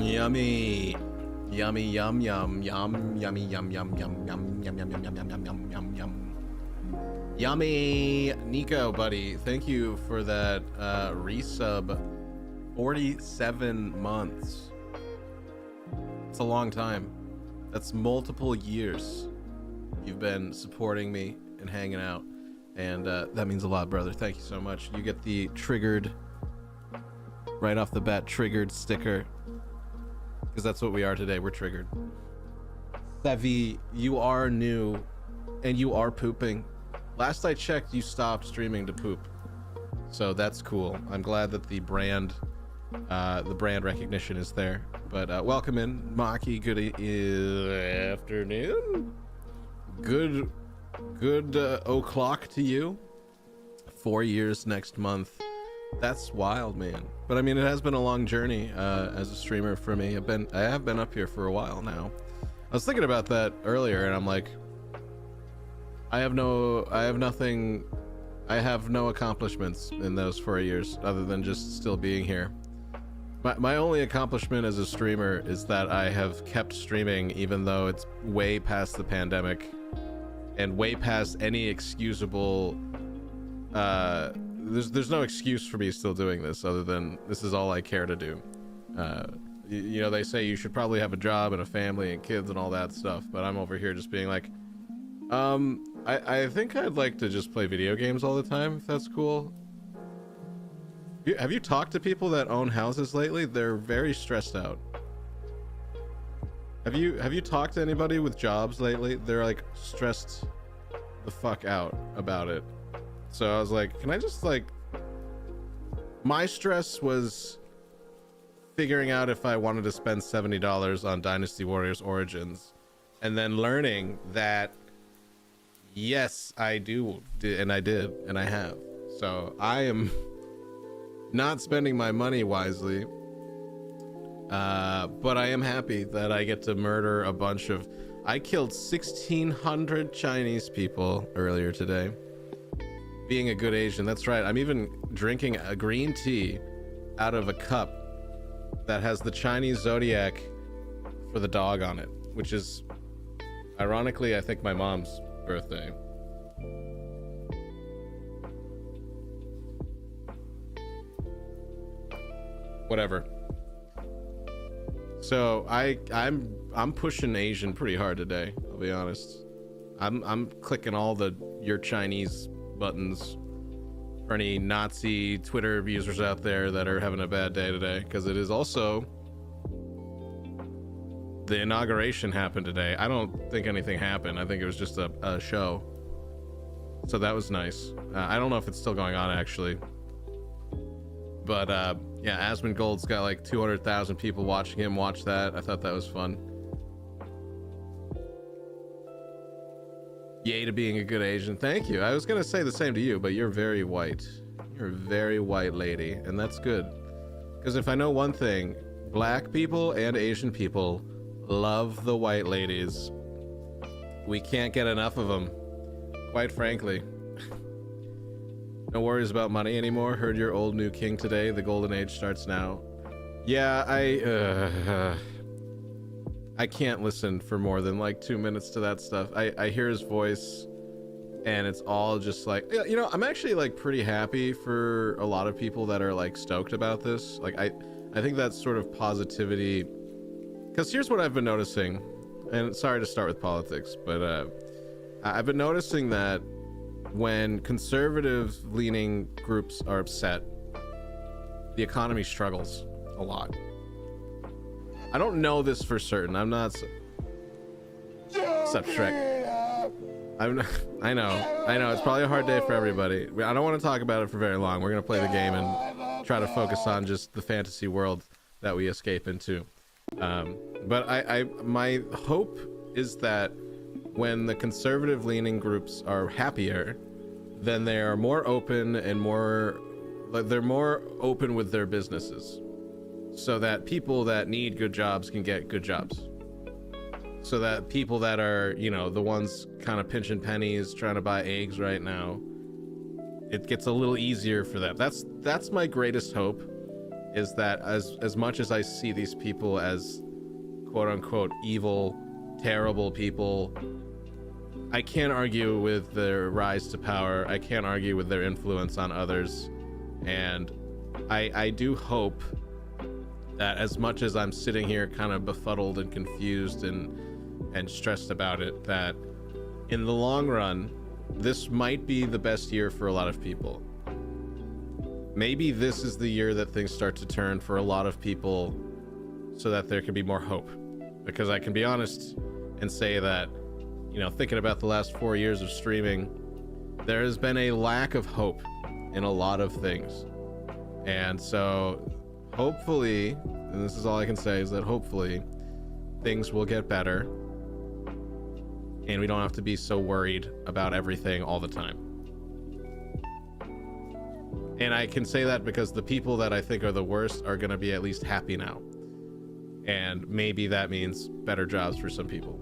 Yummy. Yummy, yum, yum, yum, yummy, yum, yum, yum, yum, yum, yum, yum, yum, yum, yum, yum, yum, yum. Yummy. Nico, buddy, thank you for that resub. 47 months. It's a long time. That's multiple years you've been supporting me and hanging out. And that means a lot, brother. Thank you so much. You get the triggered, right off the bat, triggered sticker. Because that's what we are today. We're triggered. Sevi, you are new and you are pooping. Last I checked, you stopped streaming to poop. So that's cool. I'm glad that the brand recognition is there. But welcome in, Maki. Good afternoon. Good o'clock to you. 4 years next month. That's wild, man. But I mean, it has been a long journey as a streamer for me. I have been up here for a while now. I was thinking about that earlier, and I'm like, I have no accomplishments in those 4 years other than just still being here. My only accomplishment as a streamer is that I have kept streaming even though it's way past the pandemic and way past any excusable there's no excuse for me still doing this other than this is all I care to do. You know, they say you should probably have a job and a family and kids and all that stuff, but I'm over here just being like, I think I'd like to just play video games all the time, if that's cool. Have you talked to people that own houses lately? They're very stressed out. Have you talked to anybody with jobs lately? They're like stressed the fuck out about it. So I was like, can I just like, my stress was figuring out if I wanted to spend $70 on Dynasty Warriors Origins and then learning that yes, I do, and I did, and I have. So I am not spending my money wisely, but I am happy that I get to murder a bunch of... I killed 1,600 Chinese people earlier today. Being a good Asian, that's right. I'm even drinking a green tea out of a cup that has the Chinese zodiac for the dog on it, which is, ironically, I think my mom's birthday. Whatever. So I'm pushing Asian pretty hard today, I'll be honest. I'm clicking all the "you're Chinese" buttons for any Nazi Twitter users out there that are having a bad day today, because it is also the inauguration happened today. I don't think anything happened. I think it was just a show. So that was nice. I don't know if it's still going on actually. But yeah, Asmongold's got like 200,000 people watching him watch that. I thought that was fun. Yay to being a good Asian. Thank you. I was gonna say the same to you, but you're very white. You're a very white lady, and that's good. Because if I know one thing, black people and Asian people love the white ladies. We can't get enough of them, quite frankly. No worries about money anymore. Heard your old new king today. The golden age starts now. Yeah, I can't listen for more than like 2 minutes to that stuff. I hear his voice and it's all just like, you know, I'm actually like pretty happy for a lot of people that are like stoked about this. Like I think that's sort of positivity, because here's what I've been noticing, and sorry to start with politics, but I've been noticing that when conservative leaning groups are upset, the economy struggles a lot. I don't know this for certain. I'm not. Except Shrek. I know. It's probably a hard day for everybody. I don't want to talk about it for very long. We're gonna play the game and try to focus on just the fantasy world that we escape into. But my hope is that when the conservative leaning groups are happier, then they are more open and more, like, they're more open with their businesses, so that people that need good jobs can get good jobs, so that people that are, you know, the ones kind of pinching pennies trying to buy eggs right now, it gets a little easier for them. That's my greatest hope, is that as much as I see these people as quote unquote evil, terrible people, I can't argue with their rise to power. I can't argue with their influence on others. And I do hope that as much as I'm sitting here kind of befuddled and confused and stressed about it, that in the long run, this might be the best year for a lot of people. Maybe this is the year that things start to turn for a lot of people so that there can be more hope. Because I can be honest and say that, you know, thinking about the last 4 years of streaming, there has been a lack of hope in a lot of things. And so hopefully, and this is all I can say, is that hopefully things will get better and we don't have to be so worried about everything all the time. And I can say that because the people that I think are the worst are going to be at least happy now. And maybe that means better jobs for some people.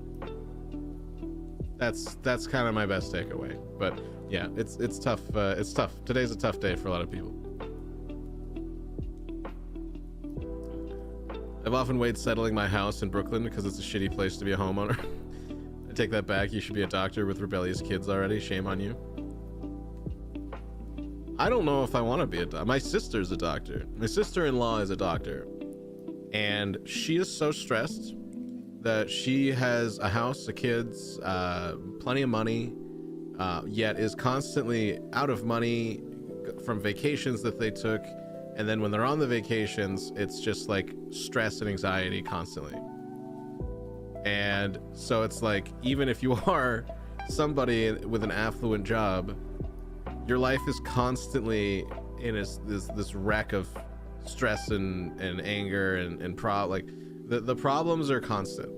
That's kind of my best takeaway. But yeah, it's tough. It's tough. Today's a tough day for a lot of people. I've often weighed settling my house in Brooklyn because it's a shitty place to be a homeowner. I take that back. You should be a doctor with rebellious kids already. Shame on you. I don't know if I want to be a doctor. My sister's a doctor. My sister-in-law is a doctor. And she is so stressed that she has a house, a kids, plenty of money, yet is constantly out of money from vacations that they took. And then when they're on the vacations, it's just like stress and anxiety constantly. And so it's like, even if you are somebody with an affluent job, your life is constantly in this wreck of stress and anger and like the problems are constant.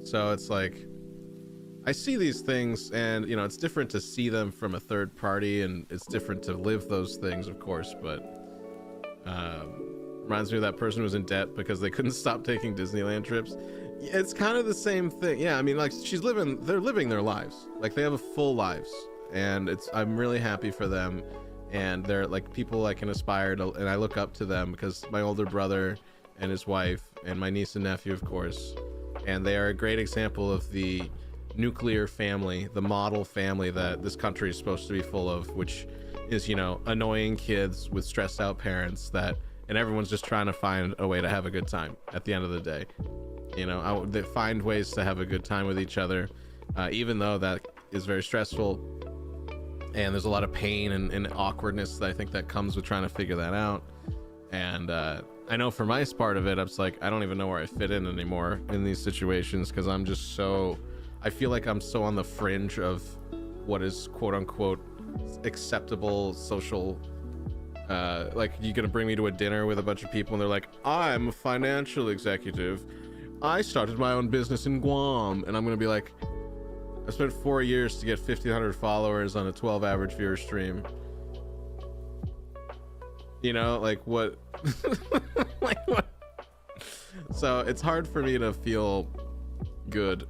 So it's like, I see these things and, you know, it's different to see them from a third party and it's different to live those things, of course, but reminds me of that person who was in debt because they couldn't stop taking Disneyland trips. It's kind of the same thing. Yeah, I mean, like, they're living their lives. Like, they have a full lives, and I'm really happy for them, and they're like people I can aspire to, and I look up to them because my older brother and his wife and my niece and nephew, of course, and they are a great example of the nuclear family, the model family that this country is supposed to be full of, which is, you know, annoying kids with stressed out parents and everyone's just trying to find a way to have a good time at the end of the day. You know, they find ways to have a good time with each other, even though that is very stressful. And there's a lot of pain and awkwardness that I think that comes with trying to figure that out. And I know for my part of it, I was like, I don't even know where I fit in anymore in these situations because I'm just I feel like I'm so on the fringe of what is quote unquote acceptable social. Like, you gonna bring me to a dinner with a bunch of people and they're like, I'm a financial executive. I started my own business in Guam. And I'm gonna be like, I spent 4 years to get 1,500 followers on a 12 average viewer stream. You know, like what? Like what? So it's hard for me to feel good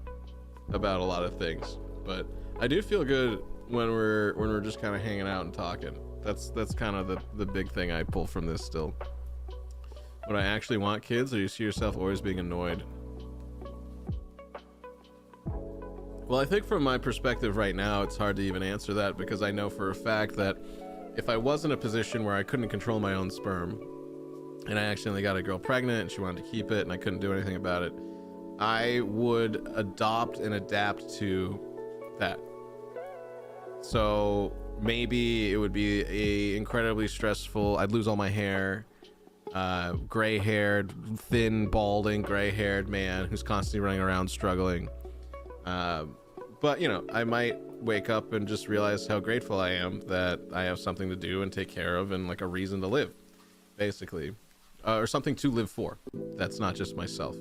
about a lot of things, but I do feel good when we're just kind of hanging out and talking. That's kind of the big thing I pull from this still. Would I actually want kids, or do you see yourself always being annoyed? Well, I think from my perspective right now, it's hard to even answer that because I know for a fact that if I was in a position where I couldn't control my own sperm and I accidentally got a girl pregnant and she wanted to keep it and I couldn't do anything about it, I would adopt and adapt to that. So maybe it would be incredibly stressful. I'd lose all my hair, gray-haired, thin, balding, gray-haired man who's constantly running around struggling. But, you know, I might wake up and just realize how grateful I am that I have something to do and take care of and like a reason to live, basically, or something to live for. That's not just myself.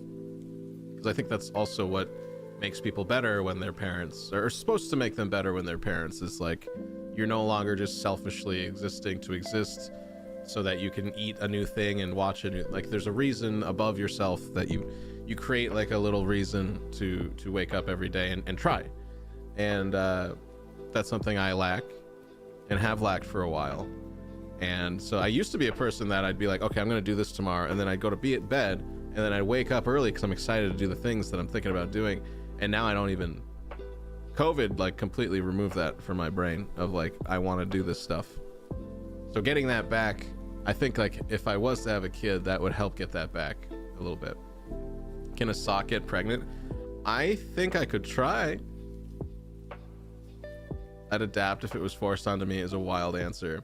Because I think that's also what makes people better when their parents are supposed to make them better when their parents is like, you're no longer just selfishly existing to exist so that you can eat a new thing and watch it. Like, there's a reason above yourself that you create like a little reason to wake up every day and try. And that's something I lack and have lacked for a while. And so I used to be a person that I'd be like, okay, I'm gonna do this tomorrow, and then I'd go to be at bed, and then I'd wake up early because I'm excited to do the things that I'm thinking about doing. And now I don't even. COVID like completely removed that from my brain of like, I want to do this stuff. So getting that back, I think like if I was to have a kid, that would help get that back a little bit. Can a sock get pregnant? I think I could try. I'd adapt if it was forced onto me is a wild answer.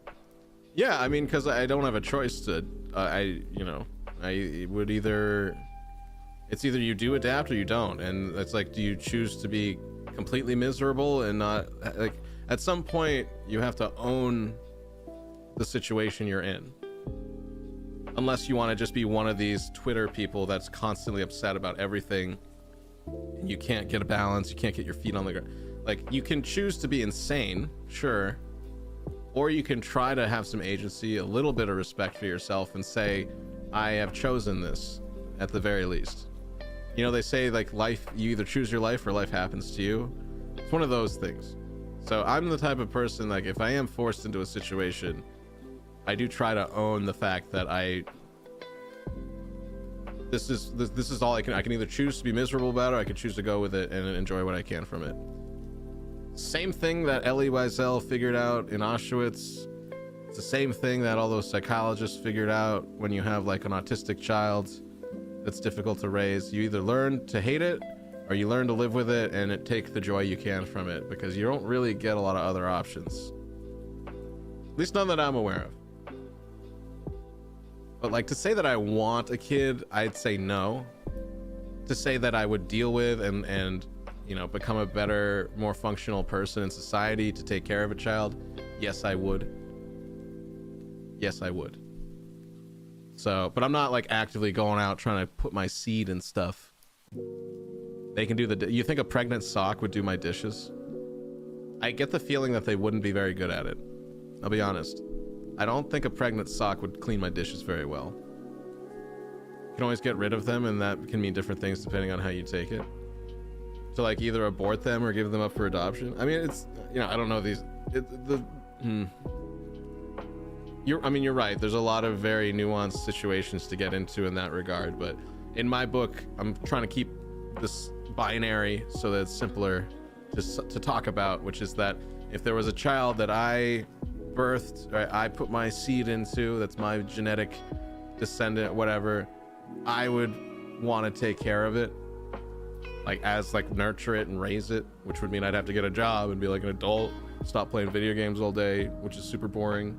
Yeah, I mean, because I don't have a choice to, I would either, it's either you do adapt or you don't. And it's like, do you choose to be completely miserable and not, like, at some point you have to own the situation you're in. Unless you want to just be one of these Twitter people that's constantly upset about everything. And you can't get a balance, you can't get your feet on the ground. Like, you can choose to be insane, sure. Or you can try to have some agency, a little bit of respect for yourself, and say, I have chosen this, at the very least. You know, they say, like, life, you either choose your life or life happens to you. It's one of those things. So I'm the type of person, like, if I am forced into a situation, I do try to own the fact that this is all I can either choose to be miserable about it, or I can choose to go with it and enjoy what I can from it. Same thing that Elie Wiesel figured out in Auschwitz. It's the same thing that all those psychologists figured out when you have like an autistic child that's difficult to raise. You either learn to hate it or you learn to live with it and take the joy you can from it, because you don't really get a lot of other options. At least none that I'm aware of. But like, to say that I want a kid, I'd say no. To say that I would deal with and you know, become a better, more functional person in society to take care of a child, yes, I would. Yes, I would. So, but I'm not like actively going out trying to put my seed in stuff. They can do you think a pregnant sock would do my dishes? I get the feeling that they wouldn't be very good at it. I'll be honest. I don't think a pregnant sock would clean my dishes very well. You can always get rid of them, and that can mean different things depending on how you take it. To like either abort them or give them up for adoption. I mean, it's, you know, I don't know these. You're right. There's a lot of very nuanced situations to get into in that regard, but in my book, I'm trying to keep this binary so that it's simpler to talk about, which is that if there was a child that I birthed, or I put my seed into, that's my genetic descendant, whatever, I would want to take care of it. Like, nurture it and raise it, which would mean I'd have to get a job and be like an adult, stop playing video games all day, which is super boring.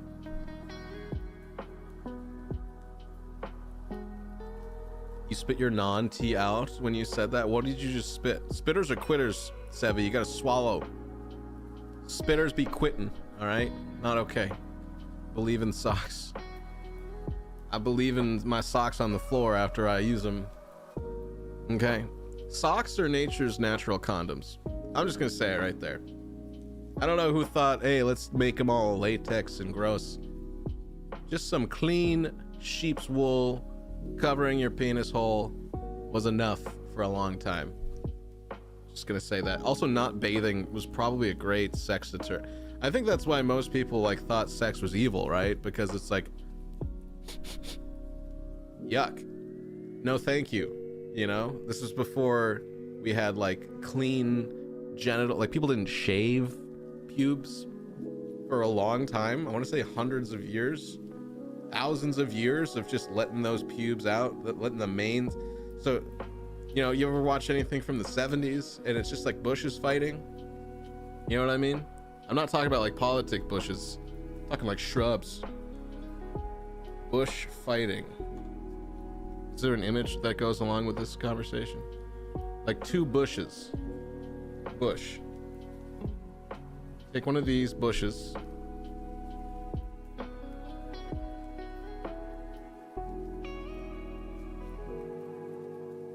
You spit your non-tea out when you said that? What did you just spit? Spitters are quitters, Sevi. You gotta swallow. Spitters be quitting, all right? Not okay. Believe in socks. I believe in my socks on the floor after I use them. Okay. Socks are nature's natural condoms. I'm just gonna say it right there. I don't know who thought, hey, let's make them all latex and gross. Just some clean sheep's wool covering your penis hole was enough for a long time. Just gonna say that. Also, not bathing was probably a great sex deterrent. I think that's why most people like thought sex was evil, right? Because it's like, yuck. No, thank you. You know, this was before we had like clean genital, like people didn't shave pubes for a long time. I want to say hundreds of years, thousands of years of just letting those pubes out, letting the mains. So, you know, you ever watch anything from the 70s and it's just like bushes fighting? You know what I mean? I'm not talking about like politic bushes, I'm talking like shrubs. Bush fighting. Is there an image that goes along with this conversation? Like two bushes. Bush. Take one of these bushes.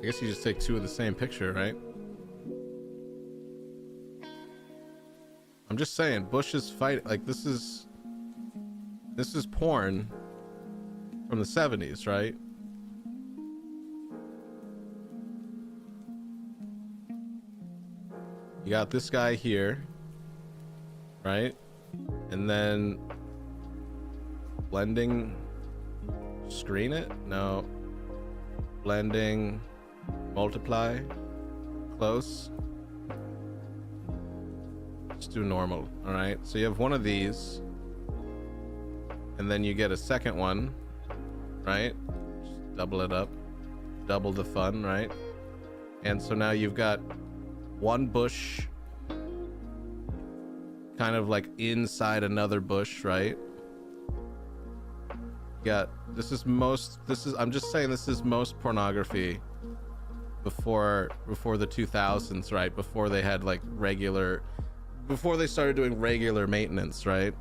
I guess you just take two of the same picture, right? I'm just saying, bushes fight. Like, this is porn from the 70s, right? You got this guy here, right? And then Blending, screen it? No. Blending, multiply, close. Let's do normal. All right, so you have one of these, and then you get a second one, right? Just double it up, double the fun, right? And so now you've got one bush kind of like inside another bush, right? Yeah, I'm just saying this is most pornography before the 2000s, right? Before they had like before they started doing regular maintenance, right?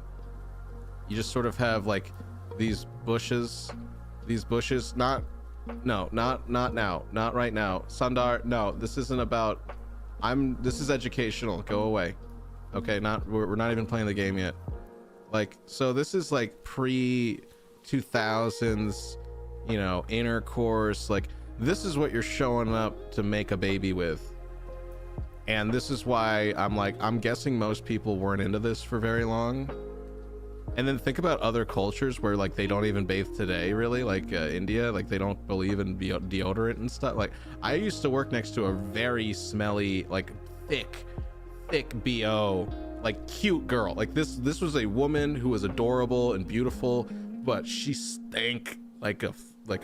You just sort of have like these bushes, not now, not right now. Sundar, no, this isn't about, this is educational, go away. Okay, we're not even playing the game yet. Like, so this is like pre 2000s, you know, intercourse. Like, this is what you're showing up to make a baby with. And this is why I'm guessing most people weren't into this for very long. And then think about other cultures where like they don't even bathe today, really, like India, like they don't believe in deodorant and stuff. Like, I used to work next to a very smelly, like thick BO, like cute girl. Like this was a woman who was adorable and beautiful, but she stank like a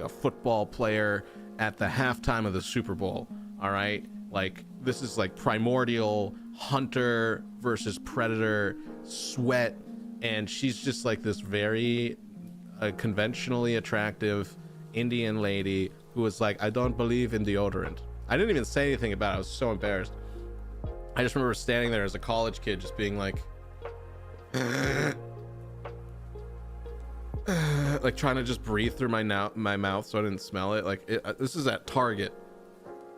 football player at the halftime of the Super Bowl. All right, like this is like primordial hunter versus predator sweat, and she's just like this very conventionally attractive Indian lady who was like, I don't believe in deodorant. I didn't even say anything about it. I was so embarrassed. I just remember standing there as a college kid just being like like trying to just breathe through my mouth so I didn't smell it. Like this is at Target,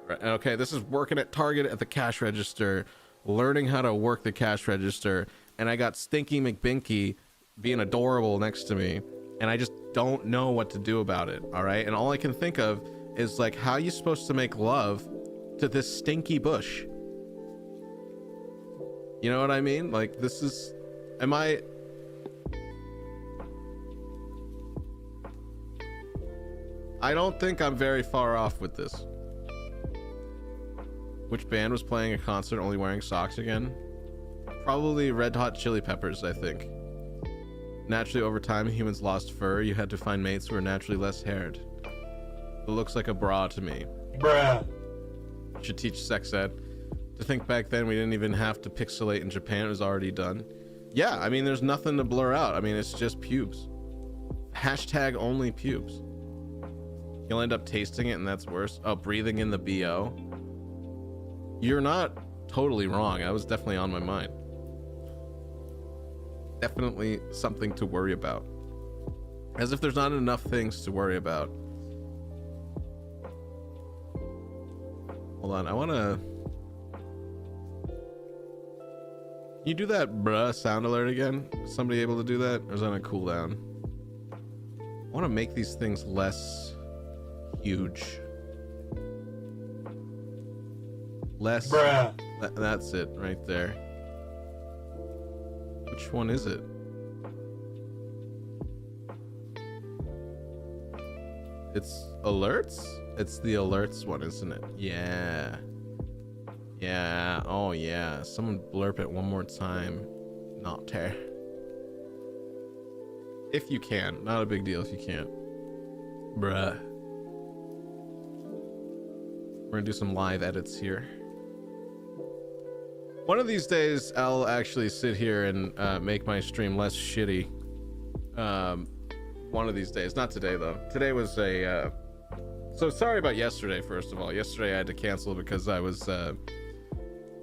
right? Okay, this is working at Target at the cash register, learning how to work the cash register, and I got Stinky McBinky being adorable next to me, and I just don't know what to do about it. All right, and all I can think of is like, how are you supposed to make love to this stinky bush? You know what I mean? Like, this is, I don't think I'm very far off with this. Which band was playing a concert only wearing socks again? Probably Red Hot Chili Peppers, I think. Naturally, over time, humans lost fur. You had to find mates who were naturally less haired. It looks like a bra to me. Bruh. Should teach sex ed. To think back then, we didn't even have to pixelate in Japan. It was already done. Yeah, I mean, there's nothing to blur out. I mean, it's just pubes. Hashtag only pubes. You'll end up tasting it, and that's worse. Oh, breathing in the BO. You're not totally wrong. That was definitely on my mind. Definitely something to worry about. As if there's not enough things to worry about. Hold on, I wanna... Can you do that bruh sound alert again? Somebody able to do that? Or is that on a cooldown? I want to make these things less huge. Less. Bruh. That's it right there. Which one is it? It's alerts? It's the alerts one, isn't it? Yeah. Yeah, oh yeah. Someone blurp it one more time. Not tear. If you can. Not a big deal if you can't. Bruh. We're gonna do some live edits here. One of these days, I'll actually sit here and make my stream less shitty. One of these days. Not today, though. Today was a... So sorry about yesterday, first of all. Yesterday I had to cancel because I was...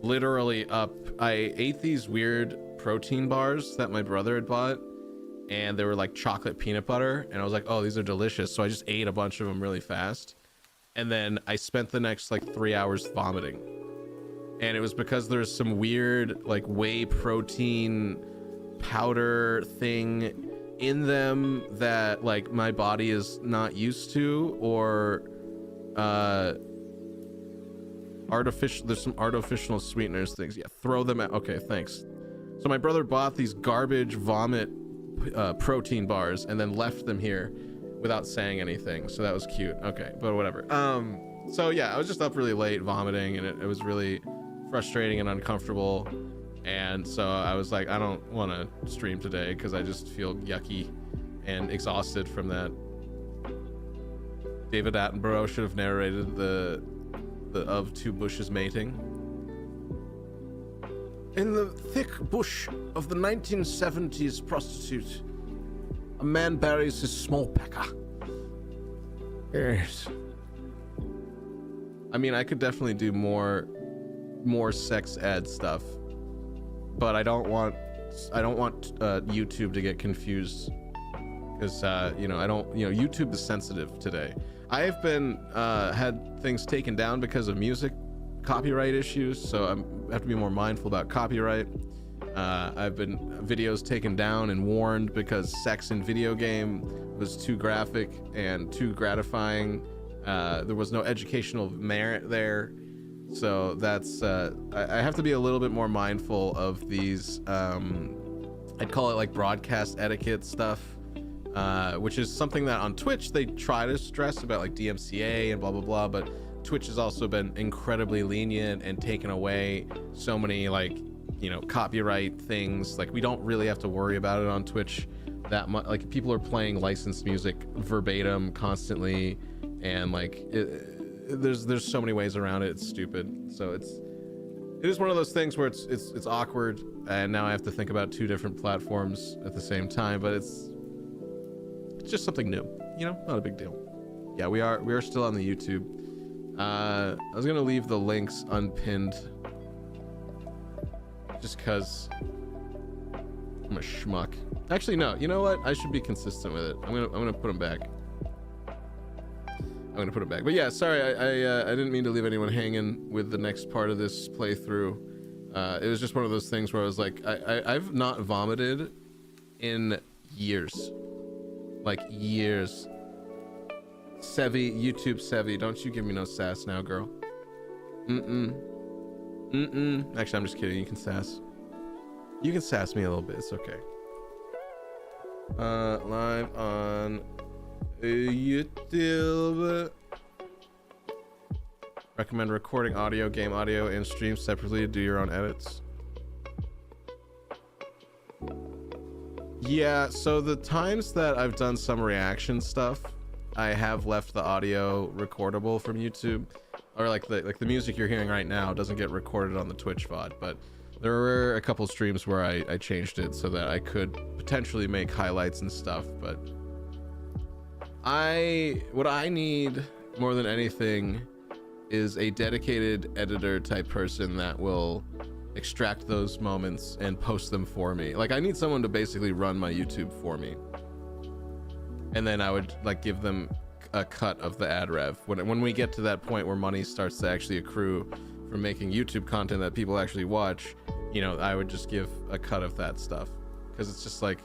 literally up. I ate these weird protein bars that my brother had bought, and they were like chocolate peanut butter, and I was like, oh, these are delicious. So I just ate a bunch of them really fast, and then I spent the next like 3 hours vomiting. And it was because there's some weird like whey protein powder thing in them that like my body is not used to, or there's some artificial sweeteners things. Yeah, throw them out. Okay, thanks. So my brother bought these garbage vomit protein bars and then left them here without saying anything. So that was cute. Okay, but whatever. So yeah, I was just up really late vomiting, and it was really frustrating and uncomfortable. And so I was like, I don't want to stream today because I just feel yucky and exhausted from that. David Attenborough should have narrated the of two bushes mating. In the thick bush of the 1970s prostitute, a man buries his small pecker. Yes. I mean, I could definitely do more sex ed stuff, but I don't want YouTube to get confused, because YouTube is sensitive today. I've been had things taken down because of music copyright issues, so I have to be more mindful about copyright. I've been videos taken down and warned because sex in video game was too graphic and too gratifying. There was no educational merit there, so that's I have to be a little bit more mindful of these. I'd call it like broadcast etiquette stuff, which is something that on Twitch they try to stress about, like DMCA and blah blah blah, but Twitch has also been incredibly lenient and taken away so many, like, copyright things. Like, we don't really have to worry about it on Twitch that much. Like, people are playing licensed music verbatim constantly, and like there's so many ways around it. It's stupid. So it is one of those things where it's awkward, and now I have to think about two different platforms at the same time, but it's just something new, not a big deal. Yeah, we are still on the YouTube. I was gonna leave the links unpinned just cause I'm a schmuck. Actually, no, you know what? I should be consistent with it. I'm gonna put them back. I'm gonna put it back. But yeah, sorry, I didn't mean to leave anyone hanging with the next part of this playthrough. It was just one of those things where I was like, I've not vomited in years. Like years. Sevi, YouTube Sevi, don't you give me no sass now, girl. Actually, I'm just kidding. You can sass. You can sass me a little bit. It's okay. Live on YouTube. Recommend recording audio, game audio, and stream separately to do your own edits. Yeah, so the times that I've done some reaction stuff, I have left the audio recordable from YouTube, or like the music you're hearing right now doesn't get recorded on the Twitch VOD, but there were a couple streams where I changed it so that I could potentially make highlights and stuff. But what I need more than anything is a dedicated editor type person that will extract those moments and post them for me. Like, I need someone to basically run my YouTube for me, and then I would like give them a cut of the ad rev when we get to that point where money starts to actually accrue from making YouTube content that people actually watch. I would just give a cut of that stuff, because it's just like,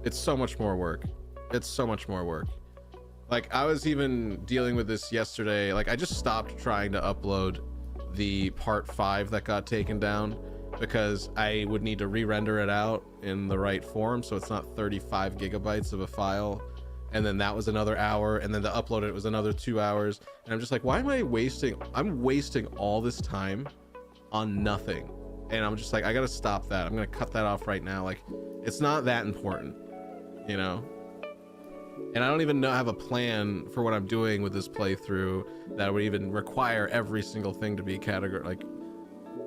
it's so much more work. It's so much more work. Like, I was even dealing with this yesterday. Like, I just stopped trying to upload the part 5 that got taken down, because I would need to re-render it out in the right form so it's not 35 gigabytes of a file, and then that was another hour, and then to upload it was another 2 hours, and I'm just like, why am I wasting all this time on nothing? And I'm just like, I gotta stop that. I'm gonna cut that off right now. Like, it's not that important, and I don't even have a plan for what I'm doing with this playthrough that would even require every single thing to be categorized. Like,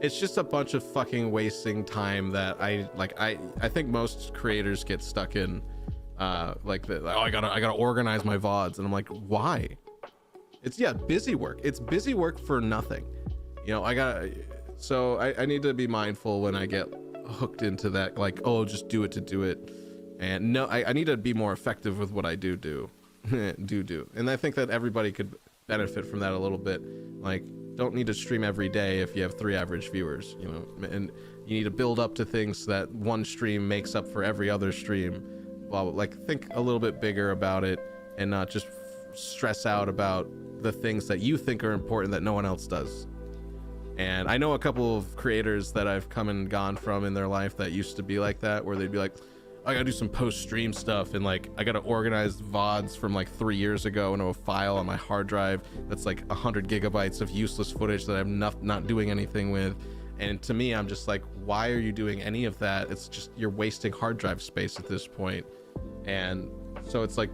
it's just a bunch of fucking wasting time that I think most creators get stuck in, I gotta organize my VODs, and I'm like, why? It's busy work. It's busy work for nothing. So I need to be mindful when I get hooked into that, like, oh, just do it to do it. And no, I need to be more effective with what I do. And I think that everybody could benefit from that a little bit. Like, don't need to stream every day if you have 3 average viewers, and you need to build up to things so that one stream makes up for every other stream. Well, like, think a little bit bigger about it, and not just stress out about the things that you think are important that no one else does. And I know a couple of creators that I've come and gone from in their life that used to be like that, where they'd be like, I gotta do some post-stream stuff, and like I gotta organize VODs from like 3 years ago into a file on my hard drive that's like 100 gigabytes of useless footage that I'm not doing anything with. And to me, I'm just like, why are you doing any of that? It's just, you're wasting hard drive space at this point. And so it's like,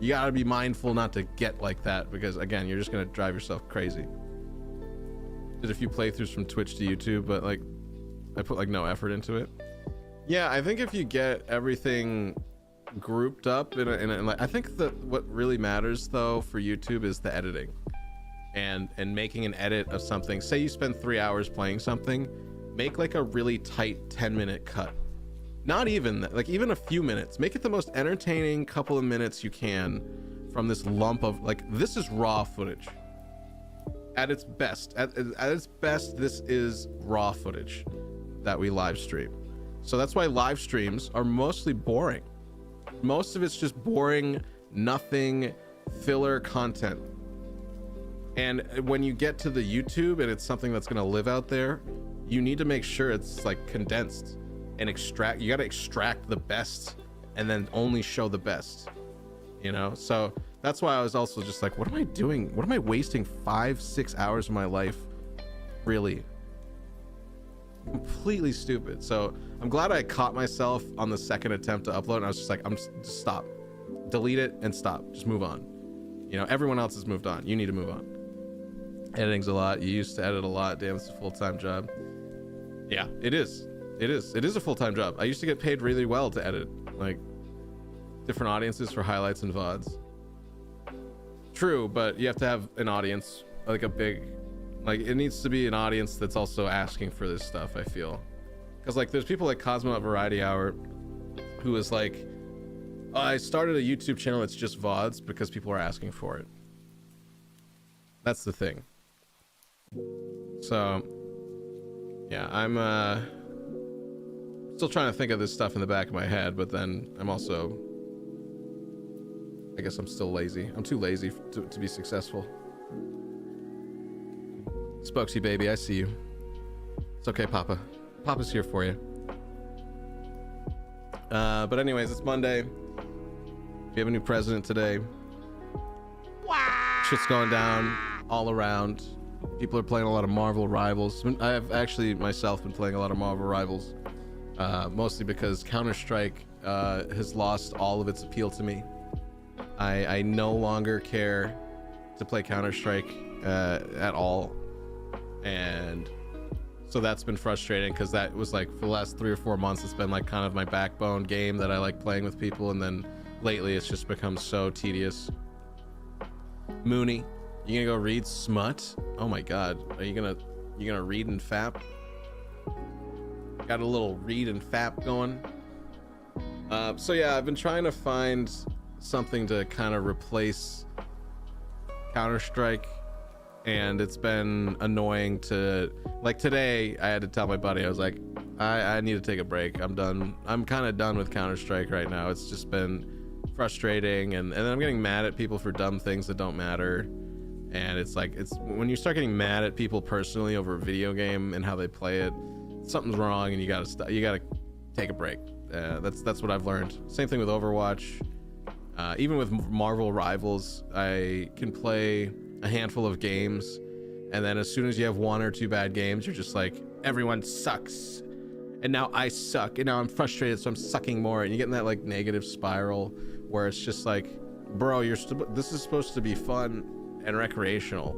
you gotta be mindful not to get like that, because again, you're just gonna drive yourself crazy. Did a few playthroughs from Twitch to YouTube, but like I put like no effort into it. Yeah, I think if you get everything grouped up in like, I think that what really matters though for YouTube is the editing and making an edit of something. Say you spend 3 hours playing something, make like a really tight 10-minute cut. Not even like even a few minutes. Make it the most entertaining couple of minutes you can from this lump of like, this is raw footage. At its best, at its best, this is raw footage that we live stream. So that's why live streams are mostly boring. Most of it's just boring, nothing, filler content. And when you get to the YouTube and it's something that's gonna live out there, you need to make sure it's like condensed and extract. You gotta extract the best and then only show the best, you know? So that's why I was also just like, what am I doing? What am I wasting 5-6 hours of my life? Really? Completely stupid. So I'm glad I caught myself on the second attempt to upload, and I was just like, just stop, delete it and stop, just move on. You know, everyone else has moved on, you need to move on. Editing's a lot. You used to edit a lot. Damn, it's a full-time job. Yeah, it is a full-time job. I used to get paid really well to edit like different audiences for highlights and VODs. True, but you have to have an audience, like a big, like it needs to be an audience that's also asking for this stuff, I feel. Because like there's people like Cosmo at Variety Hour who is like, oh, I started a YouTube channel that's just VODs because people are asking for it. That's the thing. So yeah, I'm still trying to think of this stuff in the back of my head, but then I'm also, I guess I'm still lazy. I'm too lazy to be successful. Spokesy baby, I see you. It's okay, Papa. Papa's here for you. But anyways, it's Monday. We have a new president today. Wow. Shit's going down all around. People are playing a lot of Marvel Rivals. I have actually myself been playing a lot of Marvel Rivals, mostly because Counter-Strike has lost all of its appeal to me. I no longer care to play Counter-Strike at all, and so that's been frustrating because that was like for the last 3 or 4 months it's been like kind of my backbone game that I like playing with people, and then lately it's just become so tedious. Mooney, you gonna go read smut? Oh my god, are you gonna read and fap? Got a little read and fap going. So yeah, I've been trying to find something to kind of replace Counter-Strike, and it's been annoying to, like today I had to tell my buddy, I was like, I need to take a break. I'm done. I'm kind of done with Counter-Strike right now. It's just been frustrating, and I'm getting mad at people for dumb things that don't matter. And it's like, it's when you start getting mad at people personally over a video game and how they play it, something's wrong, and you gotta take a break. That's what I've learned. Same thing with Overwatch. Even with Marvel Rivals, I can play a handful of games, and then as soon as you have 1 or 2 bad games, you're just like, everyone sucks, and now I suck, and now I'm frustrated, so I'm sucking more, and you get in that like negative spiral where it's just like, bro, this is supposed to be fun and recreational.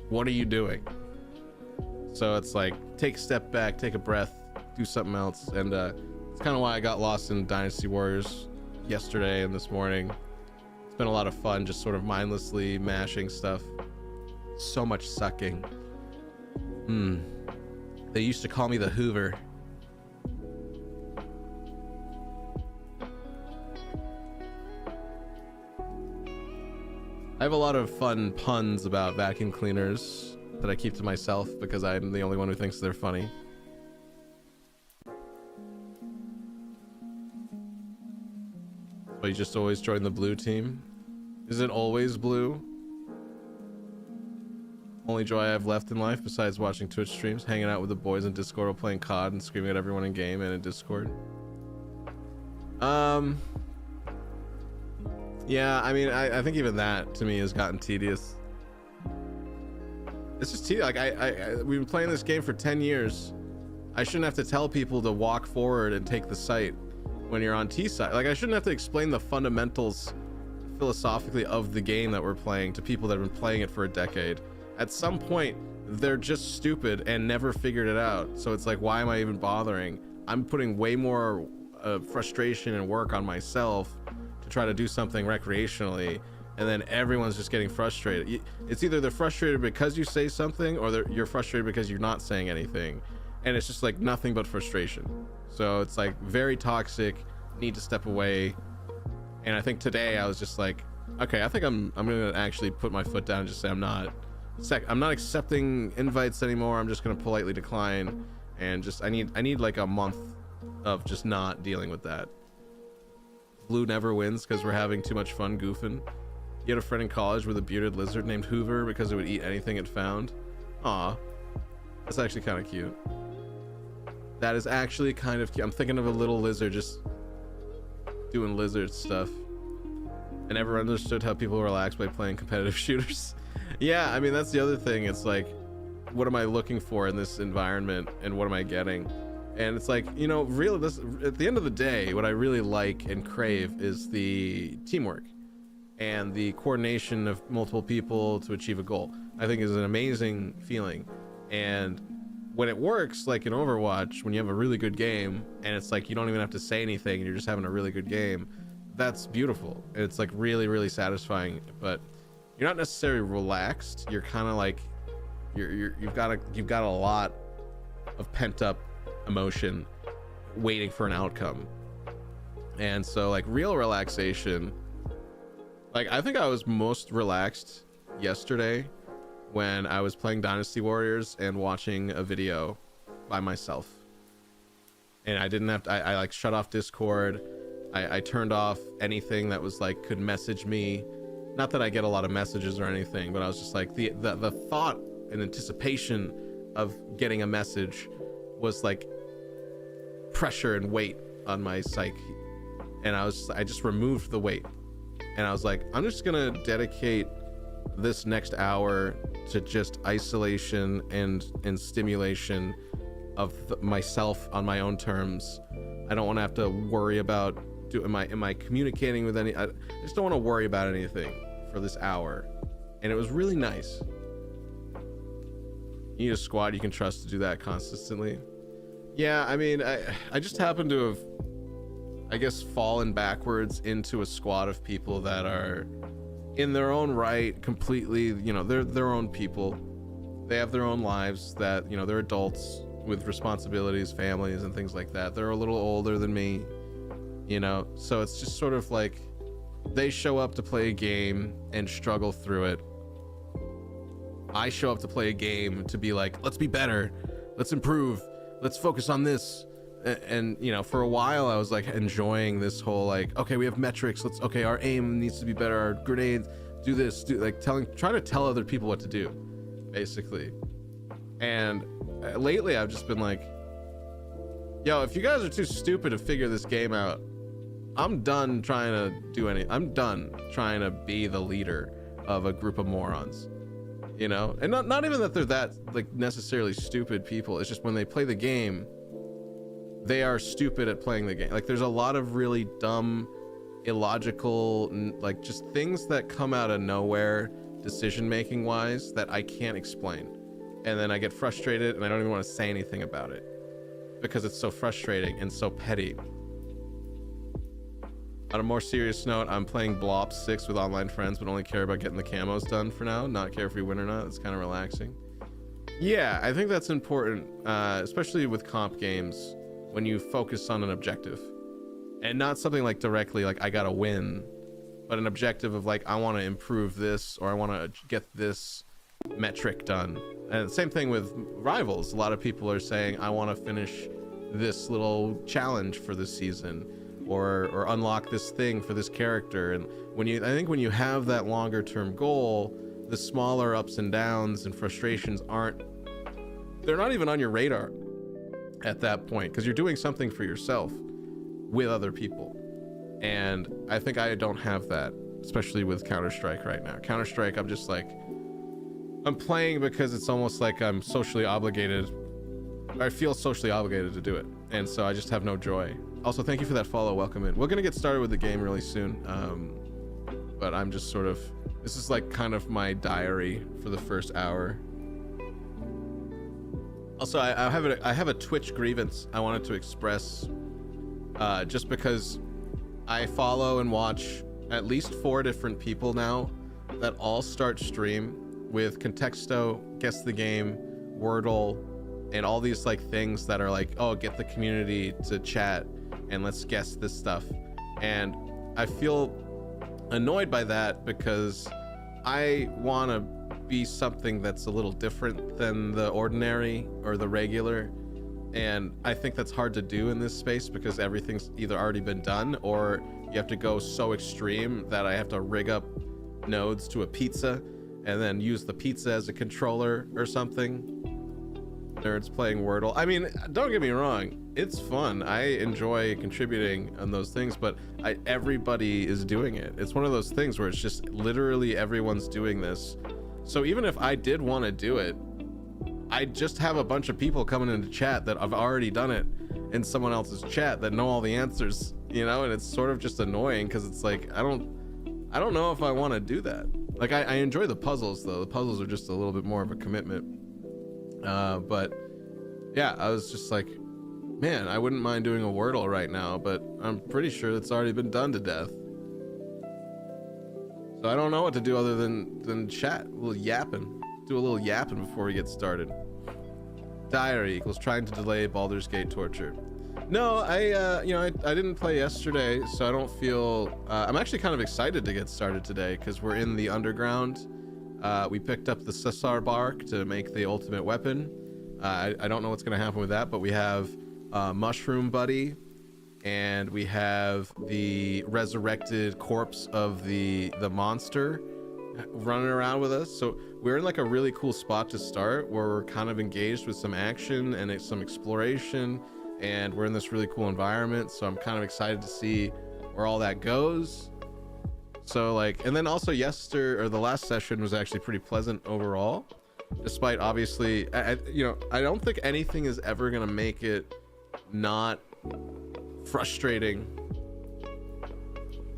What are you doing? So it's like, take a step back, take a breath, do something else. And it's kind of why I got lost in Dynasty Warriors yesterday and this morning. It's been a lot of fun just sort of mindlessly mashing stuff. So much sucking. They used to call me the Hoover. I have a lot of fun puns about vacuum cleaners that I keep to myself because I'm the only one who thinks they're funny. So you just always join the blue team? Is it always blue? Only joy I have left in life besides watching Twitch streams, hanging out with the boys in Discord while playing COD and screaming at everyone in game and in Discord. Um, yeah, I mean, I think even that to me has gotten tedious. It's just tedious. Like we've been playing this game for 10 years. I shouldn't have to tell people to walk forward and take the site when you're on T side. Like I shouldn't have to explain the fundamentals philosophically of the game that we're playing to people that have been playing it for a decade. At some point, they're just stupid and never figured it out. So it's like, why am I even bothering? I'm putting way more frustration and work on myself to try to do something recreationally, and then everyone's just getting frustrated. It's either they're frustrated because you say something, or you're frustrated because you're not saying anything, and it's just like nothing but frustration. So it's like very toxic. Need to step away. And I think today I was just like, okay, I think I'm gonna actually put my foot down and just say I'm not accepting invites anymore. I'm just gonna politely decline, and just I need like a month of just not dealing with that. Blue never wins because we're having too much fun goofing. You had a friend in college with a bearded lizard named Hoover because it would eat anything it found. Aw, that's actually kind of cute. That is actually kind of cute. I'm thinking of a little lizard just doing lizard stuff. I never understood how people relax by playing competitive shooters. Yeah, I mean, that's the other thing. It's like, what am I looking for in this environment, and what am I getting? And it's like, you know, really, this at the end of the day, what I really like and crave is the teamwork and the coordination of multiple people to achieve a goal. I think is an amazing feeling. And when it works, like in Overwatch, when you have a really good game and it's like you don't even have to say anything and you're just having a really good game, that's beautiful. It's like really, really satisfying. But you're not necessarily relaxed. You're kind of like you've got a lot of pent up emotion waiting for an outcome. And so like real relaxation, like I think I was most relaxed yesterday when I was playing Dynasty Warriors and watching a video by myself. And I didn't have to, I like shut off Discord. I turned off anything that was like could message me. Not that I get a lot of messages or anything, but I was just like the thought and anticipation of getting a message was like pressure and weight on my psyche. And I just removed the weight. And I was like, I'm just gonna dedicate this next hour to just isolation and stimulation of myself on my own terms. I don't want to have to worry about am I communicating with any. I just don't want to worry about anything for this hour. And it was really nice. You need a squad you can trust to do that consistently. Yeah, I mean, I just happen to have, I guess, fallen backwards into a squad of people that are in their own right, completely, you know, they're their own people. They have their own lives that, you know, they're adults with responsibilities, families, and things like that. They're a little older than me, you know, so it's just sort of like they show up to play a game and struggle through it. I show up to play a game to be like, let's be better, let's improve, let's focus on this. And you know, for a while I was like enjoying this whole like, okay, we have metrics, okay, our aim needs to be better, our grenades, do this, like trying to tell other people what to do, basically. And lately I've just been like, yo, if you guys are too stupid to figure this game out, I'm done trying to do I'm done trying to be the leader of a group of morons, you know. And not even that they're that like necessarily stupid people, it's just when they play the game, they are stupid at playing the game. Like there's a lot of really dumb, illogical, like just things that come out of nowhere decision making wise that I can't explain. And then I get frustrated and I don't even want to say anything about it because it's so frustrating and so petty. On a more serious note, I'm playing Blop 6 with online friends, but only care about getting the camos done for now. Not care if we win or not. It's kind of relaxing. Yeah, I think that's important, especially with comp games, when you focus on an objective and not something like directly like I gotta win, but an objective of like I want to improve this, or I want to get this metric done. And the same thing with Rivals. A lot of people are saying I want to finish this little challenge for this season, or unlock this thing for this character. And I think when you have that longer term goal, the smaller ups and downs and frustrations they're not even on your radar at that point, because you're doing something for yourself with other people. And I think I don't have that, especially with Counter-Strike right now. Counter-Strike, I'm just like, I'm playing because it's almost like I'm socially obligated. I feel socially obligated to do it, and so I just have no joy. Also, thank you for that follow. Welcome in. We're gonna get started with the game really soon, but I'm just sort of, this is like kind of my diary for the first hour. Also, I have a Twitch grievance I wanted to express, just because I follow and watch at least 4 different people now that all start stream with Contexto, Guess the Game, Wordle, and all these like things that are like, oh, get the community to chat and let's guess this stuff. And I feel annoyed by that because I want to be something that's a little different than the ordinary or the regular, and I think that's hard to do in this space because everything's either already been done or you have to go so extreme that I have to rig up nodes to a pizza and then use the pizza as a controller or something. Nerds playing Wordle. I mean, don't get me wrong, it's fun. I enjoy contributing on those things, but everybody is doing it. It's one of those things where it's just literally everyone's doing this. So even if I did want to do it, I just have a bunch of people coming into chat that have already done it in someone else's chat that know all the answers, you know, and it's sort of just annoying because it's like, I don't know if I want to do that. Like I enjoy the puzzles though. The puzzles are just a little bit more of a commitment. But yeah, I was just like, man, I wouldn't mind doing a Wordle right now, but I'm pretty sure it's already been done to death. So I don't know what to do other than chat, a little yapping. Do a little yapping before we get started. Diary equals trying to delay Baldur's Gate torture. No, I didn't play yesterday, so I don't feel, I'm actually kind of excited to get started today because we're in the underground. We picked up the Cesar bark to make the ultimate weapon. I don't know what's going to happen with that, but we have Mushroom Buddy, and we have the resurrected corpse of the monster running around with us. So we're in like a really cool spot to start where we're kind of engaged with some action and some exploration, and we're in this really cool environment. So I'm kind of excited to see where all that goes. So like, and then also the last session was actually pretty pleasant overall, despite obviously, I don't think anything is ever gonna make it not frustrating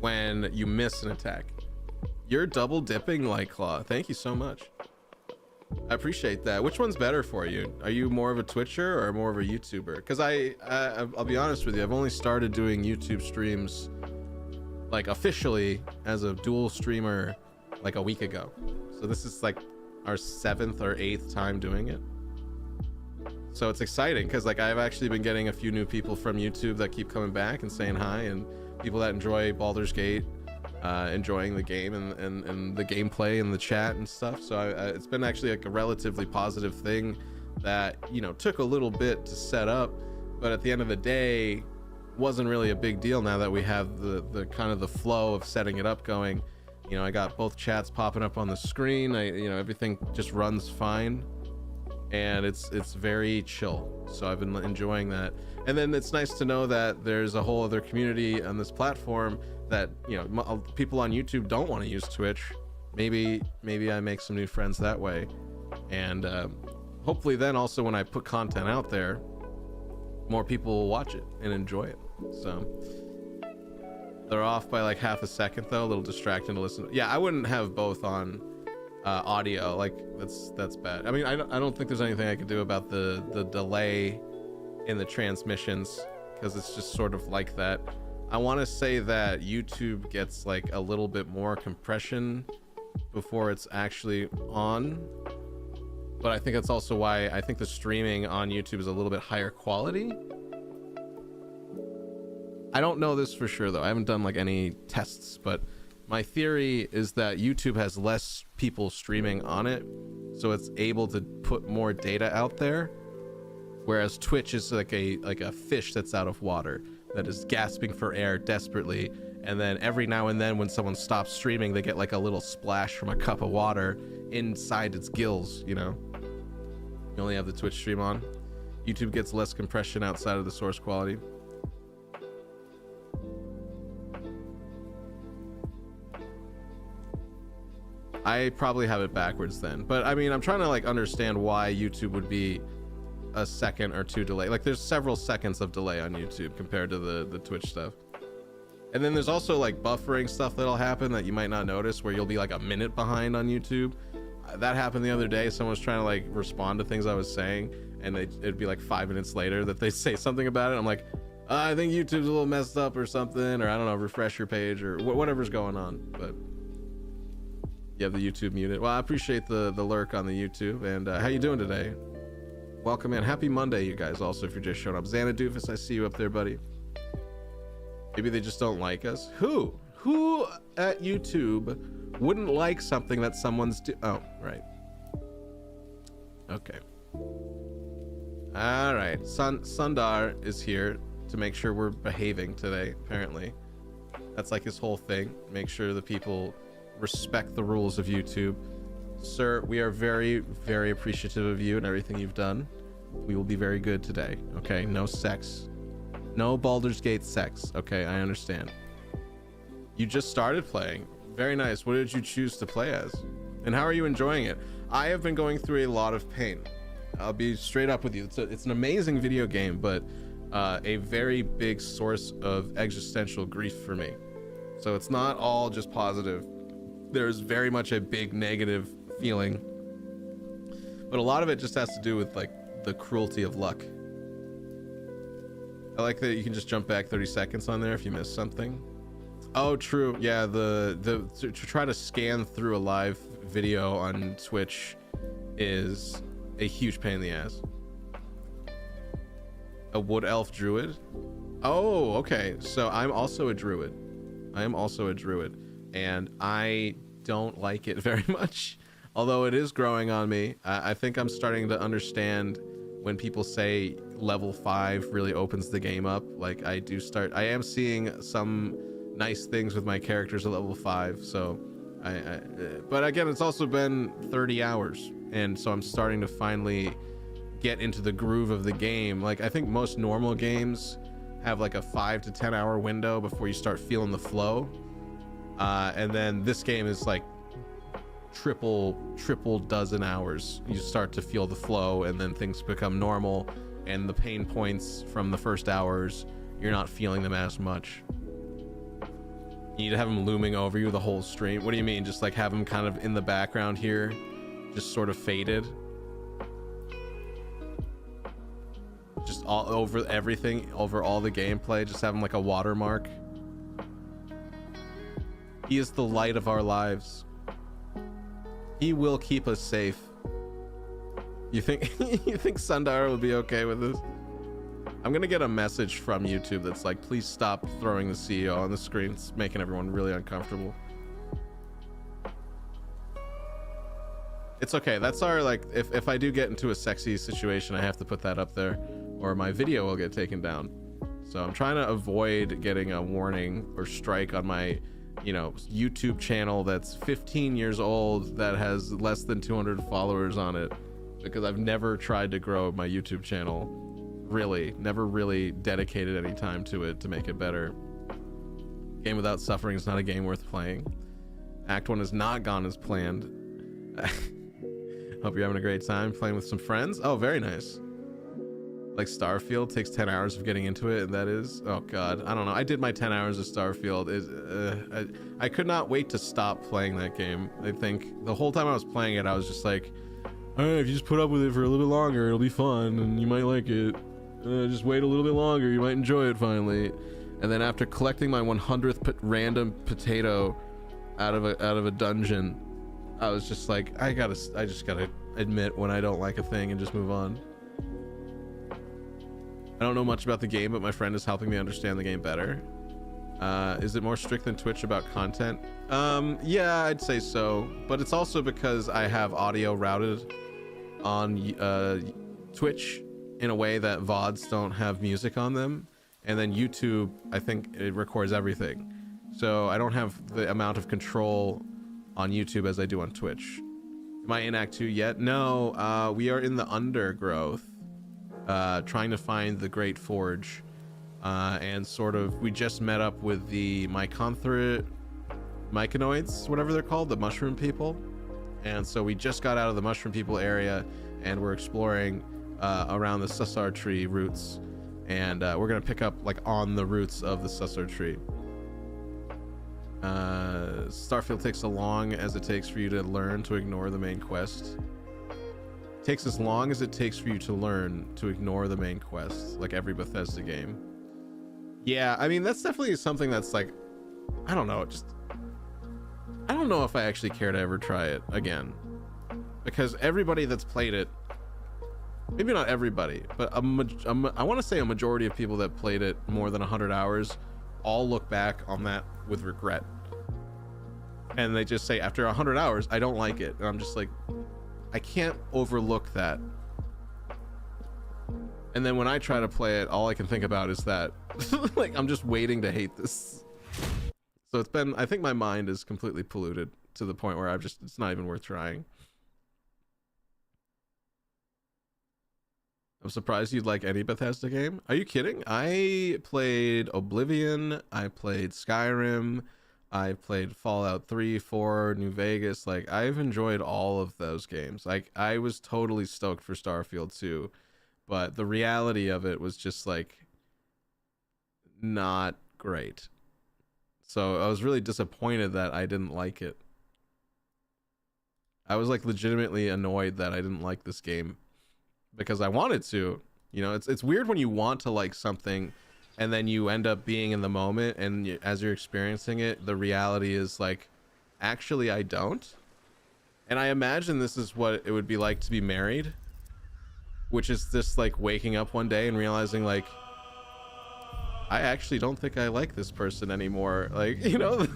when you miss an attack. You're double dipping, Light Claw. Thank you so much. I appreciate that. Which one's better for you? Are you more of a Twitcher or more of a YouTuber? Because I'll be honest with you, I've only started doing YouTube streams like officially as a dual streamer like a week ago. So this is like our 7th or 8th time doing it. So it's exciting because like I've actually been getting a few new people from YouTube that keep coming back and saying hi, and people that enjoy Baldur's Gate, enjoying the game and the gameplay and the chat and stuff. So it's been actually like a relatively positive thing that, you know, took a little bit to set up, but at the end of the day wasn't really a big deal now that we have the kind of the flow of setting it up going. You know, I got both chats popping up on the screen. Everything just runs fine, and it's very chill. So I've been enjoying that. And then it's nice to know that there's a whole other community on this platform that, you know, people on YouTube don't want to use Twitch. Maybe I make some new friends that way, and hopefully then also when I put content out there, more people will watch it and enjoy it. So they're off by like half a second though, a little distracting to listen. Yeah, I wouldn't have both on audio. Like that's bad. I mean, I don't think there's anything I could do about the delay in the transmissions, because it's just sort of like that. I want to say that YouTube gets like a little bit more compression before it's actually on, but I think that's also why I think the streaming on YouTube is a little bit higher quality. I don't know this for sure though. I haven't done like any tests, but my theory is that YouTube has less people streaming on it, so it's able to put more data out there, whereas Twitch is like a fish that's out of water, that is gasping for air desperately, and then every now and then when someone stops streaming, they get like a little splash from a cup of water inside its gills, you know? You only have the Twitch stream on. YouTube gets less compression outside of the source quality. I probably have it backwards then. But I mean, I'm trying to like understand why YouTube would be a second or two delay. Like there's several seconds of delay on YouTube compared to the Twitch stuff. And then there's also like buffering stuff that'll happen that you might not notice, where you'll be like a minute behind on YouTube. That happened the other day. Someone was trying to like respond to things I was saying, and it'd be like 5 minutes later that they say something about it. I'm like, I think YouTube's a little messed up or something, or I don't know, refresh your page or whatever's going on. But you have the YouTube muted. Well, I appreciate the lurk on the YouTube. And how you doing today? Welcome in. Happy Monday, you guys. Also, if you're just showing up, Xana Doofus, I see you up there, buddy. Maybe they just don't like us. Who at YouTube wouldn't like something that someone's oh, right. Okay. All right. Sundar is here to make sure we're behaving today, apparently. That's like his whole thing. Make sure the people respect the rules of YouTube. Sir, we are very, very appreciative of you and everything you've done. We will be very good today. Okay? No sex. No Baldur's Gate sex. Okay, I understand. You just started playing. Very nice. What did you choose to play as? And how are you enjoying it? I have been going through a lot of pain. I'll be straight up with you. It's an amazing video game, but a very big source of existential grief for me. So it's not all just positive. There's very much a big negative feeling. But a lot of it just has to do with like the cruelty of luck. I like that you can just jump back 30 seconds on there if you miss something. Oh, true. Yeah, to try to scan through a live video on Twitch is a huge pain in the ass. A wood elf druid? Oh, okay. So I'm also a druid. I am also a druid, and I don't like it very much. Although it is growing on me. I think I'm starting to understand when people say level 5 really opens the game up. Like I am seeing some nice things with my characters at level 5. So but again, it's also been 30 hours. And so I'm starting to finally get into the groove of the game. Like I think most normal games have like a 5 to 10 hour window before you start feeling the flow. And then this game is like triple dozen hours. You start to feel the flow, and then things become normal, and the pain points from the first hours, you're not feeling them as much. You need to have them looming over you the whole stream. What do you mean? Just like have them kind of in the background here, just sort of faded, just all over everything, over all the gameplay, just have them like a watermark. He is the light of our lives. He will keep us safe. You think you think Sundar will be okay with this? I'm gonna get a message from YouTube that's like, please stop throwing the CEO on the screen. It's making everyone really uncomfortable. It's okay. That's our like, if I do get into a sexy situation, I have to put that up there, or my video will get taken down. So I'm trying to avoid getting a warning or strike on my, YouTube channel that's 15 years old that has less than 200 followers on it, because I've never tried to grow my YouTube channel. Really, never really dedicated any time to it to make it better. Game without suffering is not a game worth playing. Act 1 has not gone as planned. Hope you're having a great time playing with some friends. Oh, very nice. Like Starfield takes 10 hours of getting into it, and that is, oh god, I don't know. I did my 10 hours of Starfield. I could not wait to stop playing that game. I think the whole time I was playing it, I was just like, all right, if you just put up with it for a little bit longer, it'll be fun and you might like it. Just wait a little bit longer, you might enjoy it finally. And then after collecting my 100th random potato out of a dungeon, I was just like, I just gotta admit when I don't like a thing and just move on. I don't know much about the game, but my friend is helping me understand the game better. Is it more strict than Twitch about content? Yeah, I'd say so, but it's also because I have audio routed on Twitch in a way that VODs don't have music on them, and then YouTube, I think it records everything. So I don't have the amount of control on YouTube as I do on Twitch. Am I in Act 2 yet? No, we are in the undergrowth, trying to find the Great Forge, and sort of, we just met up with the myconoids, whatever they're called, the mushroom people. And so we just got out of the Mushroom People area, and we're exploring around the Sussar tree roots, and we're gonna pick up like on the roots of the Sussar tree. Starfield takes as long as it takes for you to learn to ignore the main quest. Takes as long as it takes for you to learn to ignore the main quest, like every Bethesda game. Yeah, I mean, that's definitely something that's like, I don't know, just, I don't know if I actually care to ever try it again, because everybody that's played it, maybe not everybody, but I want to say a majority of people that played it more than 100 hours all look back on that with regret, and they just say after 100 hours I don't like it, and I'm just like, I can't overlook that. And then when I try to play it, all I can think about is that like, I'm just waiting to hate this. So it's been, I think my mind is completely polluted to the point where I've just, it's not even worth trying. I'm surprised you'd like any Bethesda game. Are you kidding? I played Oblivion, I played Skyrim, I played Fallout 3, 4, New Vegas. Like, I've enjoyed all of those games. Like, I was totally stoked for Starfield 2, but the reality of it was just like not great. So I was really disappointed that I didn't like it. I was like legitimately annoyed that I didn't like this game, because I wanted to. You know, it's weird when you want to like something and then you end up being in the moment, and as you're experiencing it, the reality is like, actually I don't. And I imagine this is what it would be like to be married, which is this like waking up one day and realizing like, I actually don't think I like this person anymore, like, you know.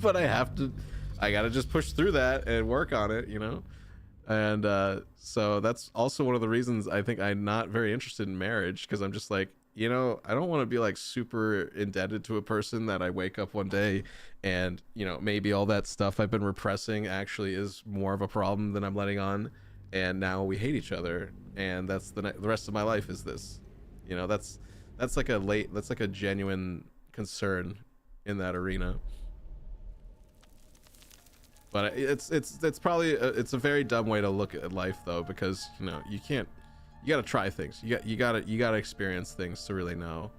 But I gotta just push through that and work on it, you know. And so that's also one of the reasons I think I'm not very interested in marriage, because I'm just like, you know, I don't want to be like super indebted to a person that I wake up one day and, you know, maybe all that stuff I've been repressing actually is more of a problem than I'm letting on, and now we hate each other, and that's the rest of my life is this, you know. That's like a genuine concern in that arena. But it's probably it's a very dumb way to look at life though, because, you know, you gotta try things, you gotta experience things to really know.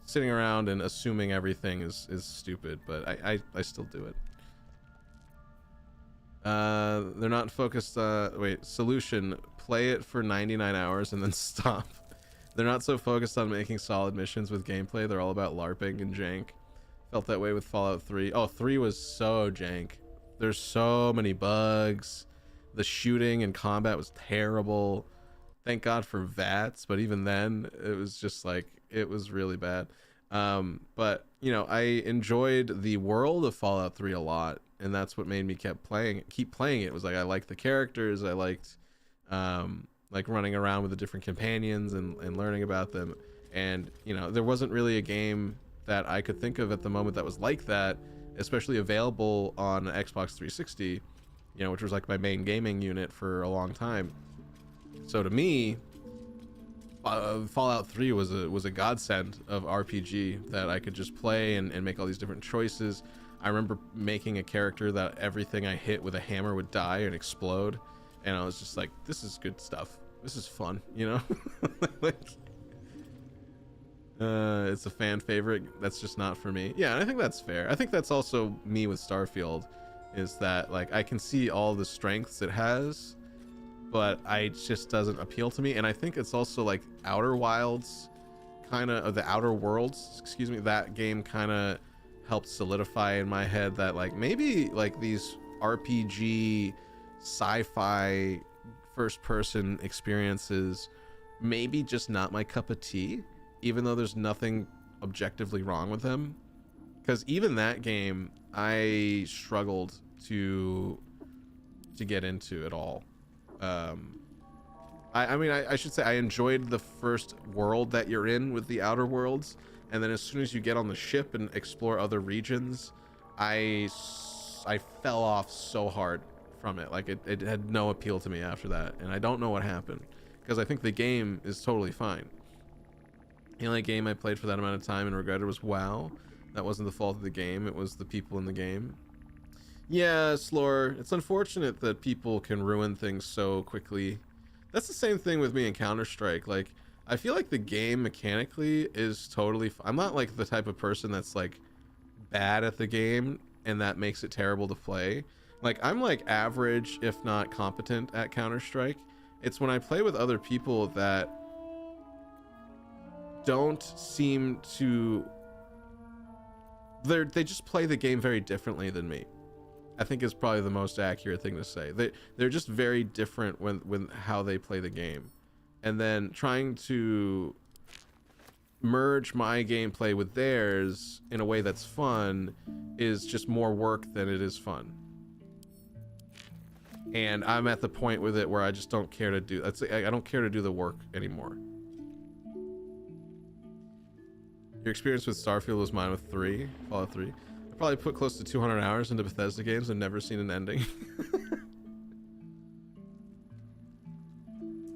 Sitting around and assuming everything is stupid, but I still do it. They're not focused. Wait, solution, play it for 99 hours and then stop. They're not so focused on making solid missions with gameplay, they're all about LARPing and jank. Felt that way with Fallout 3. Oh, 3 was so jank. There's so many bugs. The shooting and combat was terrible. Thank God for VATS, but even then it was just like, it was really bad. But you know, I enjoyed the world of Fallout 3 a lot, and that's what made me keep playing it. It was like, I liked the characters, I liked like running around with the different companions and learning about them. And you know, there wasn't really a game that I could think of at the moment that was like that, especially available on Xbox 360, you know, which was like my main gaming unit for a long time. So to me, Fallout 3 was a godsend of RPG that I could just play and make all these different choices. I remember making a character that everything I hit with a hammer would die and explode, and I was just like, this is good stuff, this is fun, you know. Like, it's a fan favorite. That's just not for me. Yeah, and I think that's fair. I think that's also me with Starfield, is that like, I can see all the strengths it has, but it just doesn't appeal to me. And I think it's also like Outer Wilds, kind of the Outer Worlds, excuse me, that game kind of helped solidify in my head that like, maybe like these RPG sci-fi first person experiences maybe just not my cup of tea, even though there's nothing objectively wrong with them. Because even that game I struggled to get into at all. I mean, I should say I enjoyed the first world that you're in with the Outer Worlds, and then as soon as you get on the ship and explore other regions, I fell off so hard from it. Like, it had no appeal to me after that, and I don't know what happened, because I think the game is totally fine. The only game I played for that amount of time and regretted was WoW. That wasn't the fault of the game, it was the people in the game. Yeah, Slore, it's unfortunate that people can ruin things so quickly. That's the same thing with me in Counter-Strike. Like, I feel like the game mechanically is totally I'm not like the type of person that's like bad at the game and that makes it terrible to play. Like, I'm like average if not competent at Counter-Strike. It's when I play with other people that don't seem to they just play the game very differently than me. I think is probably the most accurate thing to say. They're just very different when how they play the game, and then trying to merge my gameplay with theirs in a way that's fun is just more work than it is fun. And I'm at the point with it where I just don't care to do. I don't care to do the work anymore. Your experience with Starfield was mine with Fallout 3. I probably put close to 200 hours into Bethesda games and never seen an ending.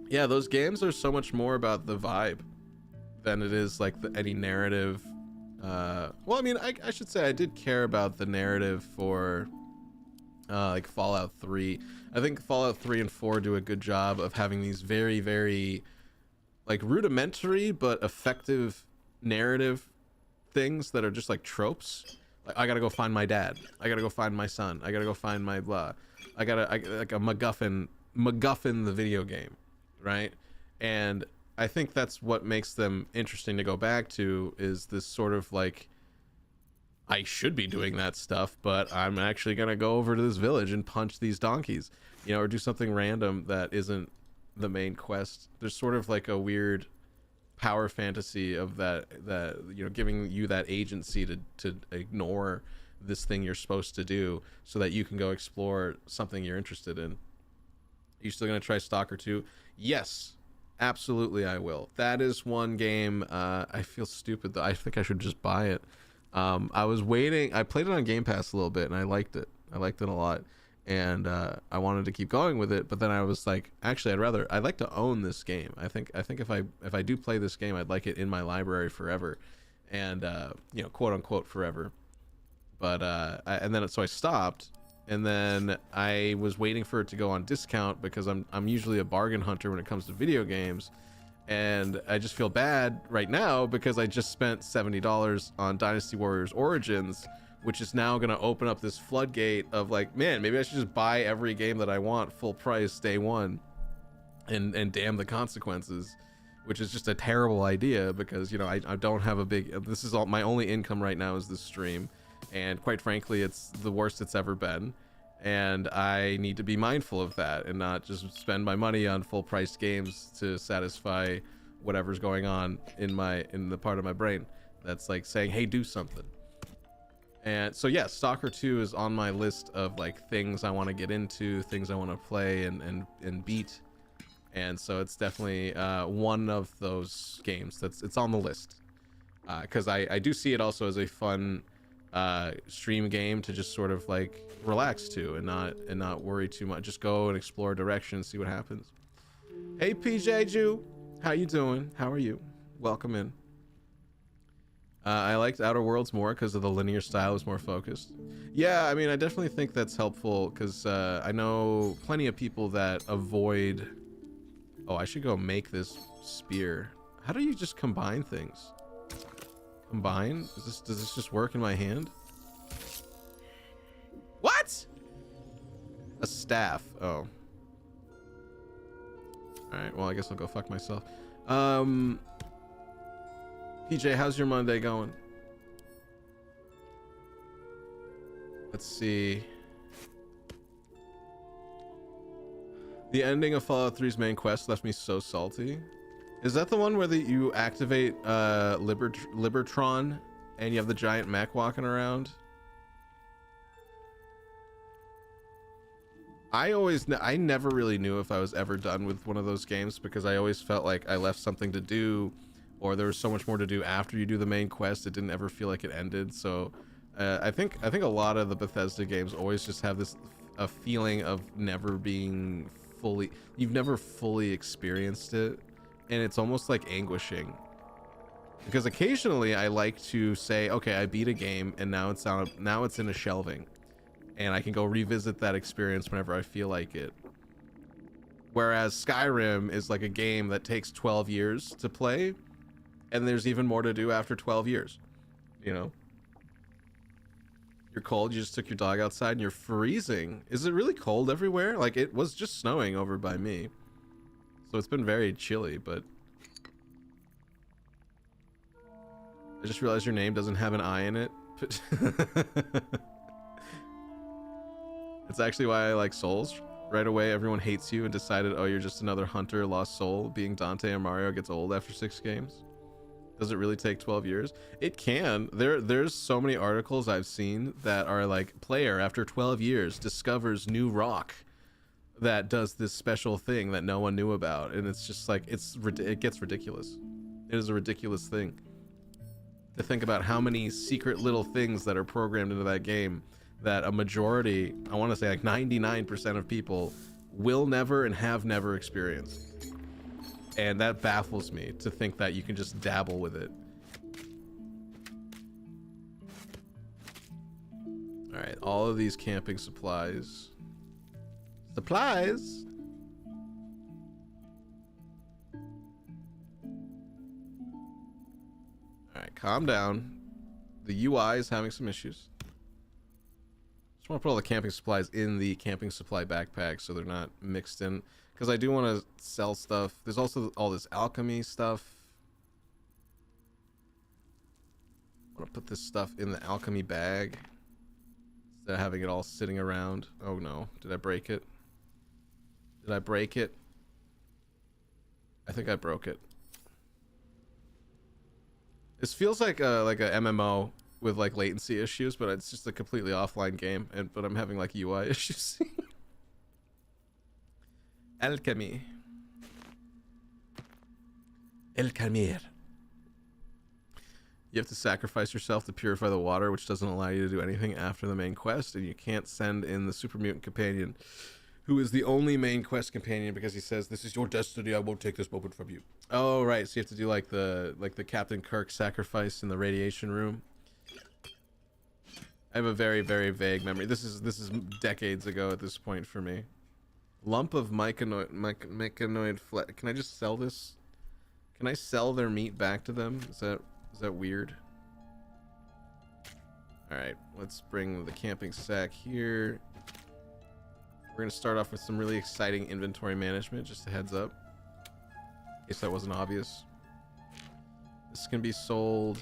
Yeah, those games are so much more about the vibe than it is like any narrative. Well, I mean, I should say I did care about the narrative for like Fallout 3. I think Fallout 3 and 4 do a good job of having these very, very like rudimentary but effective narrative things that are just like tropes. Like, I gotta go find my dad. I gotta go find my son. I gotta go find my blah. Like a MacGuffin the video game, right? And I think that's what makes them interesting to go back to, is this sort of like, I should be doing that stuff, but I'm actually gonna go over to this village and punch these donkeys, you know, or do something random that isn't the main quest. There's sort of like a weird power fantasy of that you know, giving you that agency to ignore this thing you're supposed to do so that you can go explore something you're interested in. Are you still gonna try Stalker 2? Yes, absolutely I will. That is one game. I feel stupid though. I think I should just buy it. I was waiting. I played it on Game Pass a little bit and I liked it a lot, and I wanted to keep going with it, but then I was like, actually I'd like to own this game. I think if I do play this game, I'd like it in my library forever, and you know, quote unquote forever. But so I stopped, and then I was waiting for it to go on discount because I'm usually a bargain hunter when it comes to video games, and I just feel bad right now because I just spent $70 on Dynasty Warriors Origins, which is now going to open up this floodgate of like, man, maybe I should just buy every game that I want full price day one, and damn the consequences, which is just a terrible idea because, you know, I don't have a big, this is all my only income right now is this stream, and quite frankly it's the worst it's ever been, and I need to be mindful of that and not just spend my money on full price games to satisfy whatever's going on in the part of my brain that's like saying, hey, do something. And so yeah, Stalker 2 is on my list of like things I want to get into, things I want to play and beat. And so it's definitely one of those games it's on the list, because I do see it also as a fun stream game to just sort of like relax to and not worry too much. Just go and explore directions, see what happens. Hey PJ Jew, how you doing? How are you? Welcome in. I liked Outer Worlds more because of the linear style was more focused. Yeah, I mean, I definitely think that's helpful because I know plenty of people that avoid... Oh, I should go make this spear. How do you just combine things? Combine? Does this just work in my hand? What? A staff. Oh. Alright, well, I guess I'll go fuck myself. PJ, how's your Monday going? Let's see. The ending of Fallout 3's main quest left me so salty. Is that the one where you activate Libertron and you have the giant mech walking around? I never really knew if I was ever done with one of those games because I always felt like I left something to do, or there was so much more to do after you do the main quest. It didn't ever feel like it ended. So I think a lot of the Bethesda games always just have a feeling of never being fully, you've never fully experienced it, and it's almost like anguishing. Because occasionally I like to say, okay, I beat a game and now it's in a shelving, and I can go revisit that experience whenever I feel like it. Whereas Skyrim is like a game that takes 12 years to play, and there's even more to do after 12 years. You know? You're cold, you just took your dog outside and you're freezing. Is it really cold everywhere? Like, it was just snowing over by me. So it's been very chilly, but... I just realized your name doesn't have an I in it. It's actually why I like Souls. Right away, everyone hates you and decided, oh, you're just another hunter, lost soul. Being Dante or Mario gets old after 6 games. Does it really take 12 years? It can. There's so many articles I've seen that are like, player after 12 years discovers new rock that does this special thing that no one knew about, and it's just like, it gets ridiculous. It is a ridiculous thing to think about how many secret little things that are programmed into that game that a majority, I want to say like 99% of people will never and have never experienced. And that baffles me to think that you can just dabble with it. All right, all of these camping supplies. Supplies? All right, calm down. The UI is having some issues. Just want to put all the camping supplies in the camping supply backpack so they're not mixed in. Because I do want to sell stuff. There's also all this alchemy stuff. I want to put this stuff in the alchemy bag instead of having it all sitting around. Oh no, did I break it? Did I break it? I think I broke it. This feels like a MMO with like latency issues, but it's just a completely offline game, but I'm having like UI issues. Alchemy. El Camir. You have to sacrifice yourself to purify the water, which doesn't allow you to do anything after the main quest, and you can't send in the super mutant companion, who is the only main quest companion, because he says, this is your destiny, I won't take this moment from you. Oh, right, so you have to do like the Captain Kirk sacrifice in the radiation room. I have a very, very vague memory. This is decades ago at this point for me. Lump of mechanoid flesh. Can I just sell this? Can I sell their meat back to them? Is that weird? All right, let's bring the camping sack here. We're gonna start off with some really exciting inventory management. Just a heads up, in case that wasn't obvious. This can be sold.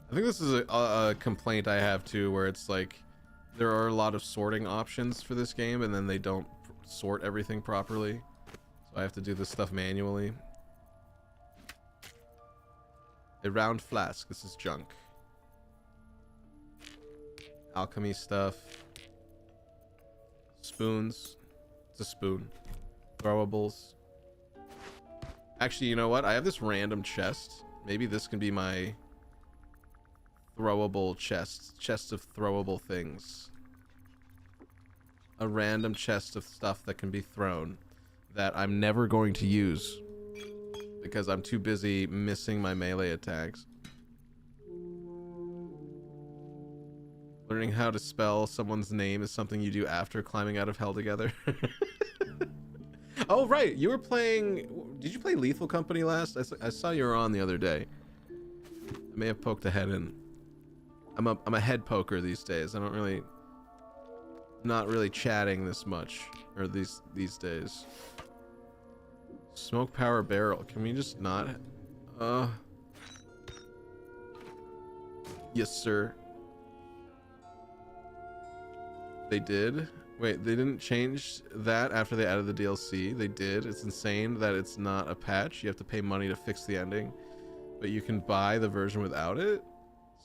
I think this is a complaint I have too, where it's like there are a lot of sorting options for this game, and then they don't sort everything properly. So I have to do this stuff manually. A round flask. This is junk. Alchemy stuff. Spoons. It's a spoon. Throwables. Actually, you know what? I have this random chest. Maybe this can be my throwable chest of throwable things. A random chest of stuff that can be thrown that I'm never going to use because I'm too busy missing my melee attacks. Learning how to spell someone's name is something you do after climbing out of hell together. Oh right, you were playing, did you play Lethal Company last? I saw you were on the other day. I may have poked a head in. I'm a head poker these days. I don't really, not really chatting this much, or these days. Smoke power barrel. Can we just not? Yes, sir. They did. Wait, they didn't change that after they added the DLC. They did. It's insane that it's not a patch. You have to pay money to fix the ending, but you can buy the version without it.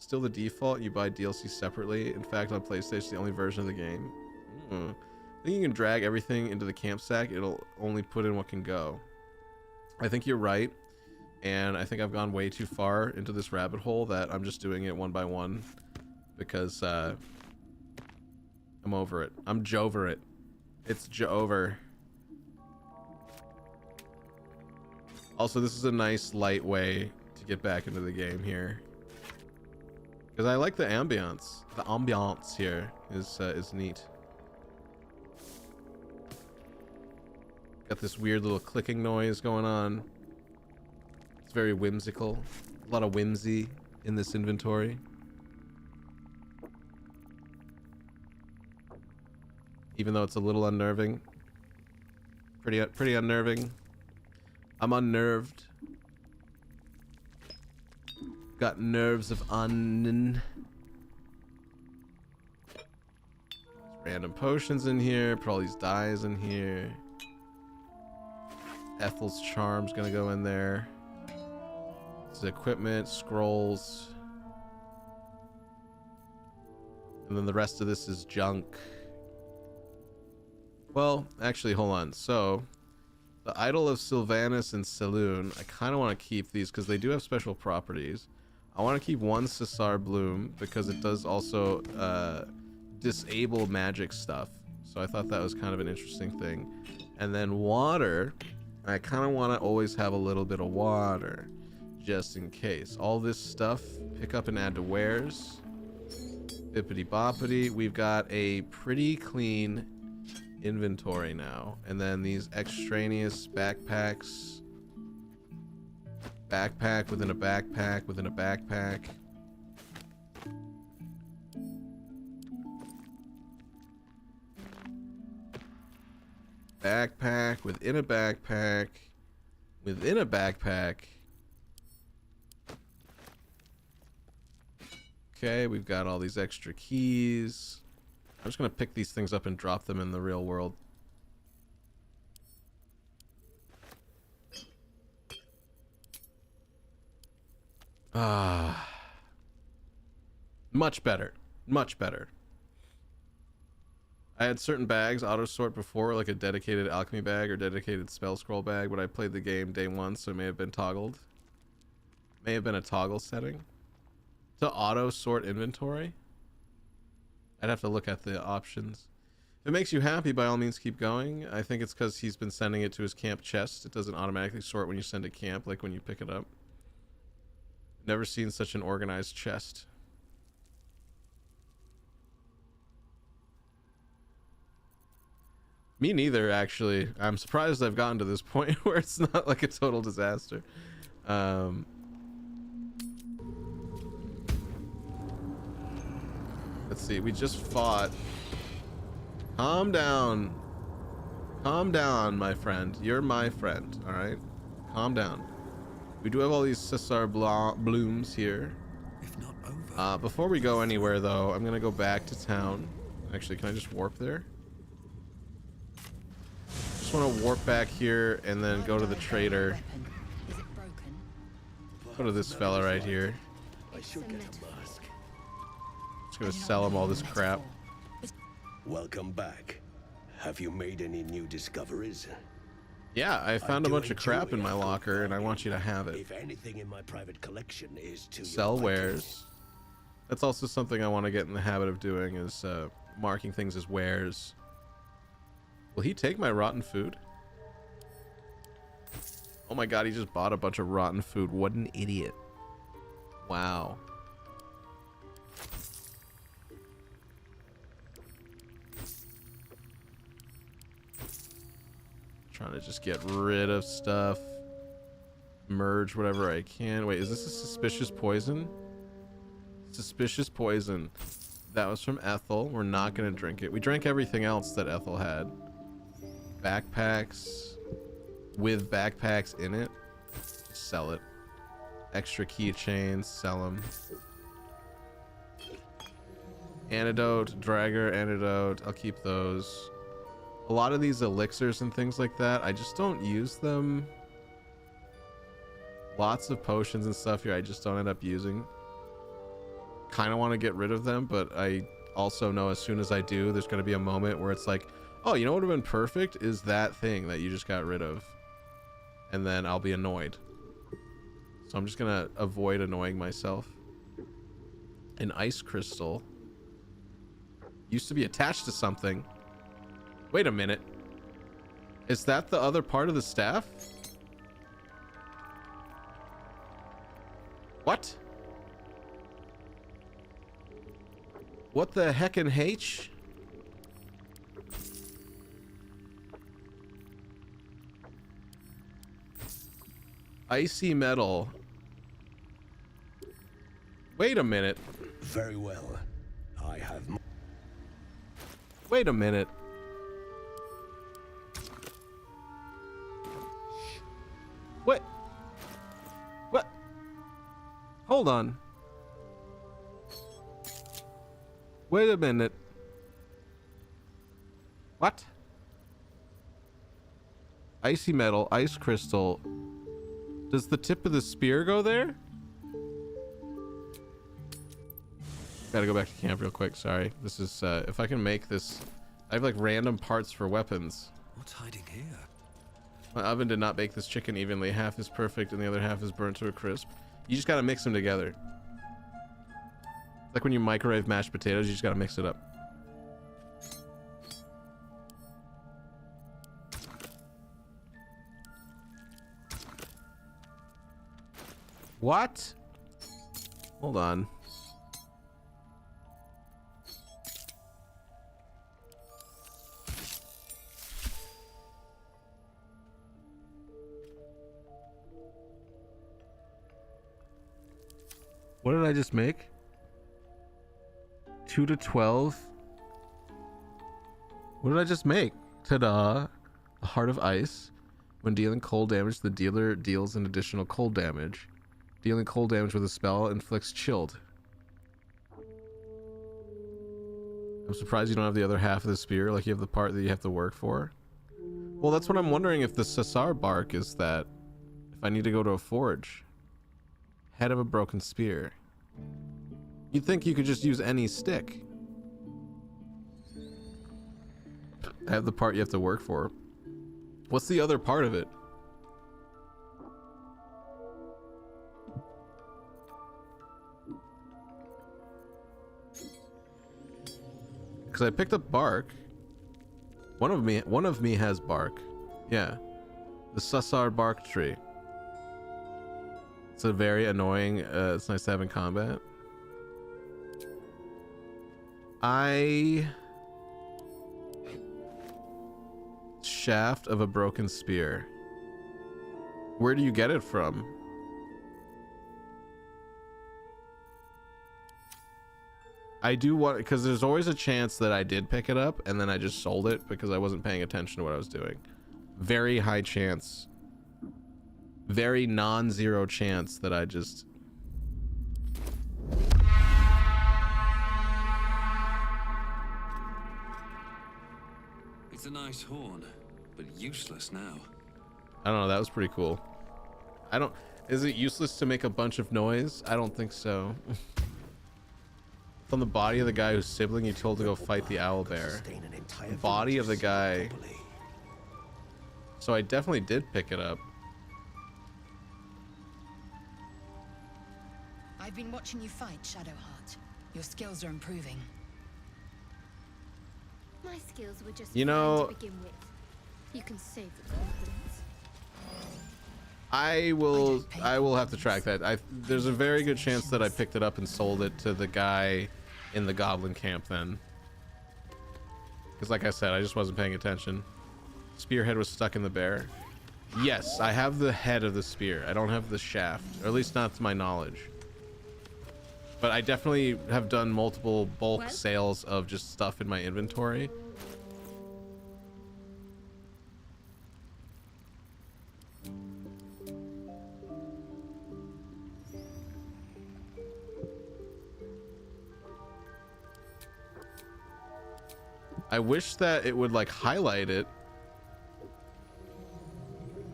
Still the default, you buy DLC separately. In fact, on PlayStation, it's the only version of the game. I think you can drag everything into the camp sack. It'll only put in what can go. I think you're right, and I think I've gone way too far into this rabbit hole that I'm just doing it one by one because I'm over it. I'm Jover it. It's Jover. Also, this is a nice light way to get back into the game here. Because I like the ambiance. The ambiance here is neat. Got this weird little clicking noise going on. It's very whimsical. A lot of whimsy in this inventory. Even though it's a little unnerving. Pretty unnerving. I'm unnerved. Got nerves of random potions in here. Put all these dyes in here. Ethel's charm's gonna go in there. This is equipment, scrolls. And then the rest of this is junk. Well, actually, hold on. So, the Idol of Sylvanus and Saloon, I kind of want to keep these because they do have special properties. I want to keep one Cesar Bloom because it does also disable magic stuff. So I thought that was kind of an interesting thing. And then water, I kind of want to always have a little bit of water just in case. All this stuff, pick up and add to wares. Bippity boppity. We've got a pretty clean inventory now. And then these extraneous backpacks. Backpack within a backpack within a backpack. Backpack within a backpack within a backpack. Okay, we've got all these extra keys. I'm just gonna pick these things up and drop them in the real world. Much better. Much better. I had certain bags auto sort before, like a dedicated alchemy bag or dedicated spell scroll bag, but I played the game day one, so it may have been toggled. May have been a toggle setting. To auto sort inventory? I'd have to look at the options. If it makes you happy, by all means keep going. I think it's because he's been sending it to his camp chest. It doesn't automatically sort when you send a camp, like when you pick it up. Never seen such an organized chest. Me neither, actually. I'm surprised I've gotten to this point where it's not like a total disaster. Let's see, we just fought. Calm down. Calm down, my friend. You're my friend, alright? Calm down. We do have all these Cesar blooms here. If not over. Before we go anywhere, though, I'm gonna go back to town. Actually, can I just warp there? Just want to warp back here and then go to the trader. Go to this fella right here. I should get a mask. Just gonna sell him all this crap. Welcome back. Have you made any new discoveries? Yeah, I found a bunch of crap in my locker and I want you to have it. If anything in my private collection is to Sell your wares. That's also something I want to get in the habit of doing, is marking things as wares. Will he take my rotten food? Oh my god, he just bought a bunch of rotten food. What an idiot. Wow. Trying to just get rid of stuff. Merge whatever I can. Wait, is this a suspicious poison? Suspicious poison. That was from Ethel. We're not going to drink it. We drank everything else that Ethel had. Backpacks. With backpacks in it. Sell it. Extra keychains. Sell them. Antidote. Dragger. Antidote. I'll keep those. A lot of these elixirs and things like that, I just don't use them. Lots of potions and stuff here I just don't end up using. Kind of want to get rid of them, but I also know as soon as I do, there's going to be a moment where it's like, oh, you know what would have been perfect is that thing that you just got rid of. And then I'll be annoyed. So I'm just going to avoid annoying myself. An ice crystal. Used to be attached to something. Wait a minute. Is that the other part of the staff? What? What the heckin' H? Icy metal. Wait a minute. Very well. I have. Wait a minute. What? What? Hold on. Wait a minute. What? Icy metal, ice crystal. Does the tip of the spear go there? Gotta go back to camp real quick. Sorry. This is, if I can make this... I have like random parts for weapons. What's hiding here? My oven did not bake this chicken evenly. Half is perfect and the other half is burnt to a crisp. You just gotta mix them together. Like when you microwave mashed potatoes, you just gotta mix it up. What? Hold on. What did I just make? 2 to 12. What did I just make? Ta-da! A heart of ice. When dealing cold damage, the dealer deals an additional cold damage. Dealing cold damage with a spell inflicts chilled. I'm surprised you don't have the other half of the spear, like you have the part that you have to work for. Well, that's what I'm wondering, if the Sasar bark is that. If I need to go to a forge. Head of a broken spear. You'd think you could just use any stick. I have the part you have to work for. What's the other part of it? Because I picked up bark. One of me has bark. Yeah. The Sasar bark tree. It's a very annoying, it's nice to have in combat. Shaft of a broken spear. Where do you get it from? I do want, because there's always a chance that I did pick it up and then I just sold it because I wasn't paying attention to what I was doing. Very high chance. Very non-zero chance that I just... It's a nice horn, but useless now. I don't know, that was pretty cool. I don't... Is it useless to make a bunch of noise? I don't think so. It's on the body of the guy whose sibling you told to go fight the owl bear. The body of the guy. So I definitely did pick it up. I've been watching you fight, Shadowheart. Your skills are improving. My skills were just You know, fine to begin with. You can save the confidence. I will have to track that. There's a very good chance that I picked it up and sold it to the guy in the goblin camp then. Because like I said, I just wasn't paying attention. Spearhead was stuck in the bear. Yes, I have the head of the spear. I don't have the shaft, or at least not to my knowledge. But I definitely have done multiple bulk sales of just stuff in my inventory. I wish that it would like highlight it.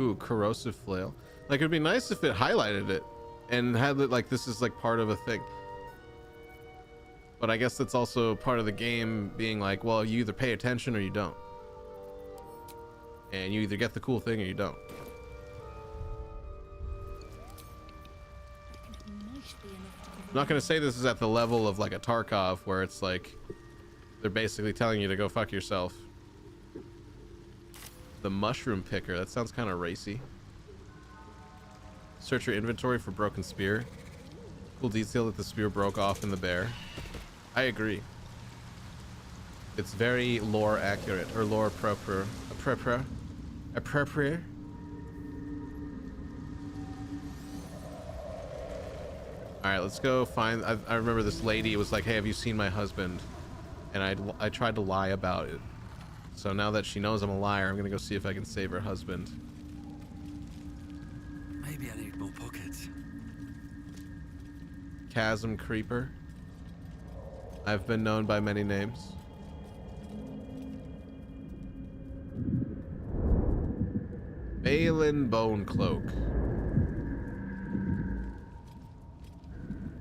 Ooh, corrosive flail. Like it'd be nice if it highlighted it and had it like this is like part of a thing. But I guess that's also part of the game being like, well, you either pay attention or you don't. And you either get the cool thing or you don't. I'm not gonna say this is at the level of like a Tarkov where it's like they're basically telling you to go fuck yourself. The mushroom picker, that sounds kind of racy. Search your inventory for broken spear. Cool detail that the spear broke off in the bear. I agree. It's very lore accurate, or lore appropriate. Appropriate. All right, let's go find. I remember this lady was like, "Hey, have you seen my husband?" And I tried to lie about it. So now that she knows I'm a liar, I'm gonna go see if I can save her husband. Maybe I need more pockets. Chasm Creeper. I've been known by many names. Balin Bone Cloak.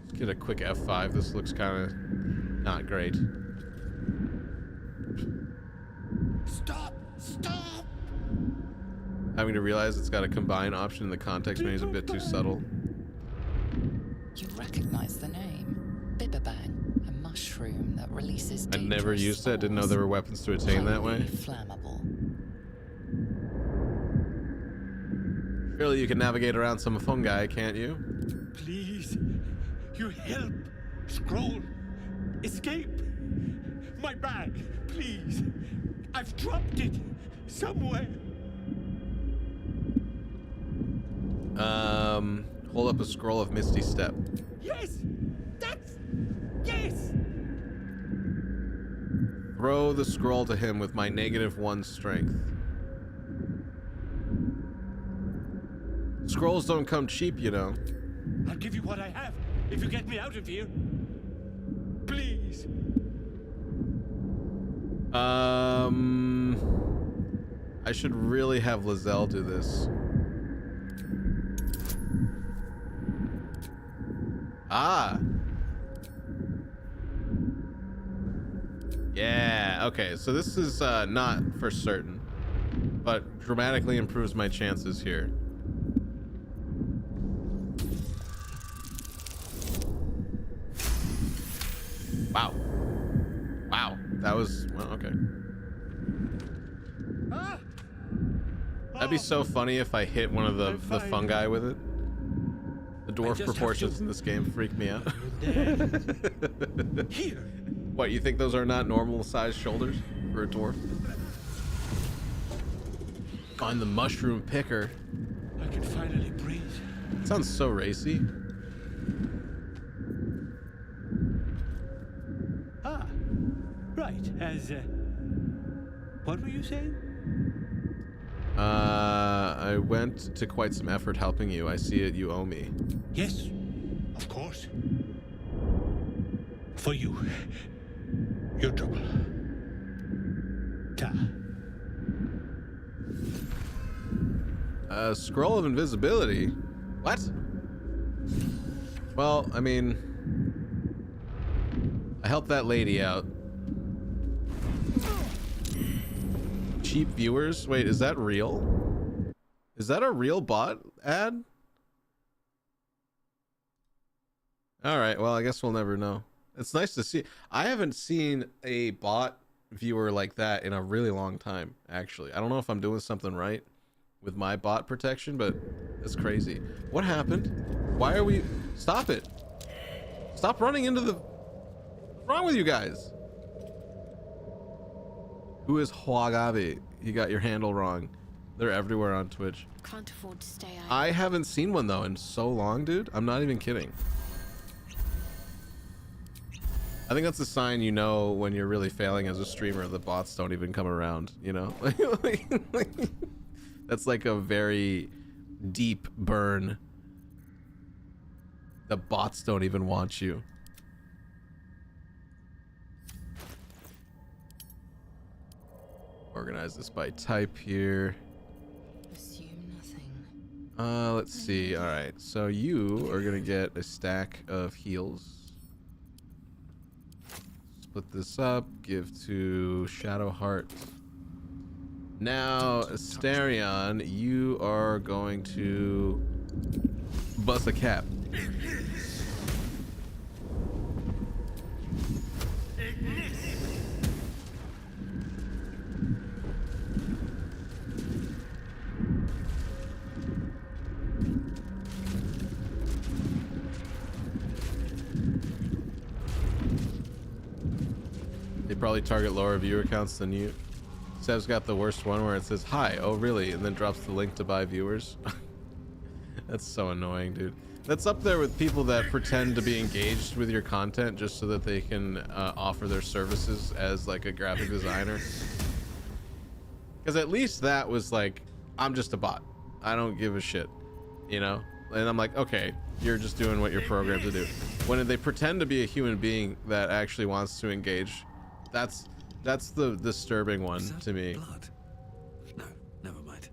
Let's get a quick F5. This looks kind of not great. Stop! Stop! Having to realize it's got a combine option in the context menu is a bit too subtle. You recognize the name. Bibberbang, a mushroom that releases I never dangerous used it. Didn't know spores. there were weapons to attain that way. Highly flammable. Surely you can navigate around some fungi, can't you? Please, you help. Scroll. Escape. My bag, please. I've dropped it somewhere. Hold up a scroll of Misty Step. Yes, that's yes. Throw the scroll to him with my -1 strength. Scrolls don't come cheap, you know. I'll give you what I have if you get me out of here. Please. I should really have Lizelle do this. Ah. Yeah, okay, so this is not for certain, but dramatically improves my chances here. Wow. Wow. That was, well, okay. Ah! That'd be so funny if I hit one of the fine. fungi with it. The I dwarf just have proportions to- in this game freak me out. Here. What, you think those are not normal sized shoulders for a dwarf? Find the mushroom picker. I can finally breathe. Sounds so racy. Ah, right. What were you saying? I went to quite some effort helping you. I see it, you owe me. Yes, of course. For you. Your trouble. Ta. Scroll of invisibility? What? Well, I mean, I helped that lady out. Cheap viewers? Wait, is that real? Is that a real bot ad? All right, well, I guess we'll never know. It's nice to see. I haven't seen a bot viewer like that in a really long time, actually. I don't know if I'm doing something right with my bot protection, but it's crazy. What happened? Why are we... Stop it. Stop running into the... What's wrong with you guys? Who is Huagabe? You got your handle wrong. They're everywhere on Twitch. Can't afford to stay out. I haven't seen one though in so long, dude. I'm not even kidding. I think that's a sign you know when you're really failing as a streamer. The bots don't even come around, you know? That's like a very deep burn. The bots don't even want you. Organize this by type here. Assume nothing. Let's see. All right, so you are gonna get a stack of heals. Split this up. Give to Shadowheart. Now, Asterion, you are going to bust a cap. They probably target lower viewer counts than you. Seb's got the worst one where it says, "Hi, oh really?" and then drops the link to buy viewers. That's so annoying, dude. That's up there with people that pretend to be engaged with your content just so that they can offer their services as like a graphic designer. Because at least that was like, I'm just a bot. I don't give a shit, you know? And I'm like, okay, you're just doing what you're programmed to do. When they pretend to be a human being that actually wants to engage, that's the disturbing one to me. Blood? No, never mind.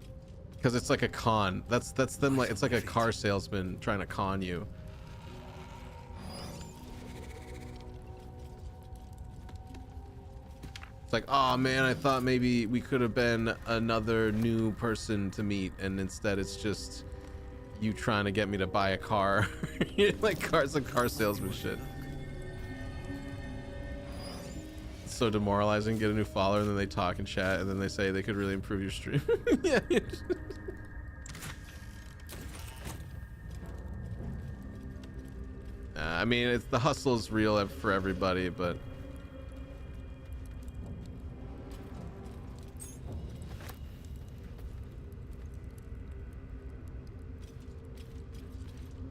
Because it's like a con. That's them, like it's like a car salesman trying to con you. It's like, oh man, I thought maybe we could have been another new person to meet, and instead it's just you trying to get me to buy a car. Like cars and car salesman shit. It's so demoralizing. Get a new follower and then they talk and chat and then they say they could really improve your stream. Yeah. I mean, it's the hustle is real for everybody, but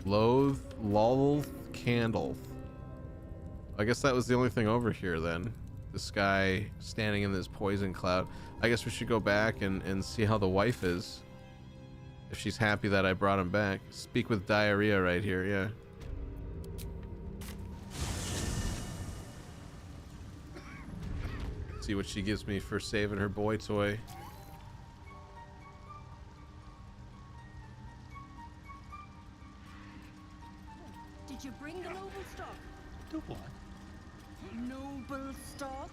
Lol candle. I guess that was the only thing over here then. This guy standing in this poison cloud. I guess we should go back and see how the wife is. If she's happy that I brought him back. Speak with diarrhea right here, yeah. See what she gives me for saving her boy toy. Did you bring the noble stock? The what? Noble stock?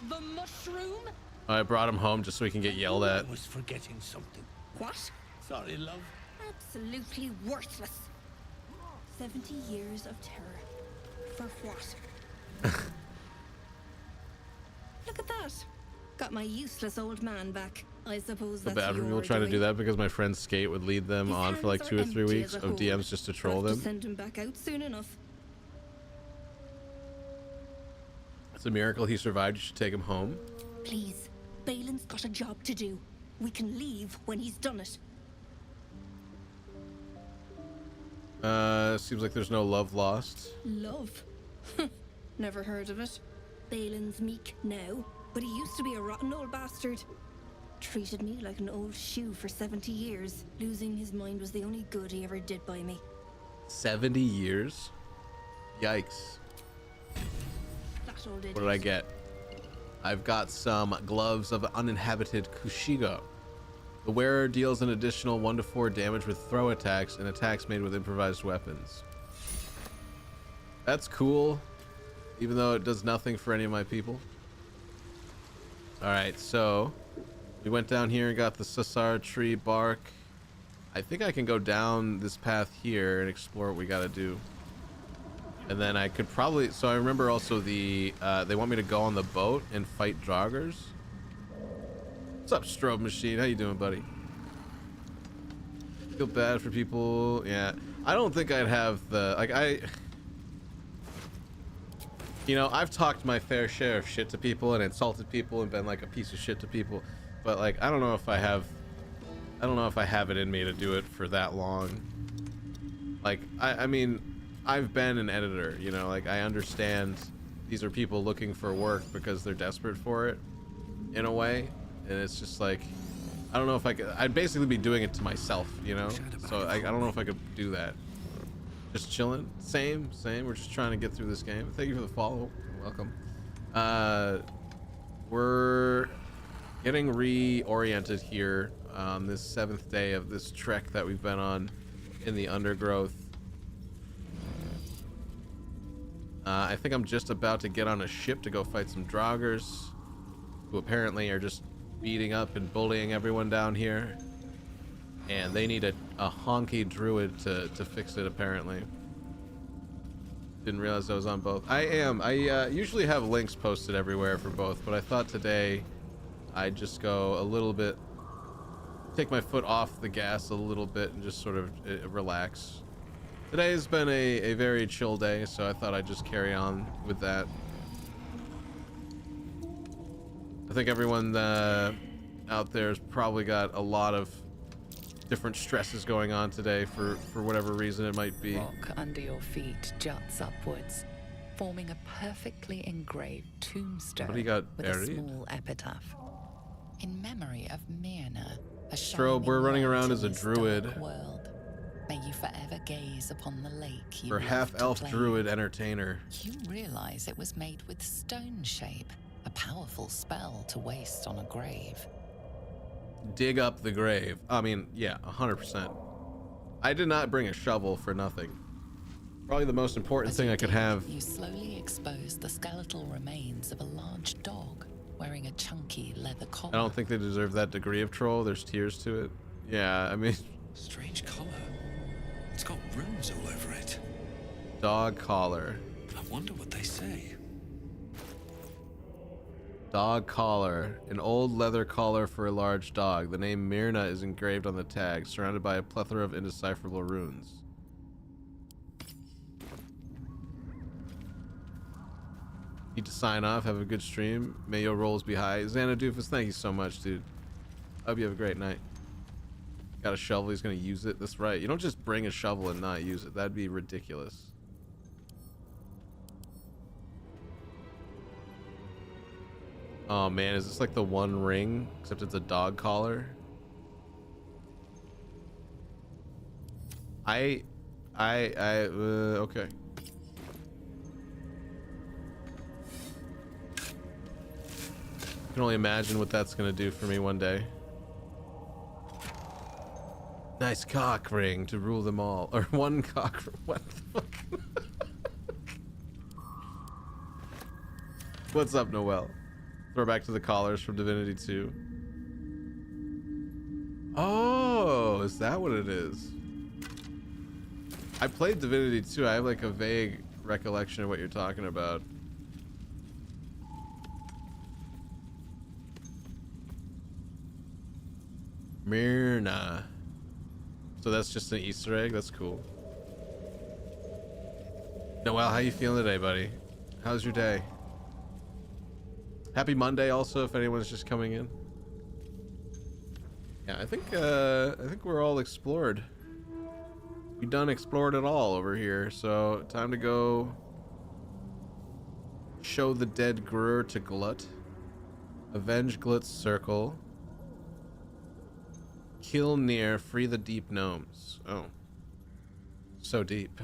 The mushroom? I brought him home just so he can get yelled at. I was forgetting something. What? Sorry, love. Absolutely worthless. 70 years of terror. For what? Look at that. Got my useless old man back. I suppose The that's bad your people try to do doing. that because my friend Skate would lead them His on for like hands 2 or are 3 empty weeks as a of whole. DMs just to troll I'll have them. to send him back out soon enough. It's a miracle he survived. You should take him home. Please, Balin's got a job to do. We can leave when he's done it. Seems like there's no love lost. Love? Never heard of it. Balin's meek now, but he used to be a rotten old bastard. Treated me like an old shoe for 70 years. Losing his mind was the only good he ever did by me. 70 years? Yikes. That old idiot. What did I get? I've got some gloves of uninhabited Kushigo. The wearer deals an additional 1 to 4 damage with throw attacks and attacks made with improvised weapons. That's cool, even though it does nothing for any of my people. Alright, so we went down here and got the Sassar tree bark. I think I can go down this path here and explore what we gotta do. And then I could probably, so I remember also the, they want me to go on the boat and fight Draugrs. What's up, Strobe Machine? How you doing, buddy? Feel bad for people. Yeah, I don't think I'd have the, like, you know, I've talked my fair share of shit to people and insulted people and been like a piece of shit to people, but like, I don't know if I have it in me to do it for that long. Like, I mean, I've been an editor, you know, like I understand these are people looking for work because they're desperate for it in a way. And it's just like, I don't know if I could, I'd basically be doing it to myself, you know? So I don't know if I could do that. Just chilling. Same. We're just trying to get through this game. Thank you for the follow. Welcome. We're getting reoriented here on this 7th day of this trek that we've been on in the undergrowth. I think I'm just about to get on a ship to go fight some Draugrs, who apparently are just beating up and bullying everyone down here, and they need a honky druid to fix it. Apparently, didn't realize I was on both. I usually have links posted everywhere for both, but I thought today I'd just go a little bit, take my foot off the gas a little bit and just sort of relax. Today has been a very chill day, so I thought I'd just carry on with that. I think everyone out there's probably got a lot of different stresses going on today for whatever reason it might be. Rock under your feet juts upwards, forming a perfectly engraved tombstone What do you got with a buried? small epitaph. In memory of Myrna, a Strobe, we're shining running light around in as a this druid. dark world. May you forever gaze upon the lake you Or love half-elf to claim. druid entertainer. You realize it was made with stone shape, a powerful spell to waste on a grave. Dig up the grave. I mean, yeah, 100%. I did not bring a shovel for nothing. Probably the most important As thing you I could dig, have. You slowly expose the skeletal remains of a large dog wearing a chunky leather collar. I don't think they deserve that degree of troll. There's tears to it. Yeah, I mean, Strange collar. It's got runes all over it. dog collar. I wonder what they say. Dog collar. An old leather collar for a large dog. The name Myrna is engraved on the tag, surrounded by a plethora of indecipherable runes. Need to sign off. Have a good stream. May your rolls be high. Xanadoofus, thank you so much, dude. Hope you have a great night. Got a shovel. He's gonna use it. That's right. You don't just bring a shovel and not use it. That'd be ridiculous. Oh man, is this like the One Ring, except it's a dog collar? Okay. I can only imagine what that's gonna do for me one day. Nice cock ring to rule them all, or one cock. What the fuck? What's up, Noel? Throw back to the collars from Divinity 2. Oh, is that what it is? I played Divinity 2. I have like a vague recollection of what you're talking about. Myrna. So that's just an Easter egg? That's cool. Noel, how you feeling today, buddy? How's your day? Happy Monday also, if anyone's just coming in. Yeah, I think we're all explored. We done explored it all over here, so time to go show the dead Grur to Glut. Avenge Glut's circle. Kill near, free the deep gnomes. Oh. So deep.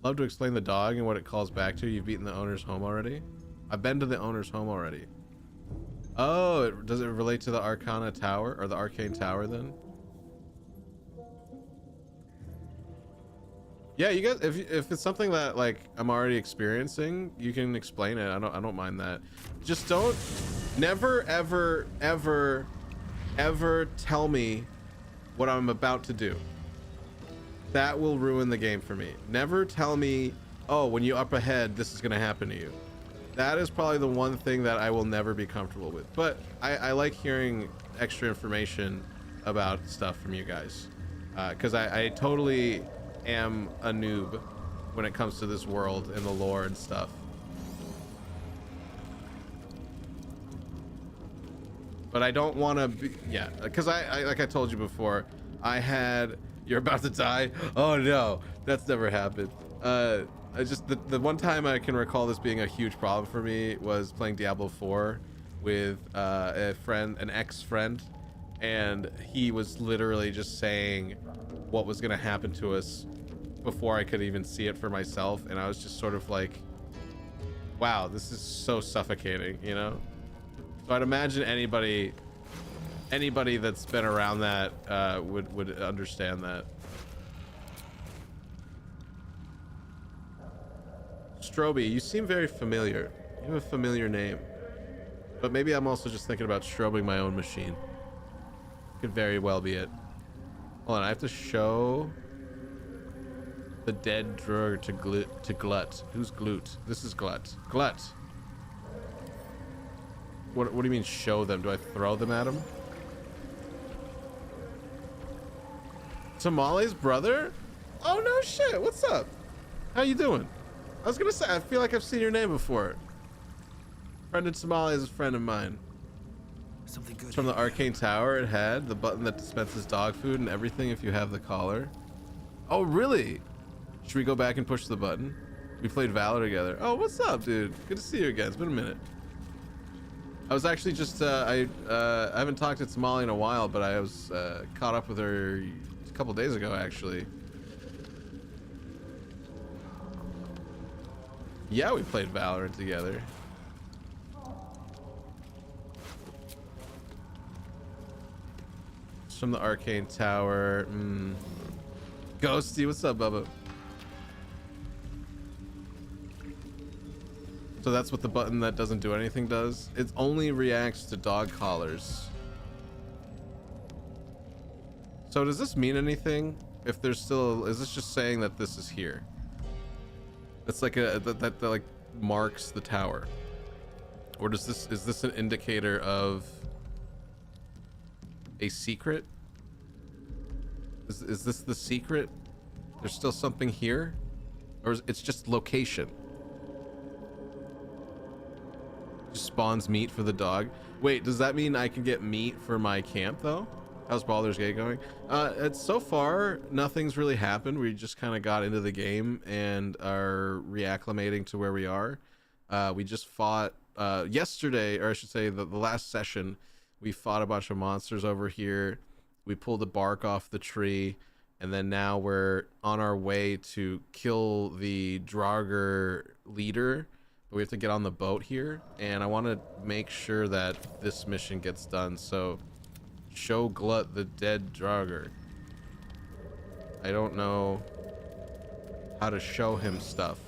Love to explain the dog and what it calls back to. You've beaten the owner's home already? I've been to the owner's home already. Oh, does it relate to the Arcana Tower or the Arcane Tower then? Yeah, you guys, if it's something that like I'm already experiencing, you can explain it. I don't mind that. Just don't, never ever ever ever tell me what I'm about to do. That will ruin the game for me. Never tell me, oh, when you up ahead, this is gonna happen to you. That is probably the one thing that I will never be comfortable with. But I like hearing extra information about stuff from you guys. Because I totally am a noob when it comes to this world and the lore and stuff. But I don't want to be, yeah, because I like I told you before, I had, you're about to die? Oh no, that's never happened. I just, the one time I can recall this being a huge problem for me was playing Diablo 4 with a friend, an ex-friend, and he was literally just saying what was gonna happen to us before I could even see it for myself, and I was just sort of like, wow, this is so suffocating, you know? So I'd imagine anybody that's been around that would understand that. Stroby, you seem very familiar. You have a familiar name. But maybe I'm also just thinking about strobing my own machine. Could very well be it. Hold on, I have to show the dead drug to Glut. Who's Glut? This is Glut. Glut. What do you mean show them? Do I throw them at him? Tamale's brother? Oh no shit, what's up? How you doing? I was gonna say, I feel like I've seen your name before. Brendan Tamale is a friend of mine. Something good. It's from the arcane tower. It had the button that dispenses dog food and everything if you have the collar. Oh, really? Should we go back and push the button? We played Valor together. Oh, what's up, dude? Good to see you again. It's been a minute. I was actually just, I haven't talked to Tamale in a while, but I was caught up with her a couple days ago, actually. Yeah, we played Valorant together. It's from the arcane tower. Ghosty, what's up, Bubba? So that's what the button that doesn't do anything does? It only reacts to dog collars. So does this mean anything? If there's still, is this just saying that this is here? It's like that like marks the tower. Or does this, is this an indicator of a secret? Is this the secret? There's still something here? Or is it's just location? Just spawns meat for the dog. Wait, does that mean I can get meat for my camp though? How's Baldur's Gate going? It's so far nothing's really happened. We just kind of got into the game and are reacclimating to where we are. We just fought yesterday, or I should say the last session, we fought a bunch of monsters over here. We pulled the bark off the tree, and then now we're on our way to kill the Draugr leader. But we have to get on the boat here, and I want to make sure that this mission gets done. So show Glut the dead Draugr. I don't know how to show him stuff.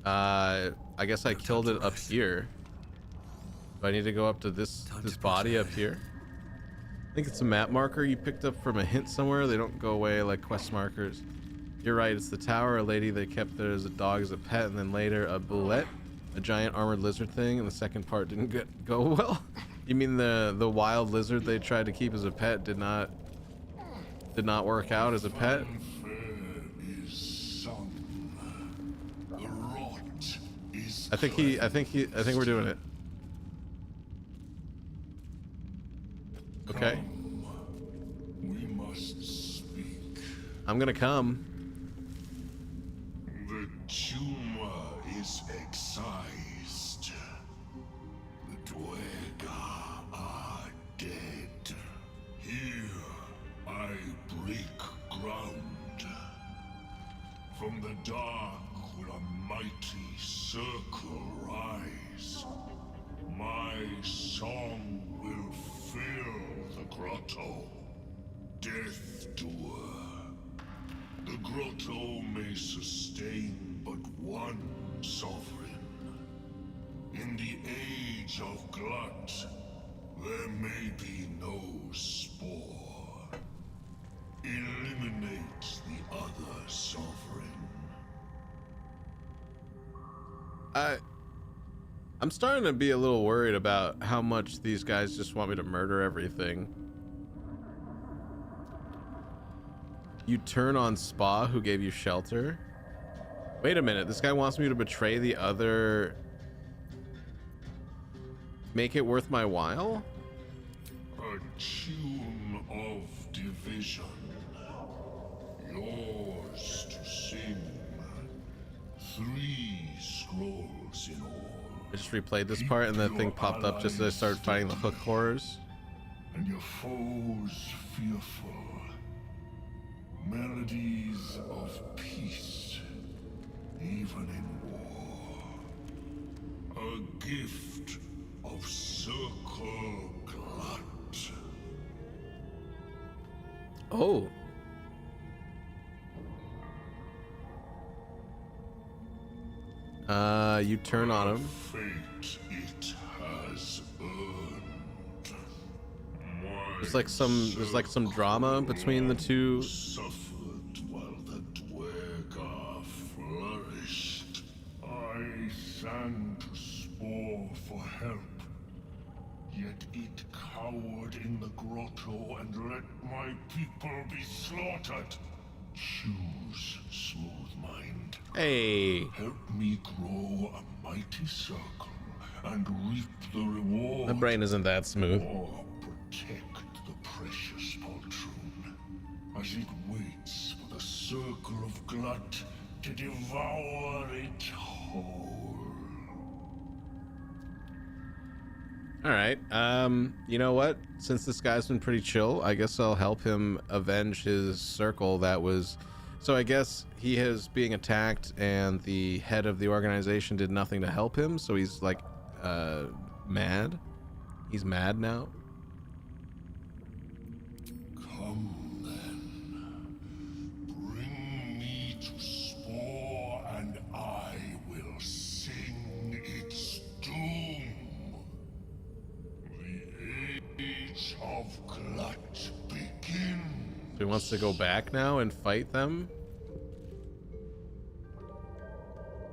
I guess I killed it up here. Do I need to go up to this body up here? I think it's a map marker you picked up from a hint somewhere. They don't go away like quest markers. You're right, it's the tower. A lady they kept there as a dog as a pet, and then later a bullet, a giant armored lizard thing, and the second part didn't go well. You mean the wild lizard they tried to keep as a pet did not work out as a pet? I think we're doing it. Okay. We must speak. I'm gonna come. The tumor is excised. The Dwergar are dead. Here I break ground. From the dark will a mighty circle rise. My song will fill the grotto. Death Doer. The grotto may sustain but one sovereign. In the age of Glut, there may be no spore. Eliminate the other sovereign. I'm starting to be a little worried about how much these guys just want me to murder everything. You turn on Spa, who gave you shelter? Wait a minute, this guy wants me to betray the other... Make it worth my while? A tune of division. Yours to sing. 3 scrolls in all. I just replayed this part and the thing popped up just as I started fighting the hook horrors. And your foes fearful. Melodies of peace, even in war. A gift of Circle Glut. Oh. You turn on him. Fate it has earned. There's like some drama between the two. Suffered while the Dwergar flourished. I sang to Spore for help. Yet it cowered in the grotto and let my people be slaughtered. Choose, smooth mind. Hey. Help me grow a mighty circle and reap the reward. My brain isn't that smooth. Or protect the precious poltroon as it waits for the circle of glut to devour it whole. All right. You know what? Since this guy's been pretty chill, I guess I'll help him avenge his circle that was... So I guess he is being attacked and the head of the organization did nothing to help him, so he's like, mad? He's mad now? Come then. Bring me to Spore and I will sing its doom. The age of glut begins. So he wants to go back now and fight them?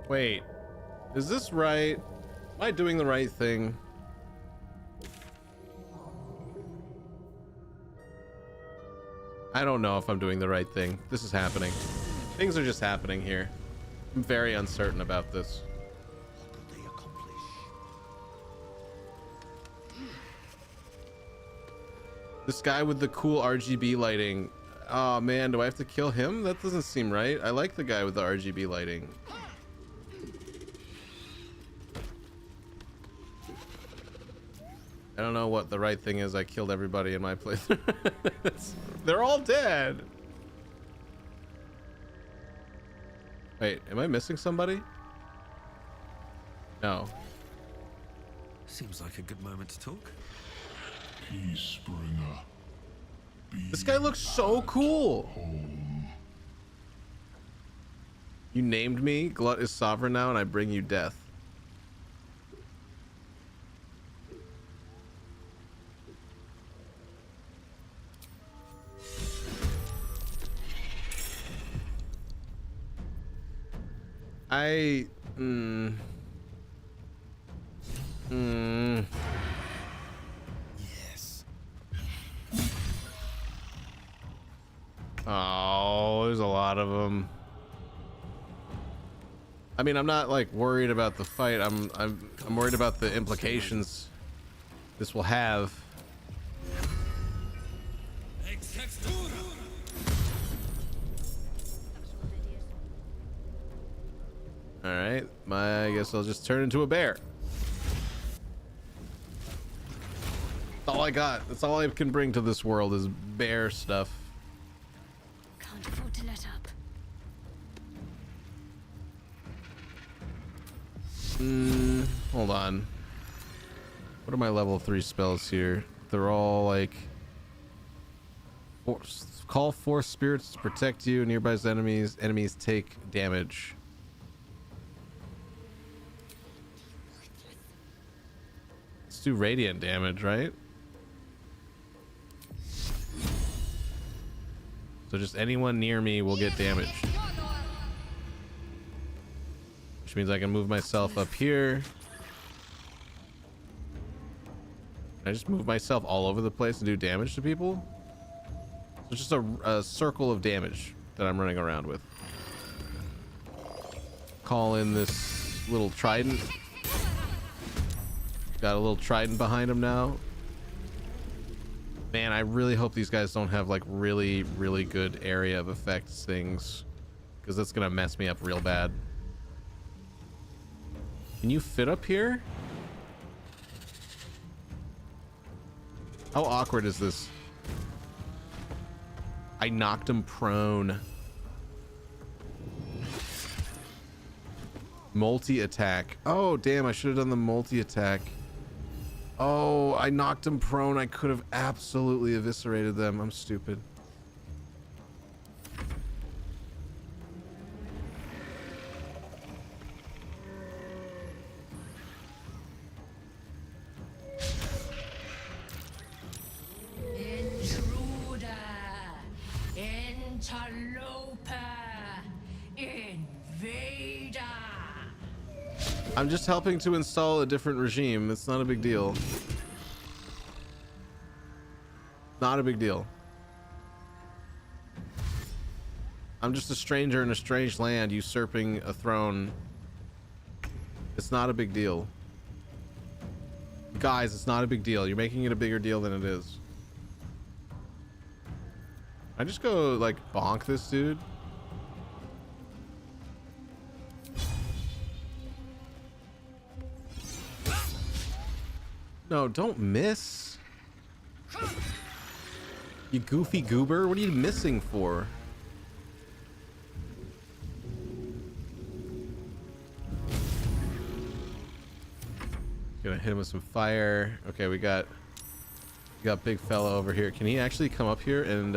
Wait, is this right? Am I doing the right thing? I don't know if I'm doing the right thing. This is happening. Things are just happening here. I'm very uncertain about this. What will they accomplish? This guy with the cool RGB lighting. Oh man, do I have to kill him? That doesn't seem right. I like the guy with the RGB lighting. I don't know what the right thing is. I killed everybody in my playthrough. They're all dead. Wait, am I missing somebody? No. Seems like a good moment to talk. Peacebringer. This guy looks so cool. You named me. Glut is sovereign now, and I bring you death. Yes. Oh, there's a lot of them. I mean, I'm not like worried about the fight. I'm worried about the implications this will have. All right, I guess I'll just turn into a bear. That's all I got. That's all I can bring to this world is bear stuff. Can't afford to let up. Hold on. What are my level 3 spells here? They're all like call force spirits to protect you. Nearby enemies take damage. Let's do radiant damage, right? So just anyone near me will get damaged. Which means I can move myself up here. Can I just move myself all over the place and do damage to people? So it's just a circle of damage that I'm running around with. Call in this little trident. Got a little trident behind him now. Man, I really hope these guys don't have like really, really good area of effects things, because that's gonna mess me up real bad. Can you fit up here? How awkward is this? I knocked him prone. Multi-attack. Oh, damn, I should have done the multi-attack. Oh, I knocked him prone. I could have absolutely eviscerated them. I'm stupid. Intruder! Interloper! Invader! I'm just helping to install a different regime. It's not a big deal. Not a big deal. I'm just a stranger in a strange land usurping a throne. It's not a big deal. Guys, it's not a big deal. You're making it a bigger deal than it is. I just go like bonk this dude. No, don't miss. You goofy goober. What are you missing for? Gonna hit him with some fire. Okay, we got big fella over here. Can he actually come up here? And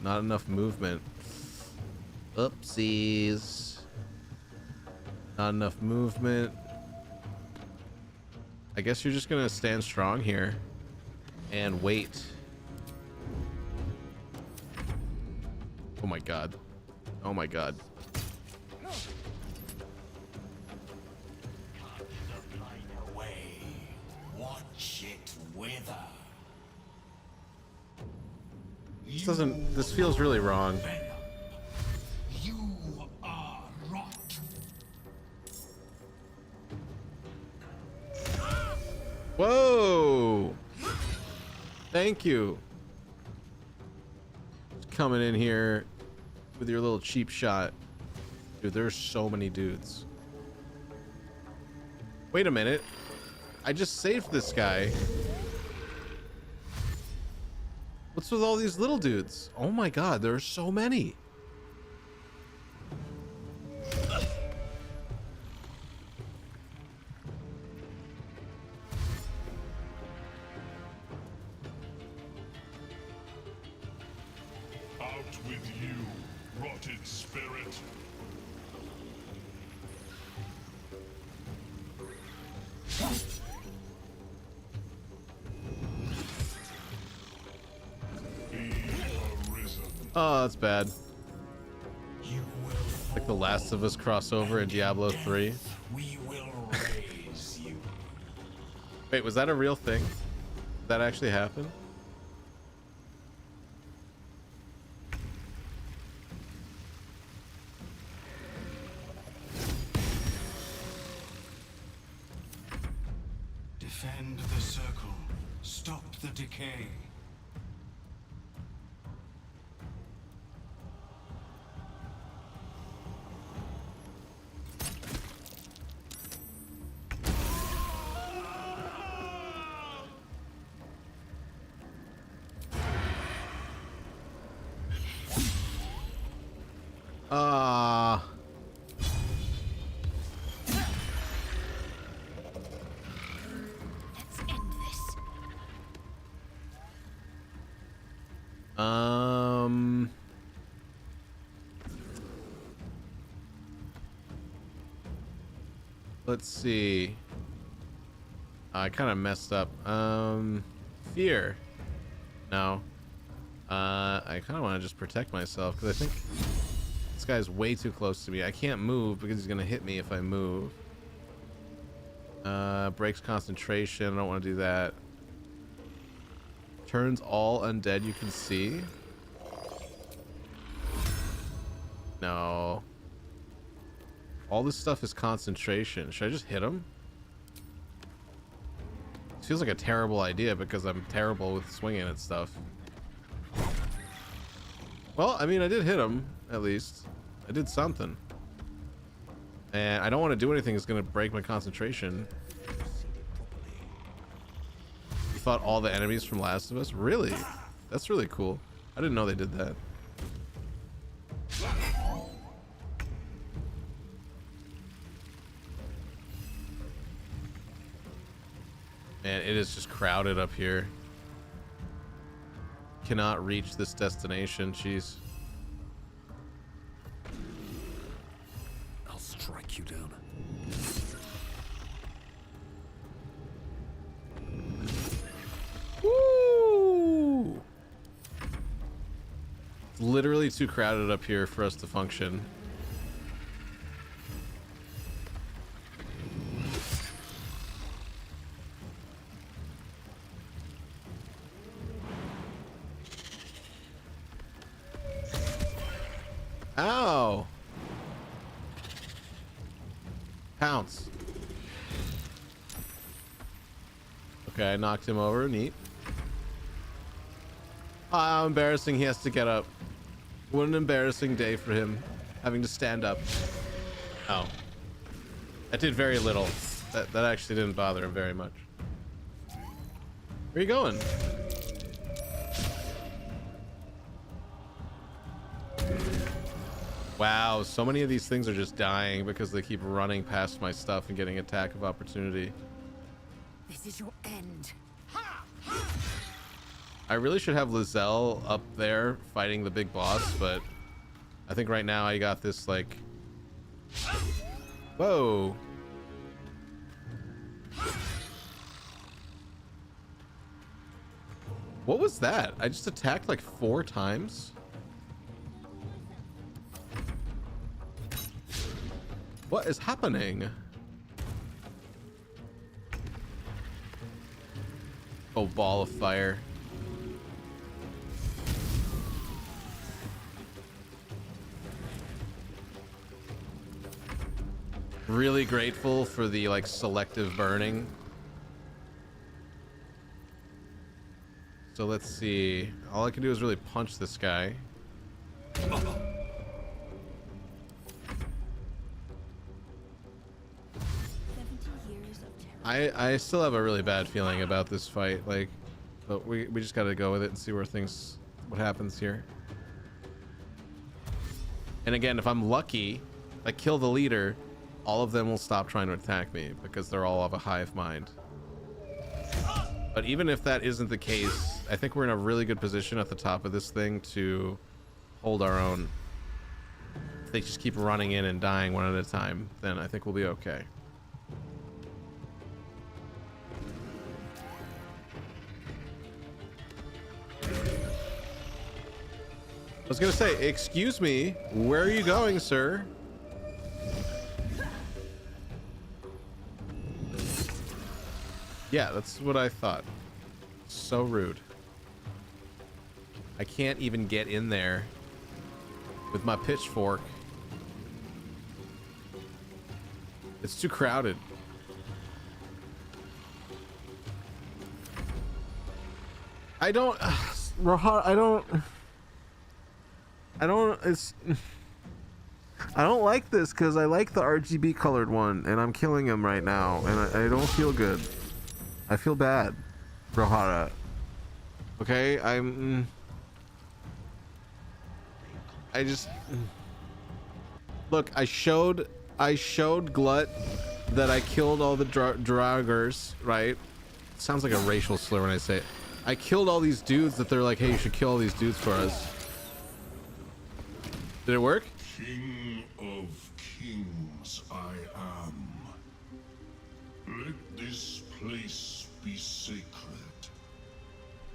not enough movement. Oopsies. Not enough movement. I guess you're just gonna stand strong here and wait. Oh my god. Oh my god. This feels really wrong. You are rot. Whoa! Thank you. Just coming in here with your little cheap shot. Dude, there's so many dudes. Wait a minute. I just saved this guy. What's with all these little dudes? Oh my god, there are so many. Out with you, rotted spirit. Oh, that's bad. Like the Last of Us crossover in Diablo 3. We will raise you. Wait, was that a real thing? Did that actually happen? Defend the circle. Stop the decay. Let's end this. Let's see. I kind of messed up. Fear. No. I kind of want to just protect myself because I think this guy's way too close to me. I can't move because he's gonna hit me if I move. Breaks concentration. I don't want to do that. Turns all undead you can see. No. All this stuff is concentration. Should I just hit him? It feels like a terrible idea because I'm terrible with swinging at stuff. Well, I mean, I did hit him, at least. I did something. And I don't want to do anything that's going to break my concentration. You fought all the enemies from Last of Us? Really? That's really cool. I didn't know they did that. Man, it is just crowded up here. Cannot reach this destination. Jeez. I'll strike you down. Woo! It's literally too crowded up here for us to function. Ow! Pounce. Okay, I knocked him over. Neat. Ah, how embarrassing he has to get up. What an embarrassing day for him, having to stand up. Oh. That did very little. That actually didn't bother him very much. Where are you going? Wow, so many of these things are just dying because they keep running past my stuff and getting attack of opportunity. This is your end. I really should have Lizelle up there fighting the big boss, but I think right now I got this, like... Whoa! What was that? I just attacked like 4 times? What is happening? Oh, ball of fire. Really grateful for the like selective burning. So let's see. All I can do is really punch this guy. I still have a really bad feeling about this fight, like, but we just gotta go with it and see what happens here. And again, if I'm lucky, I kill the leader, all of them will stop trying to attack me because they're all of a hive mind. But even if that isn't the case, I think we're in a really good position at the top of this thing to hold our own. If they just keep running in and dying one at a time, then I think we'll be okay. I was gonna say, excuse me, where are you going, sir? Yeah, that's what I thought. So rude. I can't even get in there with my pitchfork. It's too crowded. I don't like this because I like the RGB colored one and I'm killing him right now and I don't feel good. I feel bad, Rohara. Okay, look, I showed Glut that I killed all the draugrs, right? It sounds like a racial slur when I say it. I killed all these dudes that they're like, hey, you should kill all these dudes for us. Did it work? King of kings I am. Let this place be sacred.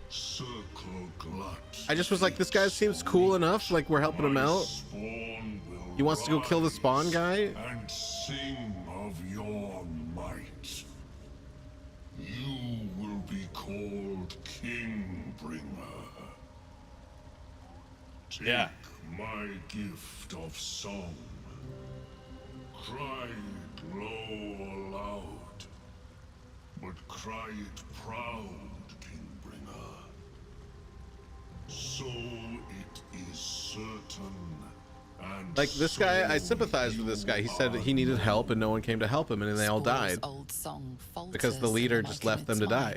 Circle Glut. I just was like, this guy seems cool enough, like we're helping him out. He wants to go kill the spawn guy? And sing of your might. You will be called Kingbringer. Take my gift of song. Cry it low or loud, but cry it proud, Kingbringer. So it is certain. And like this guy, I sympathize with this guy. He said that he needed help and no one came to help him and then they all died. Because the leader just left them to die.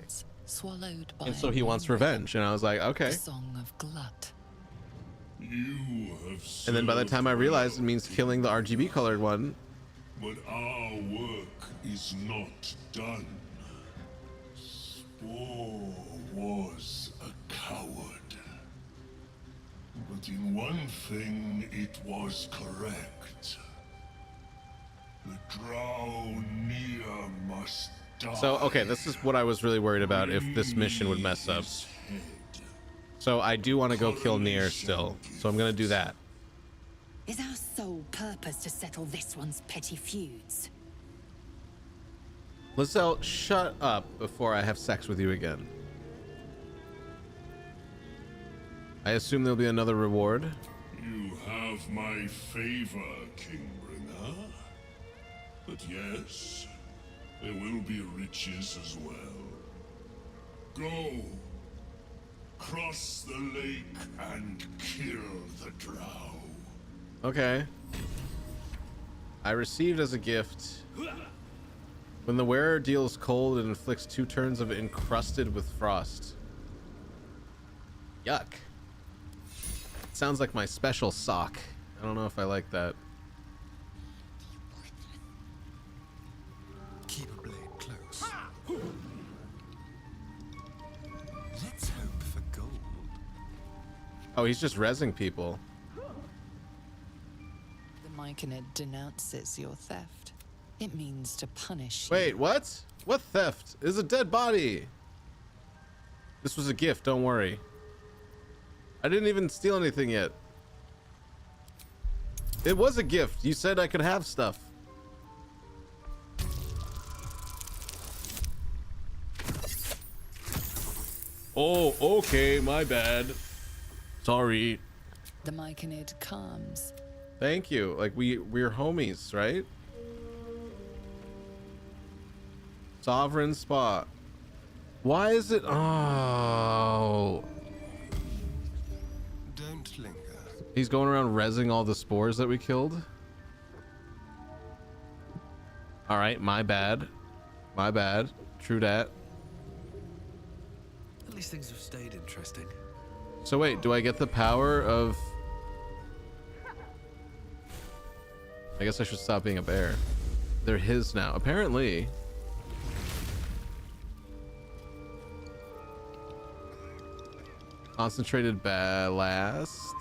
And so he wants revenge. And I was like, okay. Song of Glut. You have and then by the time I realized it means killing the RGB colored one. But our work is not done. Spore was a coward. But in one thing it was correct. The Drow near must die. So, okay, this is what I was really worried about, if this mission would mess up. So I do want to go kill Nier still. So I'm going to do that. Is our sole purpose to settle this one's petty feuds? Lizelle, shut up before I have sex with you again. I assume there'll be another reward. You have my favor, Kingbringer. But yes, there will be riches as well. Go. Cross the lake and kill the drow. Okay. I received as a gift. When the wearer deals cold, it inflicts 2 turns of encrusted with frost. Yuck. Sounds like my special sock. I don't know if I like that. Keep a blade close. Let's hope for gold. Oh, he's just rezzing people. The Myconid denounces your theft. It means to punish Wait, you. what? What theft? It's a dead body. This was a gift, don't worry. I didn't even steal anything yet. It was a gift. You said I could have stuff. Oh, okay, my bad. Sorry. The Myconid calms. Thank you. Like we're homies, right? Sovereign spot. Why is it? Oh. Don't linger. He's going around rezzing all the spores that we killed. All right, my bad. My bad. True dat. At least things have stayed interesting. So wait, do I get the power of... I guess I should stop being a bear. They're his now, apparently. Concentrated ballast.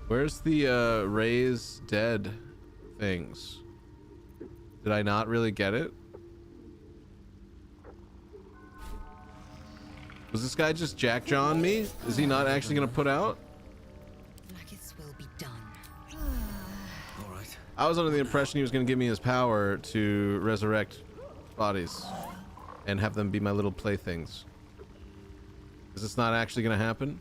Where's the raise dead things? Did I not really get it? Was this guy just Jack John me? Is he not actually gonna put out? Nuggets will be done. All right. I was under the impression he was gonna give me his power to resurrect bodies and have them be my little playthings. Is this not actually gonna happen?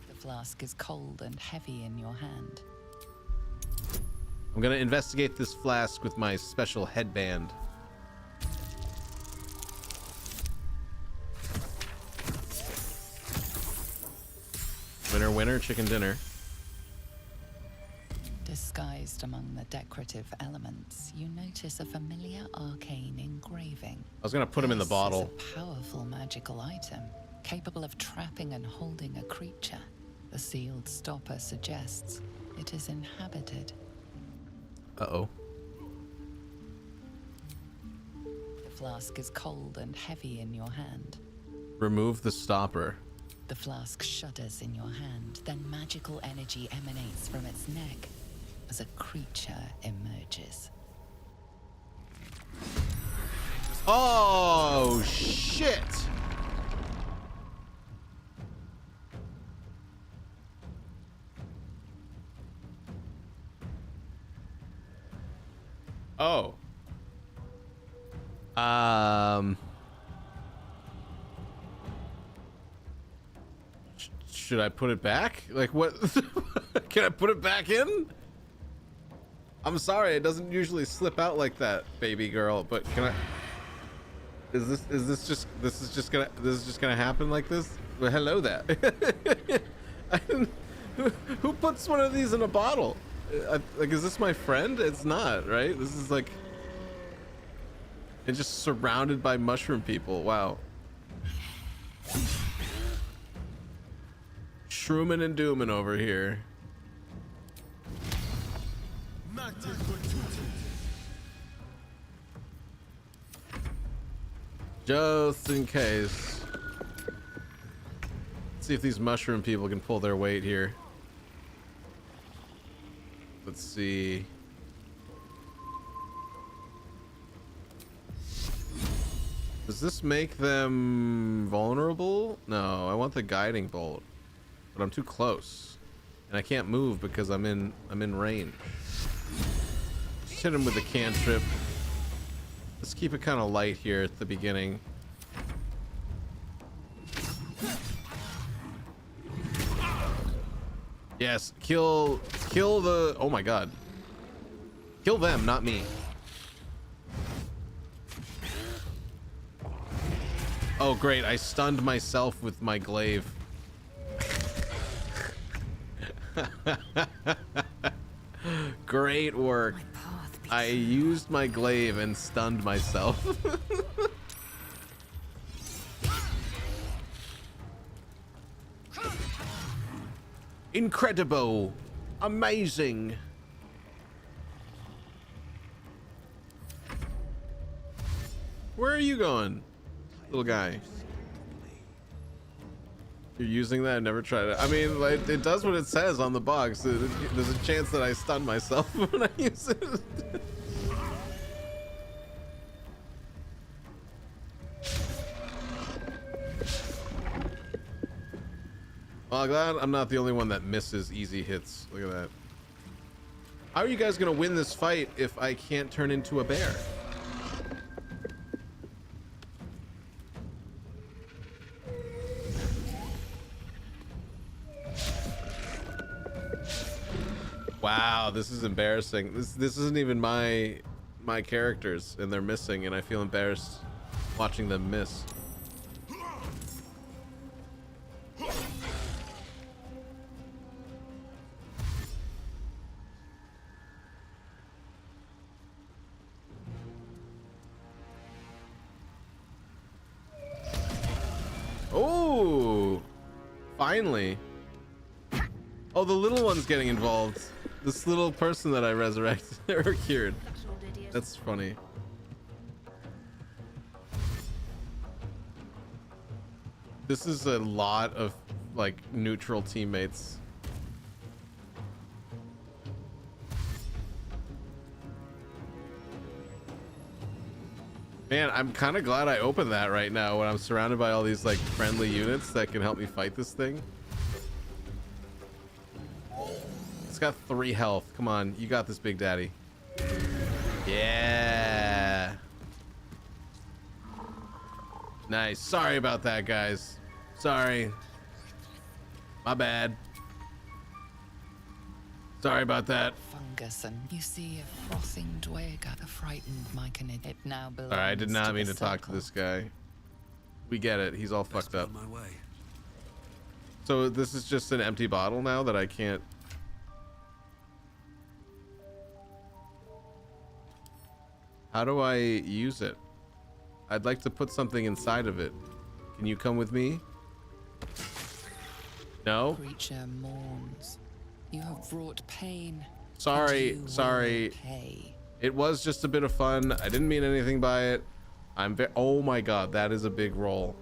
The flask is cold and heavy in your hand. I'm gonna investigate this flask with my special headband. Winner, winner, chicken dinner. Disguised among the decorative elements, you notice a familiar arcane engraving. I was gonna put him in the This bottle. is a powerful magical item, capable of trapping and holding a creature. The sealed stopper suggests it is inhabited. Uh-oh. The flask is cold and heavy in your hand. Remove the stopper. The flask shudders in your hand, then magical energy emanates from its neck as a creature emerges. Oh, shit! Oh. Should I put it back? Like what? Can I put it back in? I'm sorry, it doesn't usually slip out like that, baby girl, but can I... Is this just gonna happen like this? Well, hello there. Who puts one of these in a bottle? Like, is this my friend? It's not, right? This is like... It's just surrounded by mushroom people. Wow. Shroomin' and doomin' over here. Just in case. Let's see if these mushroom people can pull their weight here. Let's see. Does this make them vulnerable? No, I want the guiding bolt. But I'm too close. And I can't move because I'm in range. Just hit him with a cantrip. Let's keep it kind of light here at the beginning. Yes, kill the, oh my god. Kill them, not me. Oh great, I stunned myself with my glaive. Great work. I used my glaive and stunned myself. Incredible. Amazing. Where are you going, little guy? You're using that? I've never tried it. I mean, like, it does what it says on the box. There's a chance that I stun myself when I use it. Well, I'm glad I'm not the only one that misses easy hits. Look at that. How are you guys gonna win this fight if I can't turn into a bear? Wow, this is embarrassing. This isn't even my characters, and they're missing, and I feel embarrassed watching them miss. Oh, finally. Oh, the little one's getting involved. This little person that I resurrected or cured. That's funny. This is a lot of like neutral teammates. Man, I'm kind of glad I opened that right now when I'm surrounded by all these like friendly units that can help me fight this thing. It's got 3 health. Come on, you got this, Big Daddy. Yeah. Nice. Sorry about that, guys. Sorry. My bad. Sorry about that. Fungus, and you see a frothing dweger, a frightened myconid. It now belongs. Alright, I did not mean to circle. talk to this guy. We get it. He's all fucked up. On my way. So this is just an empty bottle now that I can't. How do I use it? I'd like to put something inside of it. Can you come with me? No? Creature mourns. You have brought pain. Sorry, and you will sorry. pay. It was just a bit of fun. I didn't mean anything by it. I'm very. Oh my god, that is a big roll.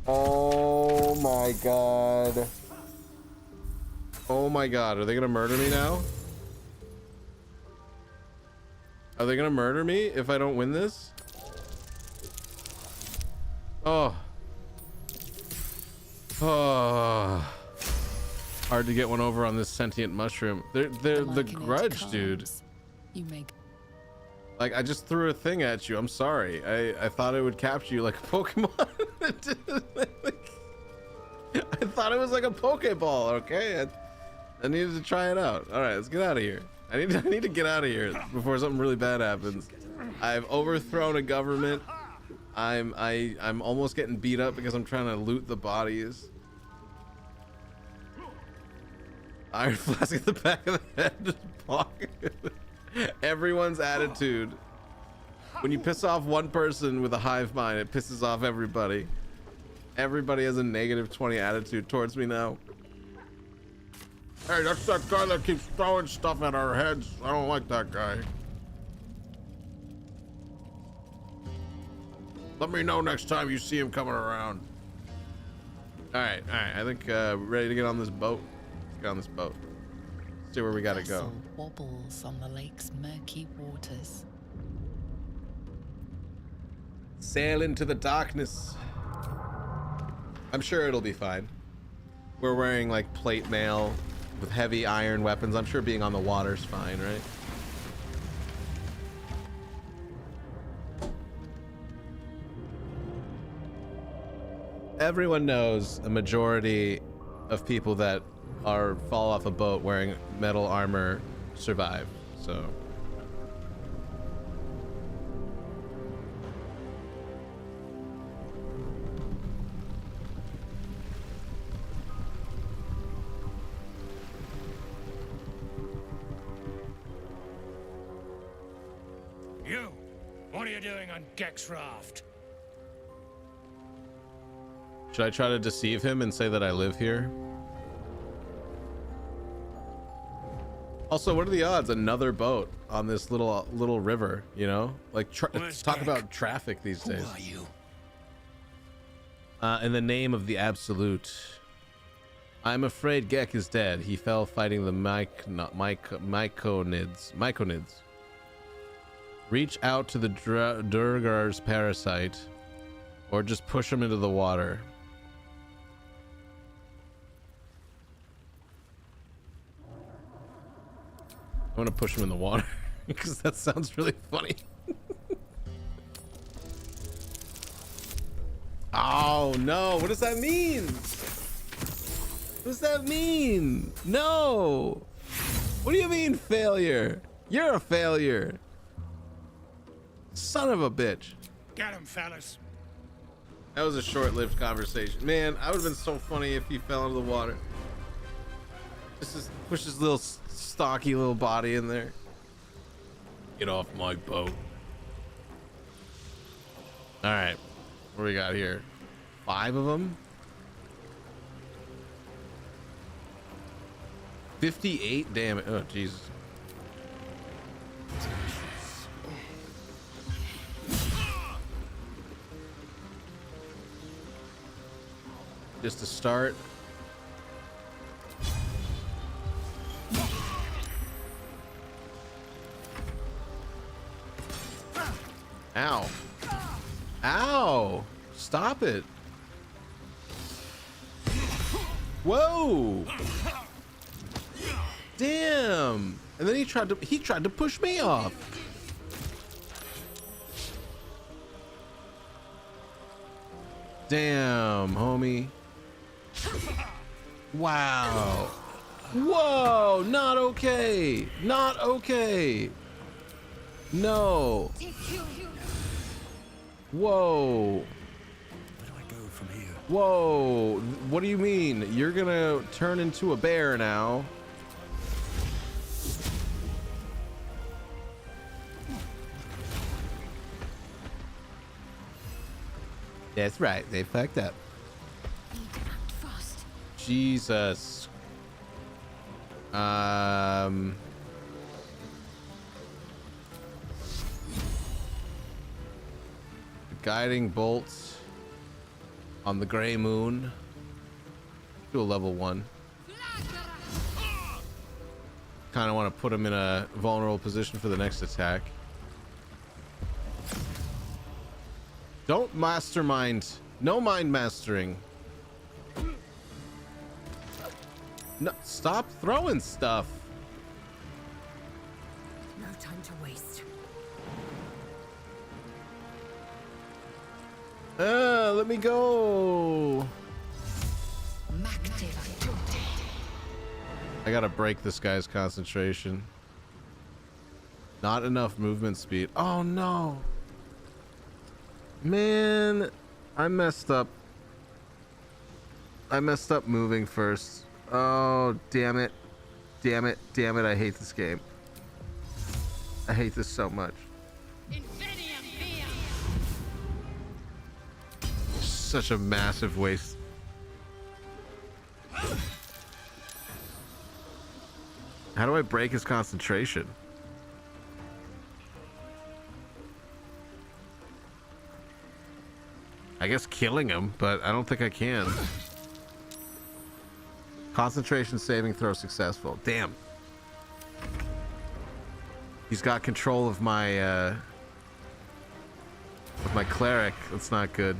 Oh my god. Oh my god, are they gonna murder me now? Are they gonna murder me if I don't win this? Oh. Oh. Hard to get one over on this sentient mushroom. They're the grudge, dude. You make. Like, I just threw a thing at you. I'm sorry. I thought it would capture you like a Pokemon. I thought it was like a Pokeball, okay? I needed to try it out. All right, let's get out of here. I need to get out of here before something really bad happens. I've overthrown a government. I'm almost getting beat up because I'm trying to loot the bodies. Iron flask at the back of the head. Everyone's attitude. When you piss off one person with a hive mind, it pisses off everybody. Everybody has a negative 20 attitude towards me now. Hey, that's that guy that keeps throwing stuff at our heads. I don't like that guy. Let me know next time you see him coming around. All right. I think we're ready to get on this boat. Let's get on this boat. See where we gotta go. Vessel wobbles on the lake's murky waters. Sail into the darkness. I'm sure it'll be fine. We're wearing like plate mail. with heavy iron weapons. I'm sure being on the water's fine, right? Everyone knows a majority of people that fall off a boat wearing metal armor survive, so. You! What are you doing on Gek's raft? Should I try to deceive him and say that I live here? Also, what are the odds? Another boat on this little river, you know? Like, let's talk about traffic these days. Who are you? In the name of the Absolute. I'm afraid Gek is dead. He fell fighting the Myconids. Reach out to the Durgar's parasite, or just push him into the water. I want to push him in the water because that sounds really funny. Oh no, what does that mean? What does that mean? No. What do you mean failure? You're a failure. Son of a bitch. Get him, fellas. That was a short-lived conversation. Man, I would have been so funny if he fell into the water. Just push his little stocky little body in there. Get off my boat. All right, what do we got here? 5 of them. 58 damage. Oh Jesus. Just to start. Ow. Ow. Stop it. Whoa. Damn. And then he tried to push me off. Damn, homie. Wow. Whoa, not okay. Not okay. No. Whoa. Where do I go from here? Whoa. What do you mean? You're gonna turn into a bear now. That's right. They fucked up. Jesus. Guiding bolts on the gray moon. Do a level 1. Kind of want to put him in a vulnerable position for the next attack. Don't mastermind. No mind mastering. No, stop throwing stuff. No time to waste. Let me go. I gotta break this guy's concentration. Not enough movement speed. Oh no. Man, I messed up. I messed up moving first. Oh, damn it. Damn it. Damn it. I hate this game. I hate this so much. Such a massive waste. How do I break his concentration? I guess killing him, but I don't think I can. Concentration saving throw successful. Damn. He's got control of my cleric. That's not good.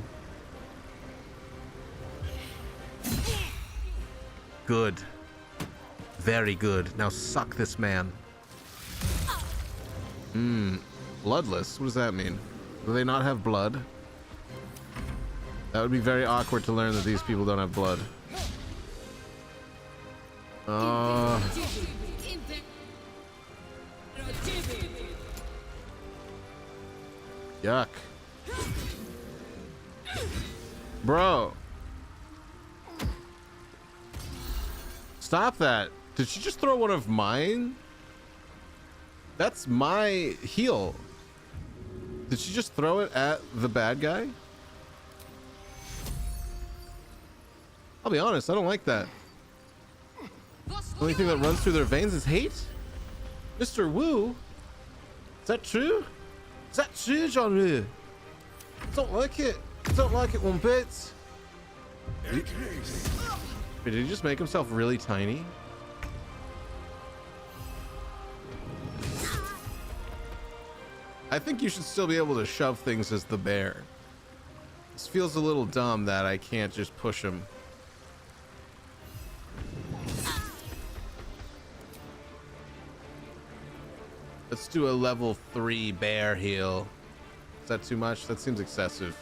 Good. Very good. Now suck this man. Bloodless? What does that mean? Do they not have blood? That would be very awkward to learn that these people don't have blood. Yuck. Bro. Stop that. Did she just throw one of mine? That's my heal. Did she just throw it at the bad guy? I'll be honest, I don't like that. The only thing that runs through their veins is hate? Mr. Wu? Is that true? Is that true, John Wu? Don't like it. Don't like it one bit. Did he just make himself really tiny? I think you should still be able to shove things as the bear. This feels a little dumb that I can't just push him. Let's do a level 3 bear heal. Is that too much? That seems excessive.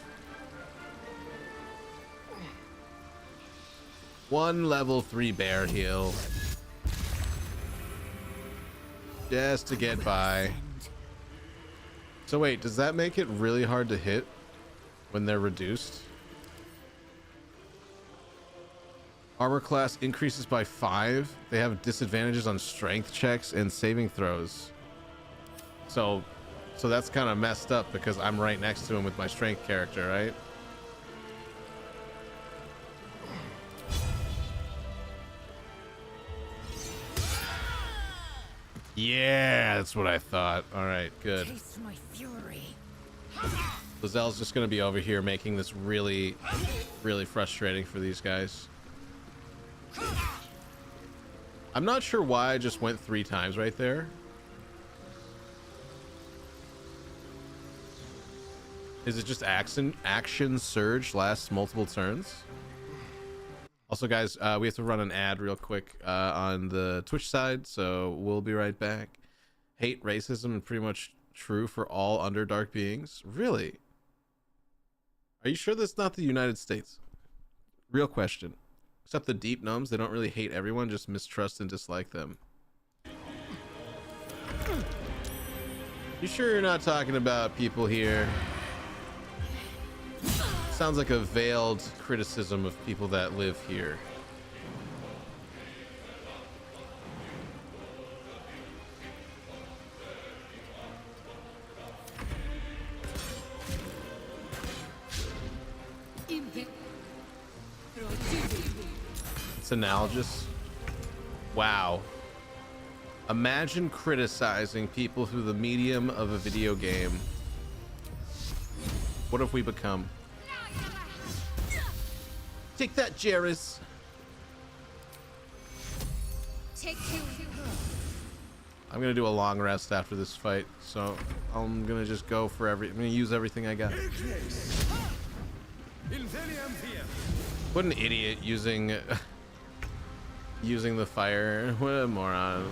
1 level 3 bear heal. Just to get by. So wait, does that make it really hard to hit when they're reduced? Armor class increases by 5. They have disadvantages on strength checks and saving throws. So that's kind of messed up because I'm right next to him with my strength character, right? Yeah, that's what I thought. All right, good. Taste my fury. Lazelle's just going to be over here making this really, really frustrating for these guys. I'm not sure why I just went 3 times right there. Is it just action surge lasts multiple turns? Also, guys, we have to run an ad real quick on the Twitch side, so we'll be right back. Hate racism is pretty much true for all Underdark beings. Really? Are you sure that's not the United States? Real question. Except the deep gnomes, they don't really hate everyone, just mistrust and dislike them. You sure you're not talking about people here? Sounds like a veiled criticism of people that live here. It's analogous. Wow. Imagine criticizing people through the medium of a video game. What have we become? Take that, Jairus. I'm gonna do a long rest after this fight, so I'm gonna just go for I'm gonna use everything I got. What an idiot using the fire. What a moron.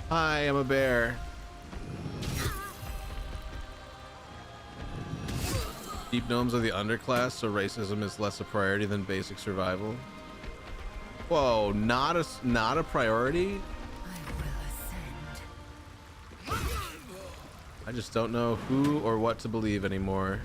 Hi, I'm a bear. Deep gnomes are the underclass, so racism is less a priority than basic survival. Whoa, not a priority? I just don't know who or what to believe anymore.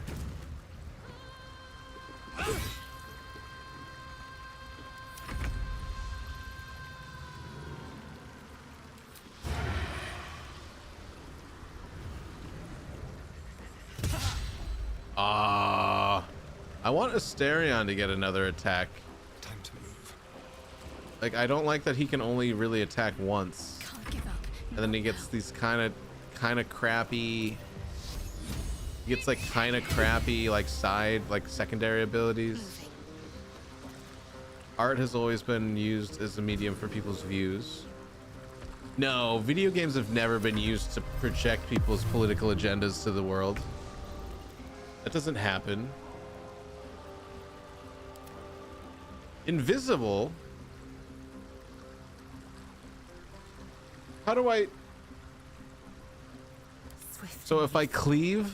I want Asterion to get another attack. Time to move. Like, I don't like that he can only really attack once. Can't give up. And then he gets these kind of crappy. He gets like kind of crappy like secondary abilities. Art has always been used as a medium for people's views. No, video games have never been used to project people's political agendas to the world. That doesn't happen. Invisible? How do I? So if I cleave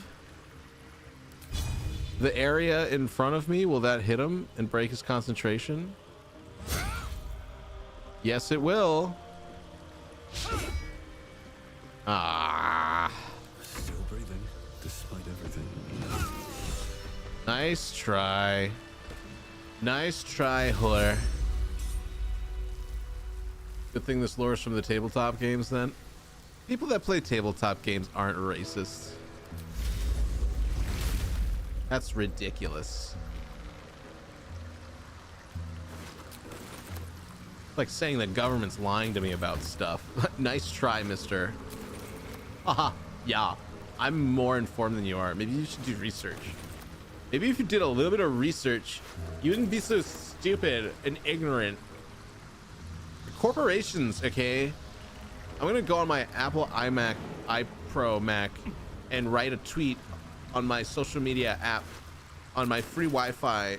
the area in front of me, will that hit him and break his concentration? Yes, it will. Ah. Still breathing, despite everything. Nice try. Nice try, whore. Good thing this lore is from the tabletop games then. People that play tabletop games aren't racist. That's ridiculous. Like saying the government's lying to me about stuff. Nice try, mister. Haha, yeah. I'm more informed than you are. Maybe you should do research. Maybe if you did a little bit of research, you wouldn't be so stupid and ignorant. Corporations, okay? I'm gonna go on my Apple iPro Mac and write a tweet on my social media app on my free Wi-Fi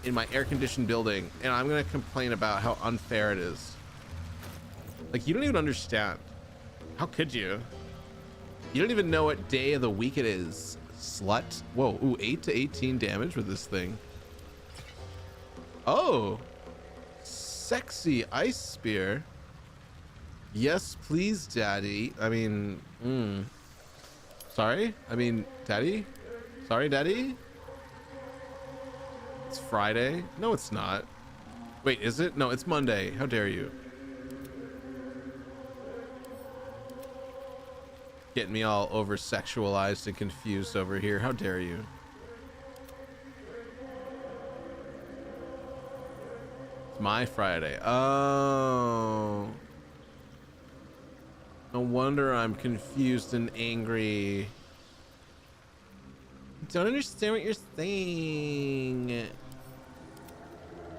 in my air-conditioned building, and I'm gonna complain about how unfair it is. Like, you don't even understand. How could you? You don't even know what day of the week it is, slut. Whoa, ooh, 8 to 18 damage with this thing. Oh, sexy ice spear. Yes, please, daddy. I mean, sorry? I mean, daddy? Sorry, daddy? It's Friday? No, it's not. Wait, is it? No, it's Monday. How dare you? Getting me all over sexualized and confused over here. How dare you? It's my Friday. Oh. No wonder I'm confused and angry. Don't understand what you're saying.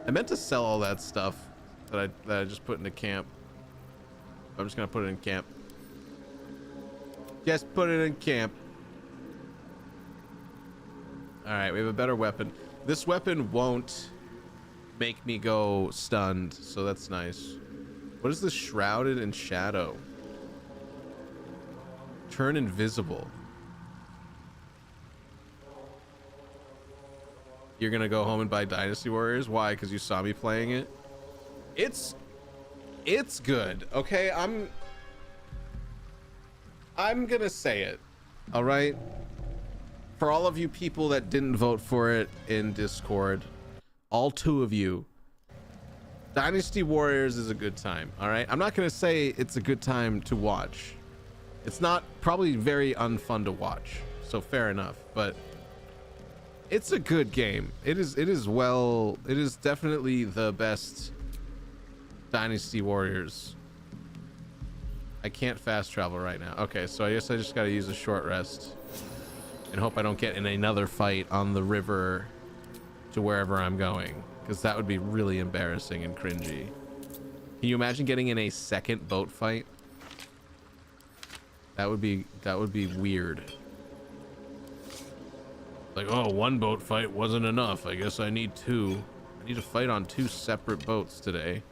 I meant to sell all that stuff that I just put into camp. I'm just gonna put it in camp. Just put it in camp. All right, we have a better weapon. This weapon won't make me go stunned, so that's nice. What is this? Shrouded in shadow. Turn invisible. You're gonna go home and buy Dynasty Warriors? Why? Because you saw me playing it? It's good. Okay, I'm gonna say it. All right. For all of you people that didn't vote for it in Discord, all 2 of you, Dynasty Warriors is a good time. All right. I'm not gonna say it's a good time to watch. It's not probably very unfun to watch. So fair enough, but it's a good game. It is definitely the best Dynasty Warriors. I can't fast travel right now. Okay, so I guess I just got to use a short rest and hope I don't get in another fight on the river to wherever I'm going, because that would be really embarrassing and cringy. Can you imagine getting in a second boat fight? That would be weird. Like, oh, one boat fight wasn't enough. I guess I need 2. I need to fight on 2 separate boats today.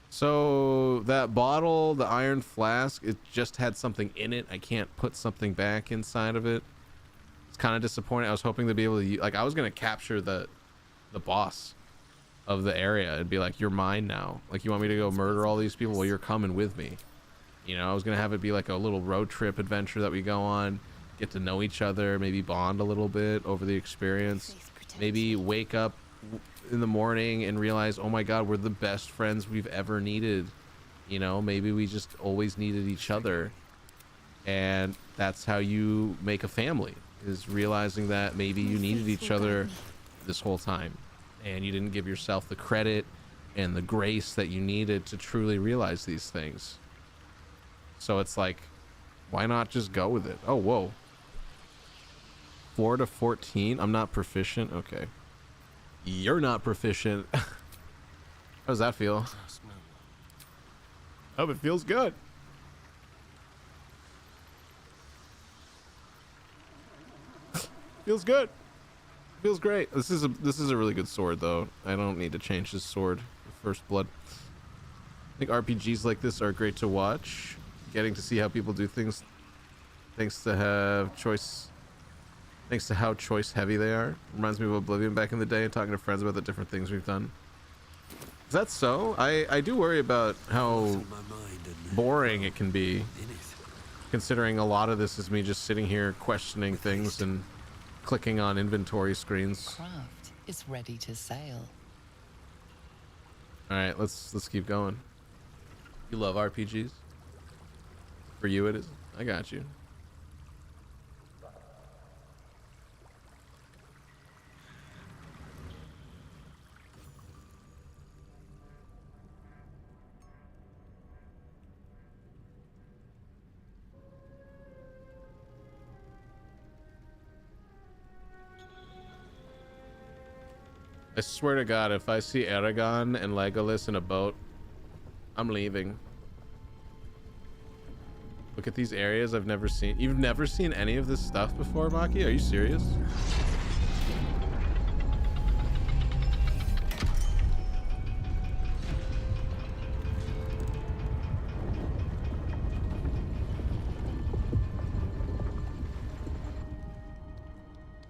So that bottle, the iron flask, it just had something in it. I can't put something back inside of it. It's kind of disappointing. I was hoping to be able to, like, I was gonna capture the boss of the area and be like, you're mine now. Like, you want me to go murder all these people? Well, you're coming with me. You know, I was gonna have it be like a little road trip adventure that we go on, get to know each other, maybe bond a little bit over the experience, maybe wake up in the morning and realize, oh my god, we're the best friends we've ever needed. You know, maybe we just always needed each other, and that's how you make a family, is realizing that maybe you needed each other this whole time and you didn't give yourself the credit and the grace that you needed to truly realize these things. So it's like, why not just go with it? Oh, whoa. 4 to 14. I'm not proficient. Okay. You're not proficient. How does that feel? I hope it feels good. Feels good. Feels great. This is a really good sword though. I don't need to change this sword. First blood. I think RPGs like this are great to watch. Getting to see how people do things, thanks to how choice heavy they are. Reminds me of Oblivion back in the day, and talking to friends about the different things we've done. Is that so? I do worry about how boring it can be, considering a lot of this is me just sitting here questioning things and clicking on inventory screens. Craft is ready to sail. All right, let's keep going. You love RPGs? For you it is. I got you. I swear to God, if I see Aragorn and Legolas in a boat, I'm leaving. Look at these areas I've never seen. You've never seen any of this stuff before, Maki? Are you serious?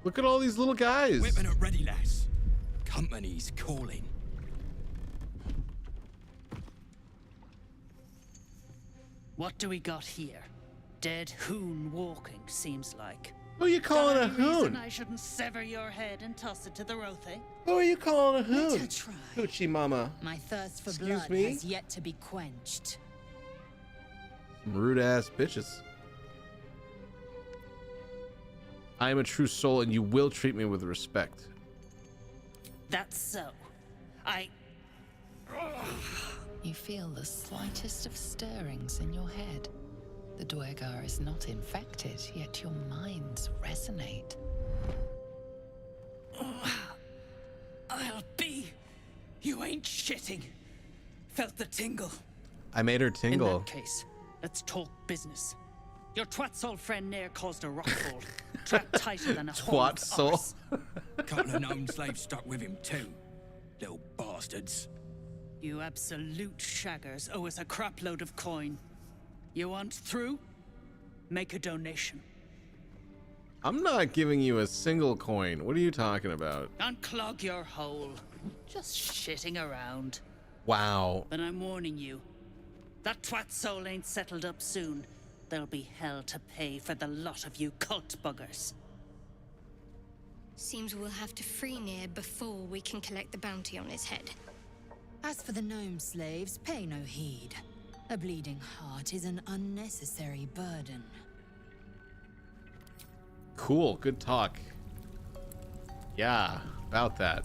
Look at all these little guys. Whipping it ready, lads. Company's calling. What do we got here? Dead hoon walking, seems like. Who are you calling a Any reason hoon? I shouldn't sever your head and toss it to the Rothe? Who are you calling a Let hoon? her try. Hoochie mama. My thirst for Excuse blood me? has yet to be quenched. Rude ass bitches. I am a true soul and you will treat me with respect. That's so. You feel the slightest of stirrings in your head. The Dwergar is not infected, yet your minds resonate. I'll be. You ain't shitting. Felt the tingle. I made her tingle. In that case, let's talk business. Your twat soul friend Nair caused a rockfall, trapped tighter than a Twat soul. Couple of known slaves stuck with him too. Little bastards. You absolute shaggers owe us a crap load of coin. You want through? Make a donation. I'm not giving you a single coin. What are you talking about? Unclog your hole. Just shitting around. Wow. But I'm warning you. That twat soul ain't settled up soon. There'll be hell to pay for the lot of you cult buggers. Seems we'll have to free Nair before we can collect the bounty on his head. As for the gnome slaves, pay no heed. A bleeding heart is an unnecessary burden. Cool. Good talk. Yeah, about that.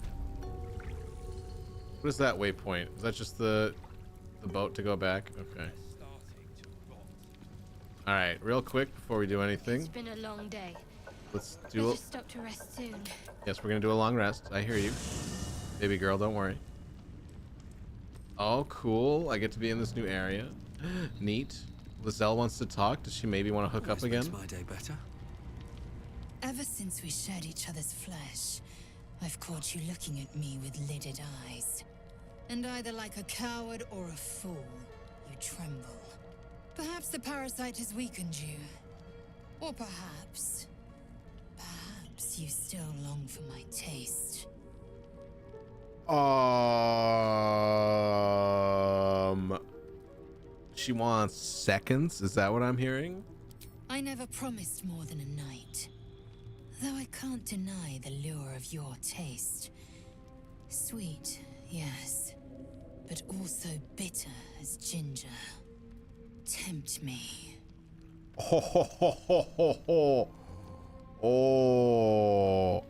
What is that waypoint? Is that just the boat to go back? Okay. All right, real quick before we do anything. It's been a long day. Let's We'll do. just stop to rest soon. Yes, we're gonna do a long rest. I hear you, baby girl. Don't worry. Oh, cool. I get to be in this new area. Neat. Lizelle wants to talk. Does she maybe want to hook up again? Makes my day better. Ever since we shared each other's flesh, I've caught you looking at me with lidded eyes. And either like a coward or a fool, you tremble. Perhaps the parasite has weakened you. Or perhaps you still long for my taste. She wants seconds? Is that what I'm hearing? I never promised more than a night. Though I can't deny the lure of your taste. Sweet, yes, but also bitter as ginger. Tempt me. Ho ho ho ho ho ho. Oh.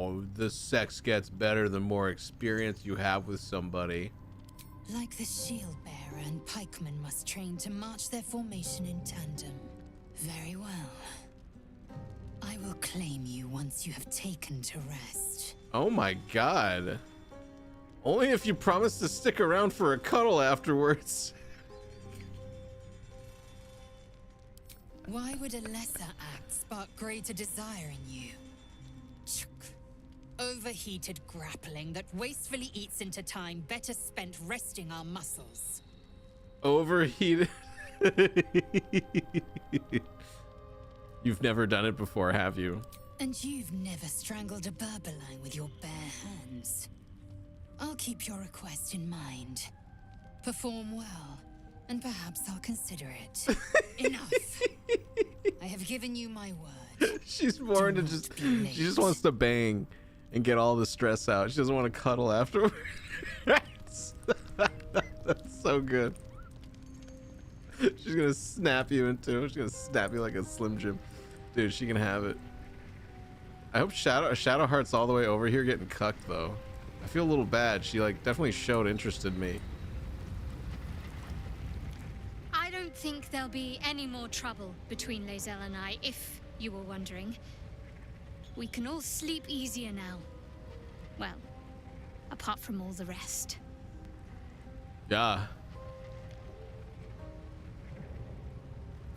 Oh. The sex gets better the more experience you have with somebody. Like the shield bearer and pikemen must train to march their formation in tandem. Very well. I will claim you once you have taken to rest. Oh my god. Only if you promise to stick around for a cuddle afterwards. Why would a lesser act spark greater desire in you? Overheated grappling that wastefully eats into time better spent resting our muscles. Overheated. You've never done it before, have you? And you've never strangled a Berbeline with your bare hands. I'll keep your request in mind. Perform well, and perhaps I'll consider it. Enough. I have given you my word. She's born to just, she just wants to bang and get all the stress out. She doesn't want to cuddle afterwards. That's so good. She's gonna snap you in two. She's gonna snap you like a Slim Jim. Dude, she can have it. I hope Shadowheart's all the way over here getting cucked though. I feel a little bad. She like definitely showed interest in me. I don't think there'll be any more trouble between Lae'zel and I, if you were wondering. We can all sleep easier now. Well, apart from all the rest. Yeah.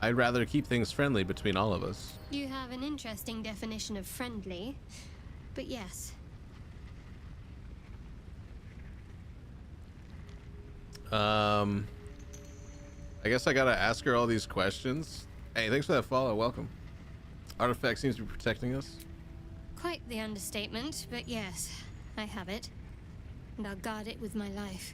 I'd rather keep things friendly between all of us. You have an interesting definition of friendly, but yes. I guess I gotta ask her all these questions. Hey, thanks for that follow. Welcome. Artifact seems to be protecting us. Quite the understatement, but yes, I have it. And I'll guard it with my life.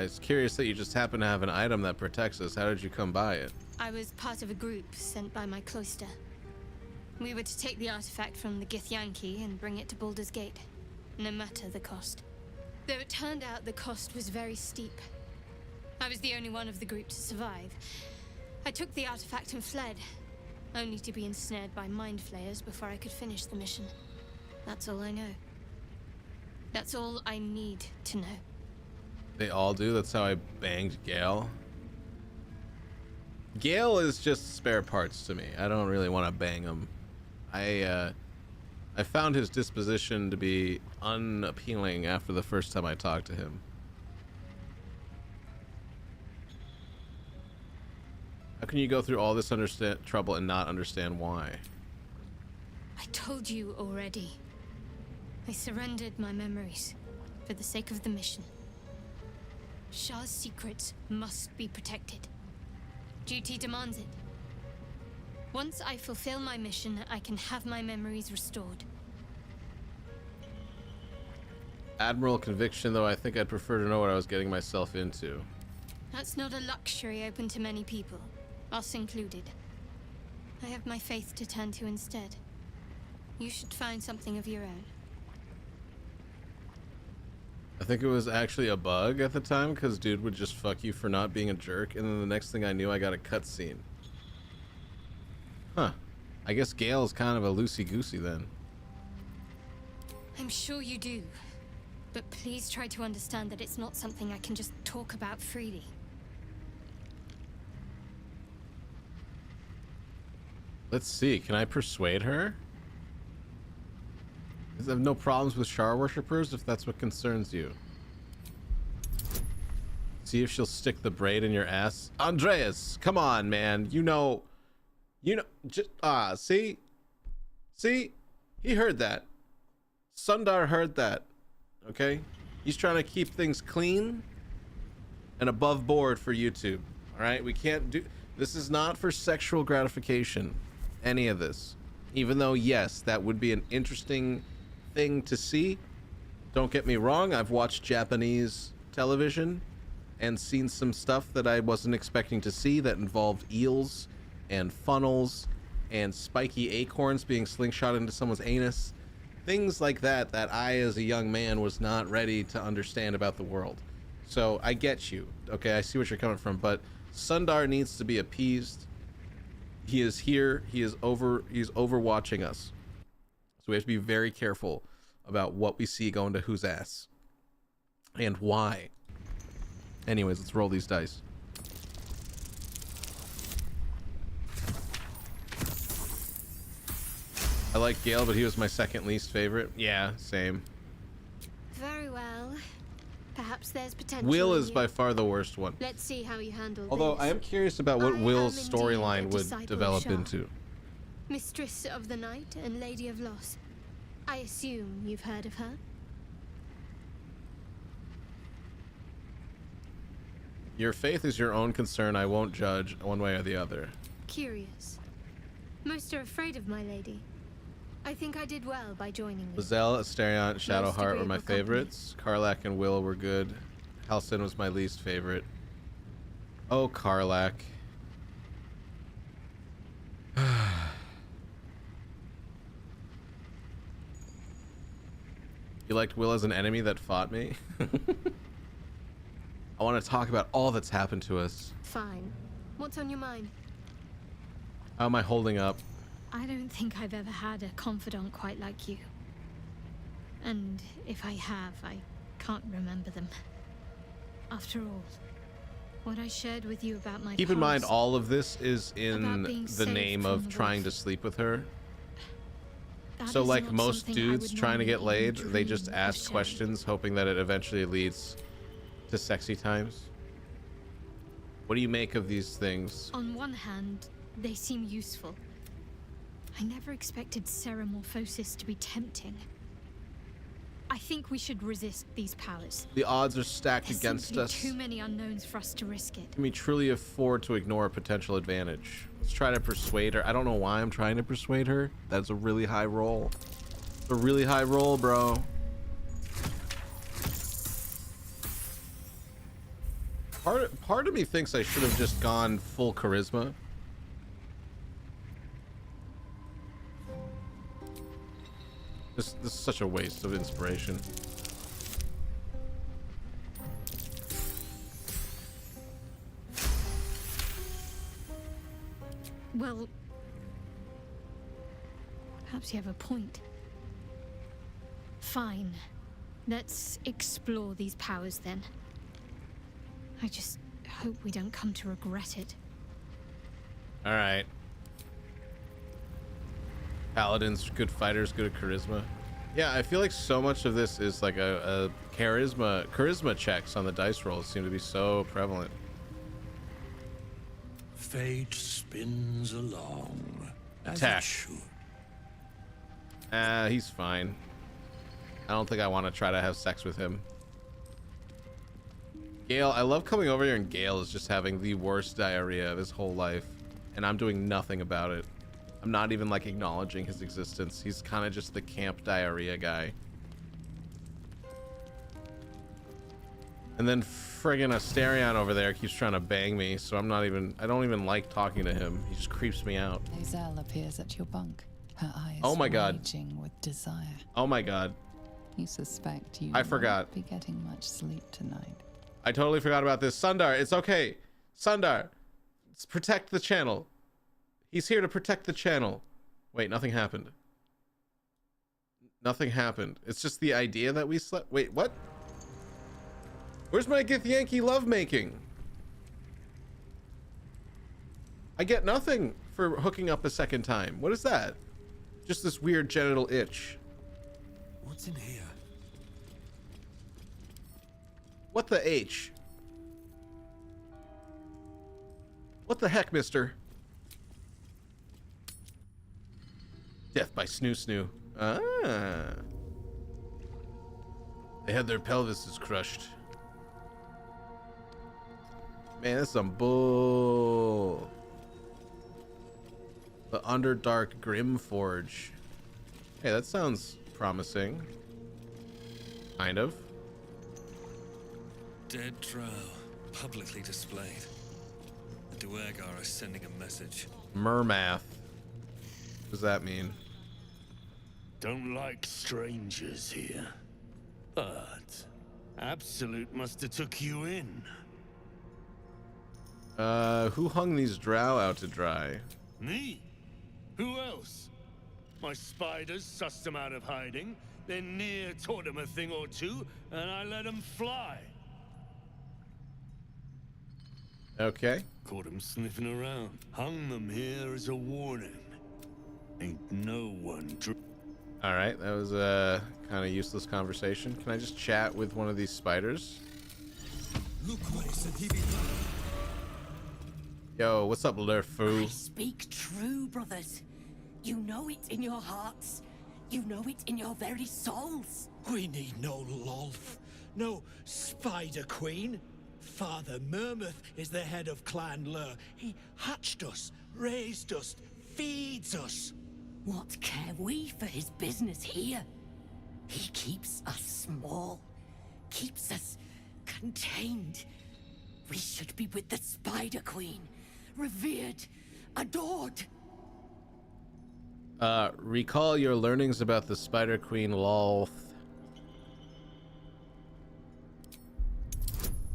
It's curious that you just happen to have an item that protects us. How did you come by it? I was part of a group sent by my cloister. We were to take the artifact from the Githyanki and bring it to Baldur's Gate, no matter the cost. Though it turned out the cost was very steep. I was the only one of the group to survive. I took the artifact and fled, only to be ensnared by mind flayers before I could finish the mission. That's all I know. That's all I need to know. They all do. That's how I banged Gale. Gale is just spare parts to me. I don't really want to bang him. I found his disposition to be unappealing after the first time I talked to him. How can you go through all this trouble and not understand why? I told you already. I surrendered my memories for the sake of the mission. Shah's secrets must be protected. Duty demands it. Once I fulfill my mission, I can have my memories restored. Admiral conviction, though I think I'd prefer to know what I was getting myself into. That's not a luxury open to many people, us included. I have my faith to turn to instead. You should find something of your own. I think it was actually a bug at the time, because dude would just fuck you for not being a jerk, and then the next thing I knew, I got a cutscene. Huh. I guess Gale's kind of a loosey-goosey then. I'm sure you do. But please try to understand that it's not something I can just talk about freely. Let's see, can I persuade her? I have no problems with Shar worshippers if that's what concerns you. See if she'll stick the braid in your ass. Andreas, come on, man. You know, just, see? See? He heard that. Sundar heard that, okay? He's trying to keep things clean and above board for YouTube, all right? We can't do, this is not for sexual gratification, any of this. Even though, yes, that would be an interesting thing to see. Don't get me wrong, I've watched Japanese television and seen some stuff that I wasn't expecting to see that involved eels and funnels and spiky acorns being slingshot into someone's anus. Things like that that I, as a young man, was not ready to understand about the world. So I get you, okay? I see what you're coming from, but Sundar needs to be appeased. He is here. He's overwatching us. So we have to be very careful about what we see going to whose ass and why. Anyways, let's roll these dice. I like Gale, but he was my second least favorite. Yeah, same. Very well. Perhaps there's potential. Will in is you. by far the worst one. Let's see how you handle Although this. I am curious about what I Will's am indeed storyline a would disciple of develop Shah, into. Mistress of the Night and Lady of Loss. I assume you've heard of her? Your faith is your own concern. I won't judge one way or the other. Curious. Most are afraid of my lady. I think I did well by joining you. Lizelle, Asterion, Shadowheart were agreeable my company. favorites. Karlach and Will were good. Halsin was my least favorite. Oh, Karlach. You liked Will as an enemy that fought me? I want to talk about all that's happened to us. Fine. What's on your mind? How am I holding up? I don't think I've ever had a confidant quite like you. And if I have, I can't remember them. After all, what I shared with you about my Keep in mind, past, all of this is about in being the saved name from of the trying wolf. to sleep with her. that So is like not most something I dudes would trying to get normally laid, even they just dream of ask sharing. questions hoping that it eventually leads to sexy times. What do you make of these things? On one hand, they seem useful. I never expected Ceramorphosis to be tempting. I think we should resist these powers. The odds are stacked There's against simply us. too many unknowns for us to risk it. Can we truly afford to ignore a potential advantage? Let's try to persuade her. I don't know why I'm trying to persuade her. That's a really high roll. It's a really high roll, bro. Part of me thinks I should have just gone full charisma. This is such a waste of inspiration. Well, perhaps you have a point. Fine. Let's explore these powers then. I just hope we don't come to regret it. All right. Paladins, good fighters, good at charisma. Yeah, I feel like so much of this is like a charisma checks on the dice rolls seem to be so prevalent. Fate spins along. Attack. He's fine. I don't think I want to try to have sex with him. Gale, I love coming over here and Gale is just having the worst diarrhea of his whole life. And I'm doing nothing about it. I'm not even like acknowledging his existence. He's kind of just the camp diarrhea guy. And then friggin' Asterion over there keeps trying to bang me, so I don't even like talking to him. He just creeps me out. Lizelle appears at your bunk, her eyes Oh my God. raging with desire. Oh my God. You suspect you I forgot. won't be getting much sleep tonight. I totally forgot about this. Sundar, it's okay. Sundar, protect the channel. He's here to protect the channel. Wait, nothing happened. Nothing happened. It's just the idea that we slept. Wait, what? Where's my Githyanki lovemaking? I get nothing for hooking up a second time. What is that? Just this weird genital itch. What's in here? What the H? What the heck, mister? Death by Snoo Snoo. Ah. They had their pelvises crushed. Man, that's some bull. The Underdark Grimforge. Hey, that sounds promising. Kind of. Dead drow, publicly displayed. The Duergar are sending a message. Mermath. What does that mean? Don't like strangers here. But Absolute must have took you in. Who hung these drow out to dry? Me? Who else? My spiders sussed them out of hiding, then near taught them a thing or two, and I let them fly. Okay. Caught them sniffing around. Hung them here as a warning. Ain't no one All right, that was a kind of useless conversation. Can I just chat with one of these spiders? Yo, what's up, Lurfu? I speak true, brothers. You know it in your hearts. You know it in your very souls. We need no Lolth, no Spider Queen. Father Mermouth is the head of Clan Lur. He hatched us, raised us, feeds us. What care we for his business here? He keeps us small, keeps us contained. We should be with the Spider Queen, revered, adored. Recall your learnings about the Spider Queen Lolth.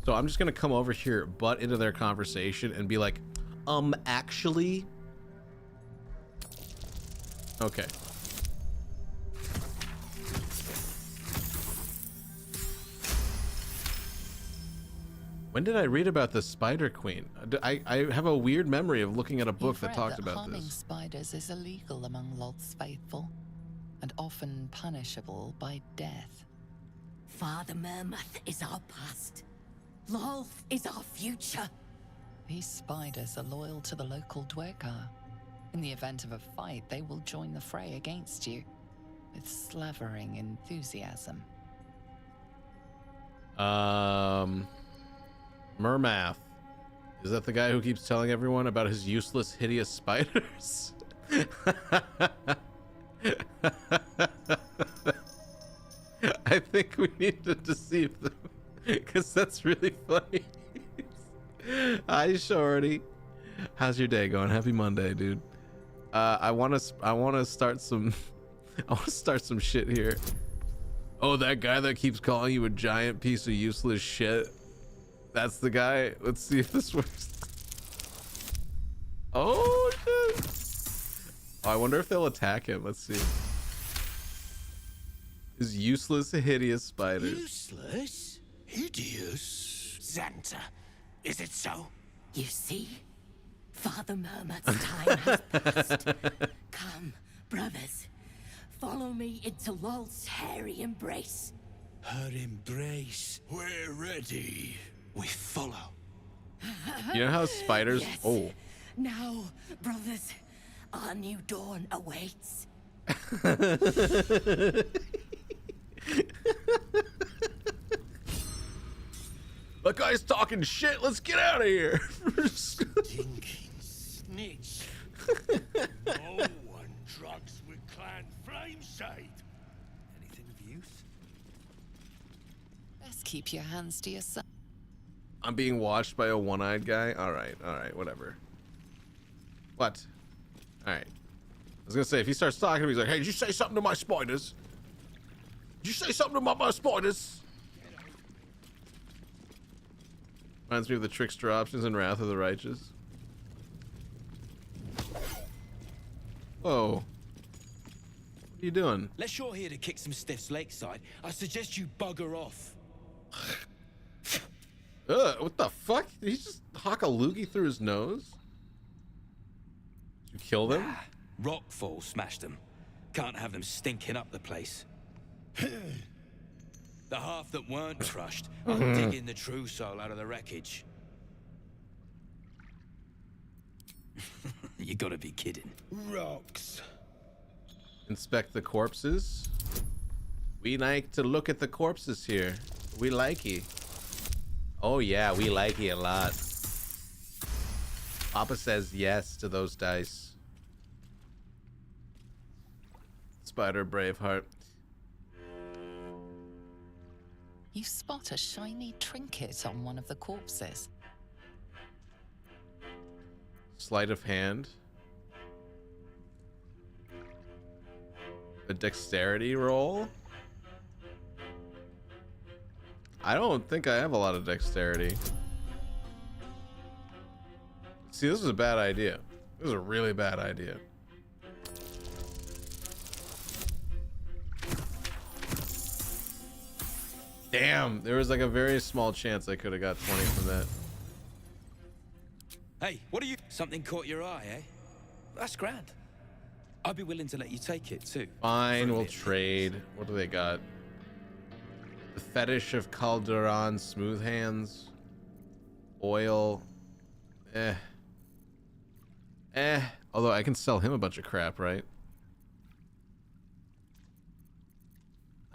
So I'm just gonna come over here, butt into their conversation, and be like, actually. Okay. When did I read about the Spider Queen? I have a weird memory of looking at a book that talked about harming this. Spiders is illegal among Lolth's faithful, and often punishable by death. Father Mermouth is our past. Lolth is our future. These spiders are loyal to the local Dwergar. In the event of a fight, they will join the fray against you, with slavering enthusiasm. Mermath. Is that the guy who keeps telling everyone about his useless, hideous spiders? I think we need to deceive them, because that's really funny. Hi, Shorty. How's your day going? Happy Monday, dude. I want to start some shit here. Oh, that guy that keeps calling you a giant piece of useless shit. That's the guy. Let's see if this works. Oh shit. Oh, I wonder if they'll attack him. Let's see. His useless, hideous spiders. Useless? Hideous? Xanta, is it so? You see? Father Mermouth's time has passed. Come, brothers. Follow me into Lolth's hairy embrace. Her embrace. We're ready. We follow. You know how spiders... Yes. Oh. Now, brothers, our new dawn awaits. That guy's talking shit. Let's get out of here. Stinking snitch. No one drugs with Clan Flameshade. Anything of use? Best keep your hands to yourself. I'm being watched by a one-eyed guy. All right, whatever. What? All right. I was gonna say, if he starts talking to me, he's like, "Hey, did you say something to my spiders? Did you say something about my spiders?" Reminds me of the trickster options in Wrath of the Righteous. Whoa. What are you doing? Unless you're here to kick some stiffs lakeside, I suggest you bugger off. What the fuck? Did he just hawk a loogie through his nose? Did you kill them? Nah, rockfall smashed them. Can't have them stinking up the place. The half that weren't crushed are digging the true soul out of the wreckage. You gotta be kidding. Rocks. Inspect the corpses. We like to look at the corpses here. We like it. Oh yeah, we like it a lot. Papa says yes to those dice. Spider Braveheart. You spot a shiny trinket on one of the corpses. Sleight of hand. A dexterity roll. I don't think I have a lot of dexterity. See, this was a bad idea. This was a really bad idea. Damn, there was like a very small chance I could have got 20 from that. Hey, what are you... Something caught your eye, eh? That's grand. I'd be willing to let you take it too. Fine, we'll trade. What do they got? The fetish of Calderon, smooth hands, oil. Although I can sell him a bunch of crap, right?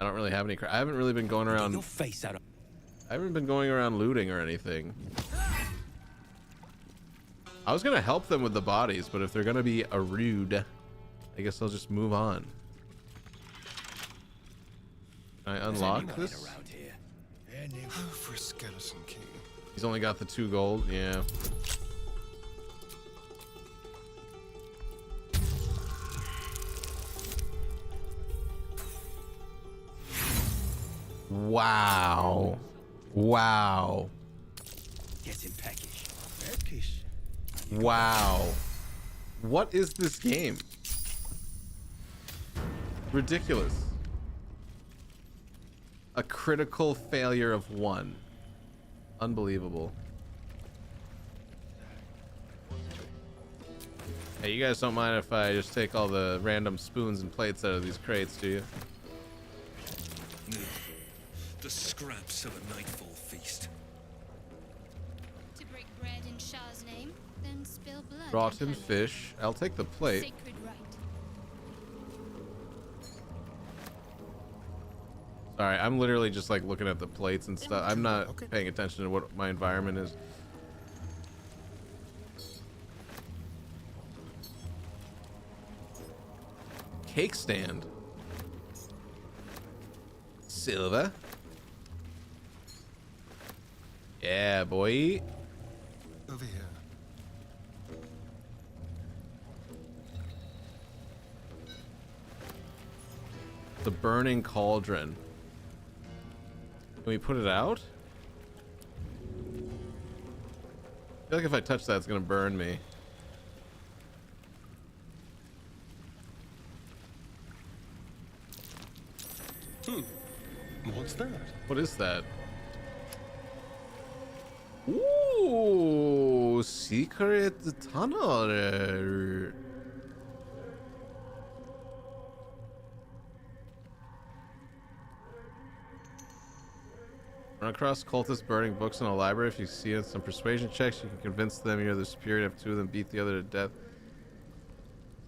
I don't really have any crap. I haven't really been going around. Your face out. I haven't been going around looting or anything. I was gonna help them with the bodies, but if they're gonna be a rude, I guess I'll just move on. Can I unlock this? Oh, for a skeleton king. He's only got the 2 gold. Yeah. Wow. Wow. Getting peckish. Peckish. Wow. What is this game? Ridiculous. A critical failure of 1. Unbelievable. Hey, you guys don't mind if I just take all the random spoons and plates out of these crates, do you? No. The scraps of a nightfall feast. To break bread in Shah's name, then spill blood. Rotten fish. I'll take the plate. Sacred right. Sorry, I'm literally just like looking at the plates and stuff. I'm not paying attention to what my environment is. Cake stand. Silver. Yeah, boy. Over here. The burning cauldron. Can we put it out? I feel like if I touch that, it's gonna burn me. What's that? What is that? Ooh, secret tunnel. Run across cultists burning books in a library. If you see in some persuasion checks, you can convince them you're the superior and have 2 of them beat the other to death.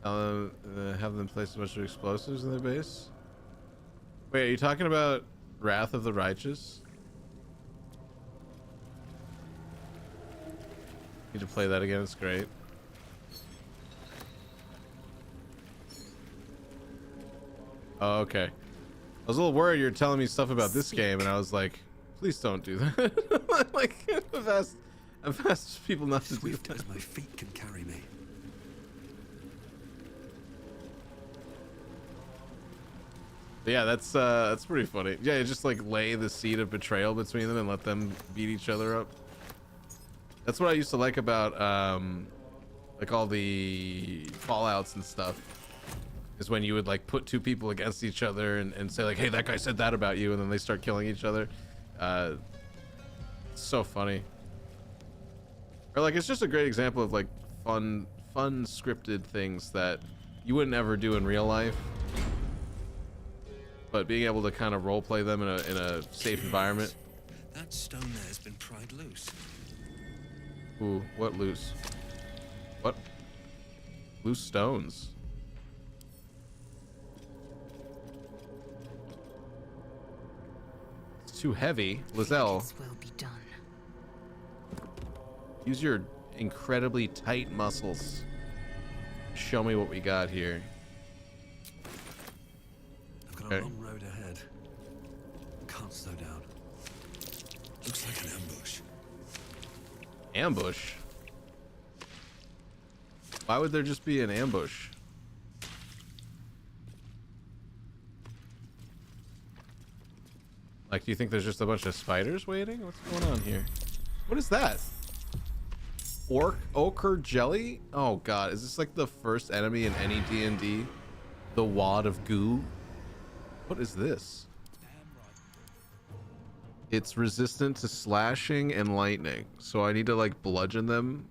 Have them place a bunch of explosives in their base. Wait, are you talking about Wrath of the Righteous? Need to play that again, it's great. Oh, okay. I was a little worried you were telling me stuff about this game, and I was like, please don't do that. Like, I've asked people not to do that. As my feet can carry me. But yeah, that's pretty funny. Yeah, just like lay the seed of betrayal between them and let them beat each other up. That's what I used to like about like all the Fallouts and stuff. Is when you would like put 2 people against each other and say like, hey, that guy said that about you, and then they start killing each other. It's so funny. Or like, it's just a great example of like fun scripted things that you wouldn't ever do in real life, but being able to kind of role play them in a safe environment. That stone there has been pried loose. Ooh, what loose? What? Loose stones. It's too heavy. Lizelle. Will be done. Use your incredibly tight muscles. Show me what we got here. I've got a long road ahead. Can't slow down. Looks like an ambush. Ambush? Why would there just be an ambush? Like, do you think there's just a bunch of spiders waiting? What's going on here? What is that? Ochre jelly? Oh god, is this like the first enemy in any D&D? The wad of goo? What is this? It's resistant to slashing and lightning, so I need to like bludgeon them.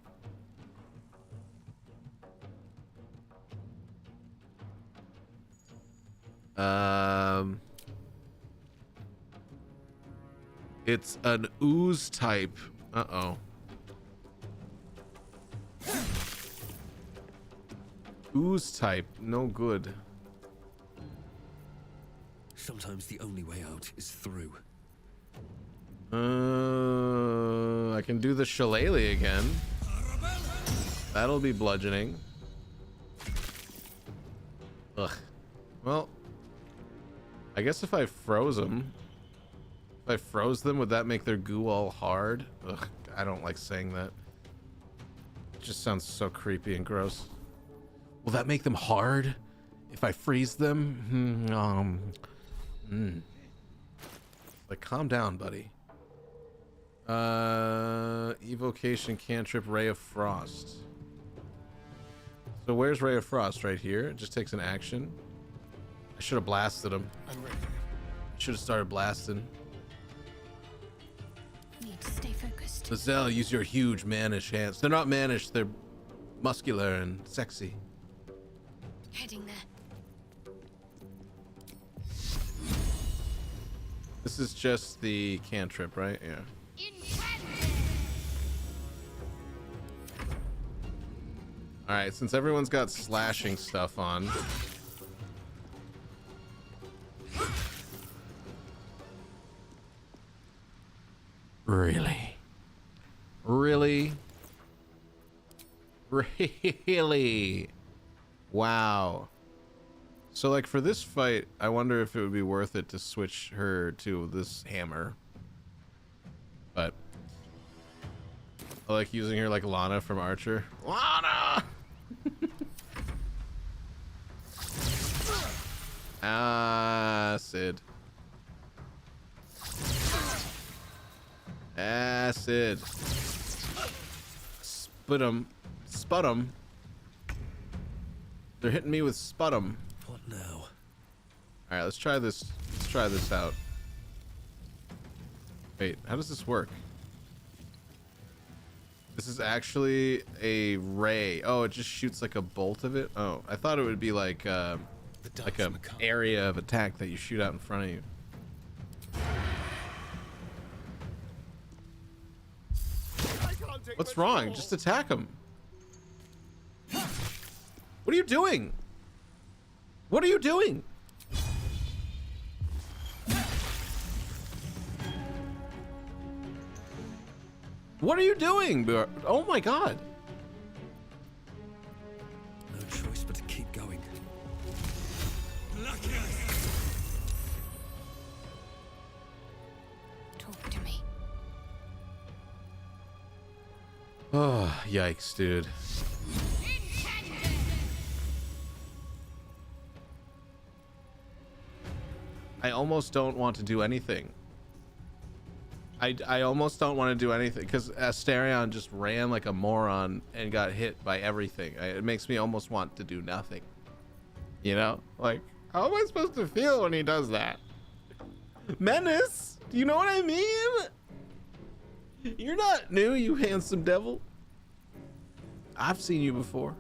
It's an ooze type. Uh-oh. Ooze type, no good. Sometimes the only way out is through. I can do the shillelagh again. That'll be bludgeoning. Ugh. Well, I guess if I froze them, would that make their goo all hard? Ugh, I don't like saying that. It just sounds so creepy and gross. Will that make them hard if I freeze them? Like, calm down, buddy. Evocation cantrip Ray of Frost. So where's Ray of Frost? Right here. It just takes an action. I should have blasted him. I'm ready. Should have started blasting. Need to stay focused. Lizelle, use your huge mannish hands. They're not mannish, they're muscular and sexy. Heading there. This is just the cantrip, right? Yeah. Alright, since everyone's got slashing stuff on. Really? Really? Really? Wow. So like for this fight, I wonder if it would be worth it to switch her to this hammer. But I like using her like Lana from Archer. Lana! Acid. Acid. Spudum. Spudum. They're hitting me with spudum. What now? Alright, let's try this. Let's try this out. Wait, how does this work? This is actually a ray. Oh, it just shoots like a bolt of it? Oh, I thought it would be like a area of attack that you shoot out in front of you. What's wrong? Just attack him. What are you doing? What are you doing? What are you doing? Oh my god. No choice but to keep going. Talk to me. Oh, yikes, dude. I almost don't want to do anything. I almost don't want to do anything because Asterion just ran like a moron and got hit by everything. It makes me almost want to do nothing. You know? Like, how am I supposed to feel when he does that? Menace? Do you know what I mean? You're not new, you handsome devil. I've seen you before.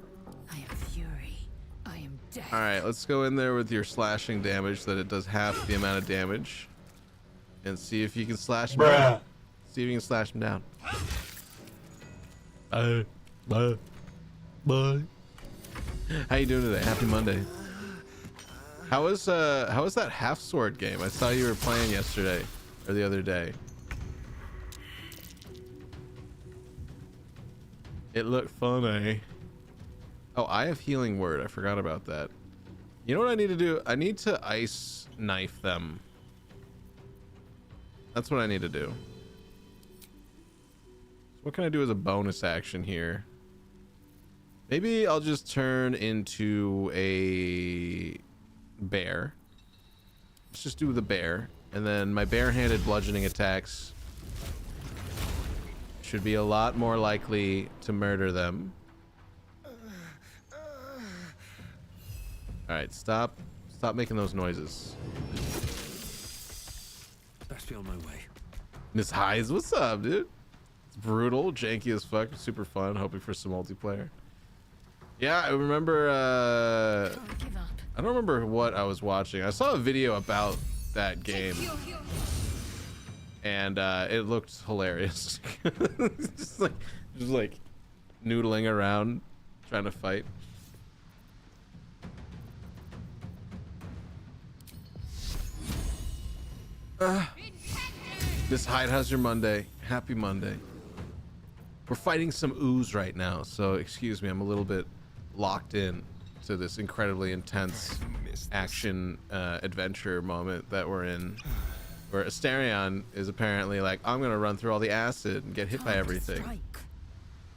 I am fury. I am death. Alright, let's go in there with your slashing damage that it does half the amount of damage. And see if you can slash him down. See if you can slash him down. Bye. How you doing today? Happy Monday. How was that half sword game? I saw you were playing yesterday or the other day. It looked fun, eh? Oh, I have healing word. I forgot about that. You know what I need to do? I need to ice knife them. That's what I need to do. What can I do as a bonus action here? Maybe I'll just turn into a bear. Let's just do the bear. And then my barehanded bludgeoning attacks should be a lot more likely to murder them. Alright, stop making those noises. Best be on my way. Miss Highs, what's up, dude? It's brutal, janky as fuck, super fun, hoping for some multiplayer. Yeah, I remember. Can't give up. I don't remember what I was watching. I saw a video about that game, and it looked hilarious. just like noodling around, trying to fight. Miss Hyde, how's your Monday? Happy Monday. We're fighting some ooze right now, so excuse me, I'm a little bit locked in to this incredibly intense action adventure moment that we're in, where Asterion is apparently like, I'm gonna run through all the acid and get hit by everything.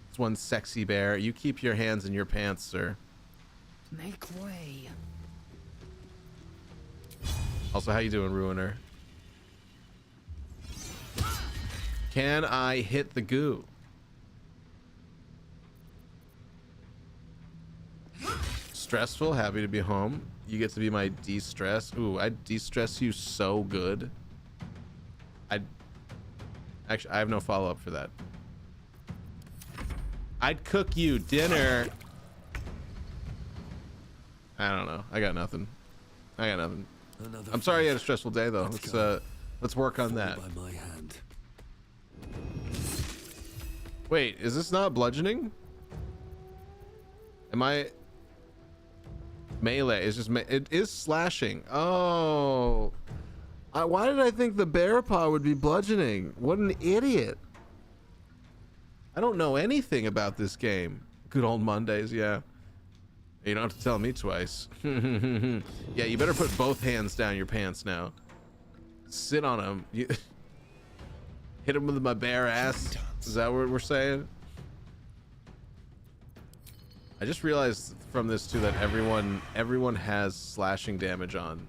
It's one sexy bear. You keep your hands in your pants, sir. Make way. Also, how you doing, Ruiner? Can I hit the goo? Stressful, happy to be home. You get to be my de-stress. Ooh, I de-stress you so good. Actually, I have no follow-up for that. I'd cook you dinner. I don't know. I got nothing. I'm sorry you had a stressful day, though. Let's work on that. By my hand. Wait, is this not bludgeoning? Am I... Melee is just... It is slashing. Oh. Why did I think the bear paw would be bludgeoning? What an idiot. I don't know anything about this game. Good old Mondays, yeah. You don't have to tell me twice. Yeah, you better put both hands down your pants now. Sit on them. Hit him with my bare ass. Is that what we're saying? I just realized from this too that everyone has slashing damage on.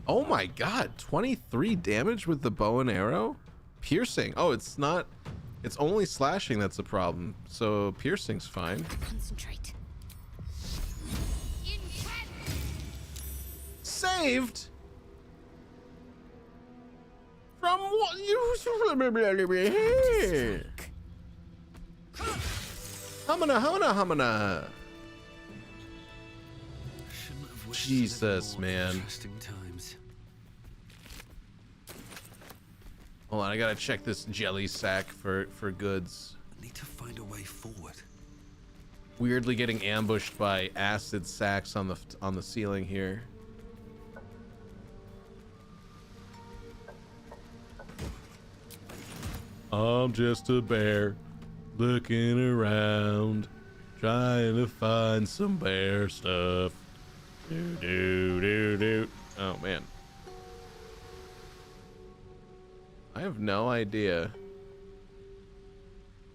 Oh my god, 23 damage with the bow and arrow? Piercing. Oh, it's not, it's only slashing that's the problem. So piercing's fine. Concentrate. Saved? From what you Humana. Jesus, man. Times. Hold on, I gotta check this jelly sack for goods. I need to find a way forward. Weirdly getting ambushed by acid sacks on the ceiling here. I'm just a bear looking around, trying to find some bear stuff. Oh man. I have no idea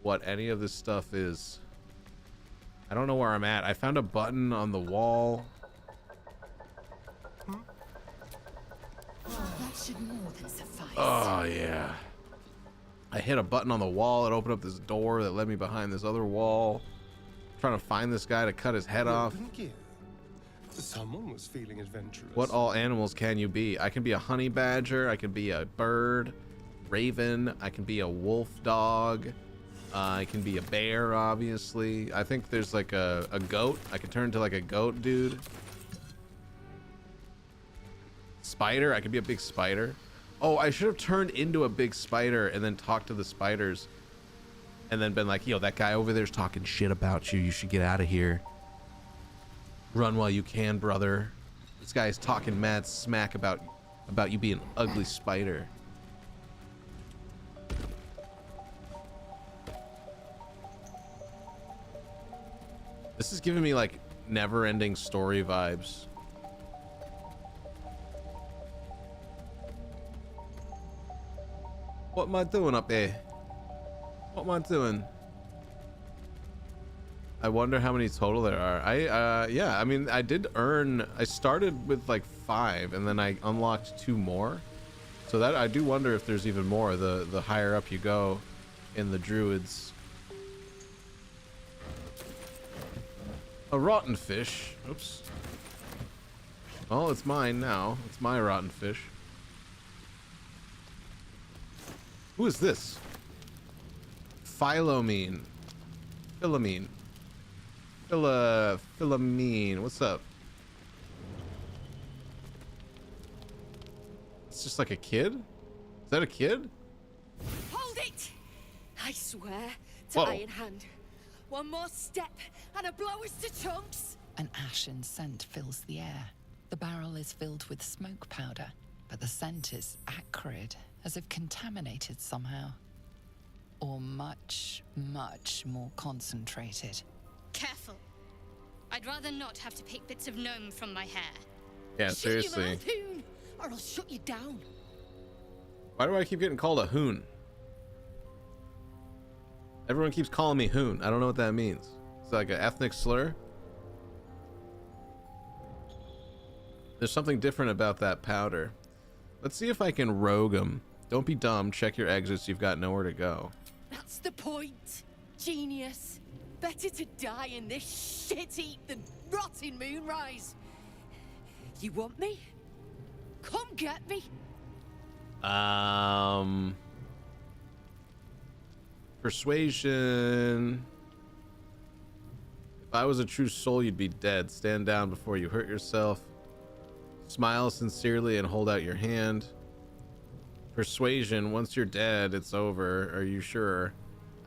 what any of this stuff is. I don't know where I'm at. I found a button on the wall. That should more than suffice. Oh yeah. I hit a button on the wall. It opened up this door that led me behind this other wall. Trying to find this guy to cut his head off. Someone was feeling adventurous. What all animals can you be? I can be a honey badger. I can be a bird, raven. I can be a wolf dog. I can be a bear, obviously. I think there's like a goat. I can turn into like a goat dude. Spider. I can be a big spider. Oh, I should have turned into a big spider and then talked to the spiders. And then been like, yo, that guy over there's talking shit about you. You should get out of here. Run while you can, brother. This guy is talking mad smack about you being an ugly spider. This is giving me like never-ending story vibes. What am I doing up there? What am I doing? I wonder how many total there are. Yeah, I mean, I did earn, I started with like 5 and then I unlocked 2 more. So that, I do wonder if there's even more the higher up you go in the druids. A rotten fish. Oops. Well, it's mine now. It's my rotten fish. Who is this? Philomene. Philomene. What's up? It's just like a kid? Is that a kid? Hold it! I swear to Whoa. Iron Hand. One more step and a blow us to chunks. An ashen scent fills the air. The barrel is filled with smoke powder, but the scent is acrid, as if contaminated somehow. Or much, much more concentrated. Careful. I'd rather not have to pick bits of gnome from my hair. Yeah, Shut your seriously. mouth, Hoon, or I'll shut you down. Why do I keep getting called a hoon? Everyone keeps calling me hoon. I don't know what that means. It's like an ethnic slur. There's something different about that powder. Let's see if I can rogue them. Don't be dumb. Check your exits. You've got nowhere to go. That's the point. Genius. Better to die in this shit heap than rot in Moonrise. You want me? Come get me. Persuasion. If I was a true soul, you'd be dead. Stand down before you hurt yourself. Smile sincerely and hold out your hand. Persuasion. Once you're dead, it's over. Are you sure?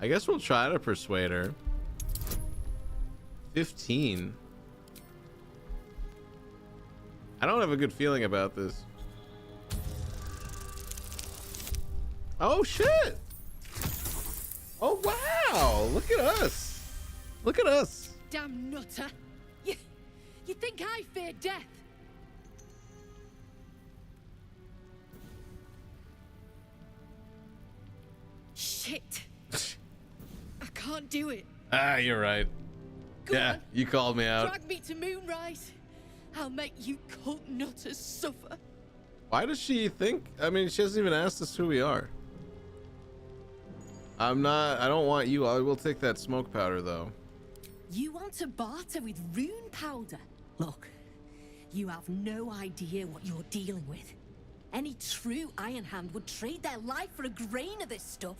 I guess we'll try to persuade her. 15. I don't have a good feeling about this. Oh shit! Oh wow! Look at us! Look at us! Damn nutter. You think I fear death? Shit. I can't do it. Ah, you're right. Go yeah, on. you called me out. Drag me to Moonrise. I'll make you cult nutters suffer. Why does she think? I mean, she hasn't even asked us who we are. I don't want you. I will take that smoke powder though. You want to barter with rune powder? Look, you have no idea what you're dealing with. Any true Iron Hand would trade their life for a grain of this stuff.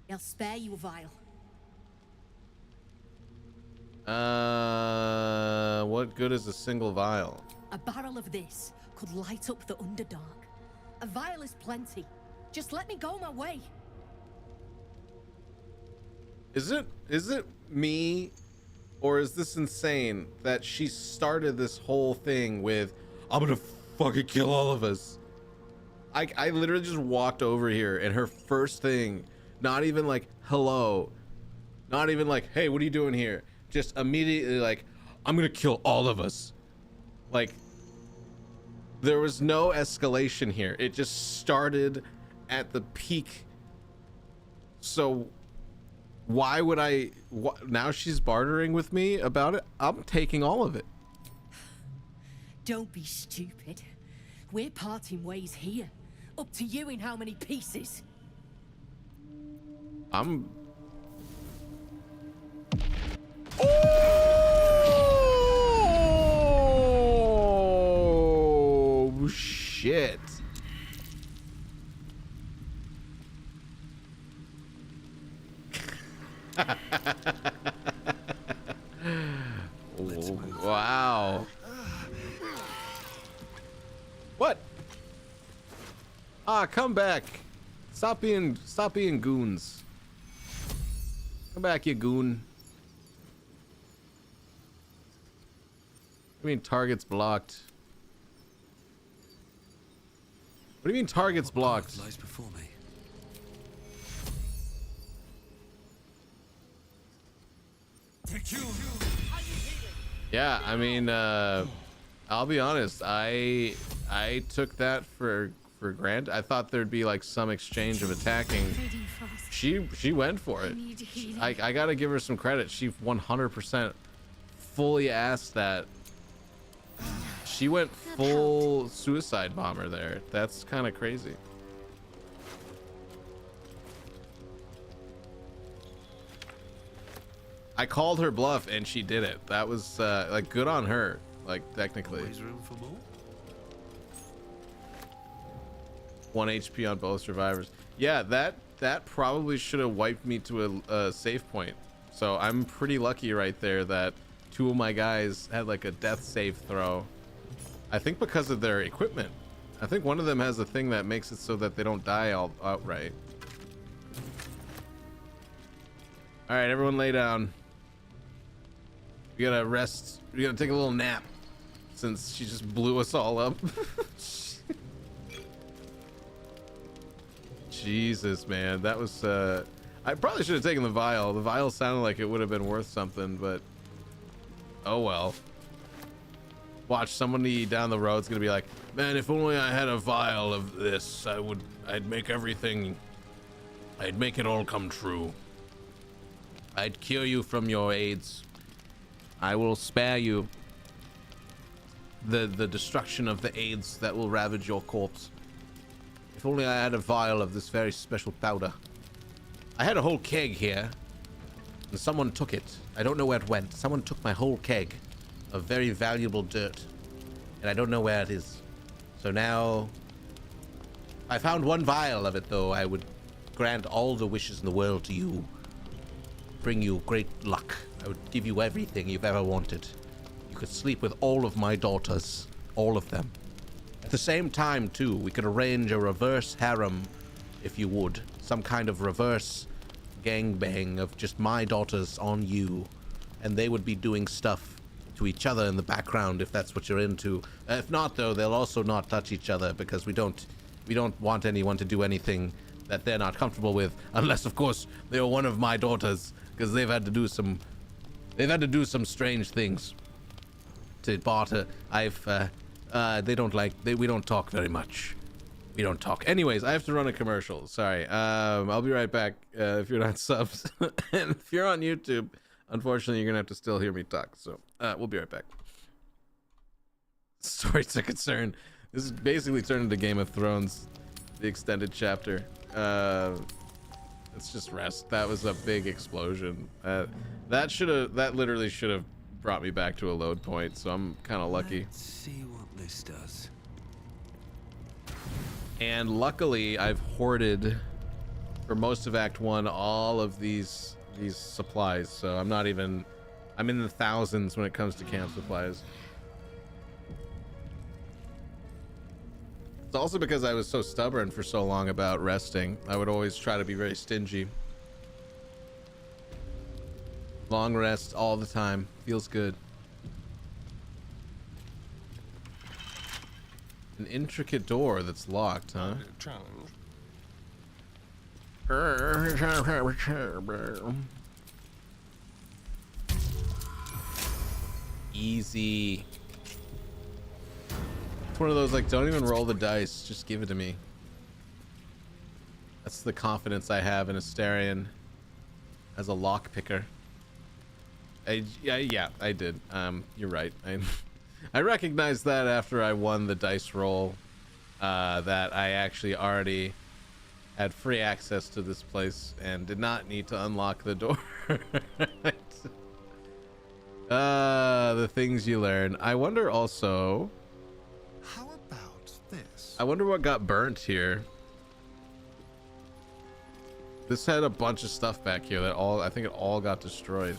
I'll spare you a vial. What good is a single vial? A barrel of this could light up the Underdark. A vial is plenty. Just let me go my way. Is it me, or is this insane that she started this whole thing with, I'm gonna fucking kill all of us? I literally just walked over here and her first thing, not even like hello, not even like, hey, what are you doing here? Just immediately like, I'm gonna kill all of us. Like, there was no escalation here. It just started at the peak. So why would now she's bartering with me about it? I'm taking all of it. Don't be stupid. We're parting ways here. Up to you in how many pieces. I'm... Oh, shit. Wow. What? Ah, come back. Stop being goons. Come back, you goon. What do you mean targets blocked? What do you mean targets blocked? Lies before me. Yeah, I mean, I'll be honest. I took that for granted. I thought there'd be like some exchange of attacking. She went for it. I gotta give her some credit. She 100% fully asked that. She went full suicide bomber there. That's kind of crazy. I called her bluff and she did it. That was like good on her, like technically. Always room for more. 1 HP on both survivors. Yeah, that that probably should have wiped me to a save point. So I'm pretty lucky right there that 2 of my guys had like a death save throw. I think because of their equipment. I think one of them has a thing that makes it so that they don't die outright. All right, everyone lay down. We gotta rest. We gotta take a little nap since she just blew us all up. Jesus, man, that was I probably should have taken the vial. The vial sounded like it would have been worth something, but oh well. Watch, somebody down the road's gonna be like, man, if only I had a vial of this, I'd make everything, I'd make it all come true. I'd cure you from your AIDS. I will spare you the destruction of the AIDS that will ravage your corpse. If only I had a vial of this very special powder. I had a whole keg here, and someone took it. I don't know where it went. Someone took my whole keg of very valuable dirt, and I don't know where it is. So now, I found 1 vial of it, though. I would grant all the wishes in the world to you. Bring you great luck. I would give you everything you've ever wanted. You could sleep with all of my daughters. All of them. At the same time, too, we could arrange a reverse harem, if you would. Some kind of reverse gangbang of just my daughters on you. And they would be doing stuff to each other in the background if that's what you're into. If not, though, they'll also not touch each other because we don't want anyone to do anything that they're not comfortable with. Unless, of course, they are one of my daughters, because they've had to do some strange things to barter. We don't talk very much. We don't talk. Anyways, I have to run a commercial. Sorry. I'll be right back if you're not subs. And if you're on YouTube, unfortunately, you're gonna have to still hear me talk. So we'll be right back. Story to concern. This is basically turned into Game of Thrones, the extended chapter. It's just rest. That was a big explosion. That literally should have brought me back to a load point. So I'm kind of lucky. Let's see what this does. And luckily, I've hoarded for most of Act 1 all of these supplies. So I'm in the thousands when it comes to camp supplies. It's also because I was so stubborn for so long about resting. I would always try to be very stingy. Long rest all the time. Feels good. An intricate door that's locked, huh? Easy. It's one of those, like, don't even roll the dice, just give it to me. That's the confidence I have in Astarion as a lock picker. Yeah, I did. You're right. I recognized that after I won the dice roll, that I actually already had free access to this place and did not need to unlock the door. The things you learn. I wonder also... How about this? I wonder what got burnt here. This had a bunch of stuff back here that I think it all got destroyed.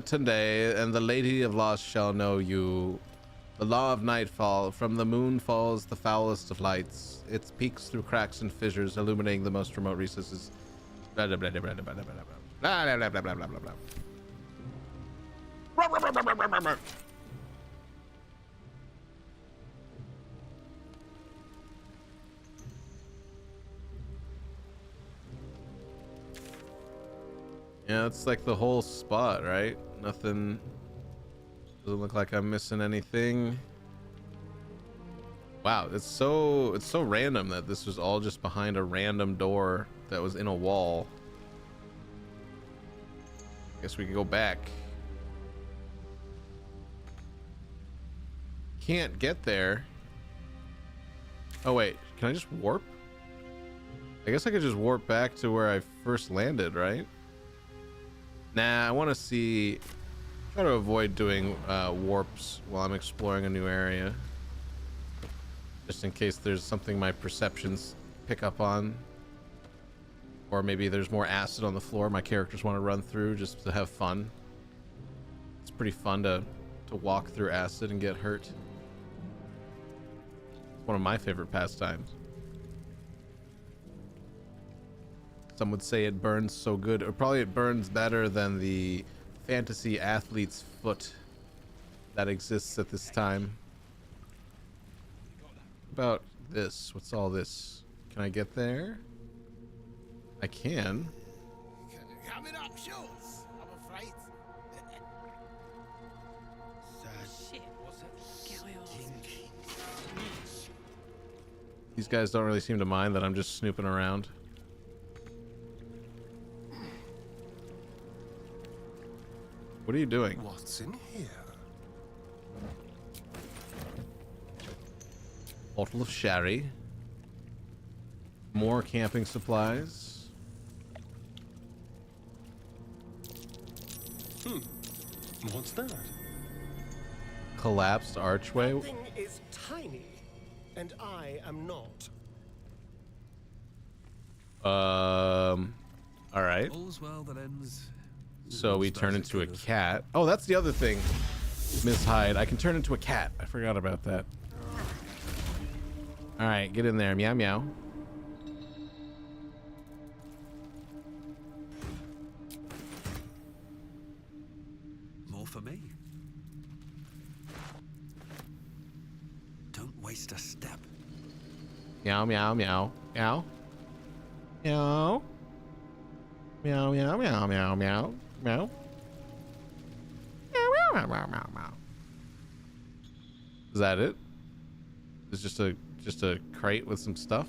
Today, and the Lady of Lost shall know you. The law of nightfall. From the moon falls the foulest of lights. It peeks through cracks and fissures, illuminating the most remote recesses. Blah, blah, blah, blah, blah, blah, blah, blah, blah, blah, blah, blah, blah, blah, blah. Yeah, it's like the whole spot, right? Nothing. Doesn't look like I'm missing anything. Wow, it's so random that this was all just behind a random door that was in a wall. Guess we can go back. Can't get there. Oh wait, can I just warp? I guess I could just warp back to where I first landed, right? Nah, I want to see. Try to avoid doing warps while I'm exploring a new area. Just in case there's something my perceptions pick up on. Or maybe there's more acid on the floor my characters want to run through just to have fun. It's pretty fun to walk through acid and get hurt. It's one of my favorite pastimes. Some would say it burns so good, or probably it burns better than the fantasy athlete's foot that exists at this time. What about this? What's all this? Can I get there? I can. Coming up, Schultz, I'm afraid. Shit, what's it? These guys don't really seem to mind that I'm just snooping around. What are you doing? What's in here? Bottle of sherry. More camping supplies. What's that? Collapsed archway. That thing is tiny, and I am not. All right. All's well that ends. So we turn into a cat. Oh, that's the other thing, Miss Hyde. I can turn into a cat. I forgot about that. All right, get in there. Meow, meow. More for me. Don't waste a step. Meow, meow, meow, meow. Meow. Meow, meow, meow, meow, meow. Meow. Meow, meow, meow, meow, meow. Is that it? It's just a crate with some stuff.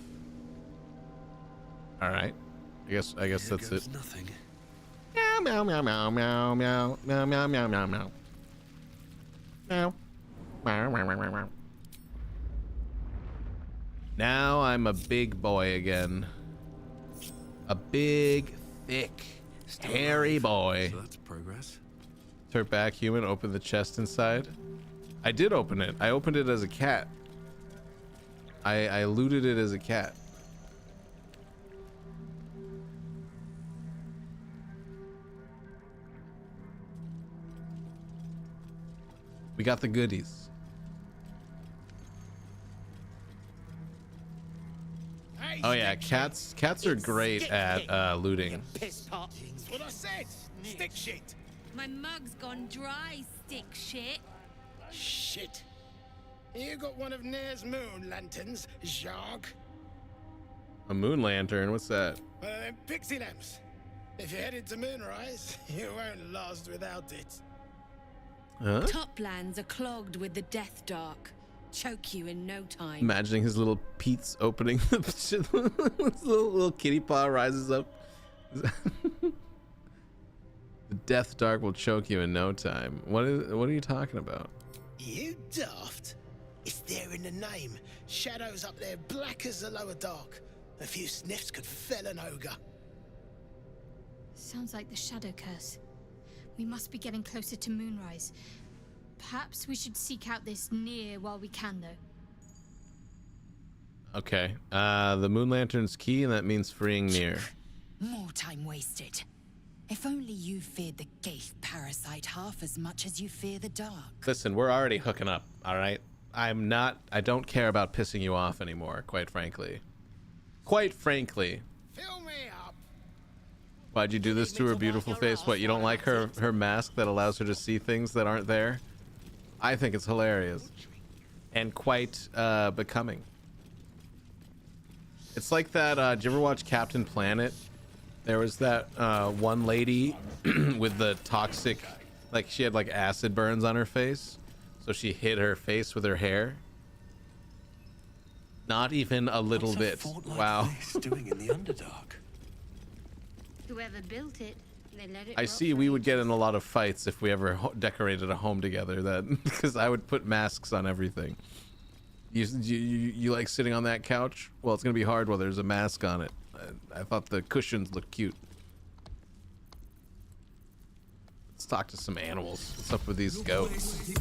All right. I guess that's it. Nothing. Meow, meow, meow, meow, meow, meow, meow, meow, meow, meow, meow. Meow. Meow, meow, meow, meow, meow. Now I'm a big boy again. A big, thick, hairy boy. So that's progress. Turn back, human. Open the chest inside. I did open it. I opened it as a cat. I looted it as a cat. We got the goodies. Oh yeah, cats are great at looting. Piss pot. That's what I said. Stick shit. My mug's gone dry, stick shit. Shit. You got one of Nair's moon lanterns, Jacques? A moon lantern? What's that? Pixie lamps. If you're headed to Moonrise, you won't last without it. Huh? Toplands are clogged with the death dark. Choke you in no time. Imagining his little Pete's opening. His little kitty paw rises up. The death dark will choke you in no time. What are you talking about? You daft. It's there in the name. Shadows up there, black as the lower dark. A few sniffs could fell an ogre. Sounds like the shadow curse. We must be getting closer to Moonrise. Perhaps we should seek out this Near while we can, though. Okay. The moon lantern's key, and that means freeing Near. More time wasted. If only you feared the Gaith parasite half as much as you fear the dark. Listen, we're already hooking up, all right? I don't care about pissing you off anymore, quite frankly. Quite frankly. Fill me up. Why'd you do this to her beautiful face? What, you don't like her mask that allows her to see things that aren't there? I think it's hilarious. And quite becoming. It's like that, did you ever watch Captain Planet? There was that one lady with the toxic, like she had like acid burns on her face. So she hid her face with her hair. Not even a little bit. Wow. Doing in the Underdark. Whoever built it, they let it I see we would get in a lot of fights if we ever decorated a home together. That because I would put masks on everything. You like sitting on that couch? Well, it's gonna be hard while there's a mask on it. I thought the cushions looked cute. Let's talk to some animals. What's up with these goats?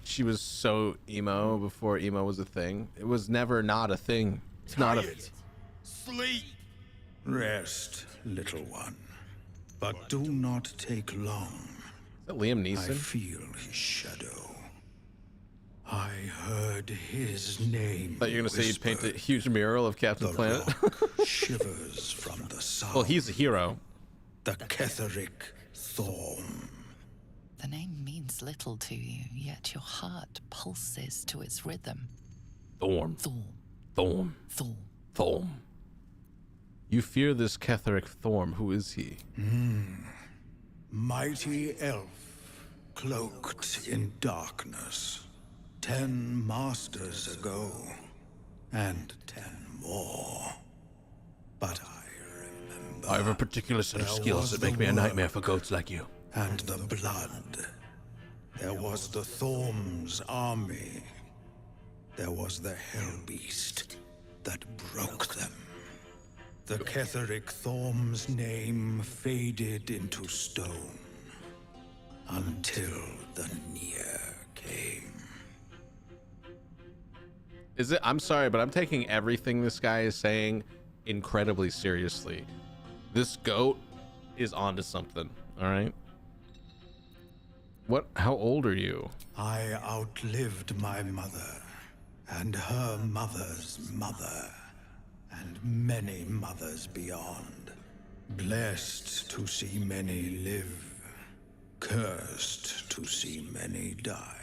she was so emo before emo was a thing. It was never not a thing. It's not a. Sleep. Rest, little one. But do not take long. Is that Liam Neeson? I feel his shadow. I heard his name. I thought you were gonna say you'd paint a huge mural of Captain Planet. Shivers from the sound. Well, he's a hero. The Ketheric Thorm. The name means little to you, yet your heart pulses to its rhythm. Thorm. Thorm. Thorm. Thorm. Thorm. You fear this Ketheric Thorm. Who is he? Mighty elf, cloaked in darkness. 10 masters ago, and 10 more. But I remember. I have a particular set of skills that make me a nightmare for goats like you. And the blood. There was the Thorm's army. There was the Hell Beast that broke them. The Ketheric Thorm's name faded into stone until the Near came. Is it? I'm sorry, but I'm taking everything this guy is saying incredibly seriously. This goat is onto something. All right. What? How old are you? I outlived my mother, and her mother's mother, and many mothers beyond. Blessed to see many live, cursed to see many die.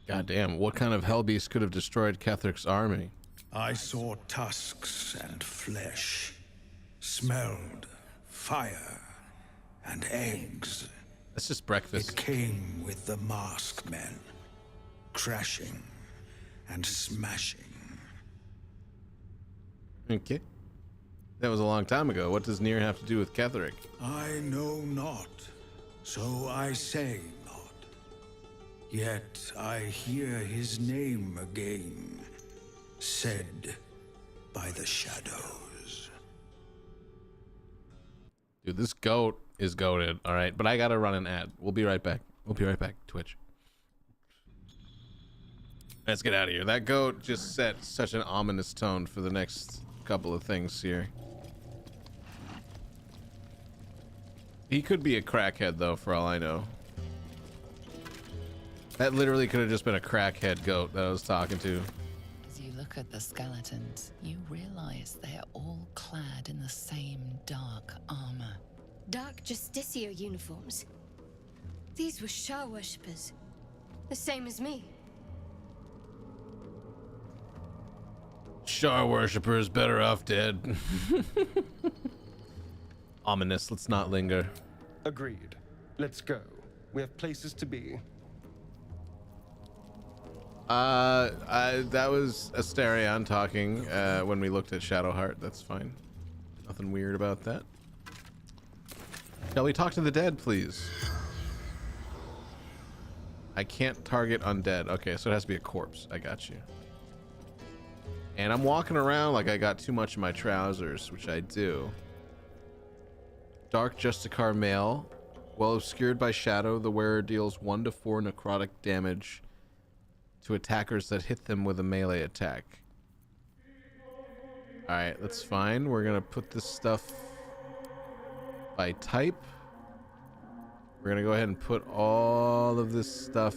Goddamn, what kind of hellbeast could have destroyed Ketheric's army? I saw tusks and flesh, smelled fire and eggs. That's just breakfast. It came with the masked men, crashing and smashing. Okay. That was a long time ago. What does Nier have to do with Ketheric? I know not, so I say not. Yet I hear his name again, said by the shadows. Dude, this goat is goated, all right? But I gotta run an ad. We'll be right back. We'll be right back, Twitch. Let's get out of here. That goat just set such an ominous tone for the next couple of things here. He could be a crackhead, though, for all I know. That literally could have just been a crackhead goat that I was talking to. As you look at the skeletons, you realize they are all clad in the same dark armor. Dark Justicia uniforms. These were Shah worshippers. The same as me. Shar worshippers better off dead. Ominous, let's not linger. Agreed. Let's go. We have places to be. That was Asterion talking when we looked at Shadowheart. That's fine. Nothing weird about that. Shall we talk to the dead, please? I can't target undead. Okay, so it has to be a corpse. I got you. And I'm walking around like I got too much in my trousers, which I do. Dark Justicar Mail. While obscured by shadow, the wearer deals 1 to 4 necrotic damage to attackers that hit them with a melee attack. Alright, that's fine. We're gonna put this stuff by type. We're gonna go ahead and put all of this stuff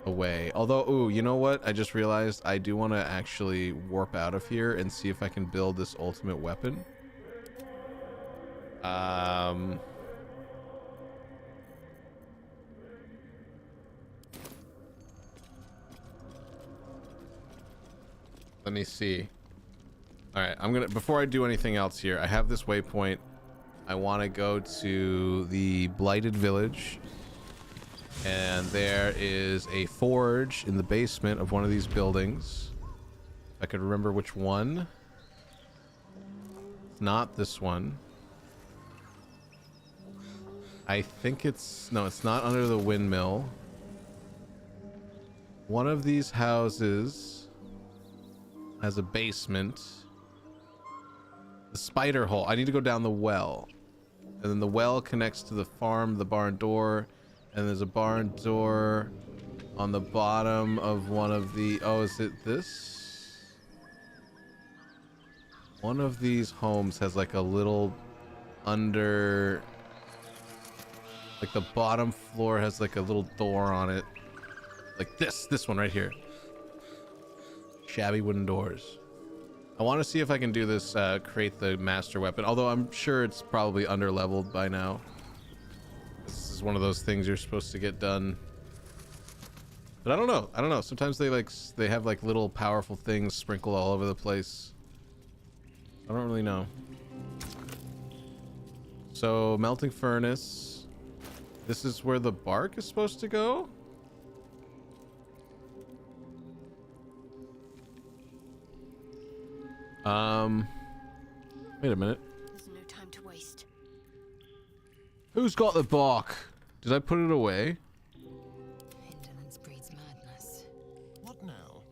away. Although, ooh, you know what? I just realized I do want to actually warp out of here and see if I can build this ultimate weapon. Let me see. All right, I'm gonna, before I do anything else here, I have this waypoint. I want to go to the Blighted Village, and there is a forge in the basement of one of these buildings. If I could remember which one. It's not this one. I think it's, no, it's not under the windmill. One of these houses has a basement. The spider hole. I need to go down the well. And then the well connects to the farm, the barn door. And there's a barn door on the bottom of one of the... Oh, is it this? One of these homes has like a little under... Like the bottom floor has like a little door on it. Like this one right here. Shabby wooden doors. I want to see if I can do this, create the master weapon. Although I'm sure it's probably under-leveled by now. This is one of those things you're supposed to get done. But I don't know. I don't know. Sometimes they have like little powerful things sprinkled all over the place. I don't really know. So, melting furnace. This is where the bark is supposed to go? Wait a minute. There's no time to waste. Who's got the bark? Did I put it away? Indolence breeds madness. What now?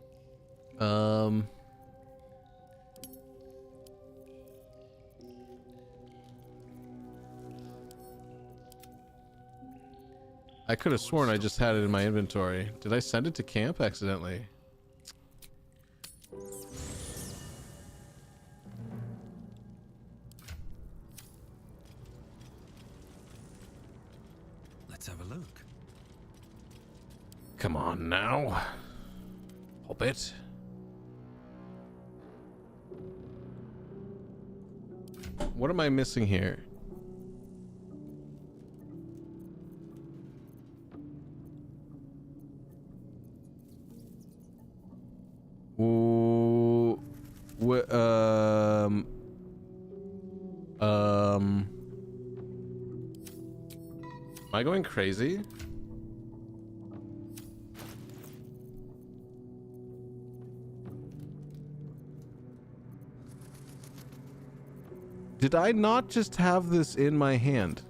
I could have sworn I just had it in my inventory. Did I send it to camp accidentally? Let's have a look. Come on now. Hobbit. What am I missing here? Ooh, am I going crazy? Did I not just have this in my hand?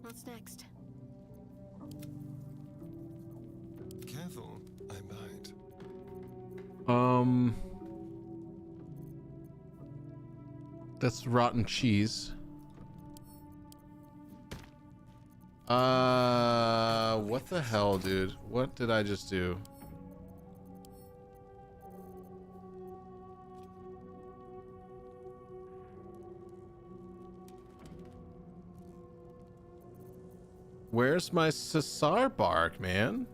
What's next? Careful, I bite. That's rotten cheese. What the hell, dude? What did I just do? Where's my Cesar bark, man?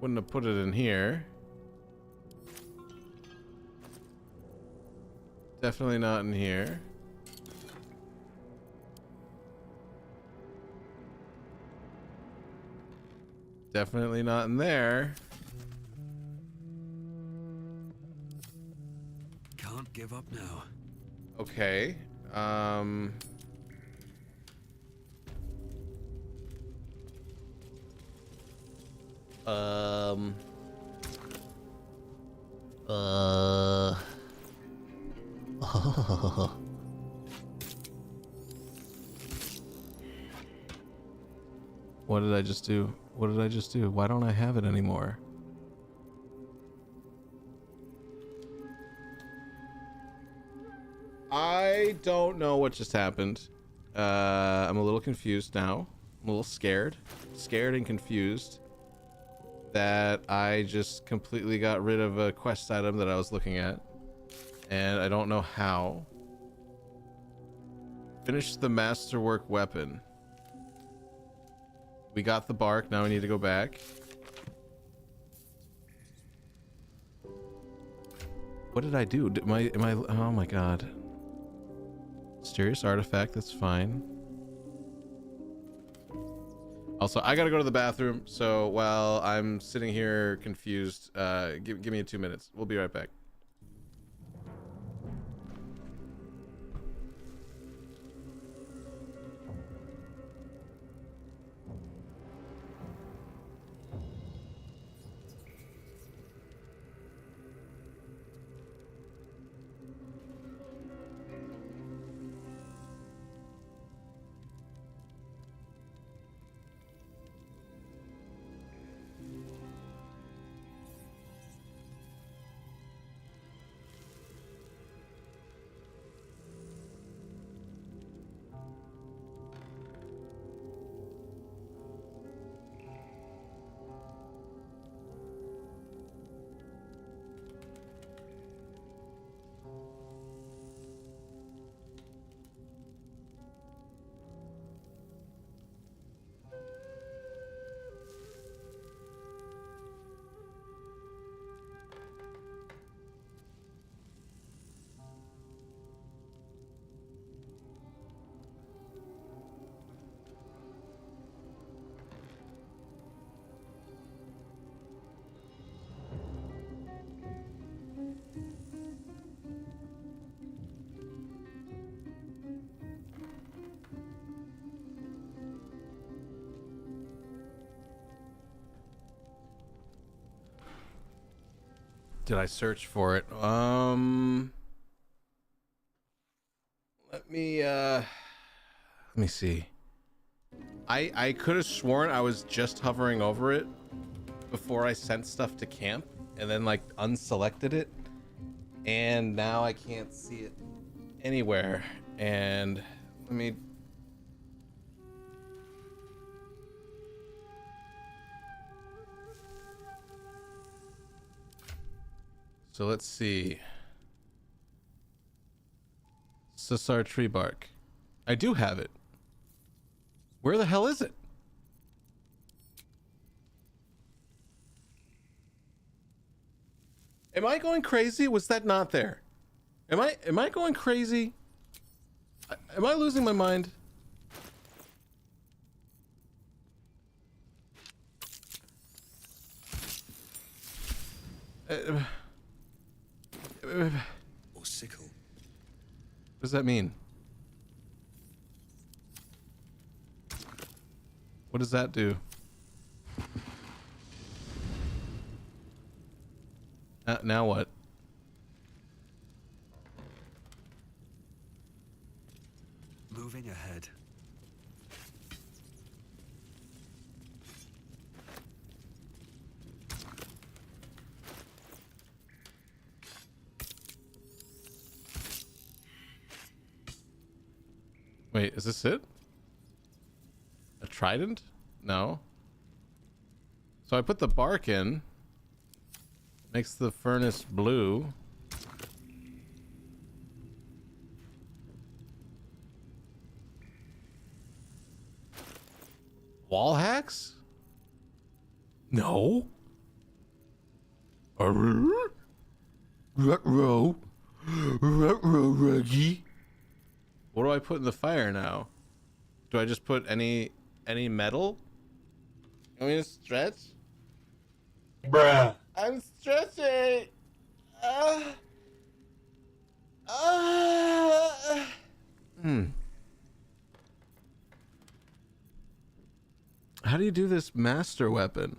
Wouldn't have put it in here. Definitely not in here. Definitely not in there. Can't give up now. Okay. What did I just do? What did I just do? Why don't I have it anymore? I don't know what just happened. I'm a little confused now. I'm a little scared. Scared and confused that I just completely got rid of a quest item that I was looking at. And I don't know how. Finish the masterwork weapon. We got the bark. Now we need to go back. What did I do? Am I, oh my god. Mysterious artifact, that's fine. Also, I gotta go to the bathroom, so while I'm sitting here confused, give me 2 minutes. We'll be right back. Did I search for it? Let me see. I could have sworn I was just hovering over it before I sent stuff to camp and then like unselected it, and now I can't see it anywhere. And let me so let's see. Cesar tree bark. I do have it. Where the hell is it? Am I going crazy? Was that not there? Am I going crazy? Am I losing my mind? Or sickle. What does that mean? What does that do? Now what? Moving ahead. Wait, is this it? A trident? No. So I put the bark in. Makes the furnace blue. Wall hacks? No. Ruh-roh. Ruh-roh, Reggie. What do I put in the fire now? Do I just put any metal? I mean, stretch? Bruh. I'm stretching. How do you do this master weapon?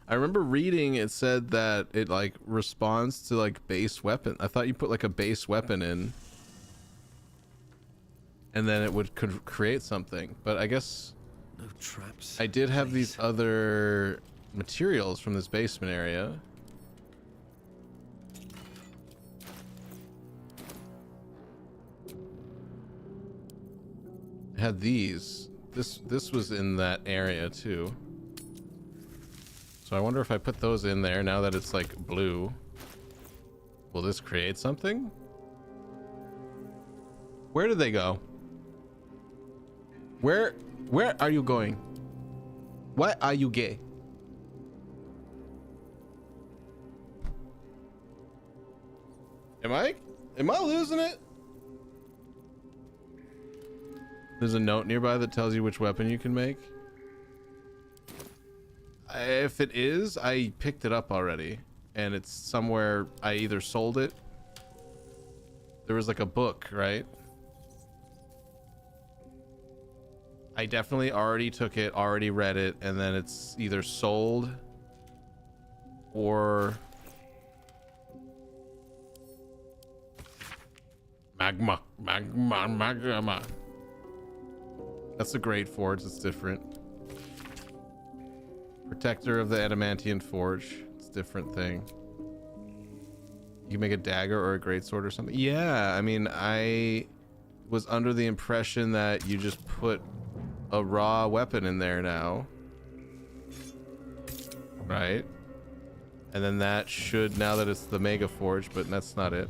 I remember reading it said that it like responds to like base weapon. I thought you put like a base weapon in and then it would could create something, but I guess no traps. I did have these other materials from this basement area. I had these. This was in that area too. So I wonder if I put those in there now that it's like blue. Will this create something? Where did they go? Where are you going? Why are you gay? Am I losing it? There's a note nearby that tells you which weapon you can make. If it is, I picked it up already, and it's somewhere. I either sold it. There was like a book, right? I definitely already took it, already read it, and then it's either sold or magma. That's a great forge. It's different. Protector of the Adamantian Forge. It's a different thing. You can make a dagger or a greatsword or something. Yeah, I mean, I was under the impression that you just put a raw weapon in there now. Right? And then that should, now that it's the Mega Forge, but that's not it.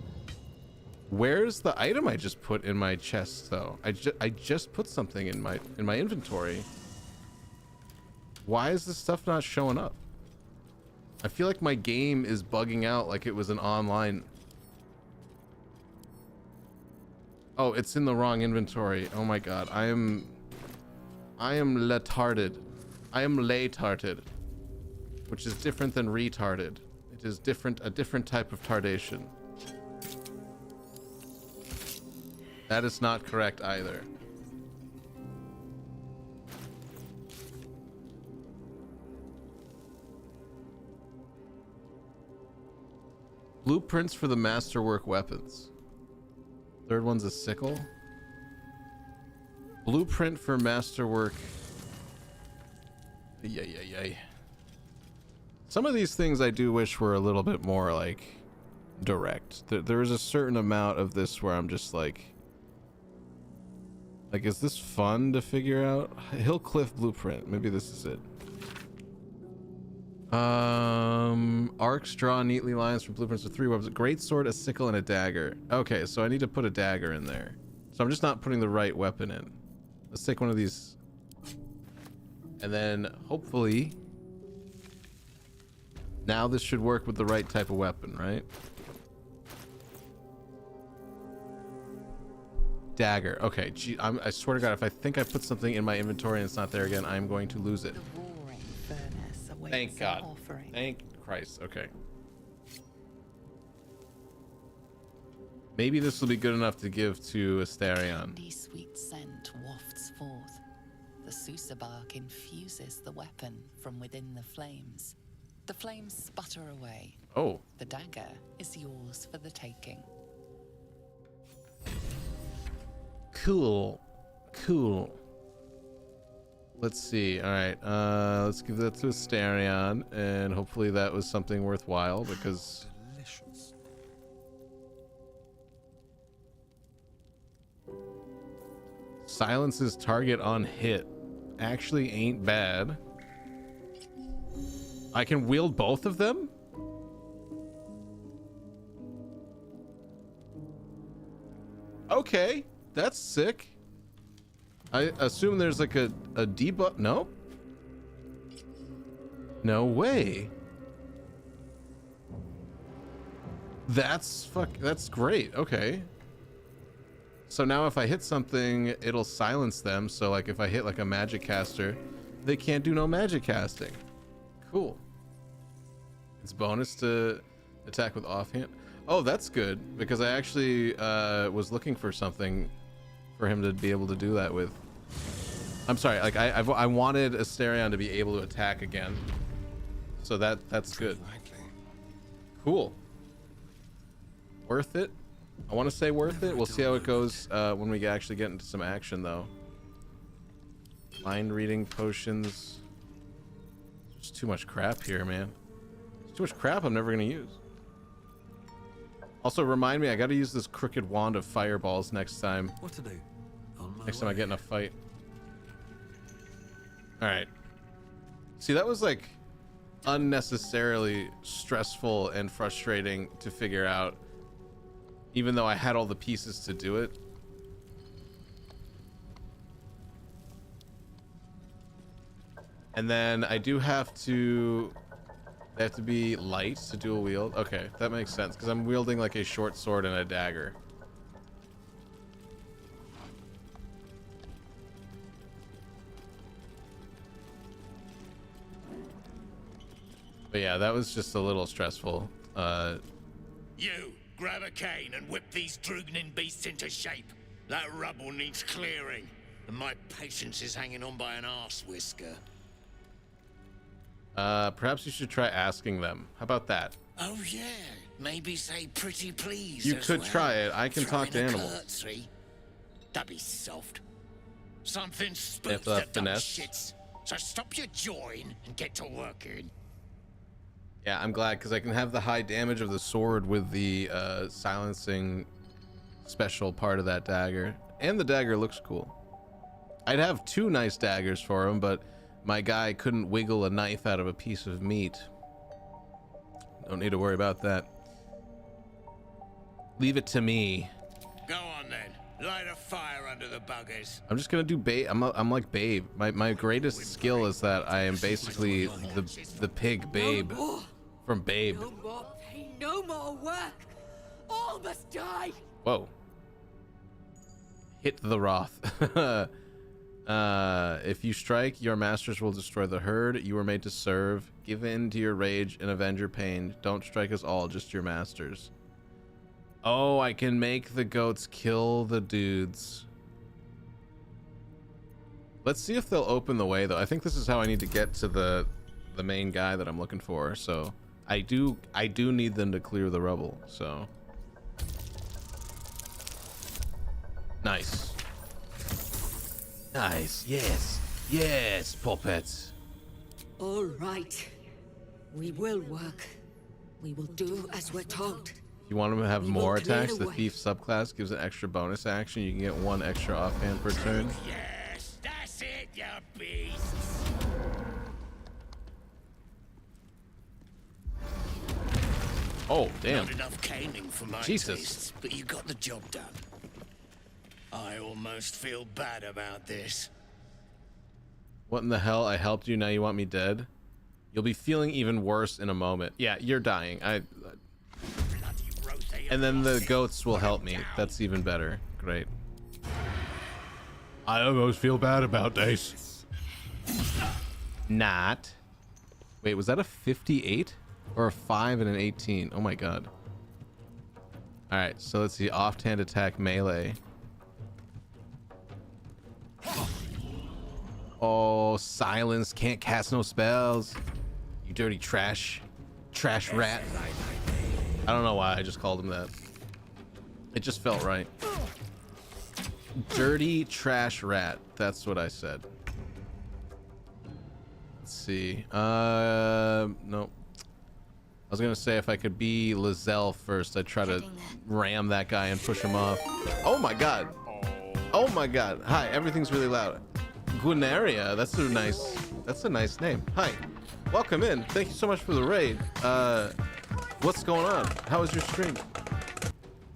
Where's the item I just put in my chest, though? I just put something in my inventory. Why is this stuff not showing up? I feel like my game is bugging out like it was an online. Oh, it's in the wrong inventory. Oh my god. I am letarded. I am lay-tarded, which is different than retarded. It is a different type of tardation. That is not correct either. Blueprints for the masterwork weapons. Third one's a sickle. Blueprint for masterwork. Yay. Some of these things I do wish were a little bit more like direct. There is a certain amount of this where I'm just like, is this fun to figure out? Hill Cliff Blueprint. Maybe this is it. Arcs draw neatly lines from blueprints with 3 weapons: a great sword, a sickle, and a dagger. Okay, so I need to put a dagger in there. So I'm just not putting the right weapon in. Let's take one of these. And then hopefully now this should work with the right type of weapon, right? Dagger. Okay, gee, I swear to God, if I think I put something in my inventory and it's not there again, I'm going to lose it. Thank God. Thank Christ. Okay. Maybe this will be good enough to give to Astarion. The sweet scent wafts forth. The Susa bark infuses the weapon from within the flames. The flames sputter away. Oh. The dagger is yours for the taking. Cool. Let's see. All right. Let's give that to Astarion, and hopefully that was something worthwhile because. Delicious. Silences target on hit. Actually ain't bad. I can wield both of them? Okay, that's sick. I assume there's like a debuff. No? No way. That's great. Okay. So now if I hit something, it'll silence them. So like if I hit like a magic caster, they can't do no magic casting. Cool. It's bonus to attack with offhand. Oh, that's good because I actually was looking for something for him to be able to do that with. I'm sorry, like I wanted Astarion to be able to attack again. So that's good. Cool. Worth it. I want to say worth it. We'll see how it goes when we actually get into some action, though. Mind reading potions. There's too much crap here, man. There's too much crap I'm never going to use. Also, remind me, I got to use this crooked wand of fireballs next time. What to do? Next time I get in a fight. All right. See, that was like unnecessarily stressful and frustrating to figure out, even though I had all the pieces to do it. And then I do have to, they have to be light to dual wield. Okay, that makes sense because I'm wielding like a short sword and a dagger. But yeah, that was just a little stressful. You, grab a cane and whip these Drugnin beasts into shape. That rubble needs clearing, and my patience is hanging on by an arse whisker. Perhaps you should try asking them. How about that? Oh yeah, maybe say pretty please. You as could well. try it. I can talk to Throwing a animals. curtsy. That'd be soft. Something If spooks the the dumb finesse. shits. So stop your jawing and get to working. Yeah, I'm glad because I can have the high damage of the sword with the silencing special part of that dagger. And the dagger looks cool. I'd have 2 nice daggers for him, but my guy couldn't wiggle a knife out of a piece of meat. Don't need to worry about that. Leave it to me. Go on then. Light a fire under the buggers. I'm just gonna do Babe. I'm like Babe. My greatest skill is that I am basically the pig Babe from Babe. No more pain, no more work. All must die. Whoa. Hit the Wrath. If you strike, your masters will destroy the herd you were made to serve. Give in to your rage and avenge your pain. Don't strike us all, just your masters. Oh, I can make the goats kill the dudes. Let's see if they'll open the way, though. I think this is how I need to get to the main guy that I'm looking for. So I do need them to clear the rubble, so. Nice. Nice, yes. Yes, puppets. All right. We will work. We will do as we're told. You want them to have more will clear attacks? the The way. thief subclass gives an extra bonus action. You can get 1 extra offhand per turn. Yes, that's it, you beasts. Oh, damn. Not enough caning for my Jesus. tastes, but you got the job done. I almost feel bad about this. What in the hell? I helped you, now you want me dead? You'll be feeling even worse in a moment. Yeah, you're dying. And then the goats will help me. That's even better. Great. I almost feel bad about this. Not. Wait, was that a 58? Or a 5 and an 18? Oh my god. Alright, so let's see. Offhand attack melee. Oh, silence. Can't cast no spells. You dirty trash. Trash rat. I don't know why I just called him that. It just felt right. Dirty trash rat. That's what I said. Let's see. Nope. I was gonna say if I could be Lizelle first, I'd try to ram that guy and push him off. Oh my god. Oh my god. Hi, everything's really loud. Guinaria, that's a nice name. Hi. Welcome in. Thank you so much for the raid. What's going on? How was your stream?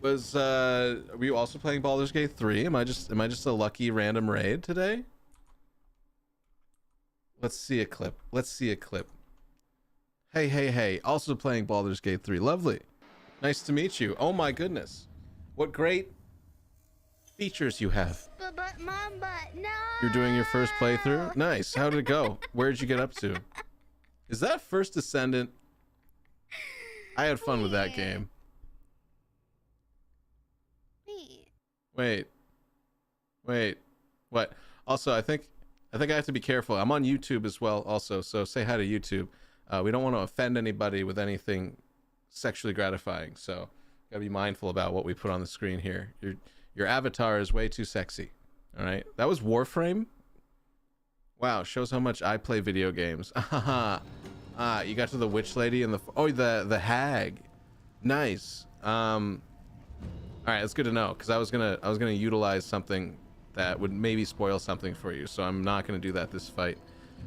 Were you also playing Baldur's Gate 3? Am I just a lucky random raid today? Let's see a clip. Hey. Also playing Baldur's Gate 3. Lovely. Nice to meet you. Oh my goodness. What great features you have. But Mom, no. You're doing your first playthrough? Nice. How did it go? Where'd you get up to? Is that First Descendant? I had fun with that game. Wait. What? Also, I think I have to be careful. I'm on YouTube as well also, so say hi to YouTube. We don't want to offend anybody with anything sexually gratifying, so gotta be mindful about what we put on the screen here. Your avatar is way too sexy. All right, that was Warframe. Wow, shows how much I play video games. You got to the witch lady and the hag. Nice. All right, that's good to know because I was gonna utilize something that would maybe spoil something for you, so I'm not gonna do that this fight.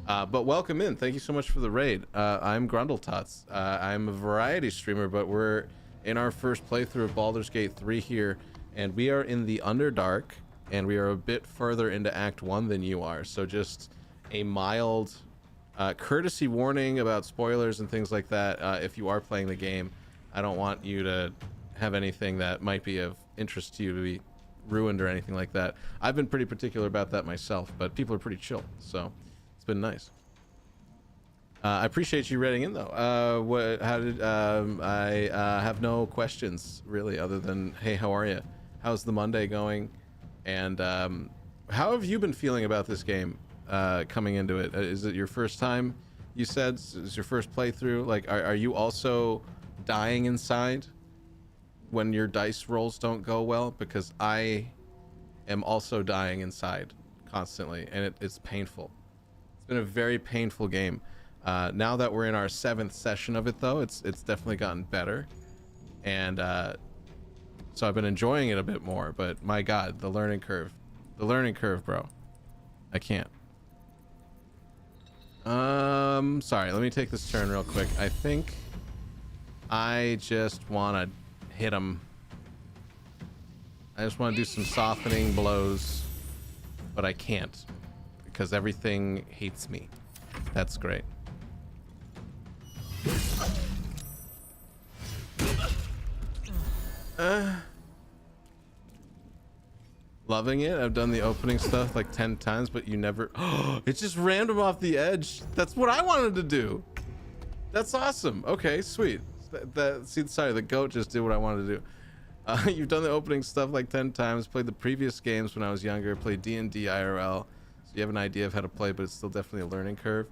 But welcome in. Thank you so much for the raid. I'm Grundletots. I'm a variety streamer, but we're in our first playthrough of Baldur's Gate 3 here, and we are in the Underdark, and we are a bit further into Act 1 than you are. So just a mild courtesy warning about spoilers and things like that. If you are playing the game, I don't want you to have anything that might be of interest to you to be ruined or anything like that. I've been pretty particular about that myself, but people are pretty chill, so it's been nice. I appreciate you raiding in though. I have no questions really other than, hey, how are you? How's the Monday going? And how have you been feeling about this game coming into it? Is it your first time, you said? Is your first playthrough? Like, are you also dying inside when your dice rolls don't go well? Because I am also dying inside constantly, and it's painful. It's been a very painful game. Now that we're in our 7th session of it though, it's definitely gotten better, and so I've been enjoying it a bit more. But my god, the learning curve, bro. I can't. Sorry, let me take this turn real quick. I think I just want to hit him. I just want to do some softening blows, but I can't because everything hates me. That's great. Loving it. I've done the opening stuff like 10 times, but you never... It just random off the edge. That's what I wanted to do. That's awesome. Okay, sweet. Sorry, the goat just did what I wanted to do. You've done the opening stuff like 10 times, played the previous games when I was younger, played D&D IRL, so you have an idea of how to play, but it's still definitely a learning curve.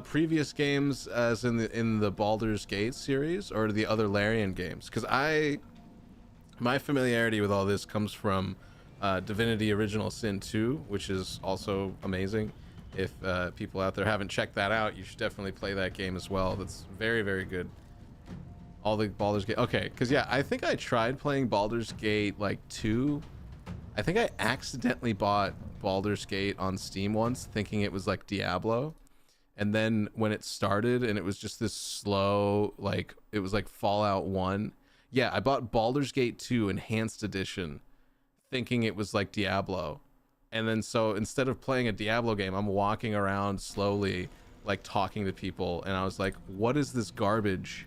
Previous games, as in the Baldur's Gate series, or the other Larian games, because my familiarity with all this comes from Divinity Original Sin 2, which is also amazing. If people out there haven't checked that out, you should definitely play that game as well. That's very, very good. All the Baldur's Gate. Okay, because yeah, I think I tried playing Baldur's Gate like 2. I think I accidentally bought Baldur's Gate on Steam once, thinking it was like Diablo. And then when it started and it was just this slow, like, it was like Fallout 1. Yeah, I bought Baldur's Gate 2 Enhanced Edition, thinking it was like Diablo. And then so instead of playing a Diablo game, I'm walking around slowly, like talking to people. And I was like, what is this garbage?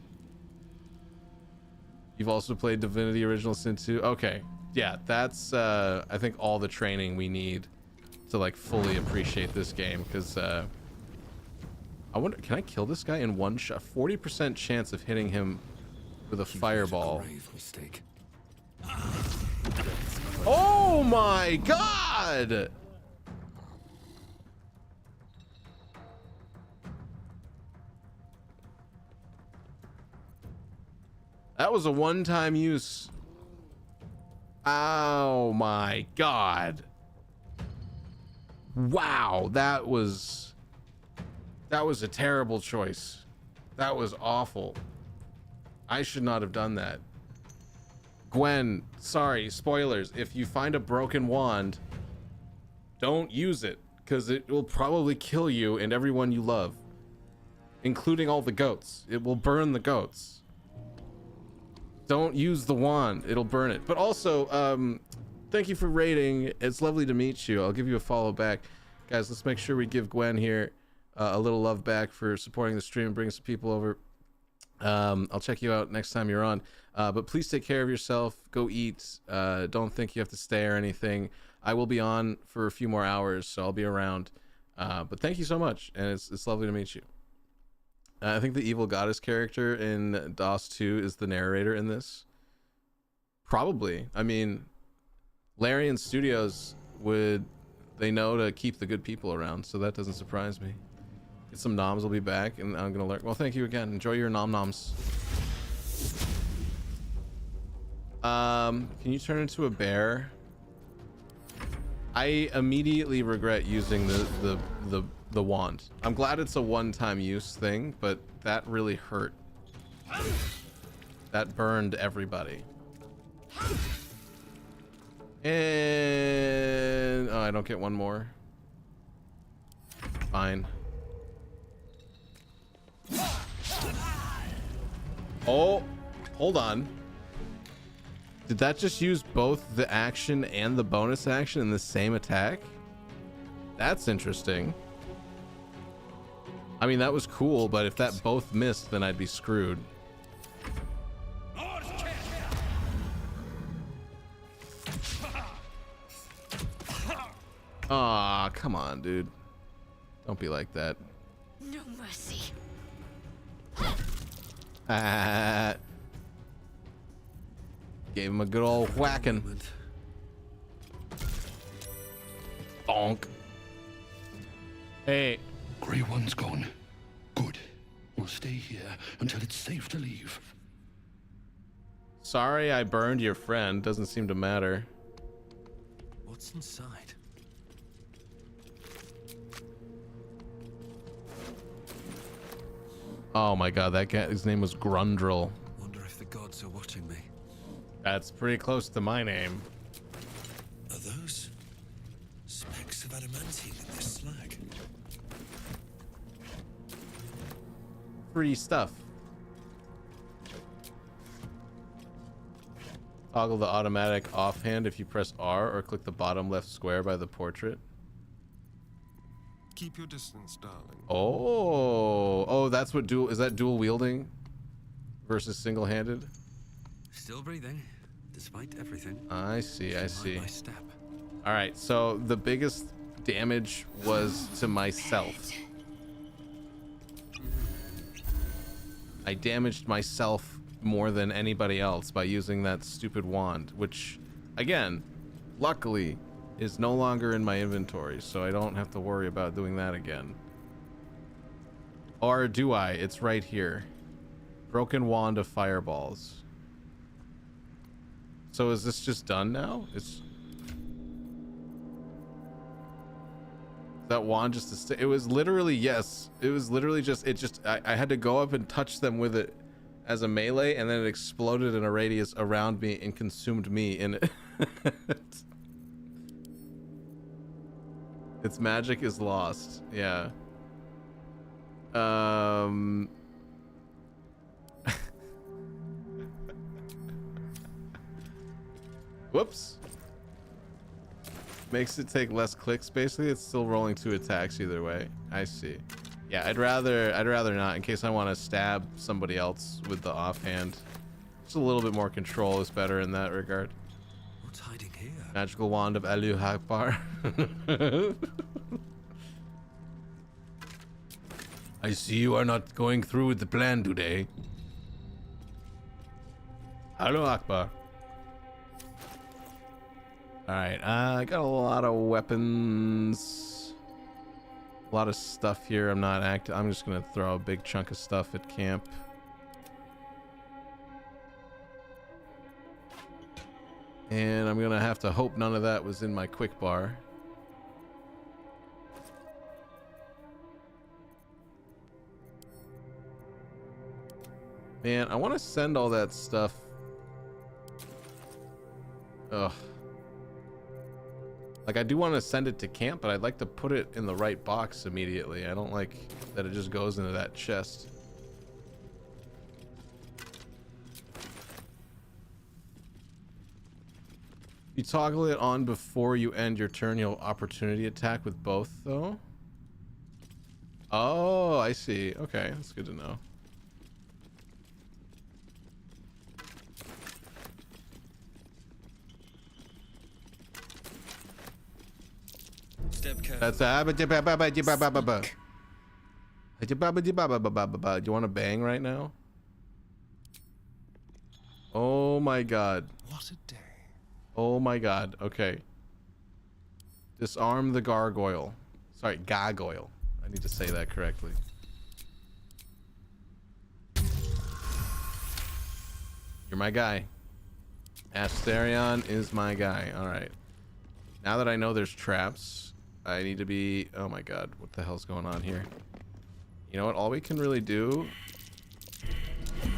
You've also played Divinity Original Sin 2? Okay. Yeah, that's, I think, all the training we need to, like, fully appreciate this game. Because, I wonder, can I kill this guy in one shot? 40% chance of hitting him with a fireball. Oh my god! That was a one-time use. Oh my god. Wow, that was a terrible choice. That was awful. I should not have done that. Gwen, sorry, spoilers. If you find a broken wand, don't use it, because it will probably kill you and everyone you love, including all the goats. It will burn the goats. Don't use the wand. It'll burn it. But also, thank you for rating. It's lovely to meet you. I'll give you a follow back. Guys, let's make sure we give Gwen here a little love back for supporting the stream and bringing some people over. I'll check you out next time you're on. But please take care of yourself. Go eat. Don't think you have to stay or anything. I will be on for a few more hours, so I'll be around. But thank you so much, and it's lovely to meet you. I think the evil goddess character in DOS 2 is the narrator in this. Probably. I mean, Larian Studios they know to keep the good people around, so that doesn't surprise me. Get some noms, will be back, and I'm gonna learn. Well, thank you again. Enjoy your noms. Can you turn into a bear? I immediately regret using the wand. I'm glad it's a one-time use thing, but that really hurt. That burned everybody. And oh, I don't get one more. Fine. Oh, hold on. Did that just use both the action and the bonus action in the same attack? That's interesting. I mean, that was cool, but if that both missed, then I'd be screwed. Aw, come on, dude. Don't be like that. No mercy. Gave him a good old whacking. Bonk. Hey. Grey One's gone. Good. We'll stay here until it's safe to leave. Sorry I burned your friend. Doesn't seem to matter. What's inside? Oh my god, that guy, his name was Grundrel. Wonder if the gods are watching me. That's pretty close to my name. Are those specks of adamantine in this slag? Free stuff. Toggle the automatic offhand if you press R or click the bottom left square by the portrait. Keep your distance, darling. Oh, that's what is that dual wielding versus single-handed? Still breathing, despite everything. I see. My step. All right, so the biggest damage was to myself. I damaged myself more than anybody else by using that stupid wand, which, again, luckily is no longer in my inventory, so I don't have to worry about doing that again. Or do I? It's right here. Broken wand of fireballs. So is this just done now? Is that wand just it was literally, yes. It was literally just, I had to go up and touch them with it as a melee, and then it exploded in a radius around me and consumed me in it. Its magic is lost. Yeah. Whoops. Makes it take less clicks. Basically, it's still rolling 2 attacks either way. I see. Yeah, I'd rather not, in case I want to stab somebody else with the offhand. Just a little bit more control is better in that regard. What's hiding here? Magical wand of Alu Akbar. I see you are not going through with the plan today. Alu Akbar. Alright, I got a lot of weapons. A lot of stuff here. I'm not active. I'm just gonna throw a big chunk of stuff at camp. And I'm gonna have to hope none of that was in my quick bar. Man, I want to send all that stuff. Ugh. Like, I do want to send it to camp, but I'd like to put it in the right box immediately. I don't like that it just goes into that chest. You toggle it on before you end your turn, you'll opportunity attack with both, though? Oh, I see. Okay, that's good to know. That's do you want to bang right now? Oh my god. What a day. Oh my god. Okay. Disarm the gargoyle. Sorry, gargoyle. I need to say that correctly. You're my guy. Asterion is my guy. Alright. Now that I know there's traps, I need to be... Oh my god, what the hell's going on here? You know what? All we can really do...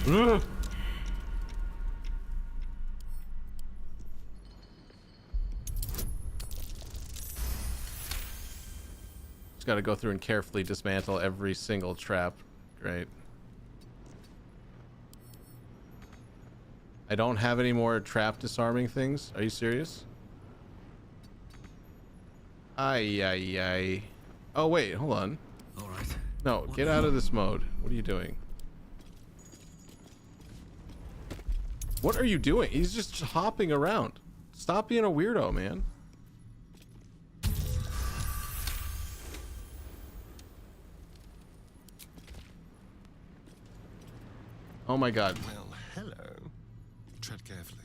Ugh! Just gotta go through and carefully dismantle every single trap. Great. I don't have any more trap disarming things. Are you serious? Ay, ay, ay. Oh, wait, hold on. All right. No, get out of this mode. What are you doing? What are you doing? He's just hopping around. Stop being a weirdo, man. Oh my god. Well, hello. Tread carefully.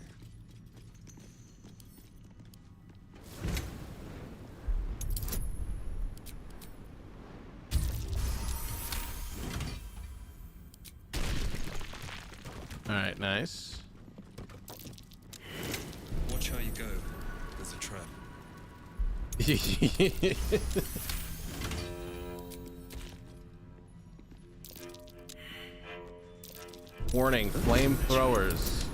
Alright, nice. Watch how you go. There's a trap. Warning, flamethrowers.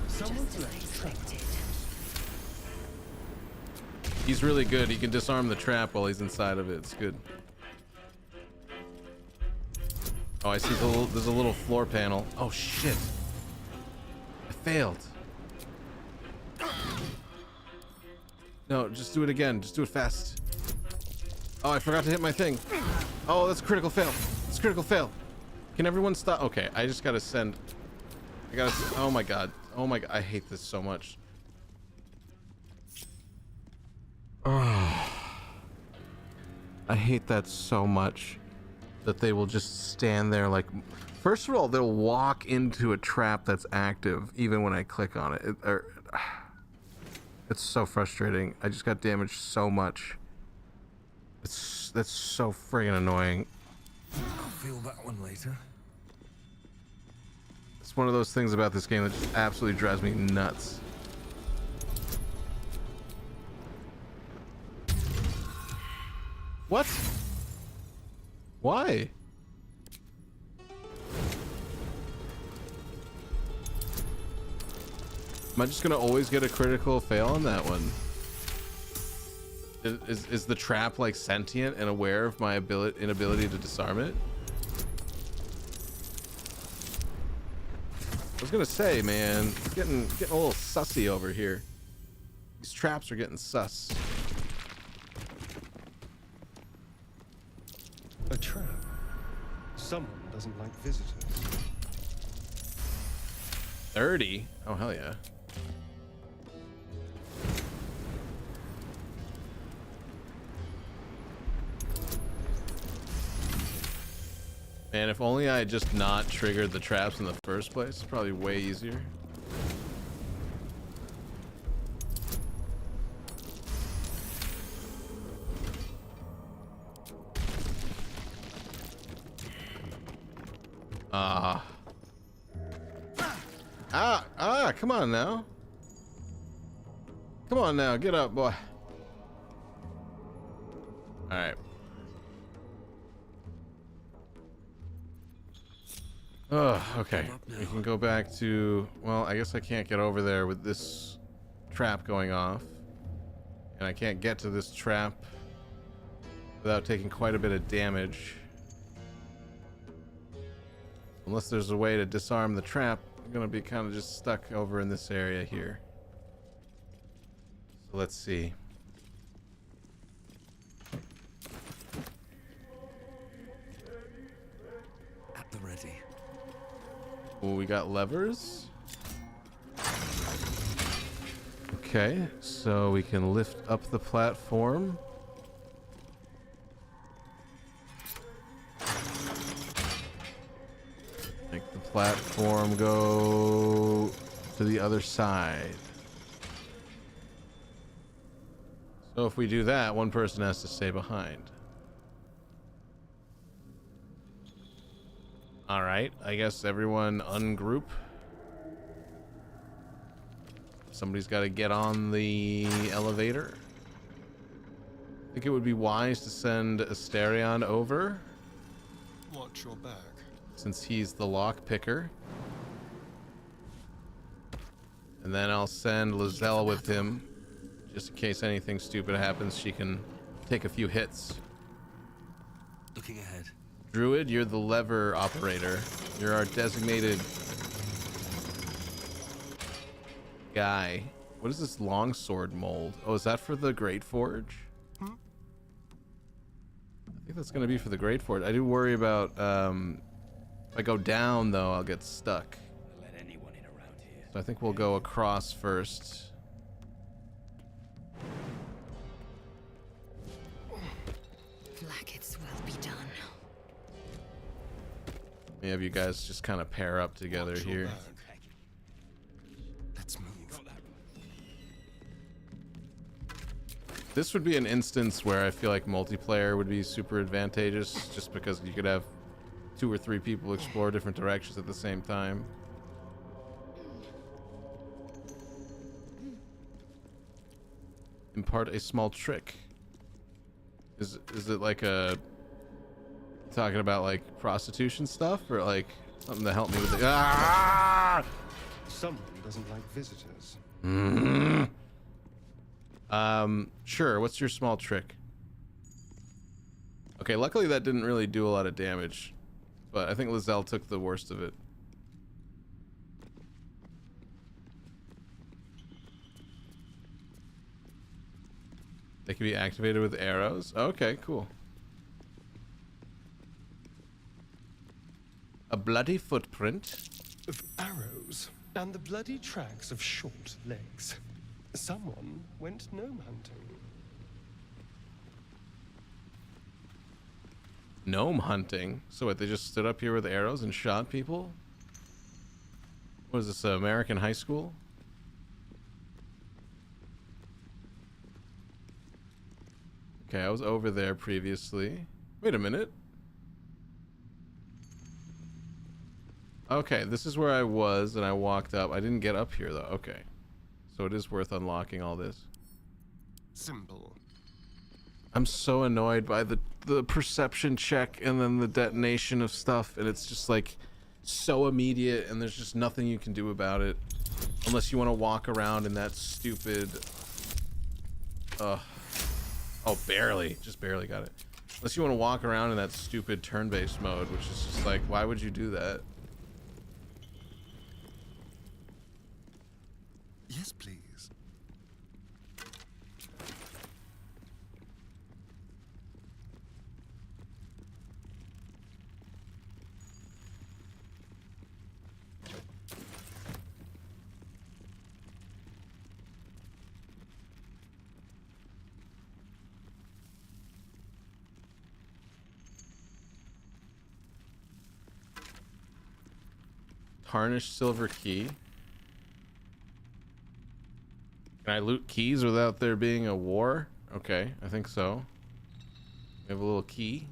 He's really good. He can disarm the trap while he's inside of it. It's good. Oh, I see there's a little floor panel. Oh, shit. I failed. No, just do it again. Just do it fast. Oh, I forgot to hit my thing. Oh, that's a critical fail. It's a critical fail. Can everyone stop? Okay, I just gotta send... I gotta... Oh my god. Oh my god. I hate this so much. Oh. I hate that so much. That they will just stand there like... First of all, they'll walk into a trap that's active even when I click on it. It's so frustrating. I just got damaged so much. That's so friggin' annoying. I'll feel that one later. It's one of those things about this game that just absolutely drives me nuts. What? Why? Am I just gonna always get a critical fail on that one? Is the trap like sentient and aware of my inability to disarm it? I was gonna say, man, it's getting a little sussy over here. These traps are getting sus. A trap. Someone doesn't like visitors. 30? Oh, hell yeah. Man, if only I had just not triggered the traps in the first place, it's probably way easier. Come on now. Come on now, get up, boy. All right. Oh, okay. We can go back to, well, I guess I can't get over there with this trap going off. And I can't get to this trap without taking quite a bit of damage. Unless there's a way to disarm the trap, I'm gonna be kind of just stuck over in this area here. So let's see. At the ready. Oh, we got levers. Okay, so we can lift up the platform. Make the platform go to the other side. So if we do that, one person has to stay behind. All right, I guess everyone ungroup. Somebody's got to get on the elevator. I think it would be wise to send Asterion over, Watch your back. since he's the lock picker. And then I'll send Lizelle with him, just in case anything stupid happens. She can take a few hits. Looking ahead. Druid, you're the lever operator. You're our designated guy. What is this longsword mold? Oh, is that for the Great Forge? I think that's going to be for the Great Forge. I do worry about, if I go down, though, I'll get stuck. Let anyone in around here. So I think we'll go across first. Blackets will be done. May have you guys just kind of pair up together here. Let's move. This would be an instance where I feel like multiplayer would be super advantageous, just because you could have 2 or 3 people explore different directions at the same time. Impart a small trick. Is it like a, talking about like prostitution stuff, or like something to help me with the Someone doesn't like visitors. Sure, what's your small trick? Okay, luckily that didn't really do a lot of damage, but I think Lizelle took the worst of it. They can be activated with arrows. Okay, cool. A bloody footprint Of arrows and the bloody tracks of short legs. Someone went gnome hunting. Gnome hunting. So what, they just stood up here with arrows and shot people? What is this, American high school? Okay, I was over there previously. Wait a minute. Okay, this is where I was, and I walked up. I didn't get up here, though. Okay. So it is worth unlocking all this. Simple. I'm so annoyed by the perception check and then the detonation of stuff, and it's just like so immediate, and there's just nothing you can do about it unless you want to walk around in that stupid oh, barely, just barely got it. Unless you want to walk around in that stupid turn-based mode, which is just like, why would you do that? Yes, please. Tarnished silver key. Can I loot keys without there being a war? Okay, I think so. We have a little key.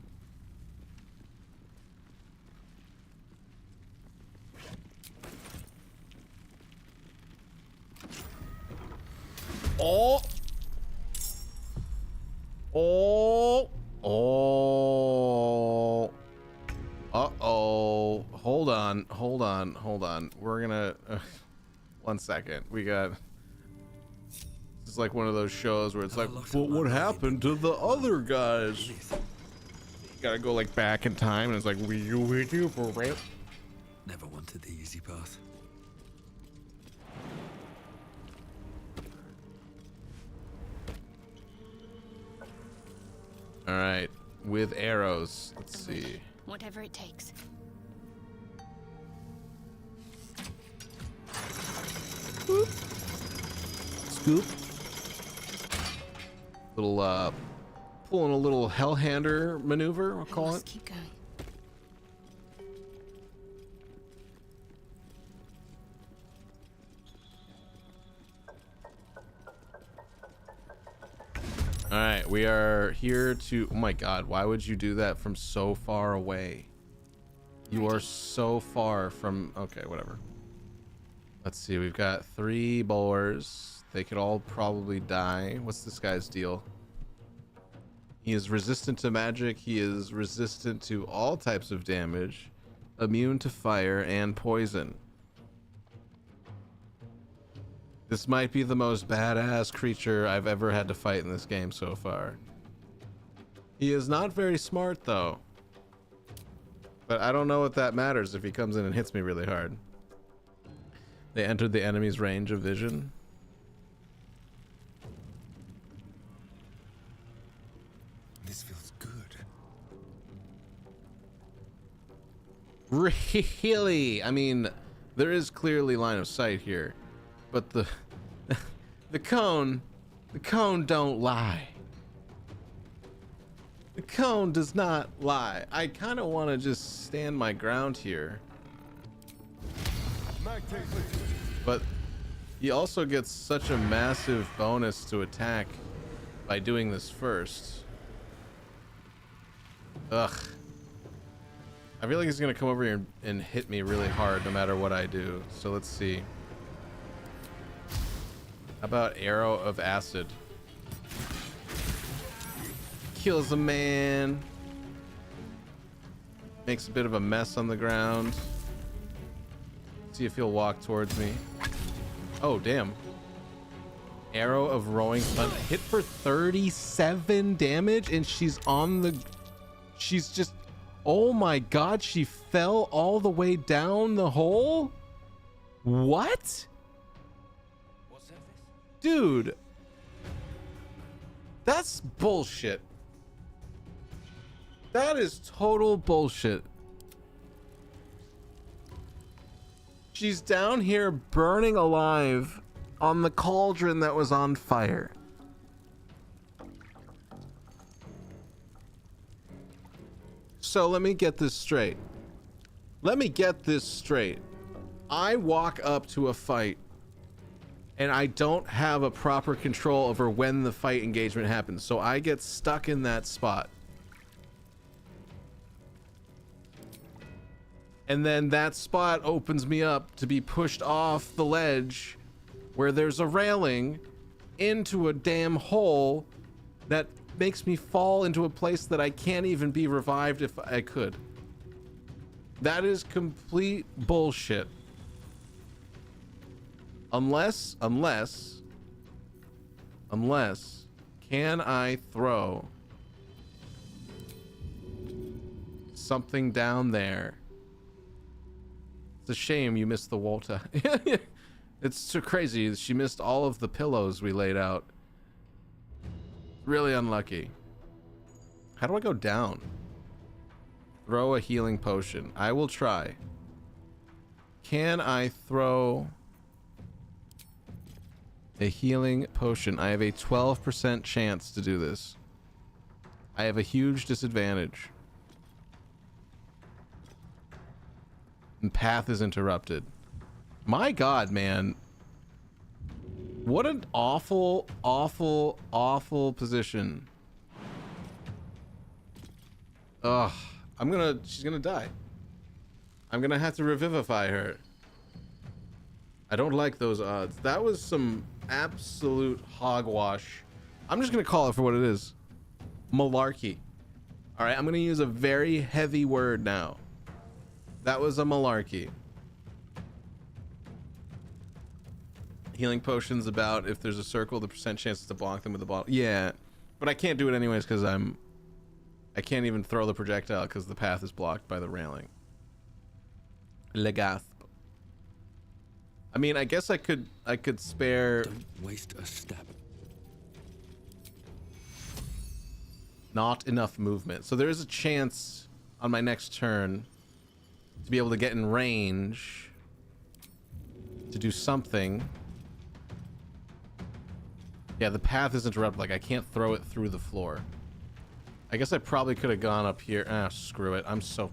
Oh! Oh! Oh! Uh-oh. Hold on, hold on, hold on. We're gonna... 1 second. We got... This is like one of those shows where it's like, well, what happened to the other guys? You gotta go like back in time, and it's like, were you with you for real? Never wanted the easy path. All right, with arrows. Let's see. Whatever it takes. Boop. Scoop. Little pulling a little hellhander maneuver, I'll call it. Keep going. All right, we are here to... Oh my god, why would you do that from so far away? You are so far from... Okay, whatever. Let's see, we've got 3 boars. They could all probably die. What's this guy's deal? He is resistant to magic. He is resistant to all types of damage. Immune to fire and poison. This might be the most badass creature I've ever had to fight in this game so far. He is not very smart, though. But I don't know what that matters if he comes in and hits me really hard. They entered the enemy's range of vision. This feels good. Really? I mean, there is clearly line of sight here. But the cone don't lie. The cone does not lie. I kind of want to just stand my ground here. But he also gets such a massive bonus to attack by doing this first. Ugh. I feel like he's gonna come over here and hit me really hard no matter what I do. So let's see. How about Arrow of Acid? Kills a man. Makes a bit of a mess on the ground. See if he'll walk towards me. Oh, damn. Arrow of Rowing Thunder. Hit for 37 damage, and she's on the... She's just... Oh my god, she fell all the way down the hole? What? Dude, that's bullshit. That is total bullshit. She's down here burning alive on the cauldron that was on fire. So let me get this straight. I walk up to a fight and I don't have a proper control over when the fight engagement happens, so I get stuck in that spot. And then that spot opens me up to be pushed off the ledge where there's a railing into a damn hole that makes me fall into a place that I can't even be revived if I could. That is complete bullshit. Unless, can I throw something down there? It's a shame you missed the water. It's so crazy. She missed all of the pillows we laid out. Really unlucky. How do I go down? Throw a healing potion. I will try. Can I throw a healing potion? I have a 12% chance to do this. I have a huge disadvantage. And path is interrupted. My God, man. What an awful, awful, awful position. Ugh. She's gonna die. I'm gonna have to revivify her. I don't like those odds. That was some absolute hogwash. I'm just gonna call it for what it is. Malarkey. Alright, I'm gonna use a very heavy word now. That was a malarkey. Healing potions about if there's a circle, the percent chances to block them with the bottle. Yeah, but I can't do it anyways because I can't even throw the projectile because the path is blocked by the railing. Legasp. I mean, I guess I could spare. Don't waste a step. Not enough movement. So there is a chance on my next turn to be able to get in range to do something. Yeah, the path is interrupted. Like, I can't throw it through the floor. I guess I probably could have gone up here. Ah, screw it. I'm so...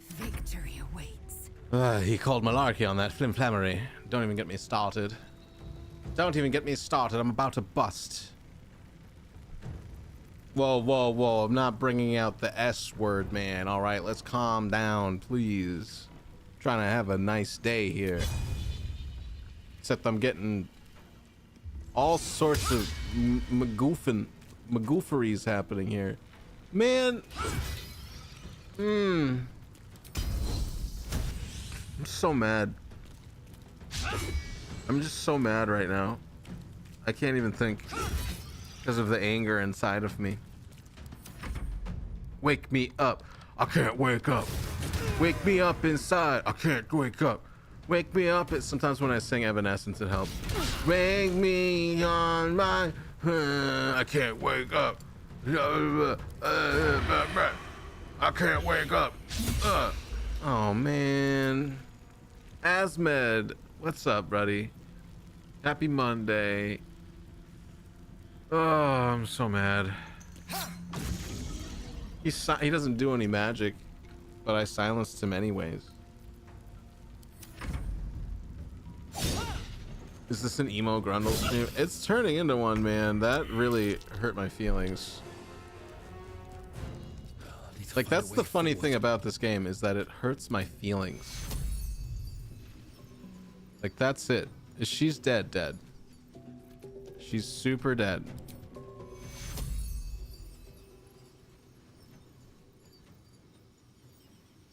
Victory awaits. He called malarkey on that flimflammery. Don't even get me started. Don't even get me started. I'm about to bust. Whoa, whoa, whoa. I'm not bringing out the S word, man. All right, let's calm down, please. I'm trying to have a nice day here. Except I'm getting all sorts of magooferys happening here. Man. I'm so mad. I'm just so mad right now. I can't even think because of the anger inside of me. Wake me up. I can't wake up. Wake me up inside. I can't wake up. Wake me up. It's sometimes when I sing Evanescence, it helps. Wake me on my... I can't wake up. I can't wake up. Oh, man. Asmed, what's up, buddy? Happy Monday. Oh, I'm so mad. He doesn't do any magic, but I silenced him anyways. Is this an emo Grundle stream? It's turning into one, man. That really hurt my feelings. Like, that's the funny thing about this game, is that it hurts my feelings. Like, that's it. She's dead. She's super dead.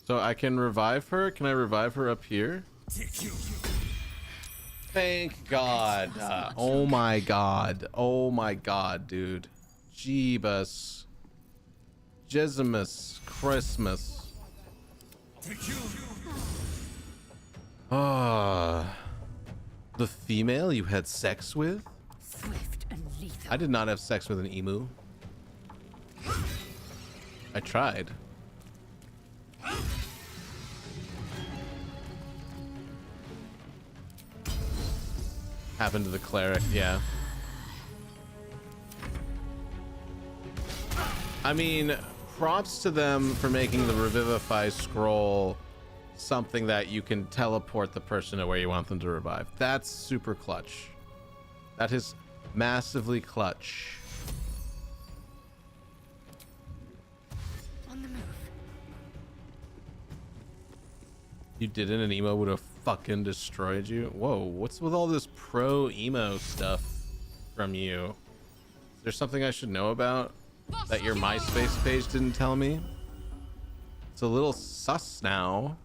So I can revive her? Can I revive her up here? Thank God. Oh my God. Oh my God, dude. Jeebus. Jesimus. Christmas. The female you had sex with? Swift and lethal. I did not have sex with an emu. I tried. Happened to the cleric, yeah. I mean, props to them for making the Revivify scroll something that you can teleport the person to where you want them to revive. That's super clutch. That is massively clutch. On the move. You didn't, an emo would have fucking destroyed you. Whoa, what's with all this pro emo stuff from you? Is there something I should know about that your MySpace page didn't tell me? It's a little sus now.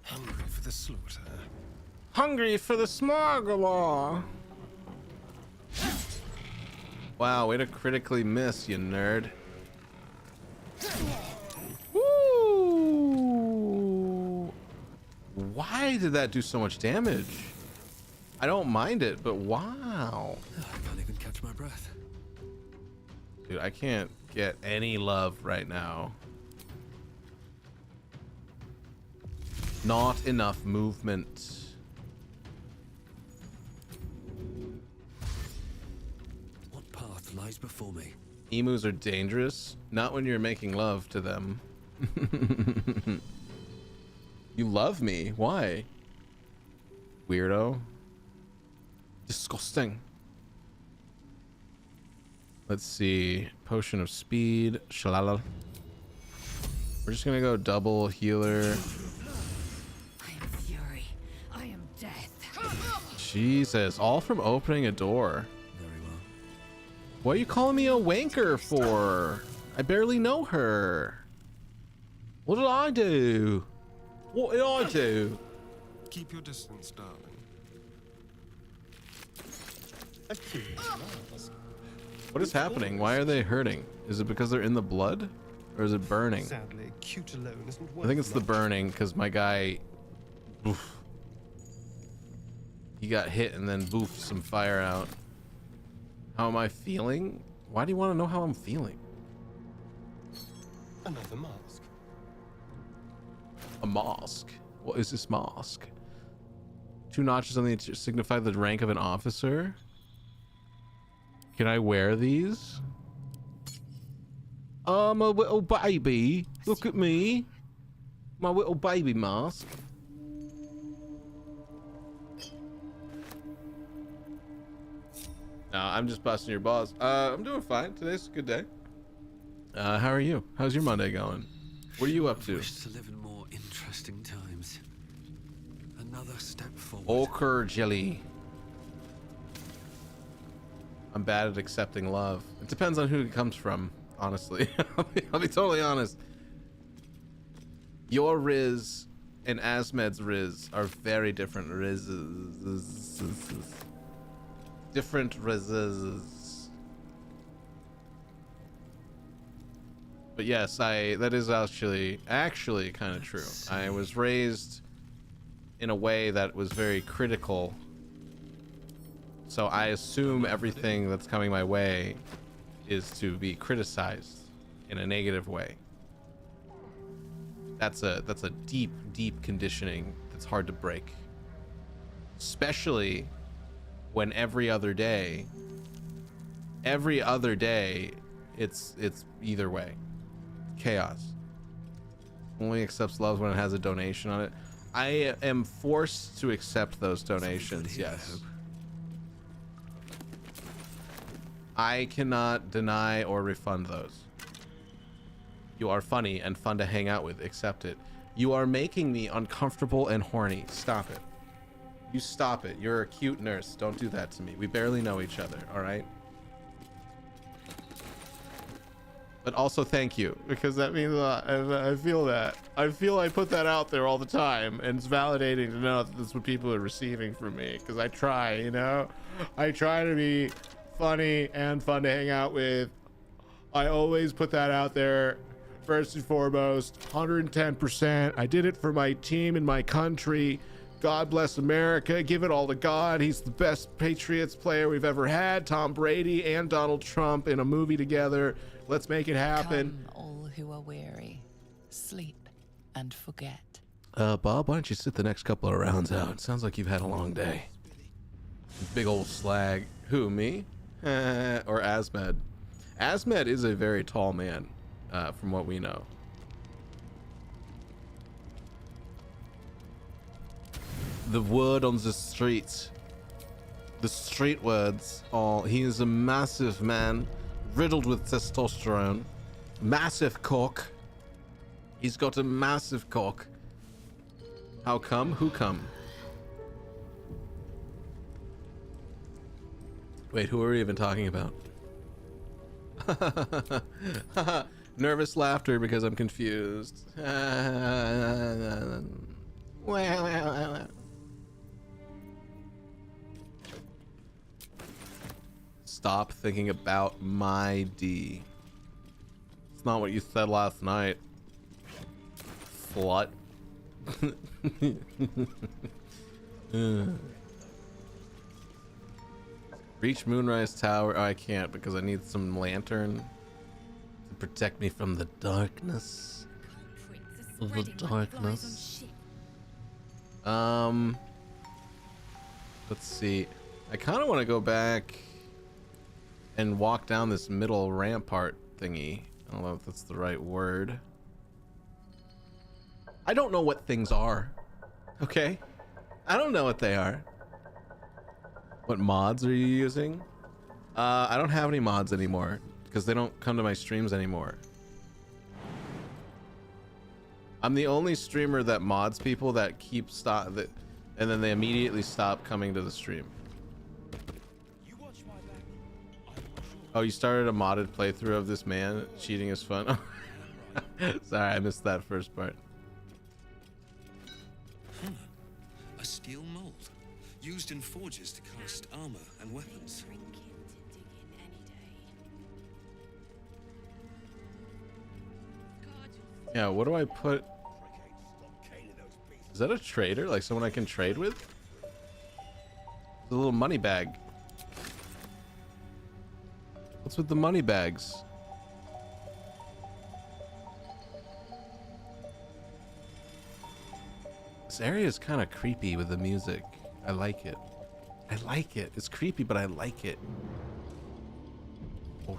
Hungry for the slaughter. Hungry for the smorgasbord. Wow, way to critically miss, you nerd. Woo! Why did that do so much damage? I don't mind it, but wow. I can't even catch my breath. Dude, I can't get any love right now. Not enough movement. What path lies before me? Emus are dangerous. Not when you're making love to them. You love me? Why? Weirdo. Disgusting. Let's see. Potion of speed. Shalala. We're just gonna go double healer. I am fury. I am death. Jesus, all from opening a door. Very well. What are you calling me a wanker for? I barely know her. What did I do? What did I do? Keep your distance, darling. What is happening? Why are they hurting? Is it because they're in the blood? Or is it burning? Sadly, cute alone isn't I think it's the much. burning because my guy... Oof. He got hit and then boofed some fire out. How am I feeling? Why do you want to know how I'm feeling? Another mask. A mask? What is this mask? 2 notches on the signify the rank of an officer? Can I wear these? I'm a little baby. Look at me. My little baby mask. No, I'm just busting your balls. I'm doing fine. Today's a good day. How are you? How's your Monday going? What are you up to? I wish to live in more interesting times. Another step forward. Ochre jelly. I'm bad at accepting love. It depends on who it comes from, honestly. I'll be totally honest. Your Riz and Asmed's Riz are very different Rizzes. Different Rizzes. But yes, that is actually kind of true. I was raised in a way that was very critical. So I assume everything that's coming my way is to be criticized in a negative way. That's a deep conditioning that's hard to break. Especially when every other day it's either way. Chaos. Only accepts love when it has a donation on it. I am forced to accept those donations, yes. I cannot deny or refund those. You are funny and fun to hang out with. Accept it. You are making me uncomfortable and horny. Stop it. You stop it. You're a cute nurse. Don't do that to me. We barely know each other, all right? But also thank you, because that means a lot. I feel that. I feel I put that out there all the time, and it's validating to know that that's what people are receiving from me, because I try, you know? I try to be funny and fun to hang out with. I always put that out there first and foremost. 110%. I did it for my team and my country. God bless America. Give it all to God. He's the best Patriots player we've ever had. Tom Brady and Donald Trump in a movie together. Let's make it happen. Come, all who are weary, sleep and forget. Bob, why don't you sit the next couple of rounds out? Sounds like you've had a long day. Big old slag. Who, me? Or Asmed? Asmed is a very tall man, from what we know. The word on the street. The street words are he is a massive man, riddled with testosterone. Massive cock. He's got a massive cock. How come? Who come? Wait, who are we even talking about? Nervous laughter because I'm confused. Stop thinking about my D. It's not what you said last night. Slut. Reach Moonrise Tower. Oh, I can't because I need some lantern to protect me from the darkness. The darkness. Let's see. I kind of want to go back and walk down this middle rampart thingy. I don't know if that's the right word. I don't know what things are. Okay? I don't know what they are. What mods are you using? I don't have any mods anymore because they don't come to my streams anymore. I'm the only streamer that mods people that keep and then they immediately stop coming to the stream. Oh, you started a modded playthrough of this man? Cheating is fun. Sorry, I missed that first part. A steel mold, used in forges to cast armor and weapons. Yeah, what do I put? Is that a trader? Like someone I can trade with? It's a little money bag. What's with the money bags? This area is kind of creepy with the music. I like it. I like it. It's creepy, but I like it. Oh,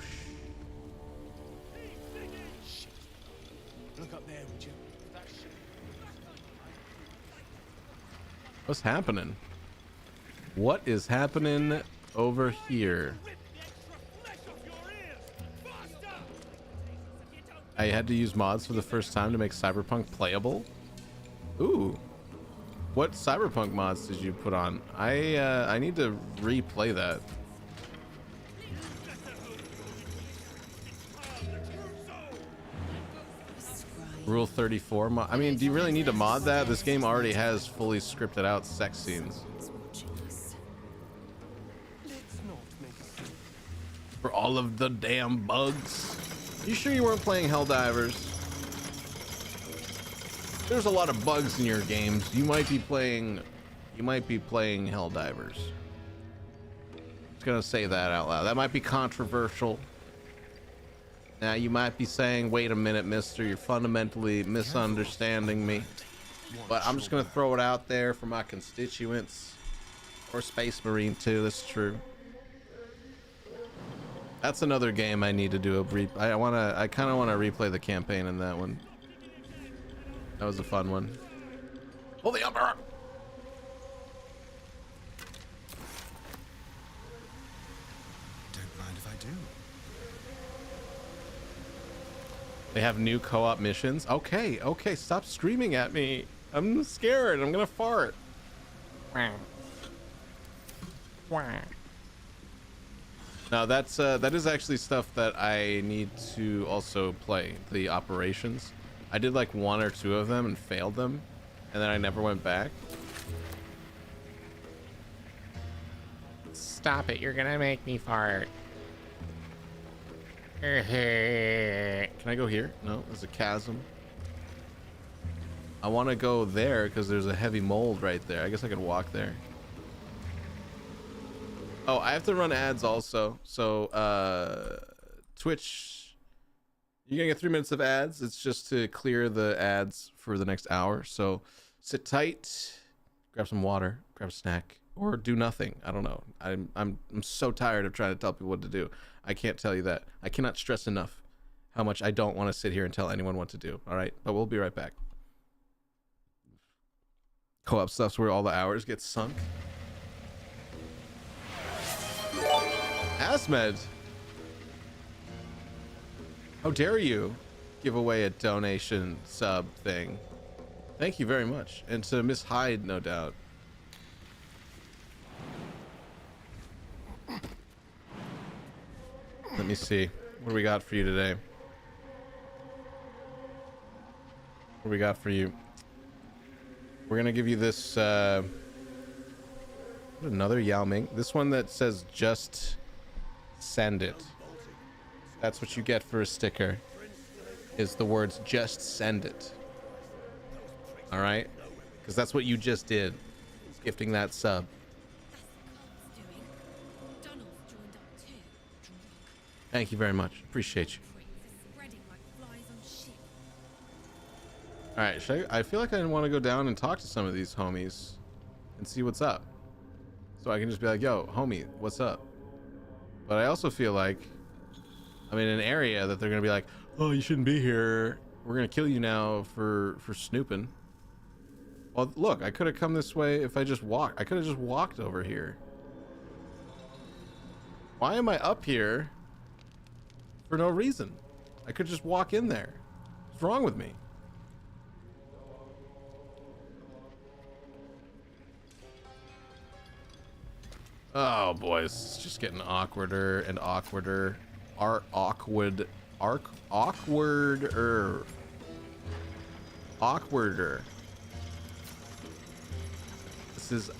Look up there, would you? What's happening? What is happening over here? I had to use mods for the first time to make Cyberpunk playable. Ooh. What Cyberpunk mods did you put on? I need to replay that. Rule 34 mod. I mean, do you really need to mod that? This game already has fully scripted out sex scenes. For all of the damn bugs. You sure you weren't playing Helldivers? There's a lot of bugs in your games. You might be playing Helldivers. Just gonna say that out loud. That might be controversial. Now you might be saying, wait a minute, mister, you're fundamentally misunderstanding me. But I'm just gonna throw it out there for my constituents. Or Space Marine too, that's true. That's another game I need to do I kind of want to replay the campaign in that one. That was a fun one. Hold the upper. Don't mind if I do. They have new co-op missions. Okay, stop screaming at me. I'm scared. I'm gonna fart. Now that is actually stuff that I need to also play, the operations. I did like 1 or 2 of them and failed them, and then I never went back. Stop it, you're gonna make me fart. Can I go here? No, there's a chasm. I want to go there because there's a heavy mold right there. I guess I could walk there. Oh, I have to run ads also. So, Twitch, you're gonna get 3 minutes of ads. It's just to clear the ads for the next hour. So, sit tight, grab some water, grab a snack, or do nothing. I don't know. I'm so tired of trying to tell people what to do. I can't tell you that. I cannot stress enough how much I don't want to sit here and tell anyone what to do. All right, but we'll be right back. Co-op stuff's where all the hours get sunk. Asmed, how dare you give away a donation sub thing? Thank you very much. And to Miss Hyde, no doubt. Let me see. What do we got for you today? What do we got for you? We're gonna give you this another Yao Ming. This one that says just send it. That's what you get for a sticker, is the words just send it. All right, because that's what you just did, gifting that sub. Thank you very much. Appreciate you. All right, I feel like I want to go down and talk to some of these homies and see what's up. So I can just be like, yo, homie, what's up? But I also feel like I'm in an area that they're going to be like, oh, you shouldn't be here. We're going to kill you now for snooping. Well, look, I could have come this way if I just walked. I could have just walked over here. Why am I up here for no reason? I could just walk in there. What's wrong with me? Oh boy, it's just getting awkwarder and awkwarder. Awkwarder. This is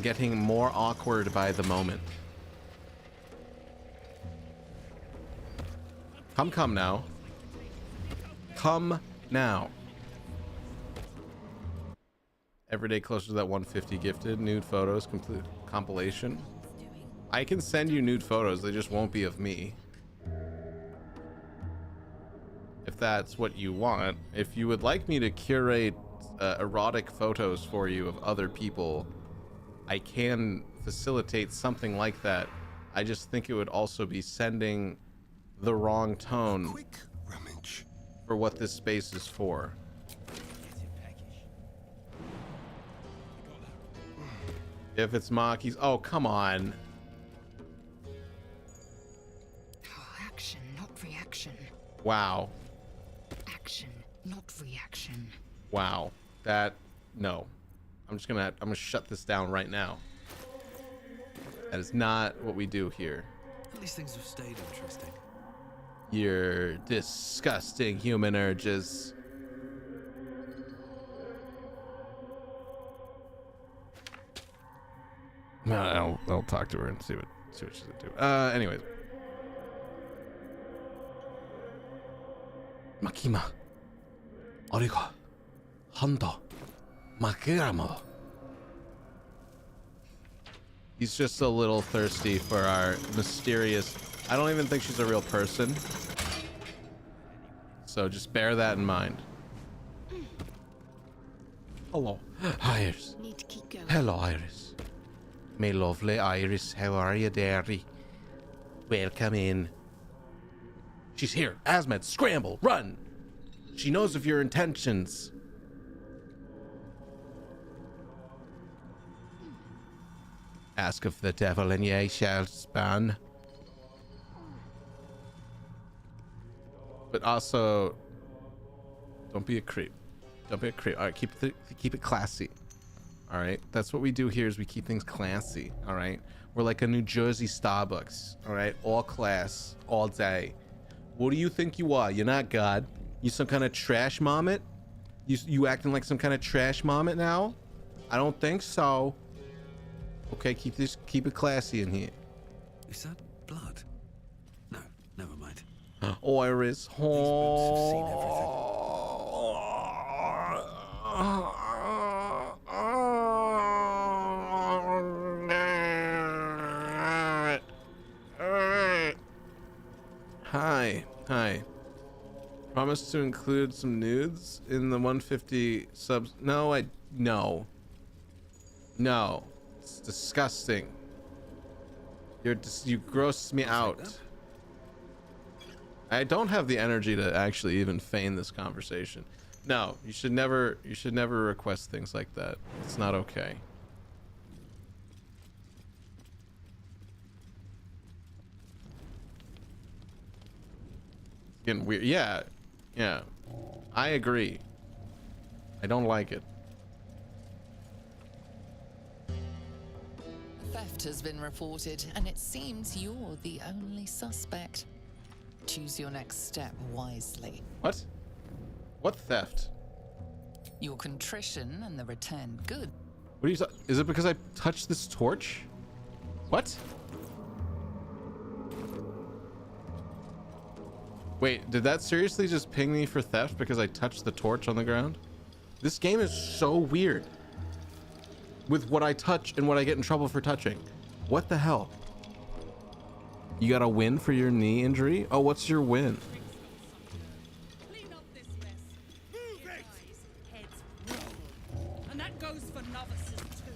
getting more awkward by the moment. Come now. Come now. Every day closer to that 150 gifted. Nude photos, complete compilation. I can send you nude photos, they just won't be of me. If that's what you want. If you would like me to curate erotic photos for you of other people, I can facilitate something like that. I just think it would also be sending the wrong tone for what this space is for. If it's Maki's, oh come on. Action, not reaction. Wow. Action, not reaction. Wow. That, no. I'm gonna shut this down right now. That is not what we do here. At least things have stayed interesting. Your disgusting human urges. I'll talk to her and see what she's gonna do. Anyways. Makima. Origo. Hondo. Makiramo. He's just a little thirsty for our mysterious... I don't even think she's a real person. So just bear that in mind. Hello. Iris. Need to keep going. Hello, Iris. My lovely Iris. How are you, dearie? Welcome in. She's here. Asmed, scramble, run. She knows of your intentions. Ask of the devil and ye shall span. But also, don't be a creep. Don't be a creep. All right, keep it classy. All right, that's what we do here. Is we keep things classy. All right, we're like a New Jersey Starbucks. All right, all class, all day. What do you think you are? You're not God. You some kind of trash marmot? You acting like some kind of trash marmot now? I don't think so. Okay, keep it classy in here. Is that blood? No, never mind. Iris. Hi. Promise to include some nudes in the 150 subs. No. It's disgusting. You gross me out. I don't have the energy to actually even feign this conversation. No, you should never request things like that. It's not okay. It's getting weird. Yeah. Yeah. I agree. I don't like it. Theft has been reported, and it seems you're the only suspect. Choose your next step wisely. What? What theft? Your contrition and the returned good. What are you? Is it because I touched this torch? What? Wait, did that seriously just ping me for theft because I touched the torch on the ground? This game is so weird with what I touch and what I get in trouble for touching. What the hell? You got a win for your knee injury? Oh, what's your win? And that goes for novices too.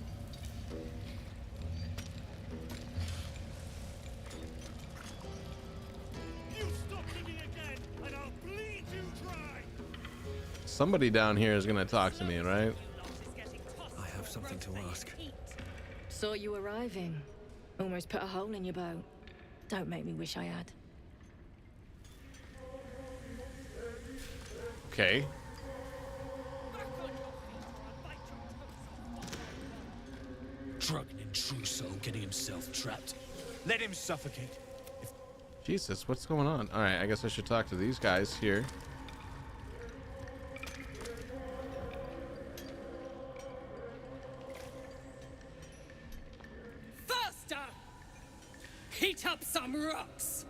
You stop digging again, and I'll bleed you dry. Somebody down here is gonna talk to me, right? I have something to ask. Saw you arriving. Almost put a hole in your boat. Don't make me wish I had. Okay. Drugging in true soul, getting himself trapped. Let him suffocate. Jesus, what's going on? All right, I guess I should talk to these guys here. Faster! Heat up some rocks!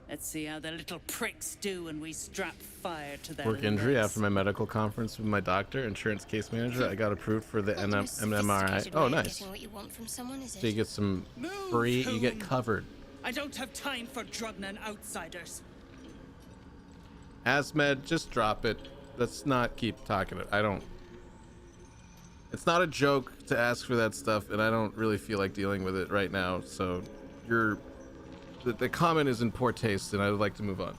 Let's see how the little pricks do when we strap fire to their Work injury legs. after my medical conference with my doctor, insurance case manager. I got approved for the MRI. Oh, nice. What you want from someone, is So you get some free. You get covered. I don't have time for Drugnan outsiders. Asmed, just drop it. Let's not keep talking. I don't. It's not a joke to ask for that stuff, and I don't really feel like dealing with it right now. So, the comment is in poor taste, and I would like to move on.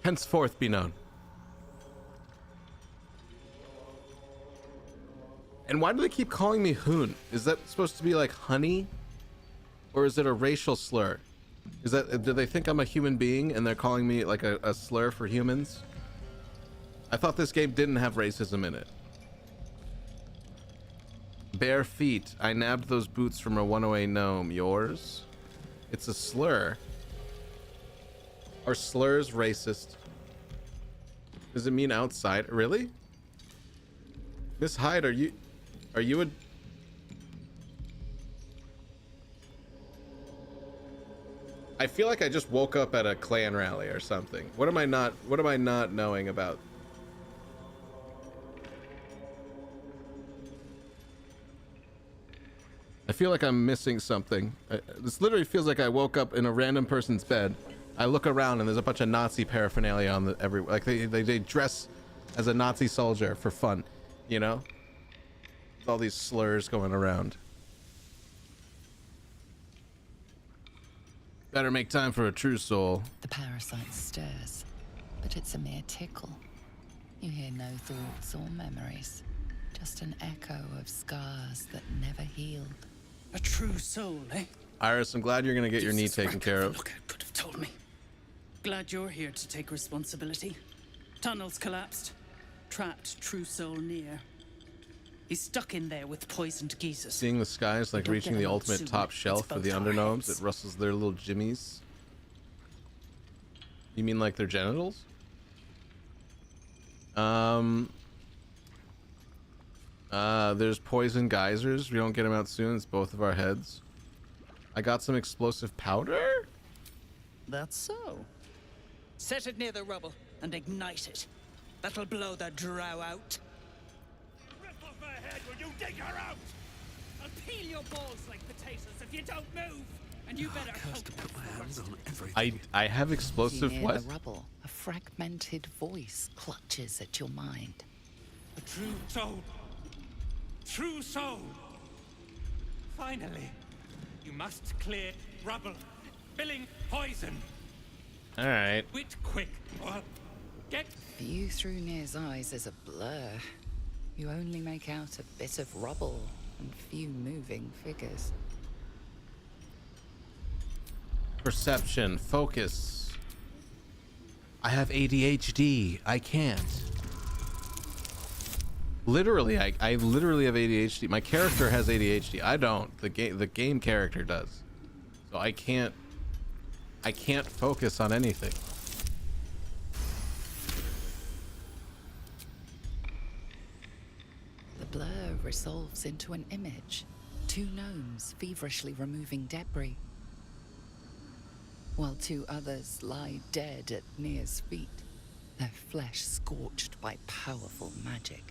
Henceforth be known. And why do they keep calling me Hoon? Is that supposed to be like honey? Or is it a racial slur? Is that, do they think I'm a human being and they're calling me like a slur for humans? I thought this game didn't have racism in it. Bare feet. I nabbed those boots from a 108 gnome. Yours? It's a slur. Are slurs racist? Does it mean outside? Really? Miss Hyde, are you a... I feel like I just woke up at a clan rally or something. What am I not knowing about? I feel like I'm missing something. This literally feels like I woke up in a random person's bed. I look around and there's a bunch of Nazi paraphernalia on the like they dress as a Nazi soldier for fun, you know? With all these slurs going around. Better make time for a true soul. The parasite stirs, but it's a mere tickle. You hear no thoughts or memories, just an echo of scars that never healed. A true soul, eh? Iris, I'm glad you're gonna get your knee Jesus, taken care of. Lookout could have told me. Glad you're here to take responsibility. Tunnels collapsed. Trapped true soul near. He's stuck in there with poisoned geezers. Seeing the sky is like Don't reaching get the him out ultimate soon. top shelf It's for the both our undergnomes. heads. It rustles their little jimmies. You mean like their genitals? There's poison geysers. We don't get them out soon. It's both of our heads. I got some explosive powder? That's so. Set it near the rubble and ignite it. That'll blow the drow out. Rip off her head when you dig her out! I'll peel your balls like potatoes if you don't move. And you better hope To put my hands on everything. I have explosive You hear what? the rubble. A fragmented voice clutches at your mind. A true soul. True soul. Finally. You must clear rubble. Spilling poison. Alright. Quit quick, or View through Nir's eyes is a blur. You only make out a bit of rubble and few moving figures. Perception, focus. I have ADHD. I can't. Literally, I literally have ADHD. My character has ADHD. I don't. The game character does. So I can't focus on anything. The blur resolves into an image. Two gnomes feverishly removing debris, while two others lie dead at Nir's feet, their flesh scorched by powerful magic.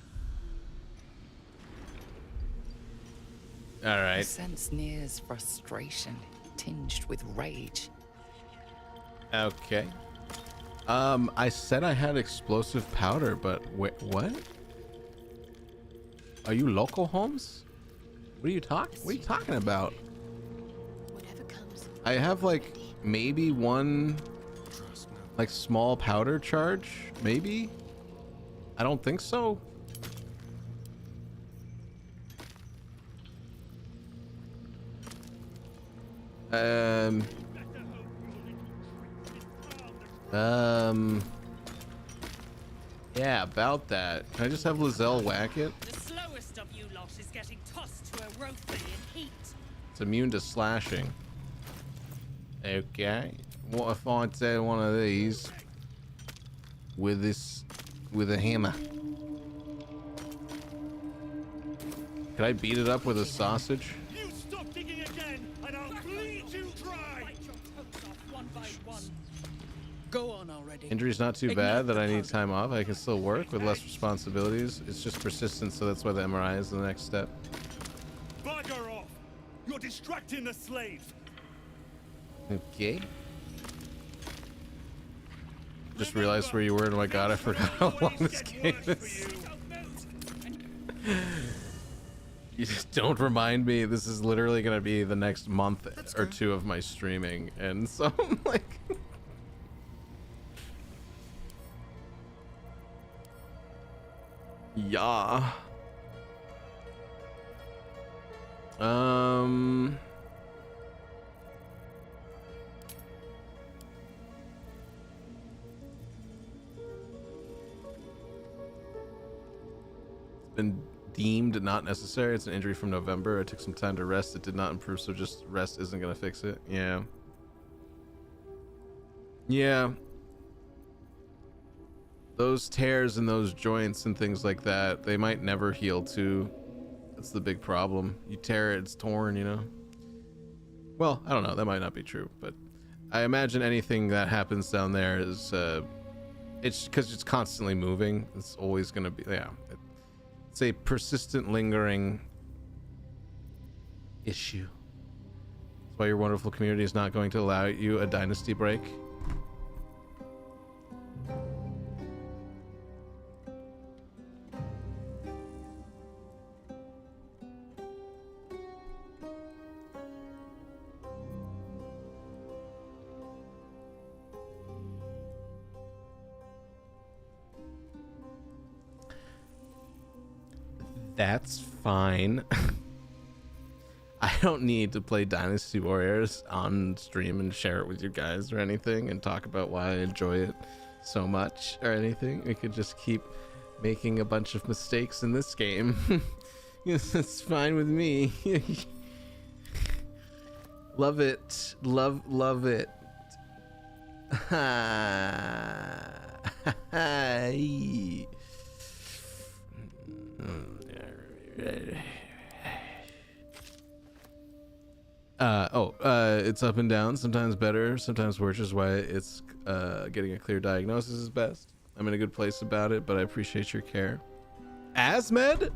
All right. I sense Nir's frustration, tinged with rage. Okay. I said I had explosive powder, but wait, what? Are you local, Holmes? What are you talking about? I have like maybe one like small powder charge, maybe? I don't think so. Yeah, about that. Can I just have Lizelle whack it? The slowest of you lot is getting tossed to a rotary in heat. It's immune to slashing. Okay. What if I did one of these with a hammer? Can I beat it up with a sausage? You stop digging again, and I'll bleed you dry. Bite your toes off one by one. Go on already. Injury's not too bad that I need time off. I can still work with less responsibilities. It's just persistence, so that's why the MRI is the next step. Bugger off! You're distracting the slave. Okay. Just realized where you were. Oh my god, I forgot how long this game is. You just don't remind me. This is literally gonna be the next month or two of my streaming, and so I'm like. Yeah. It's been deemed not necessary. It's an injury from November. I took some time to rest. It did not improve, so just rest isn't gonna fix it. Yeah. Yeah. Those tears and those joints and things like that, they might never heal too. That's the big problem. You tear it, it's torn, you know? Well, I don't know. That might not be true, but I imagine anything that happens down there is, it's because it's constantly moving. It's always going to be, yeah. It's a persistent, lingering issue. That's why your wonderful community is not going to allow you a dynasty break. That's fine. I don't need to play Dynasty Warriors on stream and share it with you guys or anything and talk about why I enjoy it so much or anything. We could just keep making a bunch of mistakes in this game. Yes, it's fine with me. Love it. Love it. It's up and down, sometimes better, sometimes worse, is why it's getting a clear diagnosis is best. I'm in a good place about it, but I appreciate your care. Asmed?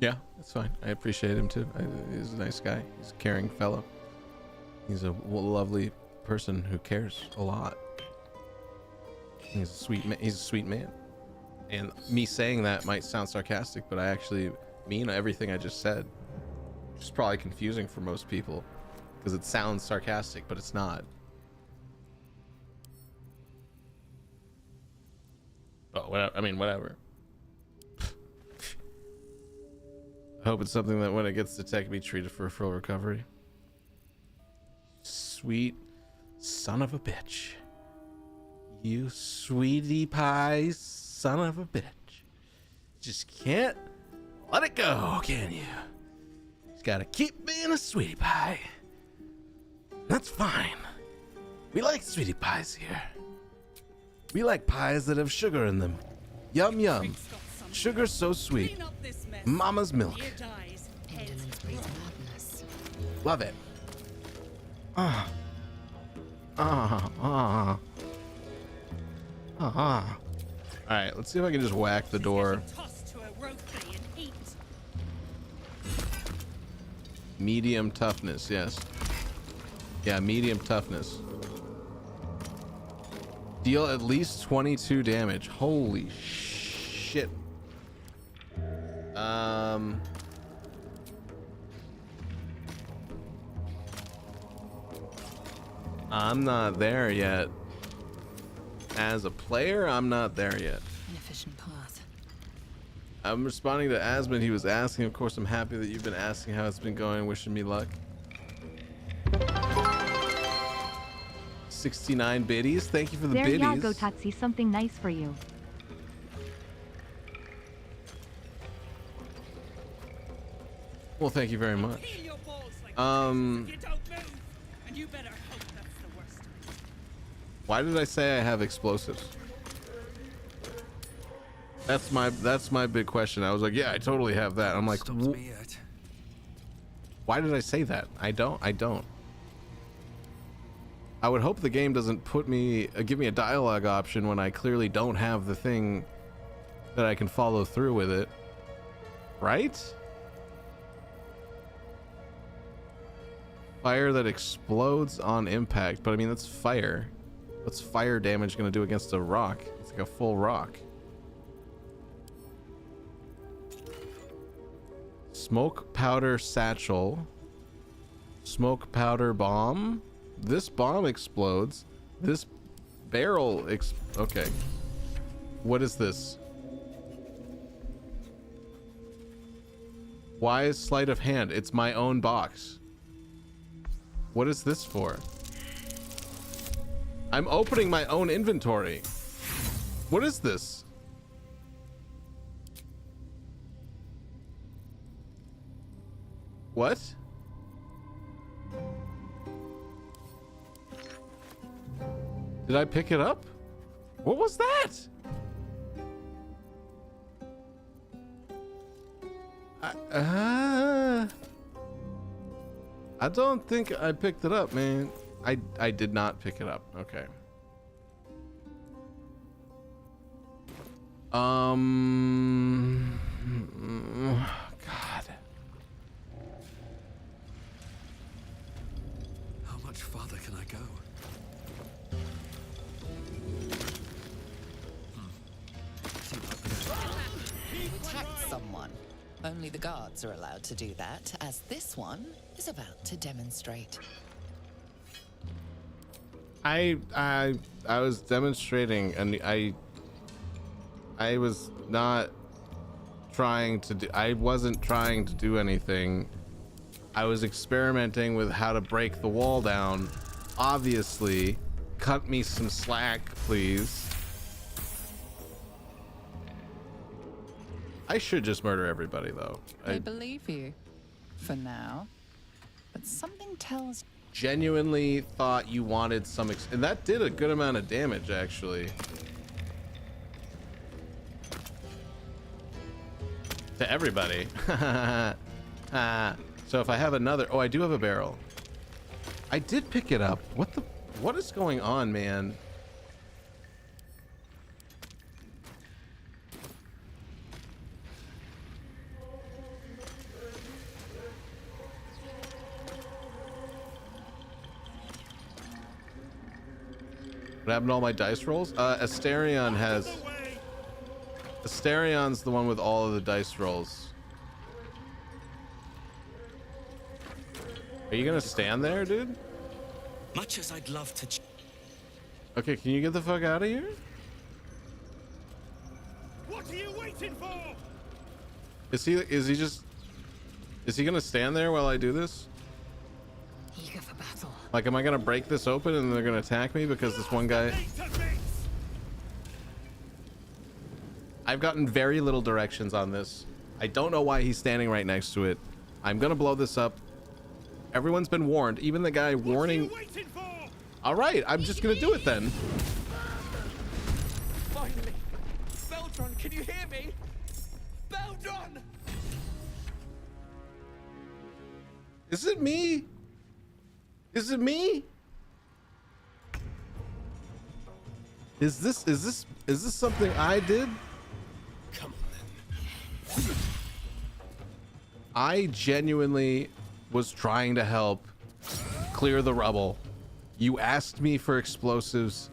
Yeah, that's fine. I appreciate him too. He's a nice guy. He's a caring fellow. He's a lovely person who cares a lot. He's a sweet man. And me saying that might sound sarcastic, but I actually mean everything I just said. Which is probably confusing for most people because it sounds sarcastic, but it's not. But whatever. I mean, whatever. I hope it's something that when it gets detected, be treated for full recovery. Sweet son of a bitch. You sweetie pie son of a bitch. Just can't let it go, can you? Just gotta keep being a sweetie pie. That's fine. We like sweetie pies here. We like pies that have sugar in them. Yum yum. Sugar's so sweet. Mama's milk. Love it. Alright, let's see if I can just whack the door. Medium toughness, yes. Yeah, medium toughness. Deal at least 22 damage. Holy shit. I'm not there yet. As a player, I'm not there yet. An efficient path. I'm responding to Asmund. He was asking. Of course, I'm happy that you've been asking how it's been going. Wishing me luck. 69 biddies. Thank you for the biddies. There ya go, Tatsi. Something nice for you. Well, thank you very much. Why did I say I have explosives? That's my big question. I was like, yeah, I totally have that. I'm like, why did I say that? I don't. I would hope the game doesn't put me give me a dialogue option when I clearly don't have the thing that I can follow through with it. Right? Fire that explodes on impact, but I mean that's fire. What's fire damage gonna do against a rock? It's like a full rock. Smoke powder satchel. Smoke powder bomb. This bomb explodes. This barrel okay. What is this? Why is sleight of hand? It's my own box. What is this for? I'm opening my own inventory. What is this? What? Did I pick it up? What was that? I don't think I picked it up, man. I did not pick it up. Okay. God. How much farther can I go? Attack someone. Only the guards are allowed to do that, as this one is about to demonstrate. I was demonstrating, and I was not trying to do. I wasn't trying to do anything. I was experimenting with how to break the wall down. Obviously, cut me some slack, please. I should just murder everybody, though. I believe you, for now. But something tells. Genuinely thought you wanted some, and that did a good amount of damage, actually. To everybody. So if I have another, oh, I do have a barrel. I did pick it up. What is going on, man? What happened to all my dice rolls? Asterion has... Asterion's the one with all of the dice rolls. Are you gonna stand there, dude? Much as I'd love to. Okay, can you get the fuck out of here? What are you waiting for? Is he gonna stand there while I do this? Eager for battle. Like, am I gonna break this open and they're gonna attack me because this one guy... I've gotten very little directions on this. I don't know why he's standing right next to it. I'm gonna blow this up. Everyone's been warned, even the guy warning... All right, I'm just gonna do it then. Finally! Baldur, can you hear me? Baldur! Is it me? Is it me? Is this something I did? Come on then. I genuinely was trying to help clear the rubble. You asked me for explosives.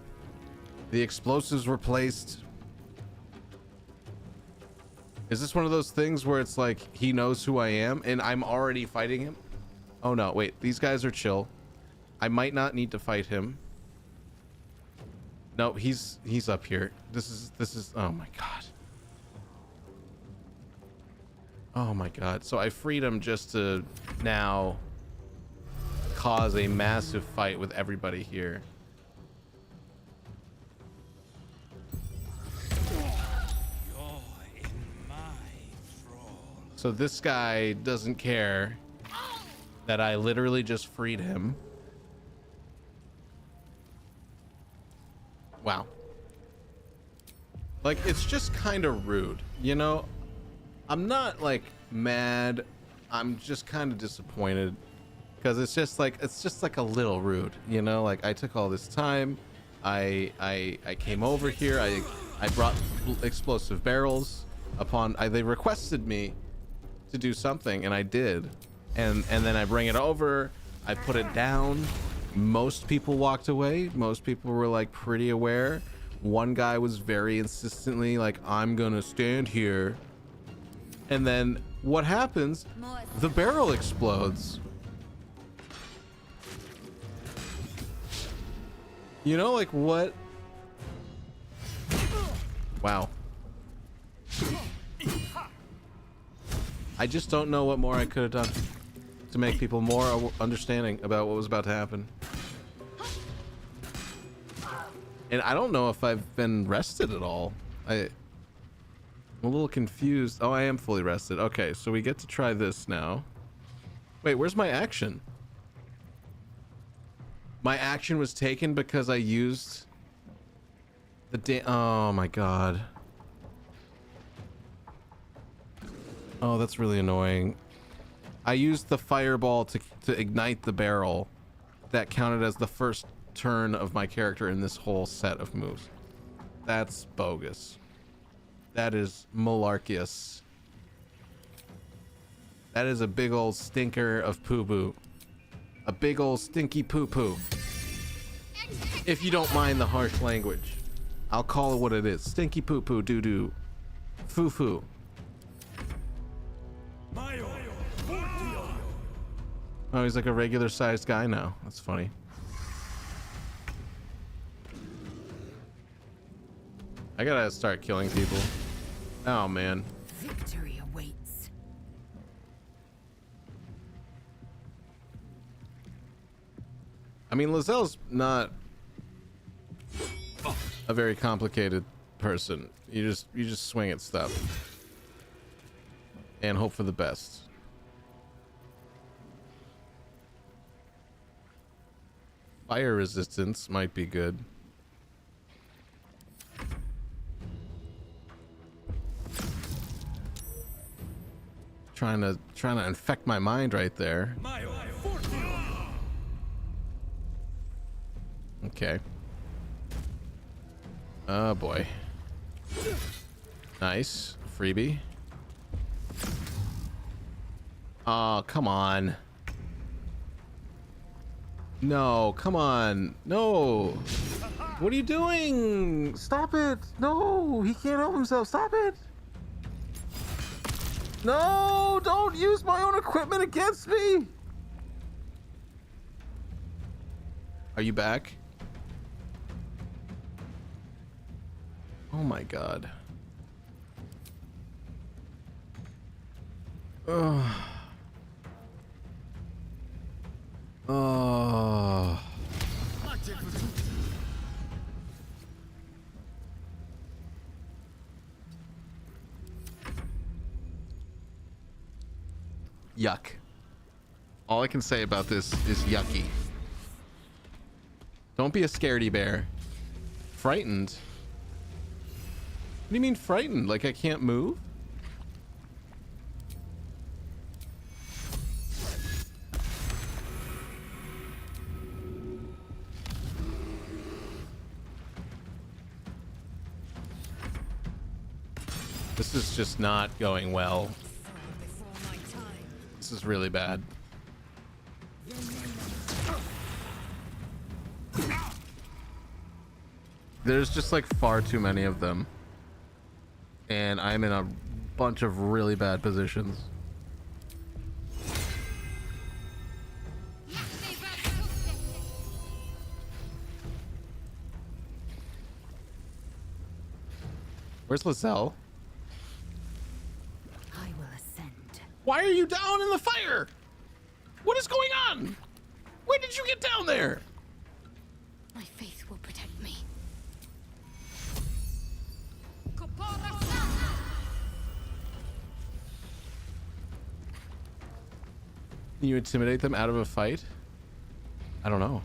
The explosives were placed. Is this one of those things where it's like he knows who I am and I'm already fighting him? Oh no, wait, these guys are chill. I might not need to fight him. No, he's up here. This is oh my god. Oh my god. So I freed him just to now cause a massive fight with everybody here. So this guy doesn't care that I literally just freed him. Wow. Like, it's just kind of rude, you know? I'm not like mad. I'm just kind of disappointed because it's just like a little rude, you know? Like, I took all this time. I came over here. I brought explosive barrels upon they requested me to do something and I did. And then I bring it over. I put it down. Most people walked away. Most people were like pretty aware. One guy was very insistently like, I'm gonna stand here. And then what happens? The barrel explodes. You know, like what? Wow. I just don't know what more I could have done to make people more understanding about what was about to happen. And I don't know if I've been rested at all. I'm a little confused. Oh, I am fully rested. Okay, so we get to try this now. Wait, where's my action? My action was taken because I used the oh my god. Oh, that's really annoying. I used the fireball to ignite the barrel. That counted as the first turn of my character in this whole set of moves. That's bogus. That is malarkious. That is a big old stinker of poo-poo. A big old stinky poo-poo. If you don't mind the harsh language, I'll call it what it is. Stinky poo-poo doo-doo. Foo-foo. Oh, he's like a regular sized guy now. That's funny. I gotta start killing people. Oh man. Victory awaits. I mean, Lazelle's not a very complicated person. You just swing at stuff and hope for the best. Fire resistance might be good. Trying to infect my mind right there. Okay. Oh boy. Nice. Freebie. Oh, come on. No, come on. No. What are you doing? Stop it. No, he can't help himself. Stop it. No, don't use my own equipment against me. Are you back? Oh my god. Ugh. Oh. Yuck. All I can say about this is yucky. Don't be a scaredy bear. Frightened? What do you mean frightened? Like I can't move? This is just not going well. This is really bad. There's just like far too many of them. And I'm in a bunch of really bad positions. Where's Lizelle? I will ascend. Why are you down in the fire? What is going on? When did you get down there? My faith will protect me. Can you intimidate them out of a fight? I don't know.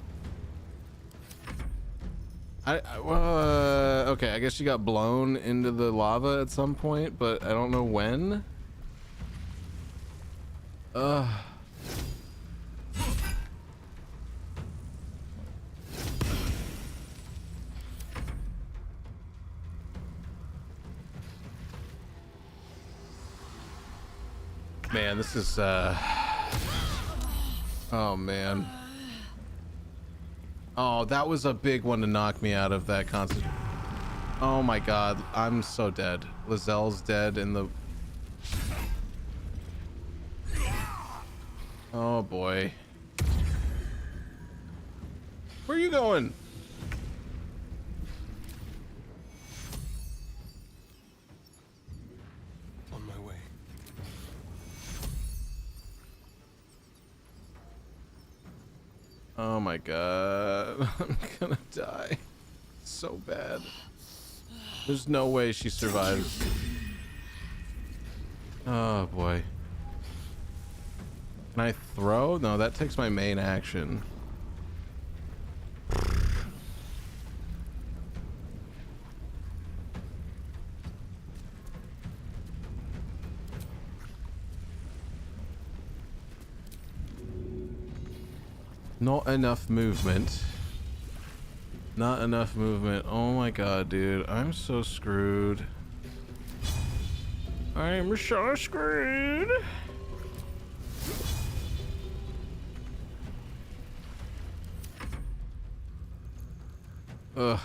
Okay, I guess she got blown into the lava at some point, but I don't know when. Man, this is oh man. Oh, that was a big one to knock me out of that concert. Oh my god, I'm so dead. Lizelle's dead in the... Oh boy. Where are you going? On my way. Oh my god. I'm gonna die. So bad. There's no way she survives. Oh boy. Can I throw? No, that takes my main action. Not enough movement. Not enough movement. Oh my god, dude. I'm so screwed. I'm so screwed. Ugh.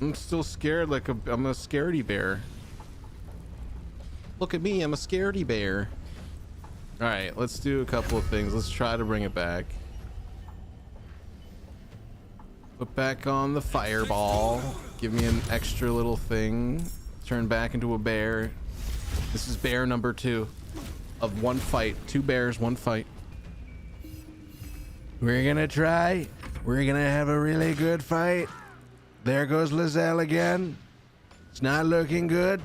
I'm still scared like I'm a scaredy bear. Look at me, I'm a scaredy bear. Alright, let's do a couple of things. Let's try to bring it back. Put back on the fireball. Give me an extra little thing. Turn back into a bear. This is bear number 2 of one fight. 2 bears, 1 fight. We're gonna try. We're gonna have a really good fight. There goes Lizelle again. It's not looking good.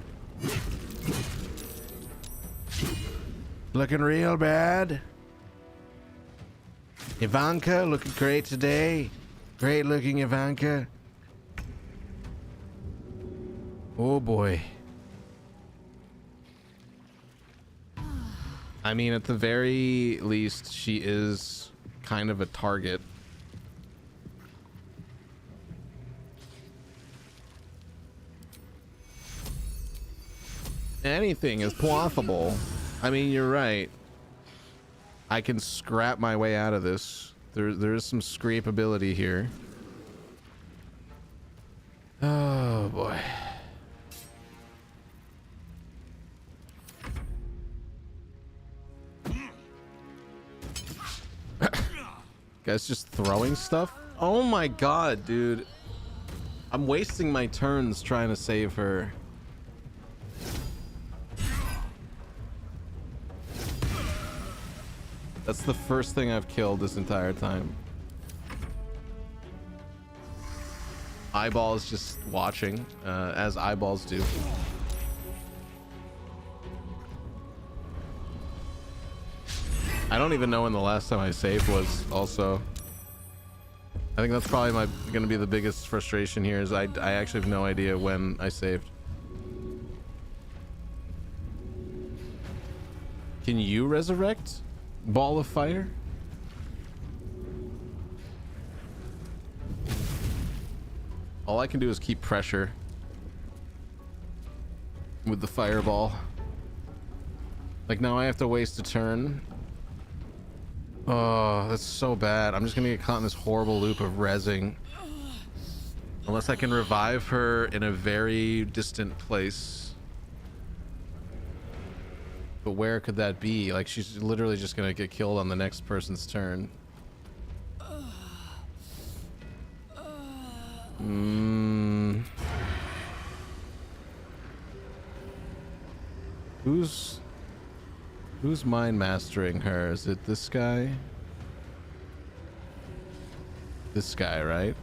Looking real bad. Ivanka looking great today. Great looking Ivanka. Oh boy. I mean, at the very least, she is kind of a target. Anything is possible. I mean, you're right. I can scrap my way out of this. There is some scrapability here. Oh boy. Guys just throwing stuff? Oh my god, dude. I'm wasting my turns trying to save her. That's the first thing I've killed this entire time. Eyeballs just watching, as eyeballs do. I don't even know when the last time I saved was also. I think that's probably gonna be the biggest frustration here is I actually have no idea when I saved. Can you resurrect Ball of Fire? All I can do is keep pressure with the fireball. Like now I have to waste a turn. Oh, that's so bad. I'm just gonna get caught in this horrible loop of rezzing. Unless I can revive her in a very distant place. But where could that be? Like she's literally just gonna get killed on the next person's turn. Who's mind mastering her? Is it this guy? This guy, right?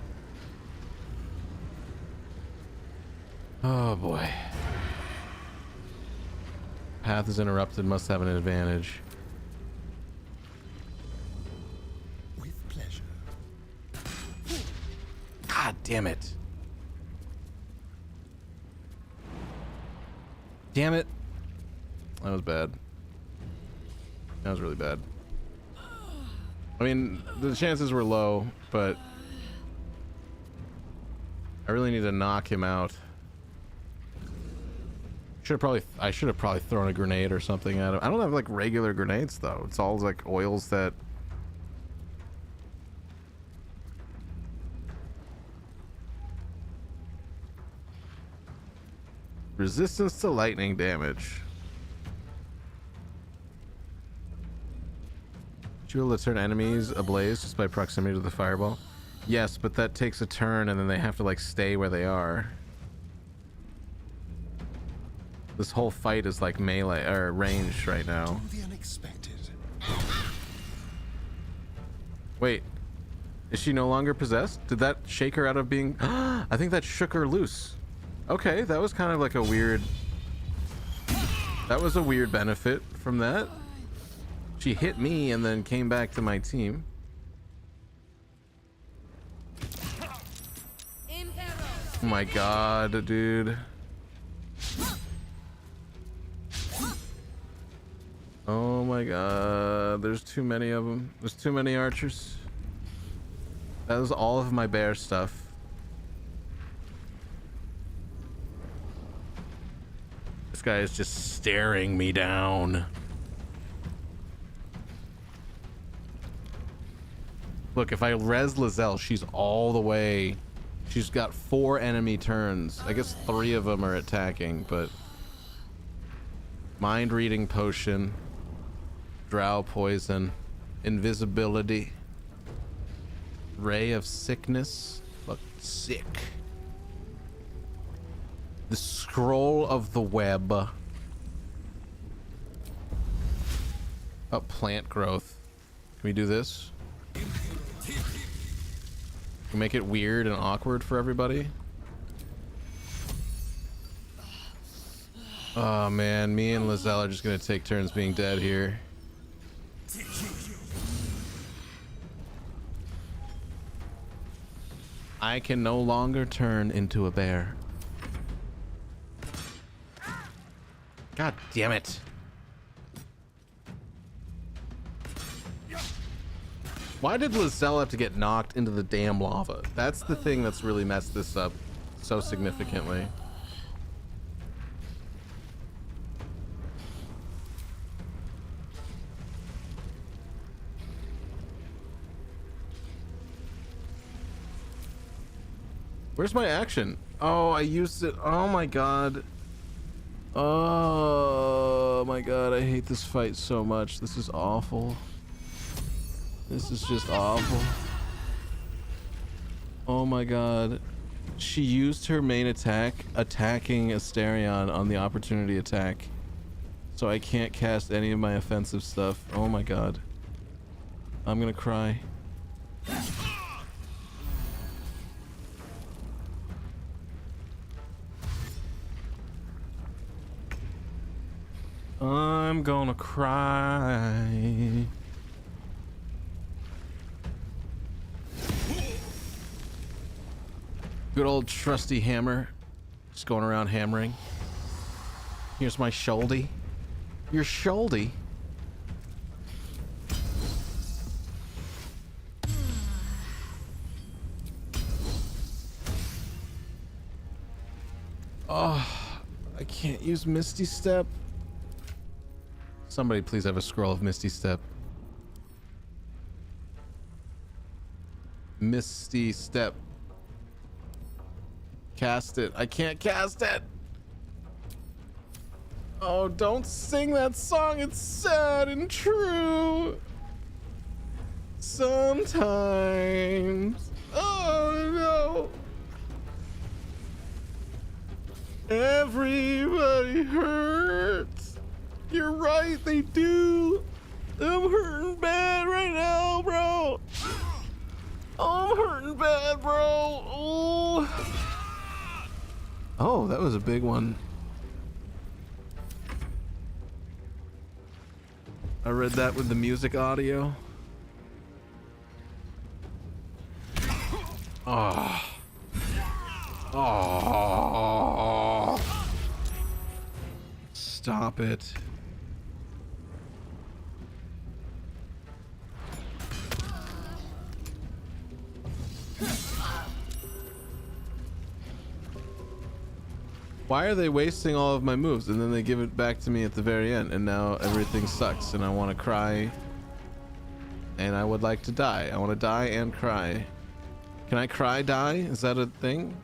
Oh boy. Path is interrupted, must have an advantage. With pleasure. God damn it. Damn it. That was bad. That was really bad. I mean, the chances were low, but I really need to knock him out. I should have probably thrown a grenade or something at him. I don't have like regular grenades though. It's all like oils that. Resistance to lightning damage. Should be able to turn enemies ablaze just by proximity to the fireball. Yes, but that takes a turn and then they have to like stay where they are. This whole fight is like melee or ranged right now. The unexpected. Wait, is she no longer possessed? Did that shake her out of being? I think that shook her loose. Okay, that was kind of like a weird. That was a weird benefit from that. She hit me and then came back to my team. Oh my god, dude. Oh my god, there's too many of them. There's too many archers. That was all of my bear stuff. This guy is just staring me down. Look, if I res Lizelle, she's all the way. She's got 4 enemy turns. I guess 3 of them are attacking, but mind reading potion, drow poison, invisibility, ray of sickness. Look, sick. The scroll of the web. Oh, plant growth. Can we do this? Can we make it weird and awkward for everybody? Oh man, me and Lizelle are just gonna take turns being dead here. I can no longer turn into a bear. God damn it. Why did Lizelle have to get knocked into the damn lava? That's the thing that's really messed this up so significantly. Where's my action? Oh, I used it. Oh my god. Oh my god, I hate this fight so much. This is awful. This is just awful. Oh my god. She used her main attack attacking Asterion on the opportunity attack. So I can't cast any of my offensive stuff. Oh my god. I'm gonna cry. I'm gonna cry. Good old trusty hammer. Just going around hammering. Here's my shouldy. Your shouldy? Oh, I can't use Misty Step. Somebody please have a scroll of Misty Step. Misty Step. Cast it. I can't cast it. Oh, don't sing that song. It's sad and true. Sometimes. Oh no. Everybody hurts. You're right, they do. I'm hurting bad right now, bro. I'm hurting bad, bro. Oh. Oh, that was a big one. I read that with the music audio. Oh. Oh. Stop it. Why are they wasting all of my moves and then they give it back to me at the very end and now everything sucks and I want to cry and I would like to die. I want to die and cry. Can I cry die? Is that a thing?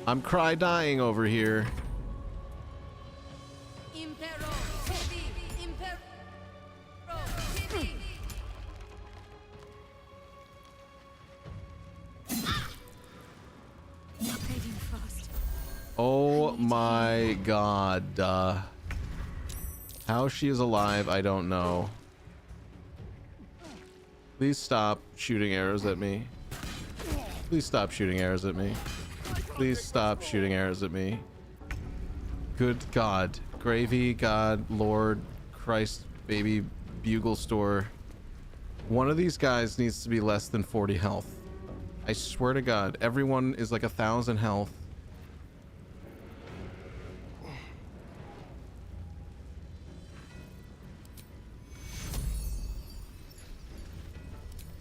I'm cry dying over here. Oh my god. How she is alive, I don't know. Please stop shooting arrows at me. Please stop shooting arrows at me. Please stop shooting arrows at me. Good god. Gravy, God, Lord, Christ, baby, bugle store. One of these guys needs to be less than 40 health. I swear to god, everyone is like 1,000 health.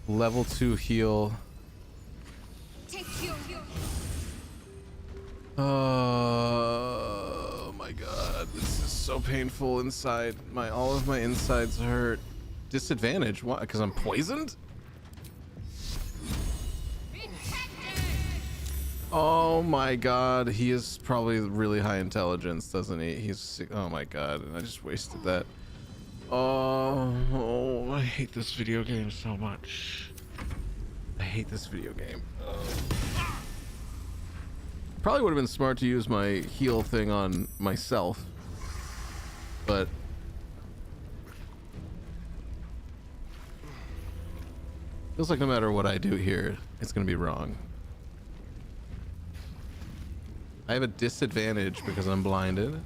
Level 2 heal. Oh my god, this is so painful inside. All of my insides hurt. Disadvantage? Why? Because I'm poisoned? Oh my god, he is probably really high intelligence, doesn't he? He's oh my god, and I just wasted that. Oh, I hate this video game so much. I hate this video game. Probably would have been smart to use my heal thing on myself, but feels like no matter what I do here, it's gonna be wrong. I have a disadvantage because I'm blinded.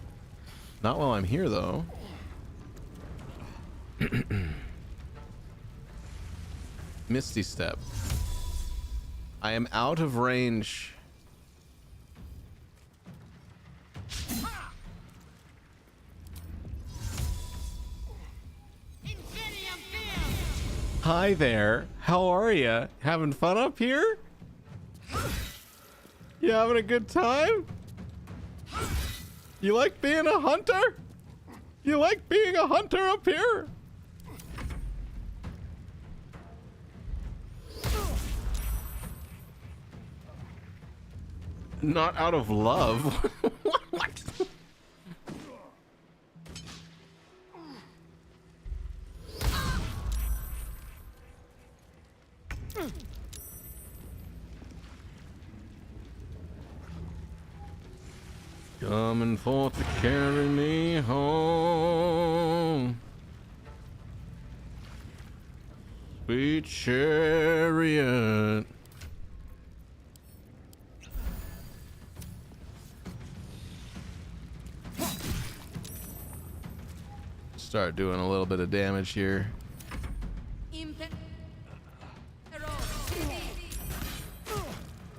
Not while I'm here though. Misty Step. I am out of range. Hi there. How are ya? Having fun up here? You having a good time? You like being a hunter? You like being a hunter up here? Not out of love. What? Coming forth to carry me home. Sweet chariot. Start doing a little bit of damage here.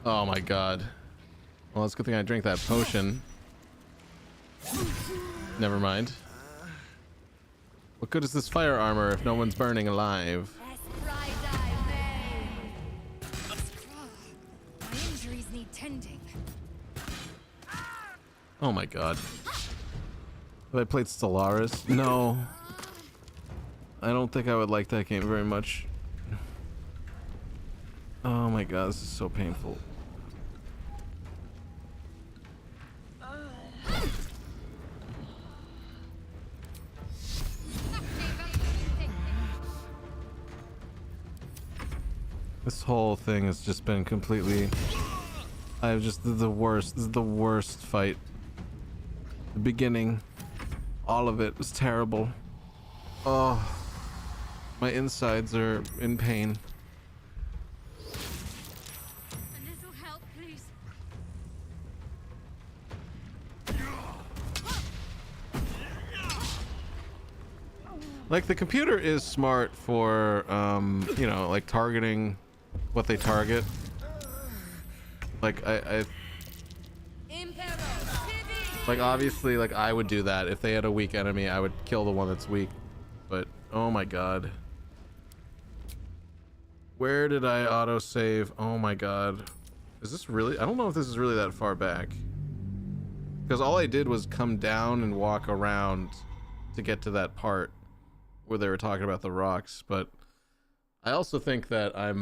Oh my god. Well, it's a good thing I drank that potion. Never mind. What good is this fire armor if no one's burning alive? My injuries need tending. Oh my god. Have I played Stellaris? No. I don't think I would like that game very much. Oh my god, this is so painful. This whole thing has just been completely... I've just... the worst. This is the worst fight. The beginning. All of it was terrible. Oh. My insides are in pain. A little help, please. Like, the computer is smart for, you know, like targeting what they target. Like, like, obviously, like, I would do that. If they had a weak enemy, I would kill the one that's weak. But, oh my god. Where did I autosave? Oh my god. Is this really... I don't know if this is really that far back. Because all I did was come down and walk around to get to that part where they were talking about the rocks. But I also think that I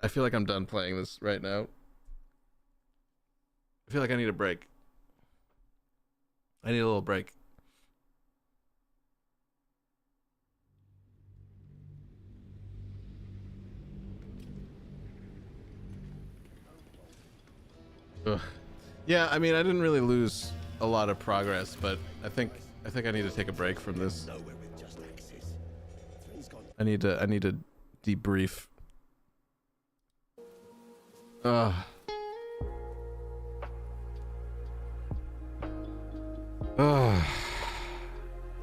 feel like I'm done playing this right now. I feel like I need a break. I need a little break. Ugh. Yeah, I mean, I didn't really lose a lot of progress, but I think I need to take a break from this. I need to debrief. Ugh. Ugh.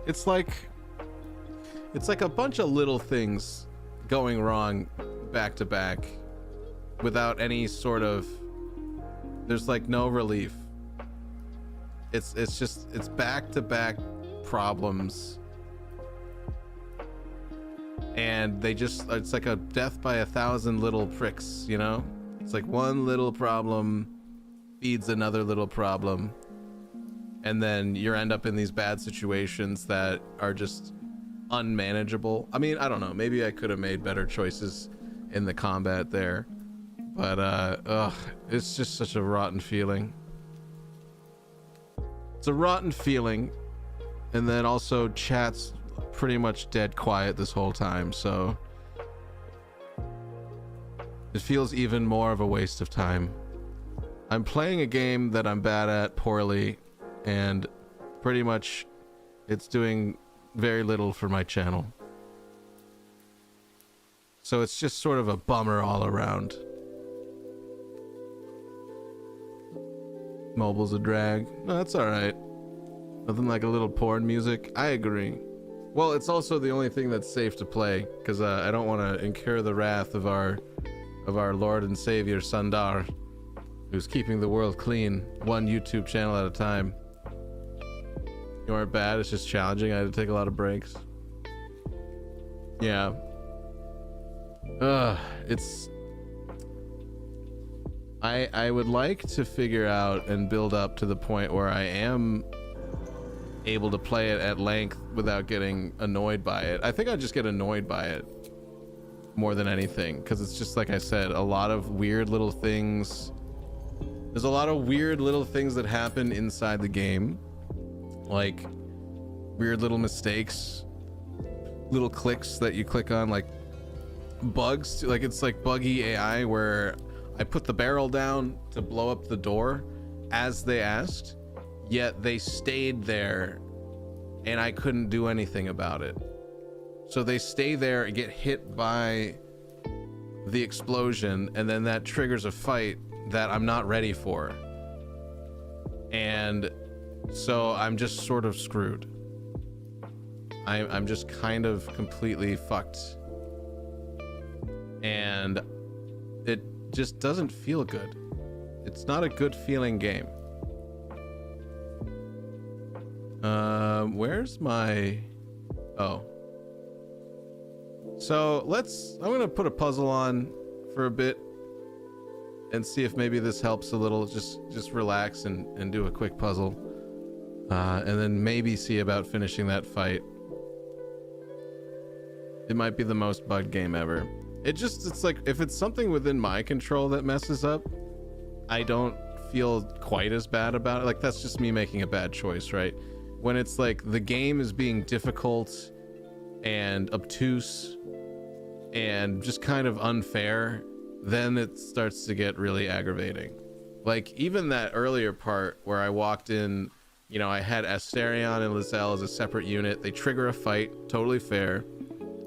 It's like a bunch of little things going wrong back to back without any sort of... There's like no relief. It's back to back problems. And it's like a death by 1,000 little pricks, you know? It's like one little problem feeds another little problem. And then you end up in these bad situations that are just unmanageable. I mean, I don't know. Maybe I could have made better choices in the combat there. But, ugh, it's just such a rotten feeling. It's a rotten feeling. And then also chat's pretty much dead quiet this whole time, so... It feels even more of a waste of time. I'm playing a game that I'm bad at poorly, and pretty much it's doing very little for my channel. So it's just sort of a bummer all around. Mobile's a drag. No, that's alright. Nothing like a little porn music. I agree. Well, it's also the only thing that's safe to play, because I don't want to incur the wrath of our Lord and Savior Sundar, who's keeping the world clean, one YouTube channel at a time. You weren't bad, it's just challenging. I had to take a lot of breaks. Yeah. It's... I would like to figure out and build up to the point where I am able to play it at length without getting annoyed by it. I think I just get annoyed by it more than anything, because it's just, like I said, a lot of weird little things. There's a lot of weird little things that happen inside the game, like weird little mistakes, little clicks that you click on, like bugs, like it's like buggy AI where I put the barrel down to blow up the door as they asked, yet they stayed there and I couldn't do anything about it. So they stay there and get hit by the explosion, and then that triggers a fight that I'm not ready for. And so I'm just sort of screwed. I'm just kind of completely fucked. And it just doesn't feel good. It's not a good feeling game. Where's my... Oh. So I'm gonna put a puzzle on for a bit and see if maybe this helps a little. Just relax and do a quick puzzle. And then maybe see about finishing that fight. It might be the most bugged game ever. It's like, if it's something within my control that messes up, I don't feel quite as bad about it. Like, that's just me making a bad choice, right? When it's like the game is being difficult and obtuse and just kind of unfair, then it starts to get really aggravating. Like, even that earlier part where I walked in, you know, I had Asterion and Lizelle as a separate unit. They trigger a fight, totally fair.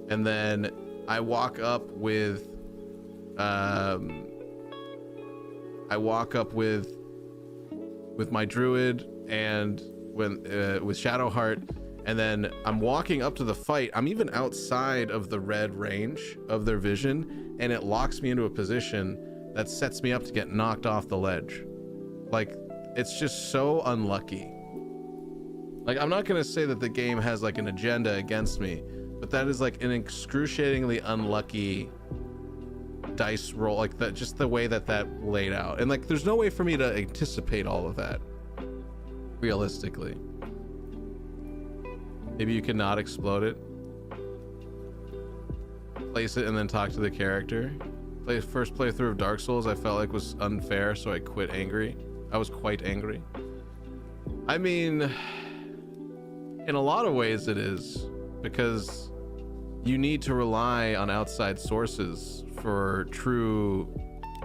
And then I walk up with my druid and with Shadowheart, and then I'm walking up to the fight. I'm even outside of the red range of their vision, and it locks me into a position that sets me up to get knocked off the ledge. Like, it's just so unlucky. Like, I'm not gonna say that the game has like an agenda against me, but that is like an excruciatingly unlucky dice roll, like that, just the way that laid out. And like, there's no way for me to anticipate all of that realistically. Maybe you cannot explode it, place it, and then talk to the character. First playthrough of Dark Souls I felt like was unfair, so I quit angry. I was quite angry. I mean, in a lot of ways it is, because you need to rely on outside sources for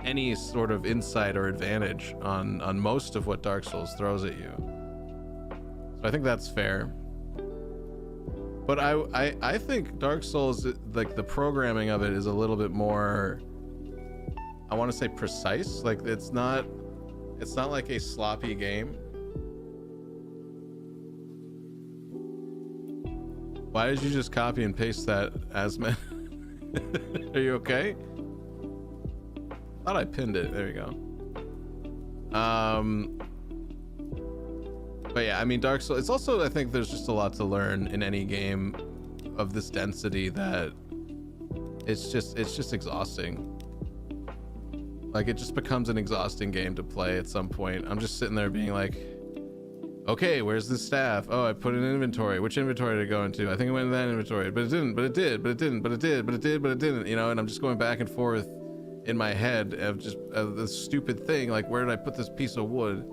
any sort of insight or advantage on most of what Dark Souls throws at you. So I think that's fair. But I think Dark Souls, like, the programming of it is a little bit more, I want to say, precise. Like, it's not like a sloppy game. Why did you just copy and paste that, Asman? Are you okay? Thought I pinned it. There we go. But yeah, I mean, Dark Souls, it's also, I think there's just a lot to learn in any game of this density that it's just exhausting. Like, it just becomes an exhausting game to play at some point. I'm just sitting there being like, okay, where's the staff? Oh, I put it in inventory. Which inventory did it go into? I think it went in that inventory, but it didn't, but it did, but it didn't, but it did, but it did, but it didn't, you know? And I'm just going back and forth in my head of just this stupid thing, like, where did I put this piece of wood?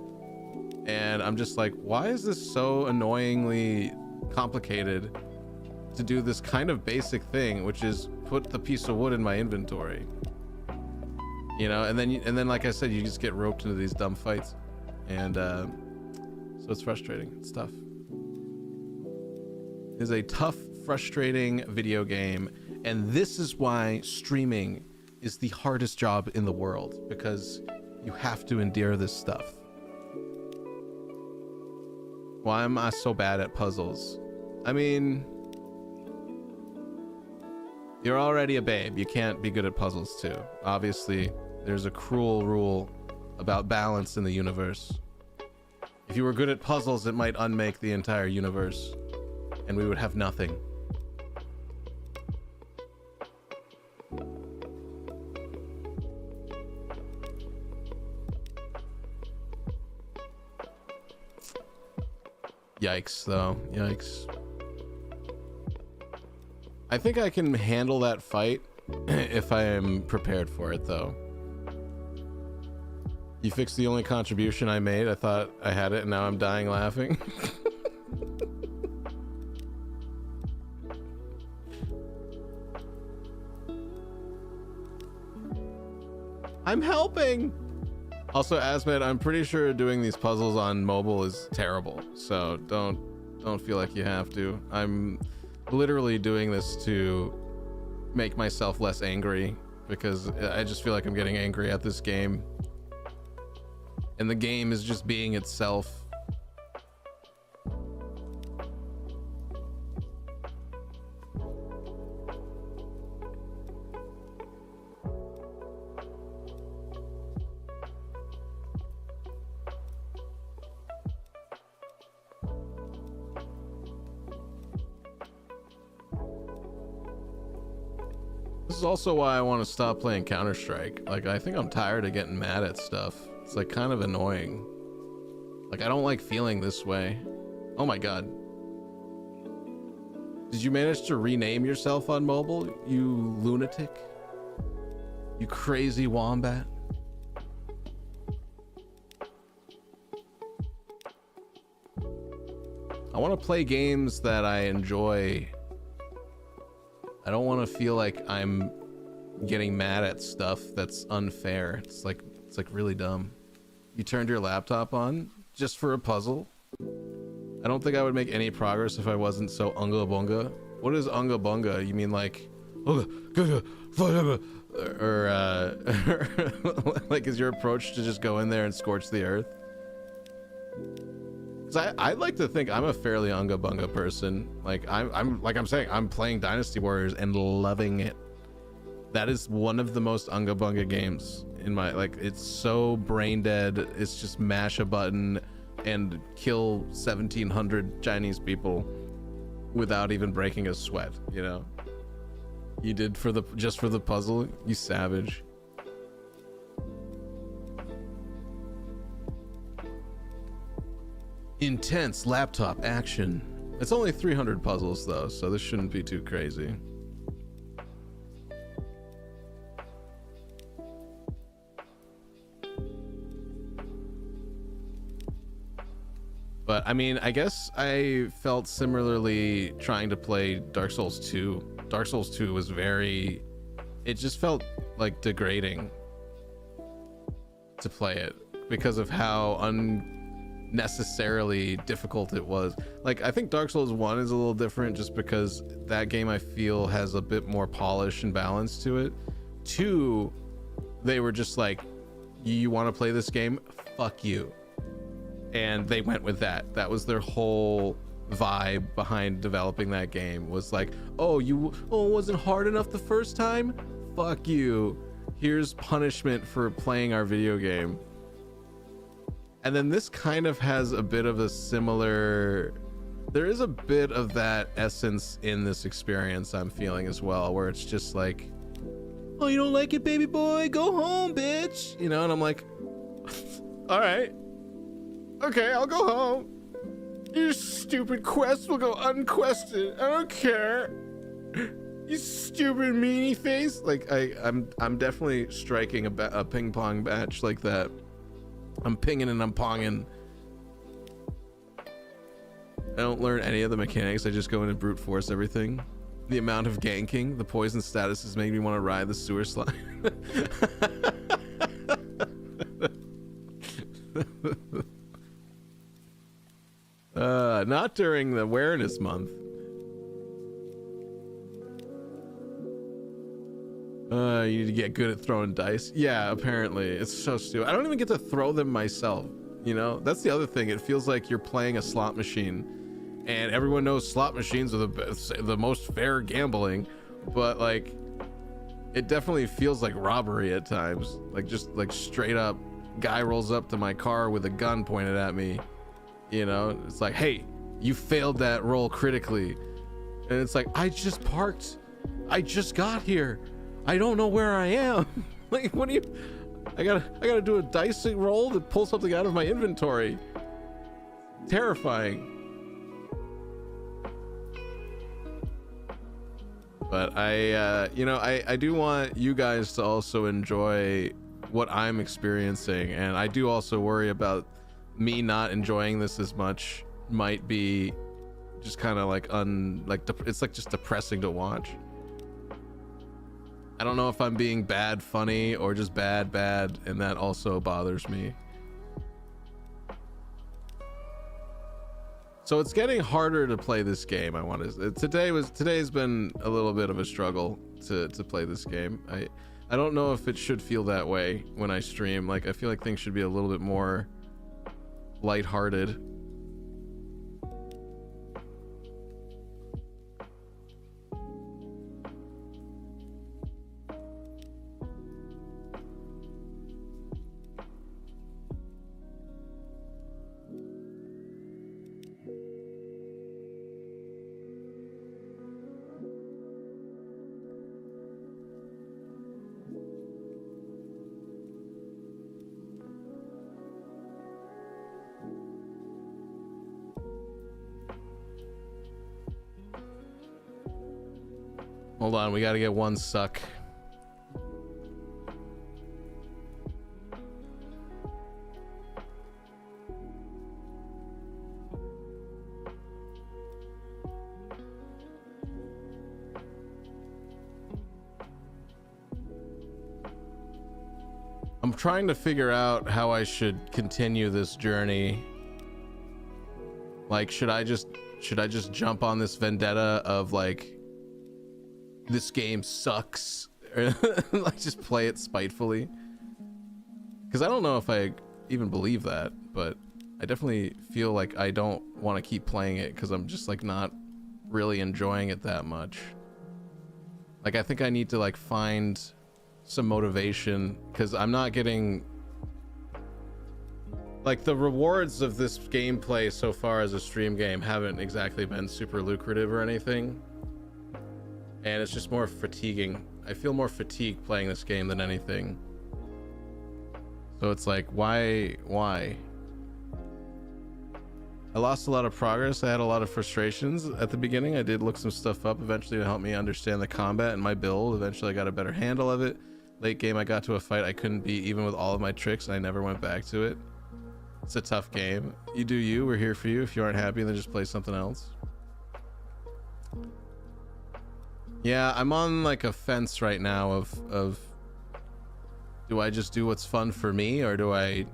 And I'm just like, why is this so annoyingly complicated to do this kind of basic thing, which is put the piece of wood in my inventory? You know, and then like I said, you just get roped into these dumb fights, and so it's frustrating. It's tough. It is a tough, frustrating video game, and this is why streaming is the hardest job in the world, because you have to endure this stuff. Why am I so bad at puzzles? I mean, you're already a babe. You can't be good at puzzles too. Obviously, there's a cruel rule about balance in the universe. If you were good at puzzles, it might unmake the entire universe, and we would have nothing. Yikes, though. Yikes. I think I can handle that fight if I am prepared for it, though. You fixed the only contribution I made. I thought I had it, and now I'm dying laughing. I'm helping! Also, Asmed, I'm pretty sure doing these puzzles on mobile is terrible, so don't feel like you have to. I'm literally doing this to make myself less angry, because I just feel like I'm getting angry at this game. And the game is just being itself. This is also why I want to stop playing Counter-Strike. Like, I think I'm tired of getting mad at stuff. It's like kind of annoying. Like, I don't like feeling this way. Oh my god. Did you manage to rename yourself on mobile, you lunatic? You crazy wombat? I want to play games that I enjoy. I don't want to feel like I'm getting mad at stuff that's unfair. It's like really dumb. You turned your laptop on just for a puzzle? I don't think I would make any progress if I wasn't so unga bunga. What is unga bunga? You mean like, or like, is your approach to just go in there and scorch the earth? I'd like to think I'm a fairly unga bunga person. Like I'm saying, I'm playing Dynasty Warriors and loving it. That is one of the most unga bunga games in my, like, it's so brain dead. It's just mash a button and kill 1,700 Chinese people without even breaking a sweat, you know? You did just for the puzzle, you savage. Intense laptop action. It's only 300 puzzles though, so this shouldn't be too crazy. But I mean, I guess I felt similarly trying to play Dark Souls 2. Dark Souls 2 was it just felt like degrading to play it because of how unnecessarily difficult it was. Like, I think Dark Souls 1 is a little different just because that game I feel has a bit more polish and balance to it. 2, they were just like, you want to play this game? Fuck you. And they went with that. That was their whole vibe behind developing that game, was like, oh, it wasn't hard enough the first time? Fuck you. Here's punishment for playing our video game. And then this kind of has a bit of a similar, there is a bit of that essence in this experience I'm feeling as well, where it's just like, oh, you don't like it, baby boy? Go home, bitch. You know, and I'm like, all right. Okay, I'll go home. Your stupid quest will go unquested. I don't care. You stupid meanie face. Like, I'm definitely striking a ping pong match like that. I'm pinging and I'm ponging. I don't learn any of the mechanics. I just go in and brute force everything. The amount of ganking, the poison statuses make me want to ride the sewer slide. Not during the awareness month. You need to get good at throwing dice. Yeah, apparently. It's so stupid. I don't even get to throw them myself. You know, that's the other thing. It feels like you're playing a slot machine, and everyone knows slot machines are the most fair gambling, but like, it definitely feels like robbery at times. Like, just like straight up, guy rolls up to my car with a gun pointed at me. You know, it's like, hey, you failed that roll critically, and it's like, I just parked. I just got here. I don't know where I am. Like, what do you? I gotta do a dice roll to pull something out of my inventory. Terrifying. But I do want you guys to also enjoy what I'm experiencing, and I do also worry about me not enjoying this as much might be just kind of like it's like just depressing to watch. I don't know if I'm being bad funny or just bad, and that also bothers me. So it's getting harder to play this game. Today's been a little bit of a struggle to play this game. I don't know if it should feel that way when I stream. Like, I feel like things should be a little bit more lighthearted. Hold on, we gotta get one suck. I'm trying to figure out how I should continue this journey. Like, should I just jump on this vendetta of like, this game sucks, or like just play it spitefully? Because I don't know if I even believe that, but I definitely feel like I don't want to keep playing it because I'm just like not really enjoying it that much. Like, I think I need to like find some motivation, because I'm not getting like the rewards of this gameplay so far as a stream game haven't exactly been super lucrative or anything. And it's just more fatiguing. I feel more fatigued playing this game than anything. So it's like, why? I lost a lot of progress. I had a lot of frustrations at the beginning. I did look some stuff up eventually to help me understand the combat and my build. Eventually I got a better handle of it. Late game, I got to a fight I couldn't beat even with all of my tricks, and I never went back to it. It's a tough game. You do you. We're here for you. If you aren't happy, then just play something else. Yeah, I'm on like a fence right now of do I just do what's fun for me, or do I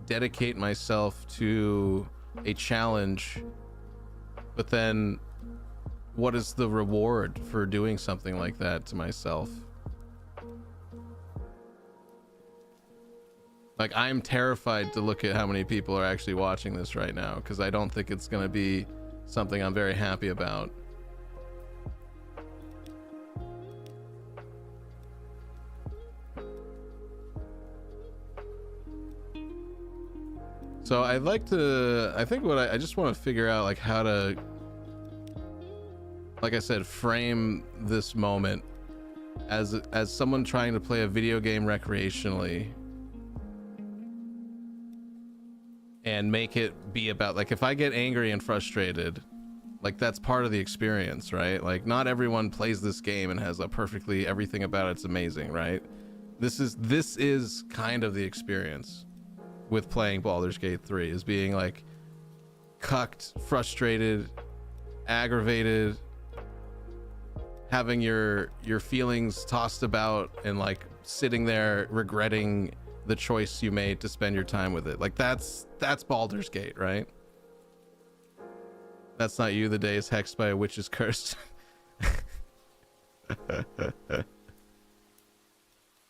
dedicate myself to a challenge, but then what is the reward for doing something like that to myself? Like, I'm terrified to look at how many people are actually watching this right now, because I don't think it's going to be something I'm very happy about. So I'd like to, I think what I just want to figure out like how to, like I said, frame this moment as someone trying to play a video game recreationally and make it be about, like, if I get angry and frustrated, like, that's part of the experience, right? Like, not everyone plays this game and has a perfectly everything about it's amazing, right? This is kind of the experience with playing Baldur's Gate 3, is being like cucked, frustrated, aggravated, having your feelings tossed about, and like sitting there regretting the choice you made to spend your time with it. Like, that's Baldur's Gate, right? That's not you. The day is hexed by a witch's curse.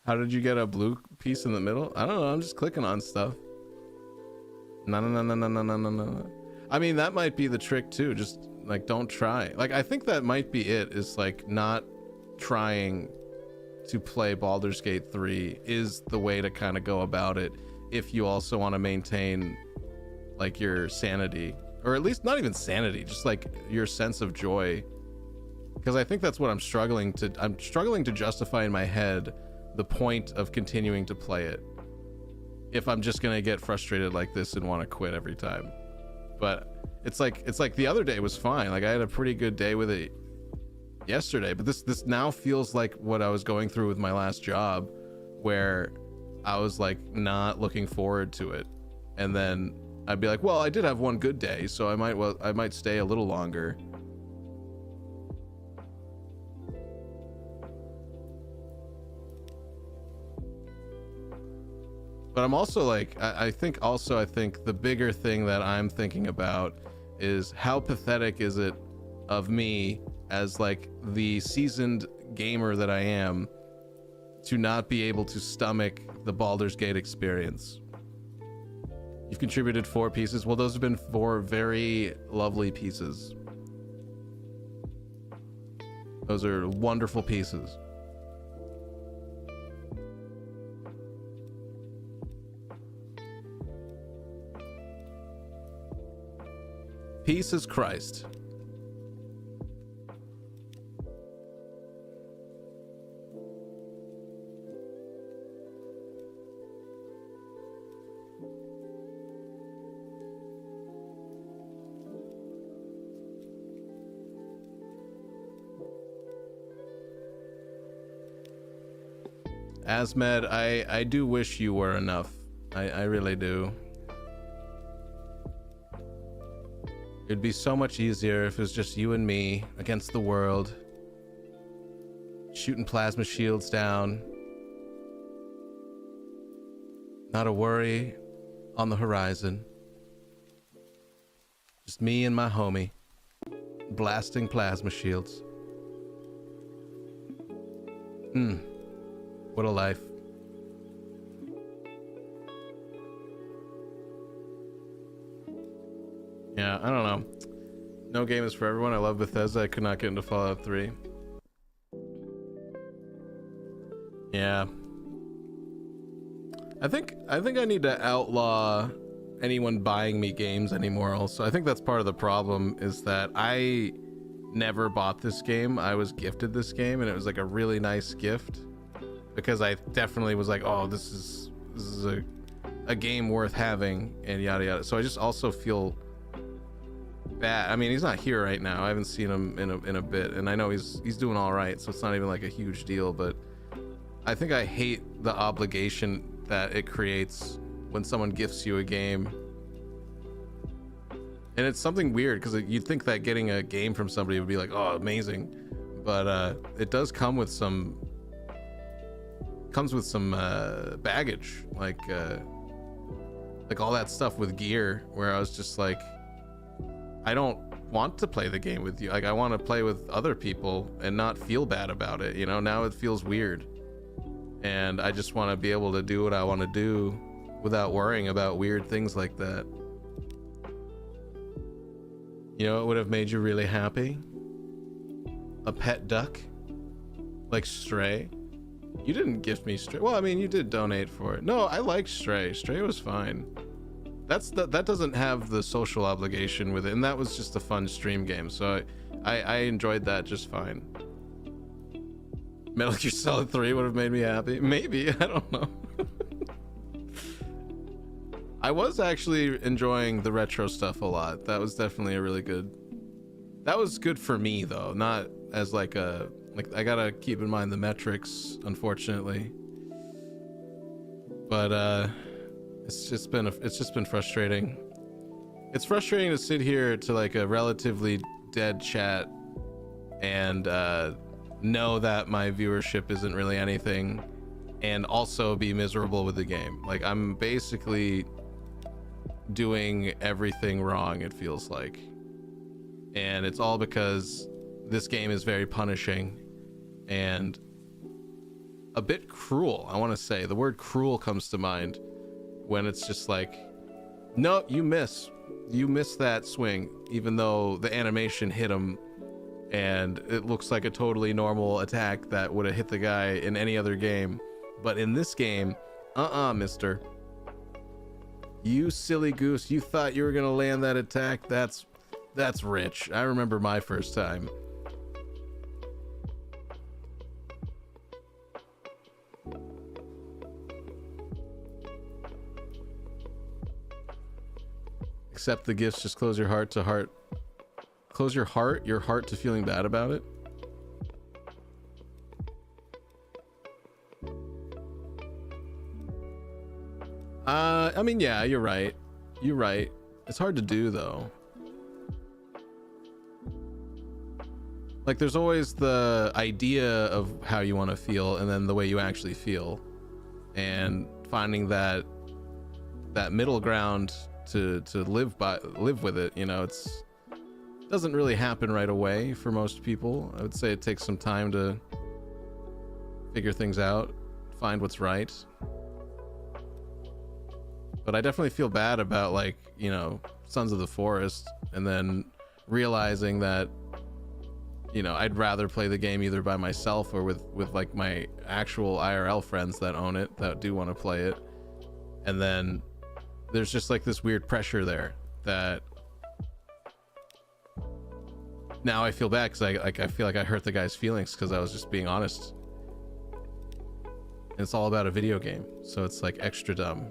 How did you get a blue piece in the middle? I don't know. I'm just clicking on stuff. No. I mean, that might be the trick too. Just like, don't try. Like, I think that might be it, is like not trying to play Baldur's Gate 3 is the way to kind of go about it, if you also want to maintain like your sanity, or at least not even sanity, just like your sense of joy. Because I think that's what I'm struggling to justify in my head, the point of continuing to play it, if I'm just gonna get frustrated like this and want to quit every time. But it's like the other day was fine. Like, I had a pretty good day with it yesterday, but this now feels like what I was going through with my last job, where I was like not looking forward to it, and then I'd be like, well, I did have one good day, so I might stay a little longer. But I'm also like, I think the bigger thing that I'm thinking about is how pathetic is it of me as like the seasoned gamer that I am to not be able to stomach the Baldur's Gate experience. You've contributed 4 pieces. Well, those have been 4 very lovely pieces. Those are wonderful pieces. Peace is Christ. Asmed, I do wish you were enough. I really do. It'd be so much easier if it was just you and me against the world, shooting plasma shields down. Not a worry on the horizon. Just me and my homie, blasting plasma shields. What a life. Yeah, I don't know. No game is for everyone. I love Bethesda. I could not get into Fallout 3. Yeah. I think I need to outlaw anyone buying me games anymore also. I think that's part of the problem, is that I never bought this game. I was gifted this game, and it was like a really nice gift because I definitely was like, oh, this is a game worth having, and yada yada. So I just also feel bad. I mean, he's not here right now. I haven't seen him in a bit, and I know he's doing all right, so it's not even like a huge deal, but I think I hate the obligation that it creates when someone gifts you a game. And it's something weird because you'd think that getting a game from somebody would be like, oh, amazing, but it does come with some baggage, like all that stuff with gear, where I was just like, I don't want to play the game with you. Like, I want to play with other people and not feel bad about it, you know? Now it feels weird, and I just want to be able to do what I want to do without worrying about weird things like that. You know, it would have made you really happy? A pet duck? Like Stray? You didn't gift me Stray. Well, I mean, you did donate for it. No, I like Stray. Stray was fine. That doesn't have the social obligation with it, and that was just a fun stream game, so I enjoyed that just fine. Metal Gear Solid 3 would have made me happy. Maybe, I don't know. I was actually enjoying the retro stuff a lot. That was definitely a really good... That was good for me, though, not as like a... Like, I gotta keep in mind the metrics, unfortunately. But, it's just been frustrating. It's frustrating to sit here to like a relatively dead chat and know that my viewership isn't really anything, and also be miserable with the game. Like, I'm basically doing everything wrong, it feels like, and it's all because this game is very punishing and a bit cruel. I want to say the word cruel comes to mind when it's just like, no, you miss that swing, even though the animation hit him and it looks like a totally normal attack that would have hit the guy in any other game. But in this game, mister, you silly goose, you thought you were gonna land that attack? That's rich. I remember my first time. Accept the gifts, just close your heart to heart. Close your heart to feeling bad about it. I mean, yeah, you're right. You're right. It's hard to do, though. Like, there's always the idea of how you want to feel and then the way you actually feel. And finding that that middle ground to live with it. You know, doesn't really happen right away for most people. I would say it takes some time to figure things out, find what's right. But I definitely feel bad about, like, you know, Sons of the Forest, and then realizing that, you know, I'd rather play the game either by myself or with like my actual IRL friends that own it, that do want to play it. And then there's just like this weird pressure there that now I feel bad, because I feel like I hurt the guy's feelings because I was just being honest. And it's all about a video game, so it's like extra dumb.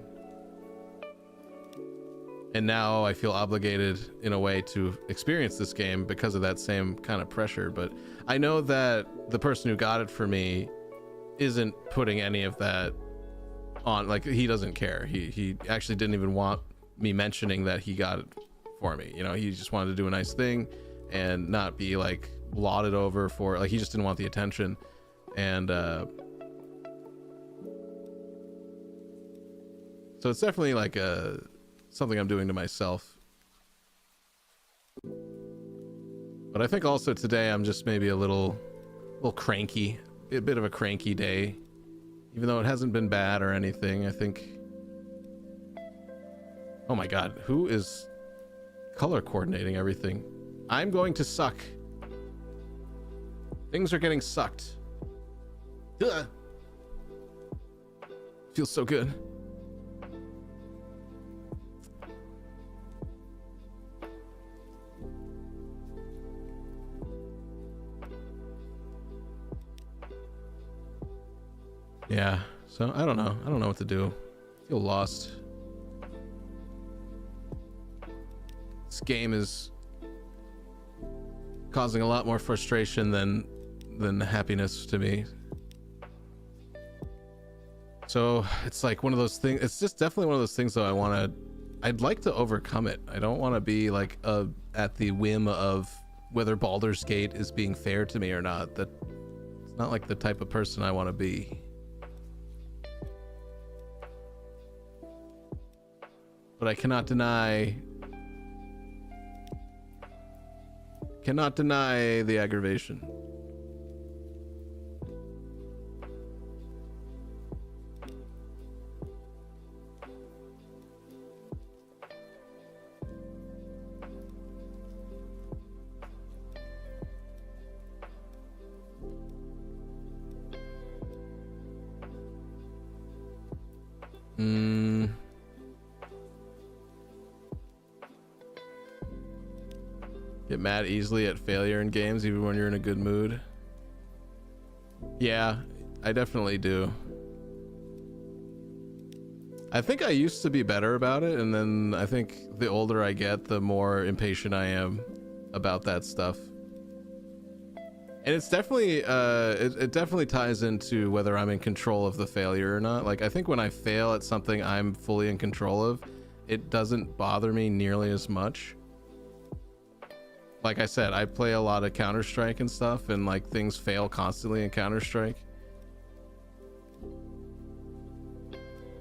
And now I feel obligated in a way to experience this game because of that same kind of pressure. But I know that the person who got it for me isn't putting any of that on. Like, he doesn't care. He actually didn't even want me mentioning that he got it for me. You know, he just wanted to do a nice thing and not be like lauded over for, like, he just didn't want the attention. And so it's definitely like something I'm doing to myself. But I think also today I'm just maybe a little cranky, a bit of a cranky day, even though it hasn't been bad or anything. I think, oh my god, who is color coordinating everything? I'm going to suck. Things are getting sucked. Ugh. Feels so good. Yeah, so I don't know what to do. I feel lost. This game is causing a lot more frustration than happiness to me. So it's like one of those things. It's just definitely one of those things though I'd like to overcome it. I don't want to be like at the whim of whether Baldur's Gate is being fair to me or not. That it's not like the type of person I want to be. But I cannot deny the aggravation. Get mad easily at failure in games, even when you're in a good mood. Yeah, I definitely do. I think I used to be better about it, and then I think the older I get, the more impatient I am about that stuff. And it's definitely, it definitely ties into whether I'm in control of the failure or not. Like, I think when I fail at something I'm fully in control of, it doesn't bother me nearly as much. Like I said, I play a lot of Counter-Strike and stuff, and like things fail constantly in Counter-Strike.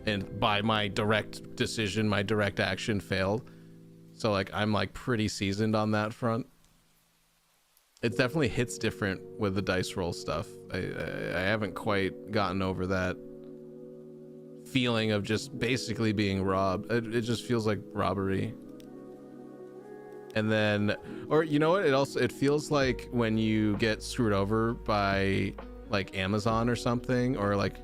And by my direct decision, my direct action failed. So like I'm like pretty seasoned on that front. It definitely hits different with the dice roll stuff. I haven't quite gotten over that feeling of just basically being robbed. It just feels like robbery. And then, or you know what, it feels like when you get screwed over by like Amazon or something, or like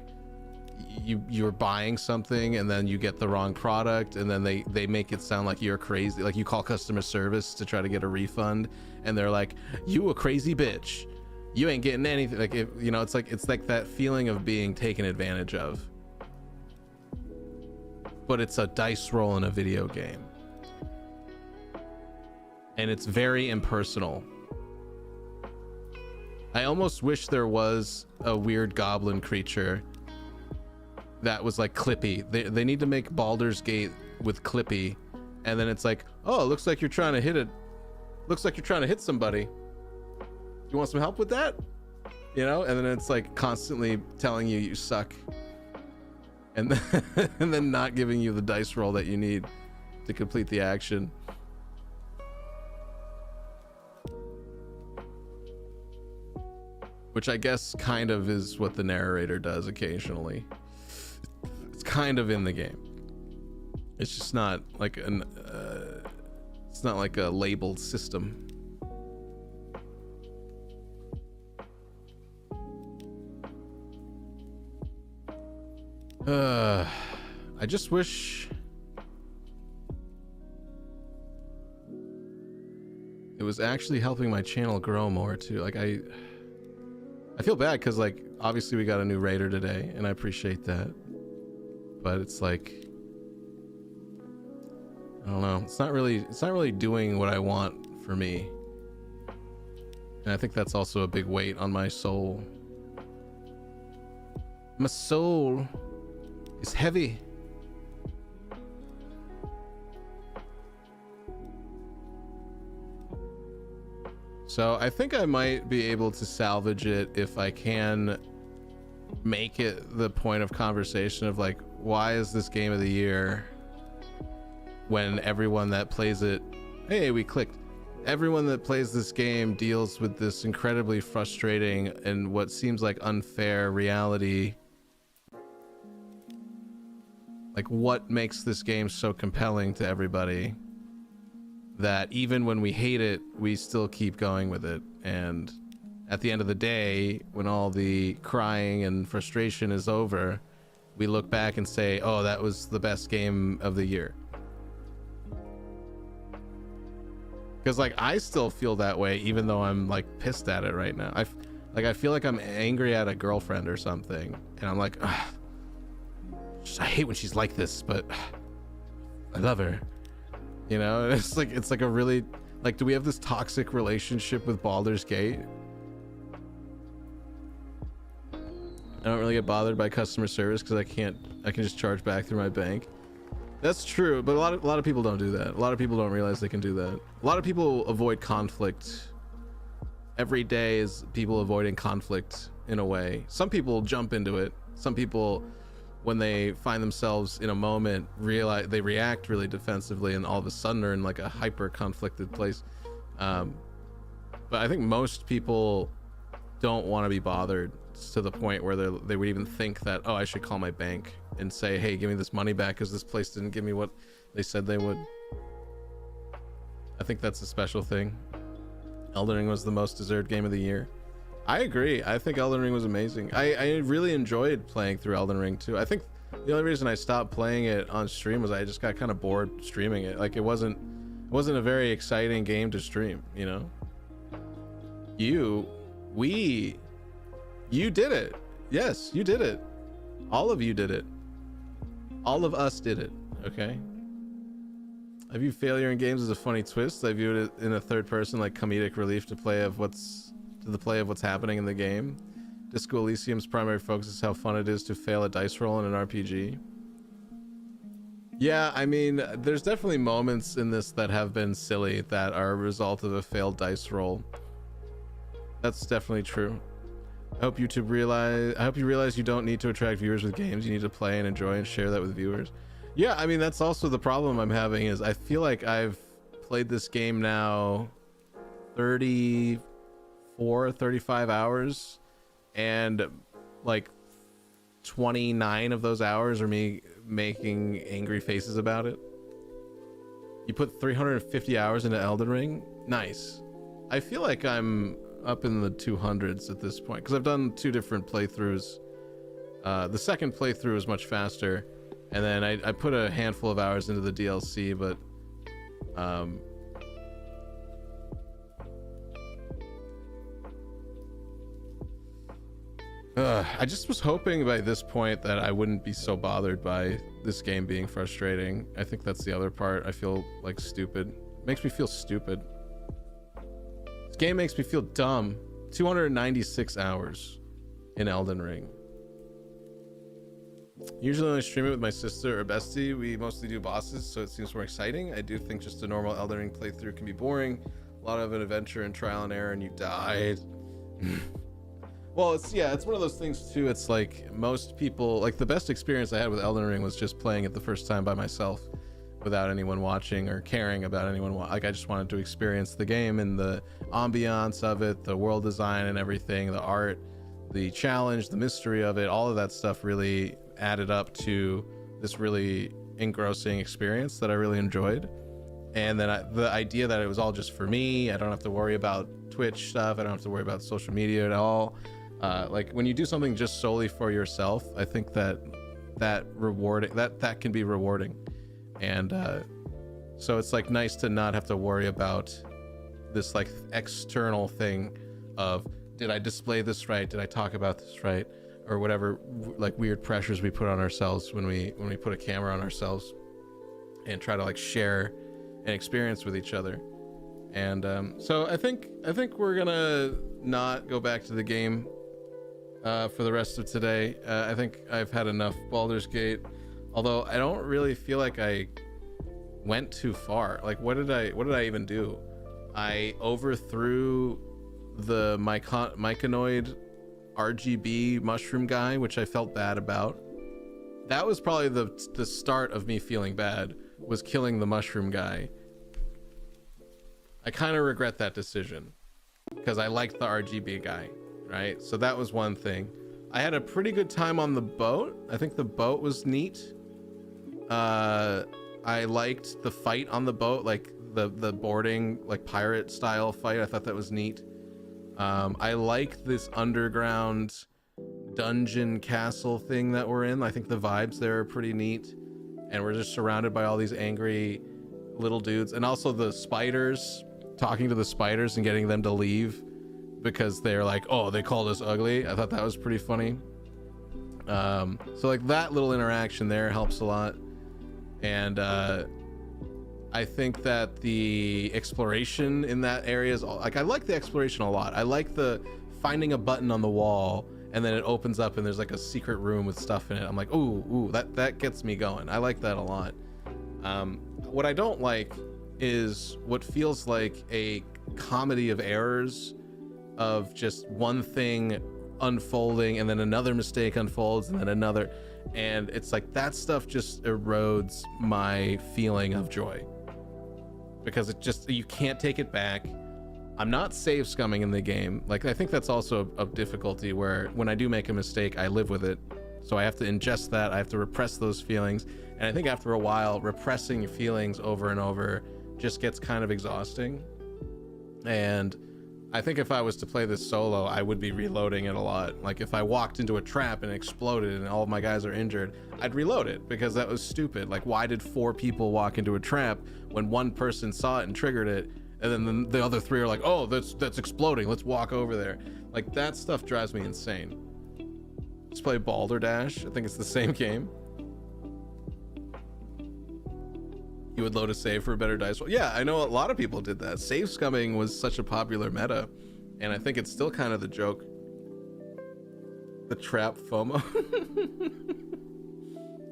you're buying something and then you get the wrong product, and then they make it sound like you're crazy. Like you call customer service to try to get a refund, and they're like, you a crazy bitch, you ain't getting anything. Like, you know, it's like that feeling of being taken advantage of, but it's a dice roll in a video game. And it's very impersonal. I almost wish there was a weird goblin creature that was like Clippy. They need to make Baldur's Gate with Clippy, and then it's like, oh, it looks like you're trying to hit it. Looks like you're trying to hit somebody. You want some help with that? You know? And then it's like constantly telling you you suck. and then, and then not giving you the dice roll that you need to complete the action. Which I guess kind of is what the narrator does occasionally. It's kind of in the game. It's just not like an it's not like a labeled system. I just wish it was actually helping my channel grow more too. Like I feel bad because like obviously we got a new raider today and I appreciate that, but it's like I don't know, it's not really doing what I want for me, and I think that's also a big weight on my soul. My soul is heavy. So I think I might be able to salvage it if I can make it the point of conversation of like, why is this game of the year when everyone that plays it, hey, we clicked. Everyone that plays this game deals with this incredibly frustrating and what seems like unfair reality. Like, what makes this game so compelling to everybody that even when we hate it, we still keep going with it? And at the end of the day, when all the crying and frustration is over, we look back and say, oh, that was the best game of the year. Because like I still feel that way even though I'm like pissed at it right now. I feel like I'm angry at a girlfriend or something, and I'm like, ugh, I hate when she's like this, but I love her, you know? It's like a really, like, do we have this toxic relationship with Baldur's Gate? I don't really get bothered by customer service because I can just charge back through my bank. That's true, but a lot of people don't do that. A lot of people don't realize they can do that. A lot of people avoid conflict. Every day is people avoiding conflict in a way. Some people jump into it. Some people, when they find themselves in a moment, realize they react really defensively, and all of a sudden are in like a hyper conflicted place. But I think most people don't want to be bothered to the point where they would even think that, oh, I should call my bank and say, hey, give me this money back because this place didn't give me what they said they would. I think that's a special thing. Elden Ring was the most deserved game of the year. I agree. I think Elden Ring was amazing. I really enjoyed playing through Elden Ring too. I think the only reason I stopped playing it on stream was I just got kind of bored streaming it. Like it wasn't a very exciting game to stream, you know? You did it. Yes, you did it. All of you did it. All of us did it, okay? I view failure in games as a funny twist. I viewed it in a third person like comedic relief to the play of what's happening in the game. Disco Elysium's primary focus is how fun it is to fail a dice roll in an RPG. Yeah, I mean, there's definitely moments in this that have been silly that are a result of a failed dice roll. That's definitely true. I hope you realize you don't need to attract viewers with games. You need to play and enjoy and share that with viewers. Yeah, I mean, that's also the problem I'm having is I feel like I've played this game now 35 hours, and like 29 of those hours are me making angry faces about it. You put 350 hours into Elden Ring? Nice. I feel like I'm up in the 200s at this point because I've done 2 different playthroughs. The second playthrough is much faster, and then I put a handful of hours into the DLC, but I just was hoping by this point that I wouldn't be so bothered by this game being frustrating. I think that's the other part. I feel like stupid. It makes me feel stupid. This game makes me feel dumb. 296 hours in Elden Ring. Usually when I stream it with my sister or bestie, we mostly do bosses, so it seems more exciting. I do think just a normal Elden Ring playthrough can be boring. A lot of an adventure and trial and error, and you died. Well, it's one of those things too. It's like most people, like the best experience I had with Elden Ring was just playing it the first time by myself, without anyone watching or caring about anyone. Like I just wanted to experience the game and the ambiance of it, the world design and everything, the art, the challenge, the mystery of it. All of that stuff really added up to this really engrossing experience that I really enjoyed. And then the idea that it was all just for me, I don't have to worry about Twitch stuff, I don't have to worry about social media at all. Like when you do something just solely for yourself, I think that can be rewarding. And so it's like nice to not have to worry about this like external thing of, did I display this right, did I talk about this right, or whatever like weird pressures we put on ourselves when we put a camera on ourselves and try to like share an experience with each other. And so I think we're gonna not go back to the game for the rest of today. I think I've had enough Baldur's Gate, although I don't really feel like I went too far. Like what did I even do? I overthrew the myconoid RGB mushroom guy, which I felt bad about. That was probably the start of me feeling bad, was killing the mushroom guy. I kind of regret that decision because I liked the RGB guy, right? So that was one thing. I had a pretty good time on the boat. I think the boat was neat. I liked the fight on the boat, like the boarding, like pirate style fight. I thought that was neat. I like this underground dungeon castle thing that we're in. I think the vibes there are pretty neat. And we're just surrounded by all these angry little dudes. And also the spiders, talking to the spiders and getting them to leave because they're like, oh, they called us ugly. I thought that was pretty funny. So like that little interaction there helps a lot. And I think that the exploration in that area is like, I like the exploration a lot. I like the finding a button on the wall and then it opens up and there's like a secret room with stuff in it. I'm like, ooh, that gets me going. I like that a lot. What I don't like is what feels like a comedy of errors, of just one thing unfolding and then another mistake unfolds and then another. And it's like that stuff just erodes my feeling of joy, because it just, you can't take it back. I'm not save scumming in the game. Like, I think that's also a difficulty where when I do make a mistake, I live with it. So I have to ingest that. I have to repress those feelings. And I think after a while, repressing feelings over and over just gets kind of exhausting. And I think if I was to play this solo, I would be reloading it a lot. Like if I walked into a trap and it exploded and all of my guys are injured, I'd reload it because that was stupid. Like, why did 4 people walk into a trap when one person saw it and triggered it? And then the other 3 are like, oh, that's exploding, let's walk over there. Like, that stuff drives me insane. Just play Baldur Dash. I think it's the same game. You would load a save for a better dice roll. Yeah, I know a lot of people did that. Save scumming was such a popular meta, and I think it's still kind of the joke. The trap FOMO.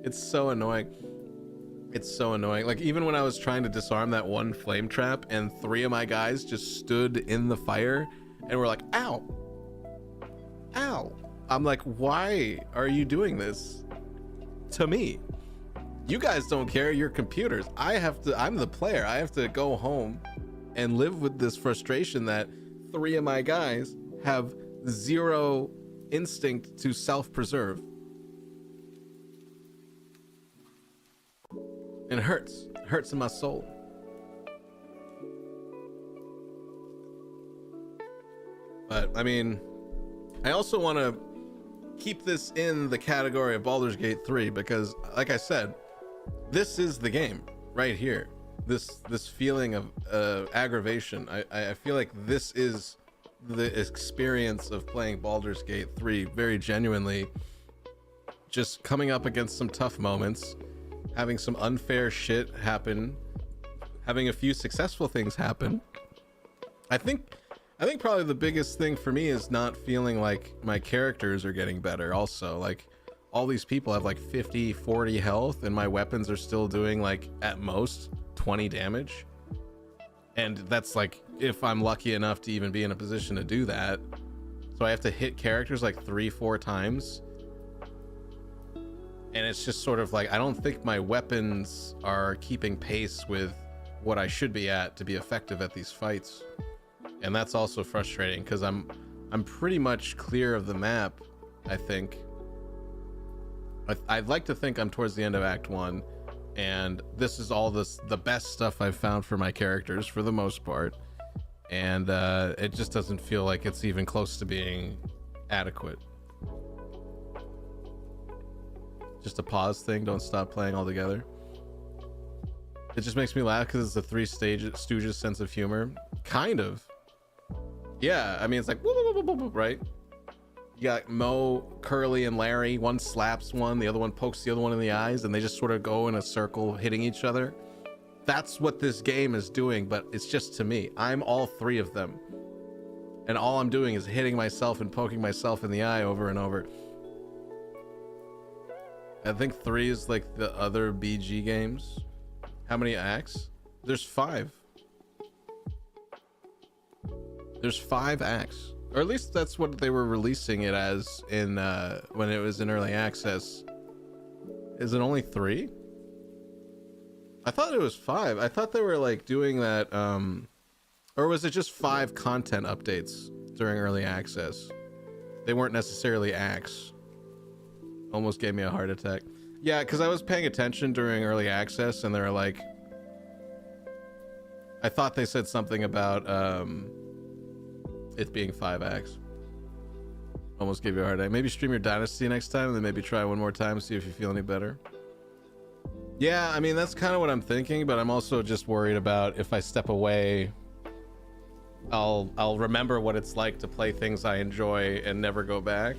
It's so annoying. It's so annoying. Like, even when I was trying to disarm that one flame trap and 3 of my guys just stood in the fire and were like, ow, ow. I'm like, why are you doing this to me? You guys don't care, you're computers. I'm the player. I have to go home and live with this frustration that 3 of my guys have 0 instinct to self-preserve. And it hurts. It hurts in my soul. But, I mean, I also want to keep this in the category of Baldur's Gate 3 because, like I said, this is the game right here. This feeling of aggravation. I feel like this is the experience of playing Baldur's Gate 3 very genuinely. Just coming up against some tough moments, having some unfair shit happen, having a few successful things happen. I think probably the biggest thing for me is not feeling like my characters are getting better. Also, like, all these people have like 50, 40 health and my weapons are still doing like at most 20 damage. And that's like, if I'm lucky enough to even be in a position to do that. So I have to hit characters like 3-4 times. And it's just sort of like, I don't think my weapons are keeping pace with what I should be at to be effective at these fights. And that's also frustrating because I'm pretty much clear of the map, I think. I'd like to think I'm towards the end of Act 1, and this is all the best stuff I've found for my characters for the most part. And it just doesn't feel like it's even close to being adequate. Just a pause thing, don't stop playing altogether. It just makes me laugh because it's a Three Stooges sense of humor. Kind of. Yeah, I mean, it's like, whoop, whoop, whoop, whoop, whoop, right? You got Mo, Curly, and Larry. One slaps one, the other one pokes the other one in the eyes, and they just sort of go in a circle hitting each other. That's what this game is doing, but it's just to me. I'm all three of them. And all I'm doing is hitting myself and poking myself in the eye over and over. I think 3 is like the other BG games. How many acts? There's 5. There's 5 acts. Or at least that's what they were releasing it as in when it was in early access. Is it only 3? I thought it was 5. I thought they were like doing that or was it just 5 content updates during early access? They weren't necessarily acts. Almost gave me a heart attack. Yeah, because I was paying attention during early access and they were like, I thought they said something about it being 5 acts. Almost gave you a heart attack. Maybe stream your Dynasty next time and then maybe try one more time, see if you feel any better. Yeah, I mean, that's kind of what I'm thinking, but I'm also just worried about if I step away, I'll remember what it's like to play things I enjoy and never go back.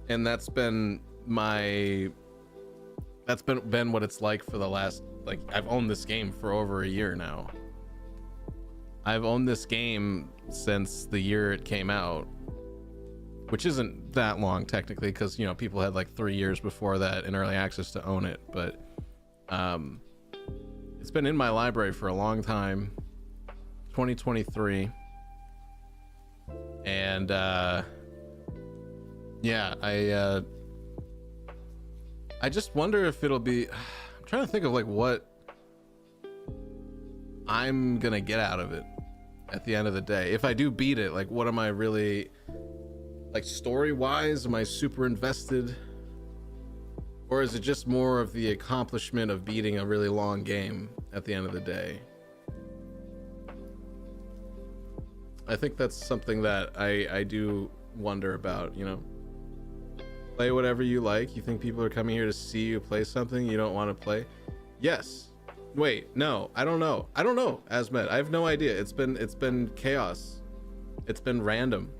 And that's been what it's like for the last, like, I've owned this game for over a year now. I've owned this game since the year it came out, which isn't that long technically, because, you know, people had like 3 years before that in early access to own it, but it's been in my library for a long time. 2023, and yeah, I just wonder if it'll be, I'm trying to think of like what I'm gonna get out of it at the end of the day. If I do beat it, like, what am I really, like, story wise, am I super invested, or is it just more of the accomplishment of beating a really long game at the end of the day? I think that's something that I do wonder about, you know. Play whatever you like. You think people are coming here to see you play something you don't want to play? Yes. Wait, no, I don't know. I don't know, Azmet. I have no idea. It's been chaos. It's been random.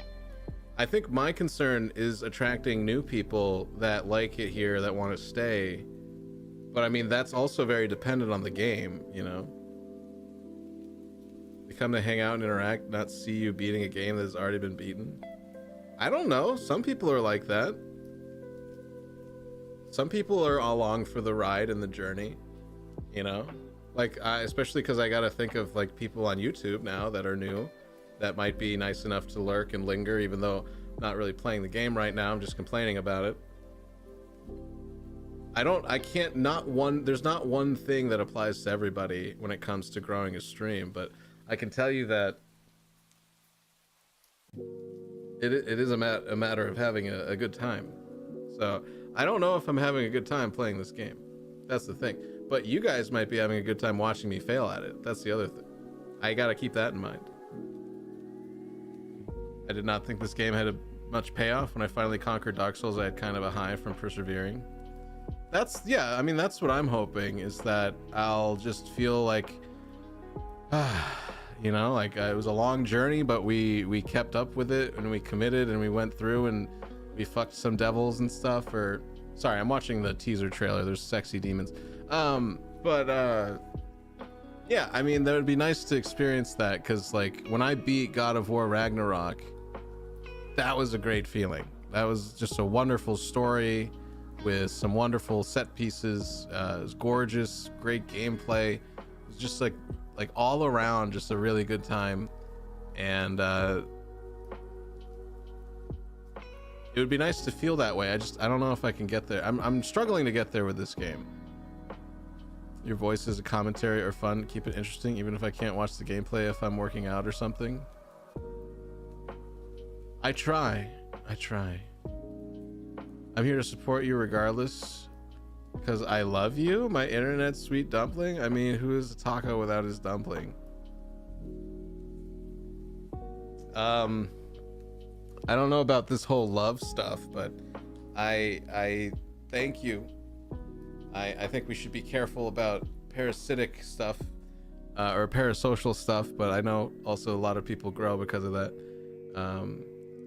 I think my concern is attracting new people that like it here, that want to stay. But I mean, that's also very dependent on the game, you know. They come to hang out and interact, not see you beating a game that has already been beaten. I don't know. Some people are like that. Some people are along for the ride and the journey, you know, like especially because I got to think of like people on YouTube now that are new that might be nice enough to lurk and linger, even though I'm not really playing the game right now. I'm just complaining about it. There's not one thing that applies to everybody when it comes to growing a stream, but I can tell you that it is a matter of having a good time. So I don't know if I'm having a good time playing this game. That's the thing. But you guys might be having a good time watching me fail at it. That's the other thing. I gotta keep that in mind. I did not think this game had much payoff. When I finally conquered Dark Souls, I had kind of a high from persevering. Yeah, I mean, that's what I'm hoping, is that I'll just feel like, you know, like it was a long journey, but we kept up with it and we committed and we went through and we fucked some devils and stuff. Or sorry, I'm watching the teaser trailer. There's sexy demons. Yeah, I mean, that would be nice to experience that, because like when I beat God of War Ragnarok, that was a great feeling. That was just a wonderful story with some wonderful set pieces. It was gorgeous, great gameplay. It was just like all around just a really good time. And It would be nice to feel that way. I don't know if I can get there. I'm struggling to get there with this game. Your voice is a commentary or fun. Keep it interesting, even if I can't watch the gameplay if I'm working out or something. I try. I'm here to support you regardless, because I love you, my internet sweet dumpling. I mean, who is a taco without his dumpling? I don't know about this whole love stuff, but I thank you. I think we should be careful about parasitic stuff or parasocial stuff, but I know also a lot of people grow because of that.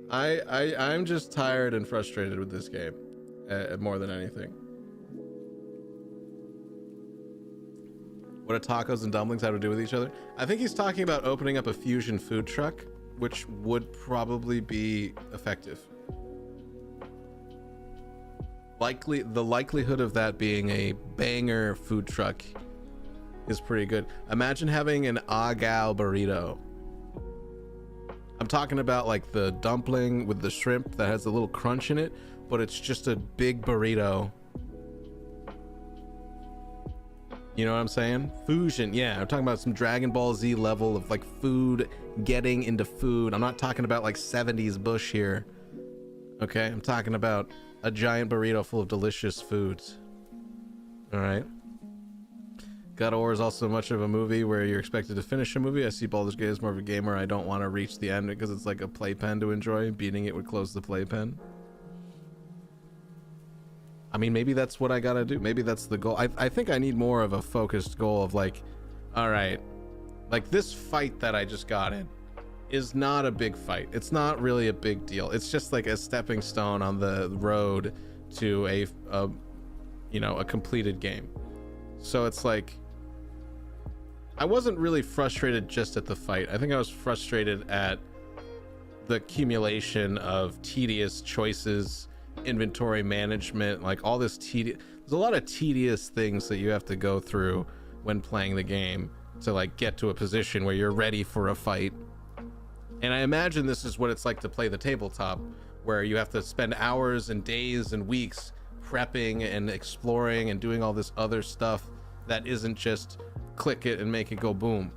I'm just tired and frustrated with this game more than anything. What do tacos and dumplings have to do with each other? I think he's talking about opening up a fusion food truck, which would probably be effective. The likelihood of that being a banger food truck is pretty good. Imagine having an agao burrito. I'm talking about like the dumpling with the shrimp that has a little crunch in it, but it's just a big burrito. You know what I'm saying? Fusion, yeah. I'm talking about some Dragon Ball Z level of like food getting into food. I'm not talking about like 70s Bush here. Okay, I'm talking about a giant burrito full of delicious foods. All right. God of War is also much of a movie where you're expected to finish a movie. I see Baldur's Gate as more of a game where I don't want to reach the end because it's like a playpen to enjoy. Beating it would close the playpen. I mean, maybe that's what I gotta do. Maybe that's the goal. I think I need more of a focused goal of like, all right, like this fight that I just got in is not a big fight. It's not really a big deal. It's just like a stepping stone on the road to a you know, a completed game. So it's like, I wasn't really frustrated just at the fight. I think I was frustrated at the accumulation of tedious choices, inventory management, like all this tedious. There's a lot of tedious things that you have to go through when playing the game to like get to a position where you're ready for a fight. And I imagine this is what it's like to play the tabletop, where you have to spend hours and days and weeks prepping and exploring and doing all this other stuff that isn't just click it and make it go boom.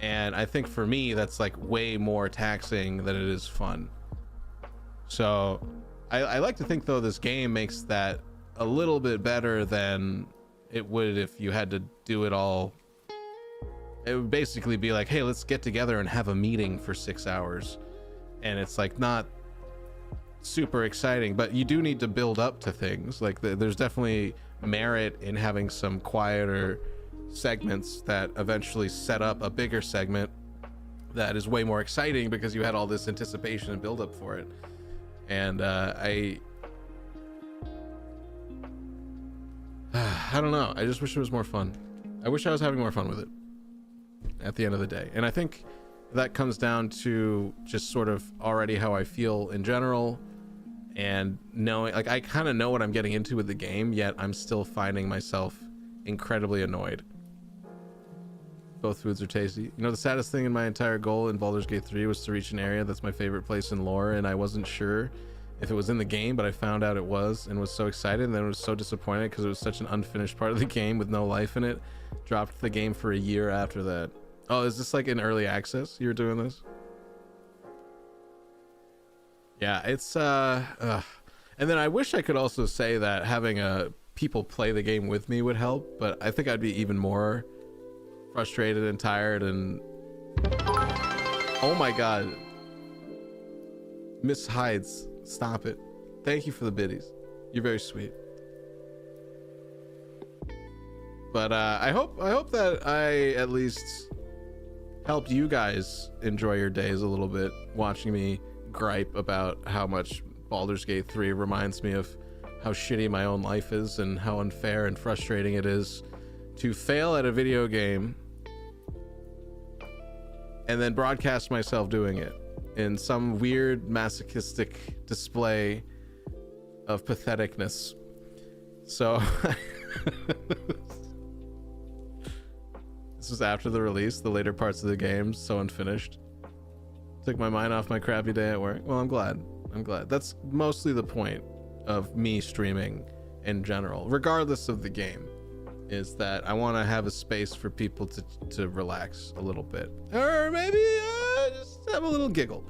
And I think for me, that's like way more taxing than it is fun. So I like to think though this game makes that a little bit better than it would if you had to do it all. It would basically be like, hey, let's get together and have a meeting for 6 hours. And it's like not super exciting, but you do need to build up to things. Like there's definitely merit in having some quieter segments that eventually set up a bigger segment that is way more exciting because you had all this anticipation and build up for it. And I don't know. I just wish it was more fun. I wish I was having more fun with it at the end of the day. And I think that comes down to just sort of already how I feel in general, and knowing, like, I kind of know what I'm getting into with the game, yet I'm still finding myself incredibly annoyed. Both foods are tasty. You know, the saddest thing in my entire goal in Baldur's Gate 3 was to reach an area that's my favorite place in lore, and I wasn't sure if it was in the game, but I found out it was and was so excited, and then was so disappointed because it was such an unfinished part of the game with no life in it. Dropped the game for a year after that. Oh, is this like in early access you're doing this? Yeah, it's and then I wish I could also say that having people play the game with me would help, but I think I'd be even more frustrated and tired. And oh my god, Miss Hides, stop it. Thank you for the biddies, you're very sweet. But I hope that I at least helped you guys enjoy your days a little bit, watching me gripe about how much Baldur's Gate 3 reminds me of how shitty my own life is and how unfair and frustrating it is to fail at a video game and then broadcast myself doing it in some weird masochistic display of patheticness. So this was after the release, the later parts of the game, so unfinished. Took my mind off my crappy day at work. Well, I'm glad. That's mostly the point of me streaming in general, regardless of the game, is that I want to have a space for people to relax a little bit, or maybe just have a little giggle.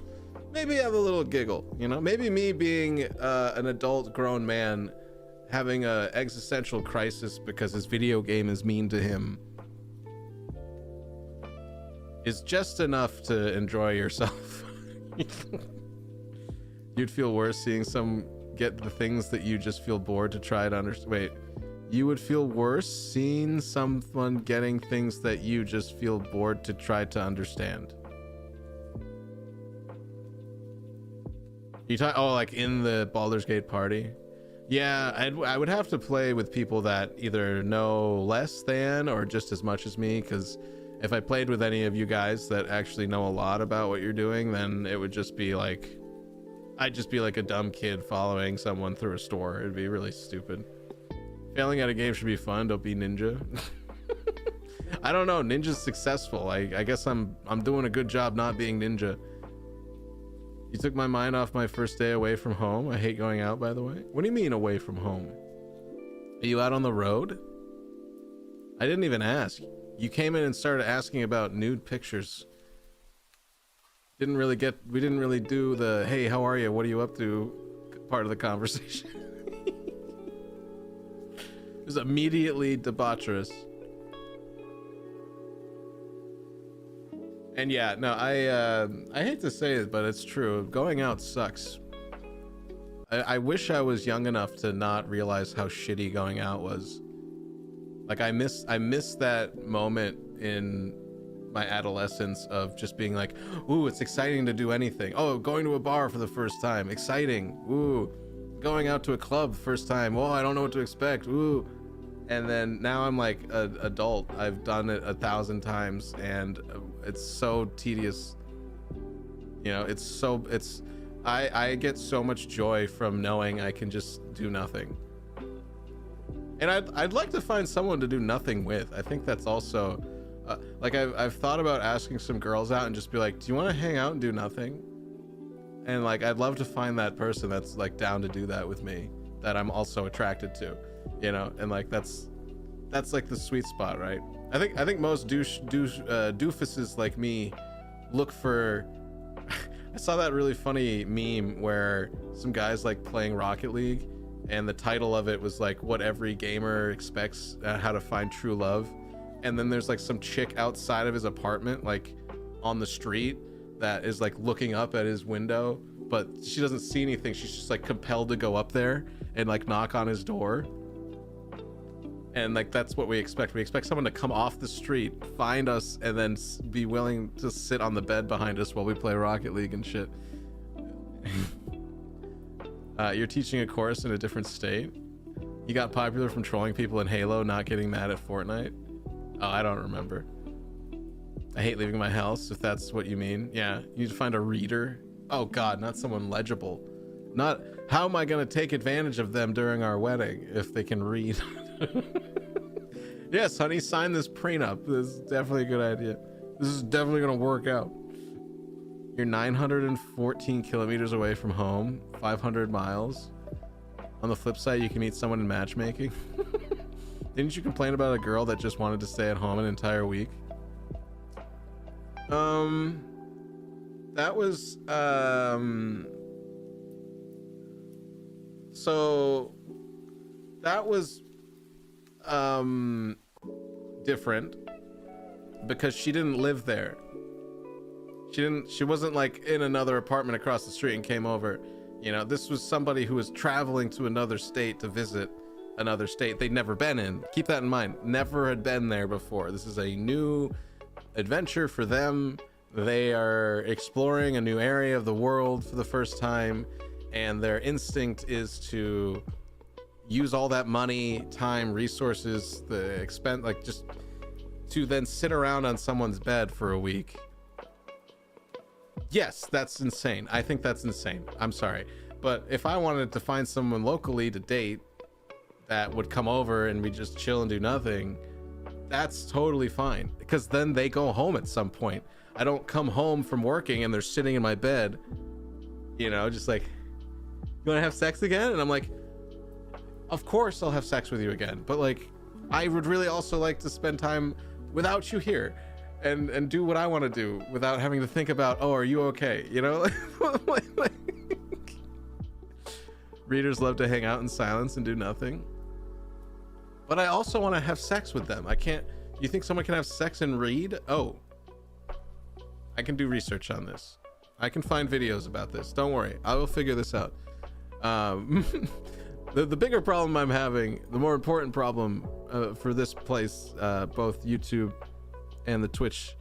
Maybe have a little giggle, you know? Maybe me being an adult grown man having a existential crisis because his video game is mean to him is just enough to enjoy yourself. You'd feel worse seeing some get the things that you just feel bored to try to understand. Wait, you would feel worse seeing someone getting things that you just feel bored to try to understand. You talk, oh, like in the Baldur's Gate party? Yeah, I would have to play with people that either know less than or just as much as me, because if I played with any of you guys that actually know a lot about what you're doing, then it would just be like, I'd just be like a dumb kid following someone through a store. It'd be really stupid. Failing at a game should be fun. Don't be Ninja. I don't know. Ninja's successful. I guess I'm doing a good job not being Ninja. You took my mind off my first day away from home. I hate going out, by the way. What do you mean away from home? Are you out on the road? I didn't even ask. You came in and started asking about nude pictures. We didn't really do the, hey, how are you? What are you up to? Part of the conversation. It was immediately debaucherous. And yeah, no, I hate to say it, but it's true. Going out sucks. I wish I was young enough to not realize how shitty going out was. Like I miss that moment in my adolescence of just being like, ooh, it's exciting to do anything. Oh, going to a bar for the first time, exciting. Ooh, going out to a club first time. Oh, I don't know what to expect. Ooh. And then now I'm like an adult. I've done it 1,000 times and it's so tedious. You know, I get so much joy from knowing I can just do nothing. And I'd like to find someone to do nothing with. I think that's also like I've thought about asking some girls out and just be like, do you want to hang out and do nothing? And like I'd love to find that person that's like down to do that with me, that I'm also attracted to, you know. And like that's like the sweet spot, right? I think most doofuses like me look for I saw that really funny meme where some guys like playing Rocket League and the title of it was like what every gamer expects, how to find true love. And then there's like some chick outside of his apartment, like on the street, that is like looking up at his window, but she doesn't see anything. She's just like compelled to go up there and like knock on his door. And like that's what we expect. We expect someone to come off the street, find us, and then be willing to sit on the bed behind us while we play Rocket League and shit. You're teaching a course in a different state. You got popular from trolling people in Halo, not getting mad at Fortnite. Oh, I don't remember. I hate leaving my house, if that's what you mean. Yeah, you need to find a reader. Oh God, not someone legible. Not, how am I gonna take advantage of them during our wedding if they can read? Yes, honey, sign this prenup. This is definitely a good idea. This is definitely gonna work out. You're 914 kilometers away from home, 500 miles. On the flip side, you can meet someone in matchmaking. Didn't you complain about a girl that just wanted to stay at home an entire week? That was, so that was, different because she didn't live there. She wasn't like in another apartment across the street and came over. You know, this was somebody who was traveling to another state to visit another state they'd never been in. Keep that in mind. Never had been there before. This is a new adventure for them. They are exploring a new area of the world for the first time, and their instinct is to use all that money, time, resources, the expense, like just to then sit around on someone's bed for a week. Yes, that's insane. I think that's insane. I'm sorry. But if I wanted to find someone locally to date that would come over and we just chill and do nothing, that's totally fine, because then they go home at some point. I don't come home from working and they're sitting in my bed, you know, just like, you want to have sex again? And I'm like, of course I'll have sex with you again, but like, I would really also like to spend time without you here and do what I want to do without having to think about, oh, are you okay? You know, like, readers love to hang out in silence and do nothing. But I also want to have sex with them. I can't. You think someone can have sex and read? Oh, I can do research on this. I can find videos about this. Don't worry, I will figure this out. The bigger problem I'm having, the more important problem for this place, both YouTube and the Twitch,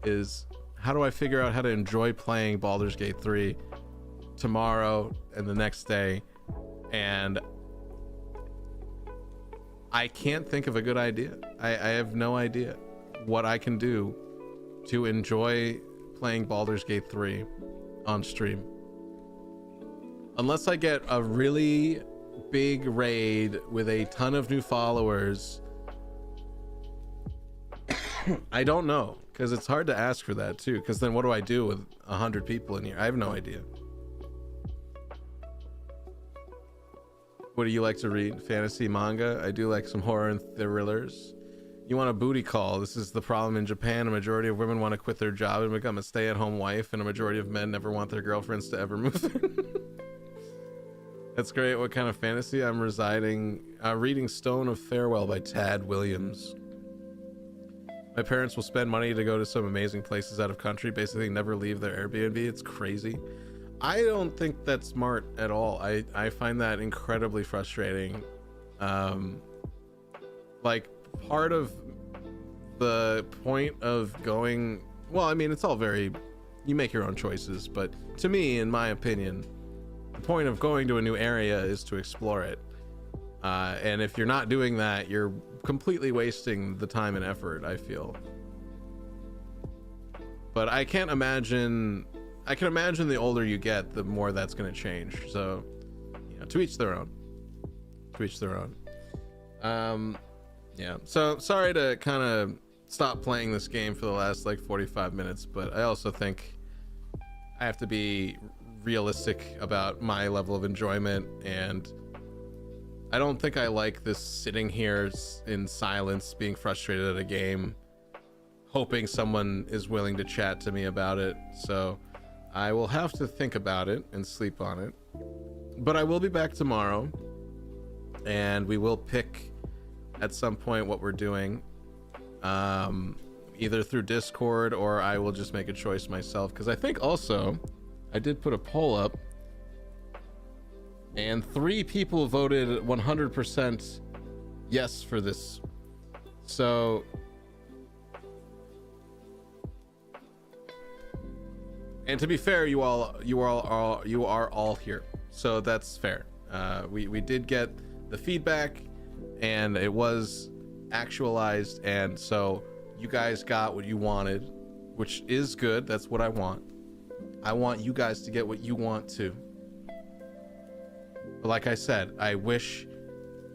is how do I figure out how to enjoy playing Baldur's Gate 3 tomorrow and the next day? And I can't think of a good idea. I have no idea what I can do to enjoy playing Baldur's Gate 3 on stream. Unless I get a really big raid with a ton of new followers. I don't know, because it's hard to ask for that too, because then what do I do with 100 people in here? I have no idea. What do you like to read? Fantasy, manga? I do like some horror and thrillers. You want a booty call? This is the problem in Japan. A majority of women want to quit their job and become a stay-at-home wife, and a majority of men never want their girlfriends to ever move in. That's great. What kind of fantasy? I'm reading Stone of Farewell by Tad Williams. My parents will spend money to go to some amazing places out of country, basically never leave their Airbnb. It's crazy. I don't think that's smart at all. I find that incredibly frustrating. Like, part of the point of going, well, I mean, it's all very, you make your own choices, but to me, in my opinion, the point of going to a new area is to explore it. And if you're not doing that, you're completely wasting the time and effort, I feel. But I can't imagine, I can imagine the older you get, the more that's going to change. So, you know, to each their own. To each their own. Yeah, so sorry to kind of stop playing this game for the last like 45 minutes, but I also think I have to be realistic about my level of enjoyment, and I don't think I like this sitting here in silence, being frustrated at a game, hoping someone is willing to chat to me about it. So I will have to think about it and sleep on it, but I will be back tomorrow, and we will pick at some point what we're doing, either through Discord, or I will just make a choice myself, because I think also I did put a poll up and 3 people voted 100% yes for this. So and to be fair, you are all here, so that's fair. We did get the feedback and it was actualized, and so you guys got what you wanted, which is good. That's what I want. I want you guys to get what you want too. But like I said, I wish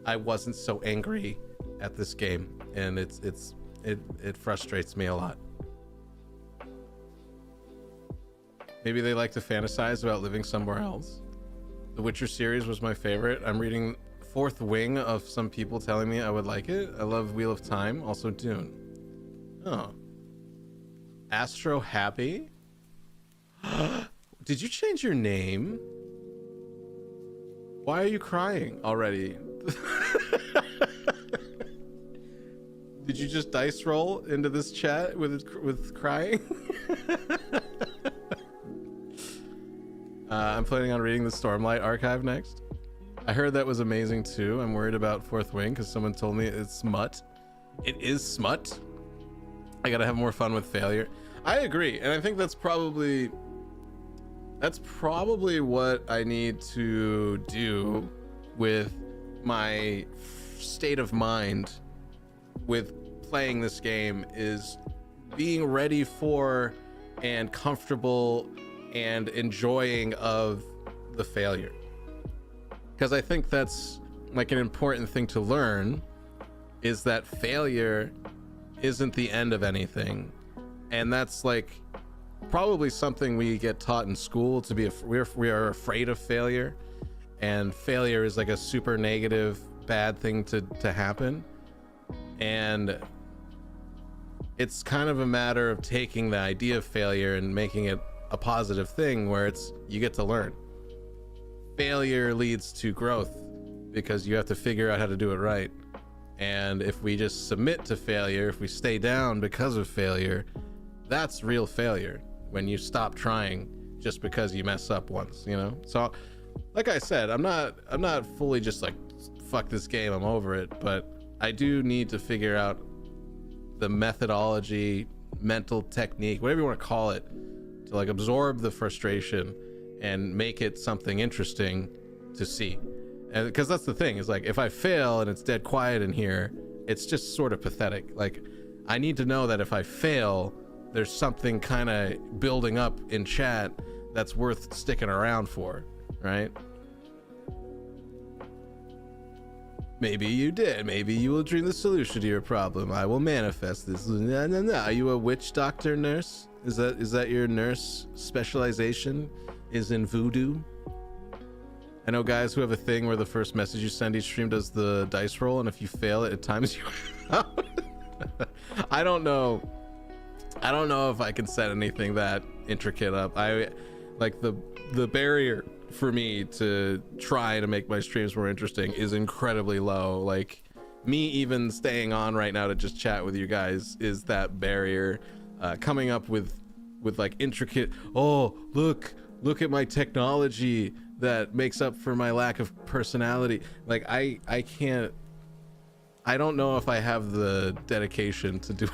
I wasn't so angry at this game, and it frustrates me a lot. Maybe they like to fantasize about living somewhere else. The Witcher series was my favorite. I'm reading Fourth Wing of some people telling me I would like it. I love Wheel of Time, also Dune. Oh. Astro Happy? Did you change your name? Why are you crying already? Did you just dice roll into this chat with crying? I'm planning on reading the Stormlight Archive next. I heard that was amazing too. I'm worried about Fourth Wing because someone told me it's smut. It is smut. I gotta have more fun with failure. I agree, and I think that's probably what I need to do with my state of mind with playing this game, is being ready for and comfortable and enjoying of the failure. Because I think that's like an important thing to learn, is that failure isn't the end of anything. And that's like probably something we get taught in school to be. We are afraid of failure, and failure is like a super negative, bad thing to happen. And it's kind of a matter of taking the idea of failure and making it a positive thing where it's you get to learn. Failure leads to growth because you have to figure out how to do it right. And if we just submit to failure, if we stay down because of failure, that's real failure. When you stop trying just because you mess up once, you know? So like I said, I'm not fully just like, fuck this game, I'm over it, but I do need to figure out the methodology, mental technique, whatever you want to call it, to like absorb the frustration and make it something interesting to see. And because that's the thing, is like if I fail and it's dead quiet in here, it's just sort of pathetic. Like I need to know that if I fail, there's something kind of building up in chat that's worth sticking around for, right? Maybe you did. Maybe you will dream the solution to your problem. I will manifest this. No. Are you a witch doctor, nurse? Is that your nurse specialization? Is in voodoo? I know guys who have a thing where the first message you send each stream does the dice roll, and if you fail it times you out. I don't know if I can set anything that intricate up. I like the barrier for me to try to make my streams more interesting is incredibly low. Like me even staying on right now to just chat with you guys is that barrier. Coming up with like intricate, oh look at my technology that makes up for my lack of personality. Like I can't, I don't know if I have the dedication to do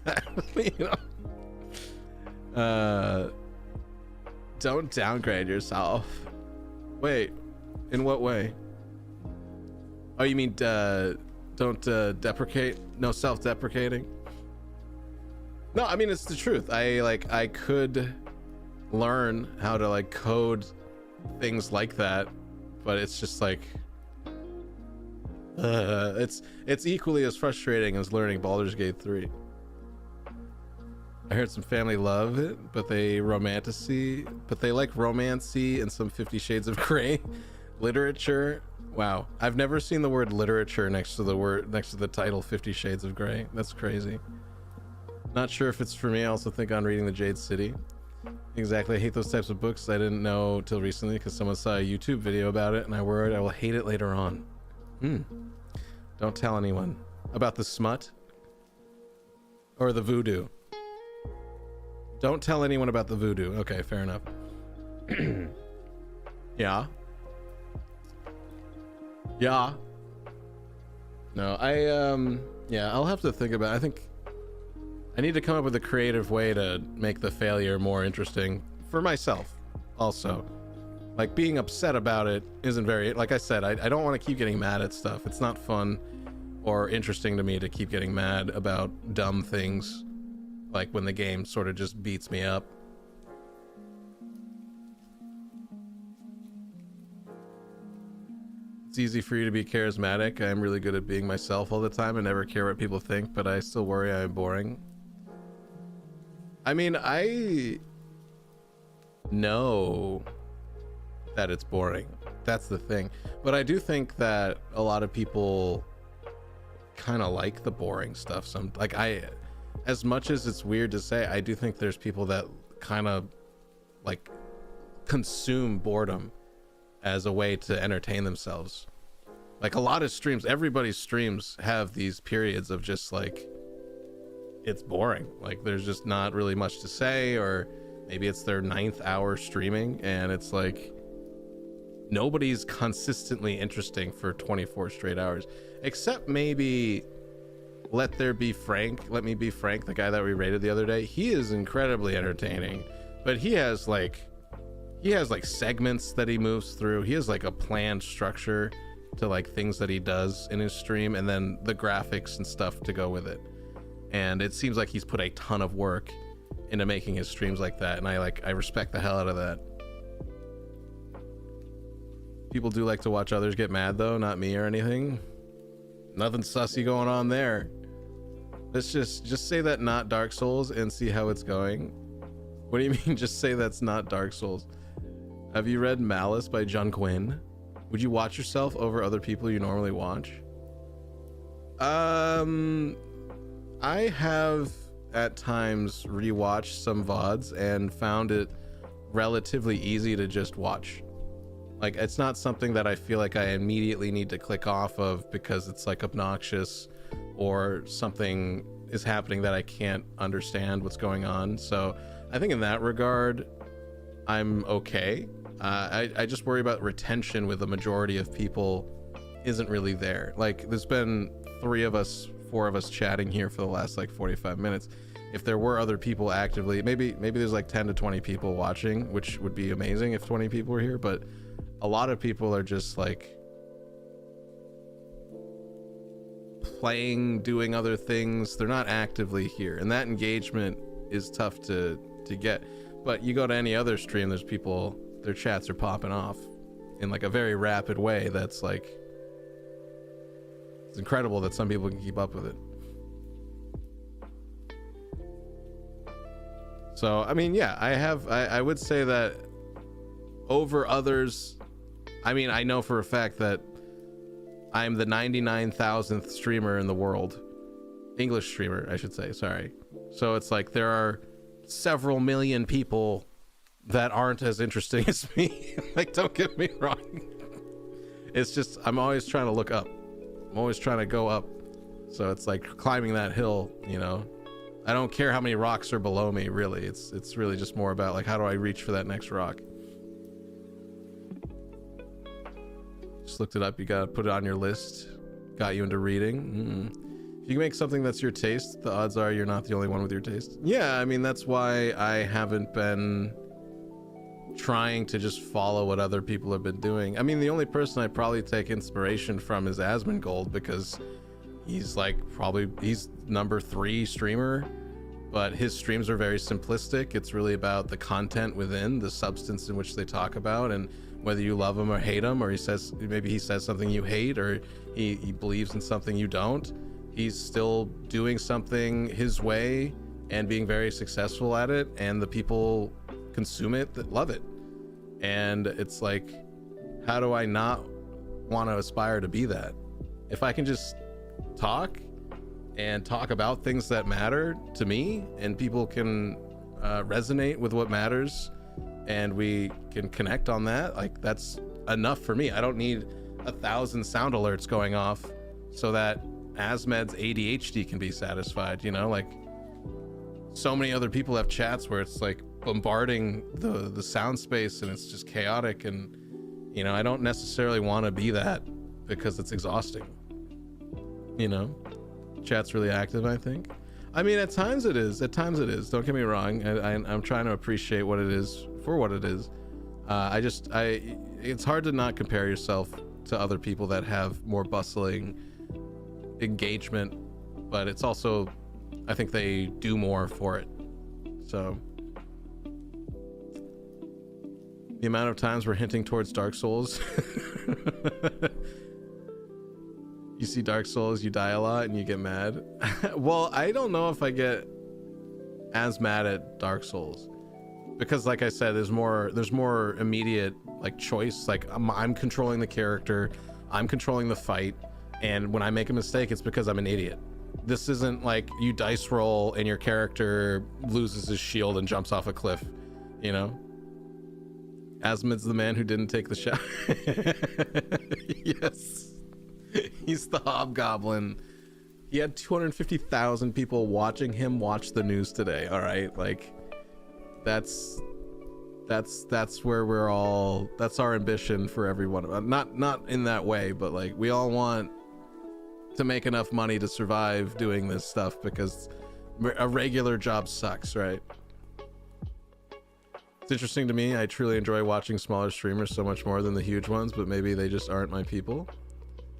that, you know? Don't downgrade yourself. Wait, in what way? Oh, you mean don't deprecate? No self-deprecating? No, I mean it's the truth. I could learn how to like code things like that, but it's just like it's equally as frustrating as learning Baldur's Gate 3. I heard some family love it, but they like romancy and some 50 Shades of Grey literature. Wow, I've never seen the word literature next to the title 50 Shades of Grey. That's crazy. Not sure if it's for me. I also think on reading The Jade City. Exactly, I hate those types of books. I didn't know till recently because someone saw a YouTube video about it, and I worried I will hate it later on. Don't tell anyone about the smut or the voodoo. Don't tell anyone about the voodoo. Okay, fair enough. Yeah. No, yeah, I'll have to think about it. I think I need to come up with a creative way to make the failure more interesting for myself also. Like being upset about it isn't very, like I said, I don't want to keep getting mad at stuff. It's not fun or interesting to me to keep getting mad about dumb things, like when the game sort of just beats me up. It's easy for you to be charismatic. I'm really good at being myself all the time and never care what people think, but I still worry I'm boring. I mean, I know that it's boring. That's the thing. But I do think that a lot of people kind of like the boring stuff. As much as it's weird to say, I do think there's people that kind of like consume boredom as a way to entertain themselves. Like a lot of streams, everybody's streams have these periods of just like, it's boring. Like there's just not really much to say, or maybe it's their 9th hour streaming and it's like nobody's consistently interesting for 24 straight hours, except maybe Let Me Be Frank, the guy that we rated the other day. He is incredibly entertaining, but he has like segments that he moves through. He has like a planned structure to like things that he does in his stream, and then the graphics and stuff to go with it. And it seems like he's put a ton of work into making his streams like that, and I respect the hell out of that. People do like to watch others get mad though, not me or anything. Nothing sussy going on there. Let's just say that not Dark Souls and see how it's going. What do you mean? Just say that's not Dark Souls. Have you read Malice by Jun Quinn? Would you watch yourself over other people you normally watch? I have at times rewatched some VODs and found it relatively easy to just watch. Like, it's not something that I feel like I immediately need to click off of because it's like obnoxious or something is happening that I can't understand what's going on. So I think in that regard, I'm okay. I just worry about retention with the majority of people isn't really there. Like, there's been 4 of us chatting here for the last like 45 minutes. If there were other people actively, maybe there's like 10 to 20 people watching, which would be amazing if 20 people were here, but a lot of people are just like playing, doing other things. They're not actively here, and that engagement is tough to get. But you go to any other stream, there's people, their chats are popping off in like a very rapid way. That's like, it's incredible that some people can keep up with it. So I mean, yeah, I would say that over others, I mean, I know for a fact that I'm the 99,000th streamer in the world. English streamer, I should say, sorry. So it's like there are several million people that aren't as interesting as me. Like, don't get me wrong. It's just, I'm always trying to look up. I'm always trying to go up. So it's like climbing that hill, you know. I don't care how many rocks are below me, really. It's really just more about like, how do I reach for that next rock? Just looked it up. You gotta put it on your list. Got you into reading. If you can make something that's your taste, the odds are you're not the only one with your taste. Yeah, I mean, that's why I haven't been trying to just follow what other people have been doing. I mean, the only person I probably take inspiration from is Asmongold, because he's like he's number 3 streamer, but his streams are very simplistic. It's really about the content within, the substance in which they talk about, and whether you love him or hate him, or maybe he says something you hate, or he believes in something you don't, he's still doing something his way and being very successful at it, and the people consume it that love it. And it's like, how do I not want to aspire to be that? If I can just talk about things that matter to me, and people can resonate with what matters, and we can connect on that, like, that's enough for me. I don't need 1,000 sound alerts going off so that Asmed's ADHD can be satisfied, you know? Like, so many other people have chats where it's like bombarding the sound space, and it's just chaotic, and you know, I don't necessarily want to be that because it's exhausting, you know? Chat's really active, I think. I mean, at times it is, don't get me wrong. I'm trying to appreciate what it is for what it is. It's hard to not compare yourself to other people that have more bustling engagement, but it's also, I think they do more for it. So the amount of times we're hinting towards Dark Souls. You see Dark Souls, you die a lot and you get mad. Well, I don't know if I get as mad at Dark Souls, because like I said, there's more immediate like choice. Like I'm controlling the character, I'm controlling the fight, and when I make a mistake, it's because I'm an idiot. This isn't like you dice roll and your character loses his shield and jumps off a cliff, you know? Asmod's the man who didn't take the shot. Yes. He's the hobgoblin. He had 250,000 people watching him watch the news today. All right, like that's where we're all. That's our ambition for everyone. Not in that way, but like we all want to make enough money to survive doing this stuff, because a regular job sucks, right? It's interesting to me. I truly enjoy watching smaller streamers so much more than the huge ones, but maybe they just aren't my people.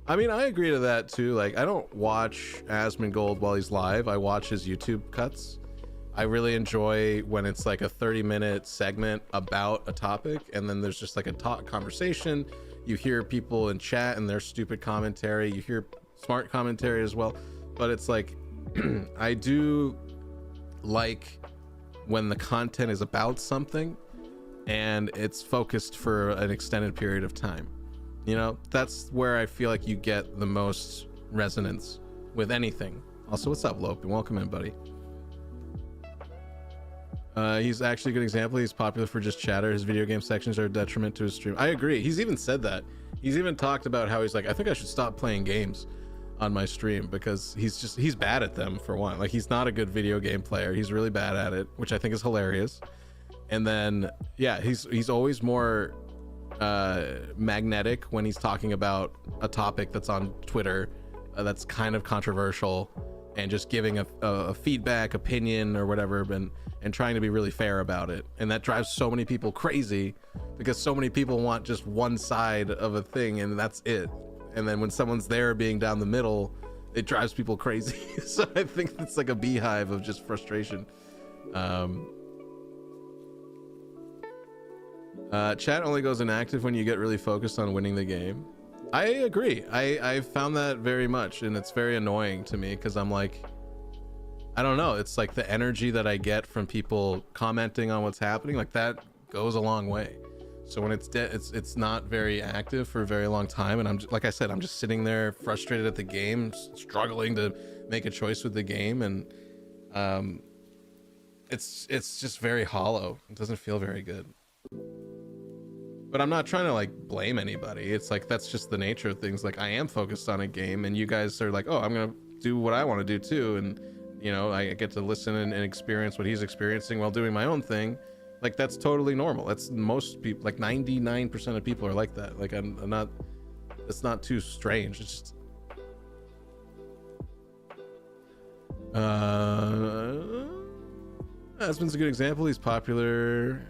I mean, I agree to that too. Like, I don't watch Asmongold while he's live. I watch his YouTube cuts. I really enjoy when it's like a 30-minute segment about a topic, and then there's just like a conversation. You hear people in chat and their stupid commentary. You hear smart commentary as well. But it's like, I do like when the content is about something and it's focused for an extended period of time. You know, that's where I feel like you get the most resonance with anything. Also, what's up, Lope? Welcome in, buddy. He's actually a good example. He's popular for just chatter. His video game sections are a detriment to his stream. I agree. He's even said that. He's even talked about how he's like, I think I should stop playing games on my stream because he's bad at them, for one. Like, he's not a good video game player. He's really bad at it, which I think is hilarious. And then, yeah, he's always more magnetic when he's talking about a topic that's on Twitter that's kind of controversial, and just giving a feedback, opinion, or whatever, and trying to be really fair about it. And that drives so many people crazy because so many people want just one side of a thing, and that's it. And then when someone's there being down the middle, it drives people crazy. So I think it's like a beehive of just frustration. Chat only goes inactive when you get really focused on winning the game. I agree. I found that very much, and it's very annoying to me because I'm like, I don't know. It's like the energy that I get from people commenting on what's happening, like that goes a long way. So when it's dead, it's not very active for a very long time, and I'm just, like I said, I'm just sitting there frustrated at the game, struggling to make a choice with the game, and it's just very hollow. It doesn't feel very good. But I'm not trying to like blame anybody. It's like, that's just the nature of things. Like, I am focused on a game, and you guys are like, oh, I'm gonna do what I want to do too, and you know, I get to listen and experience what he's experiencing while doing my own thing. Like, that's totally normal. That's most people, like 99% of people are like that. Like, I'm not, it's not too strange. It's just Husband's a good example. He's popular.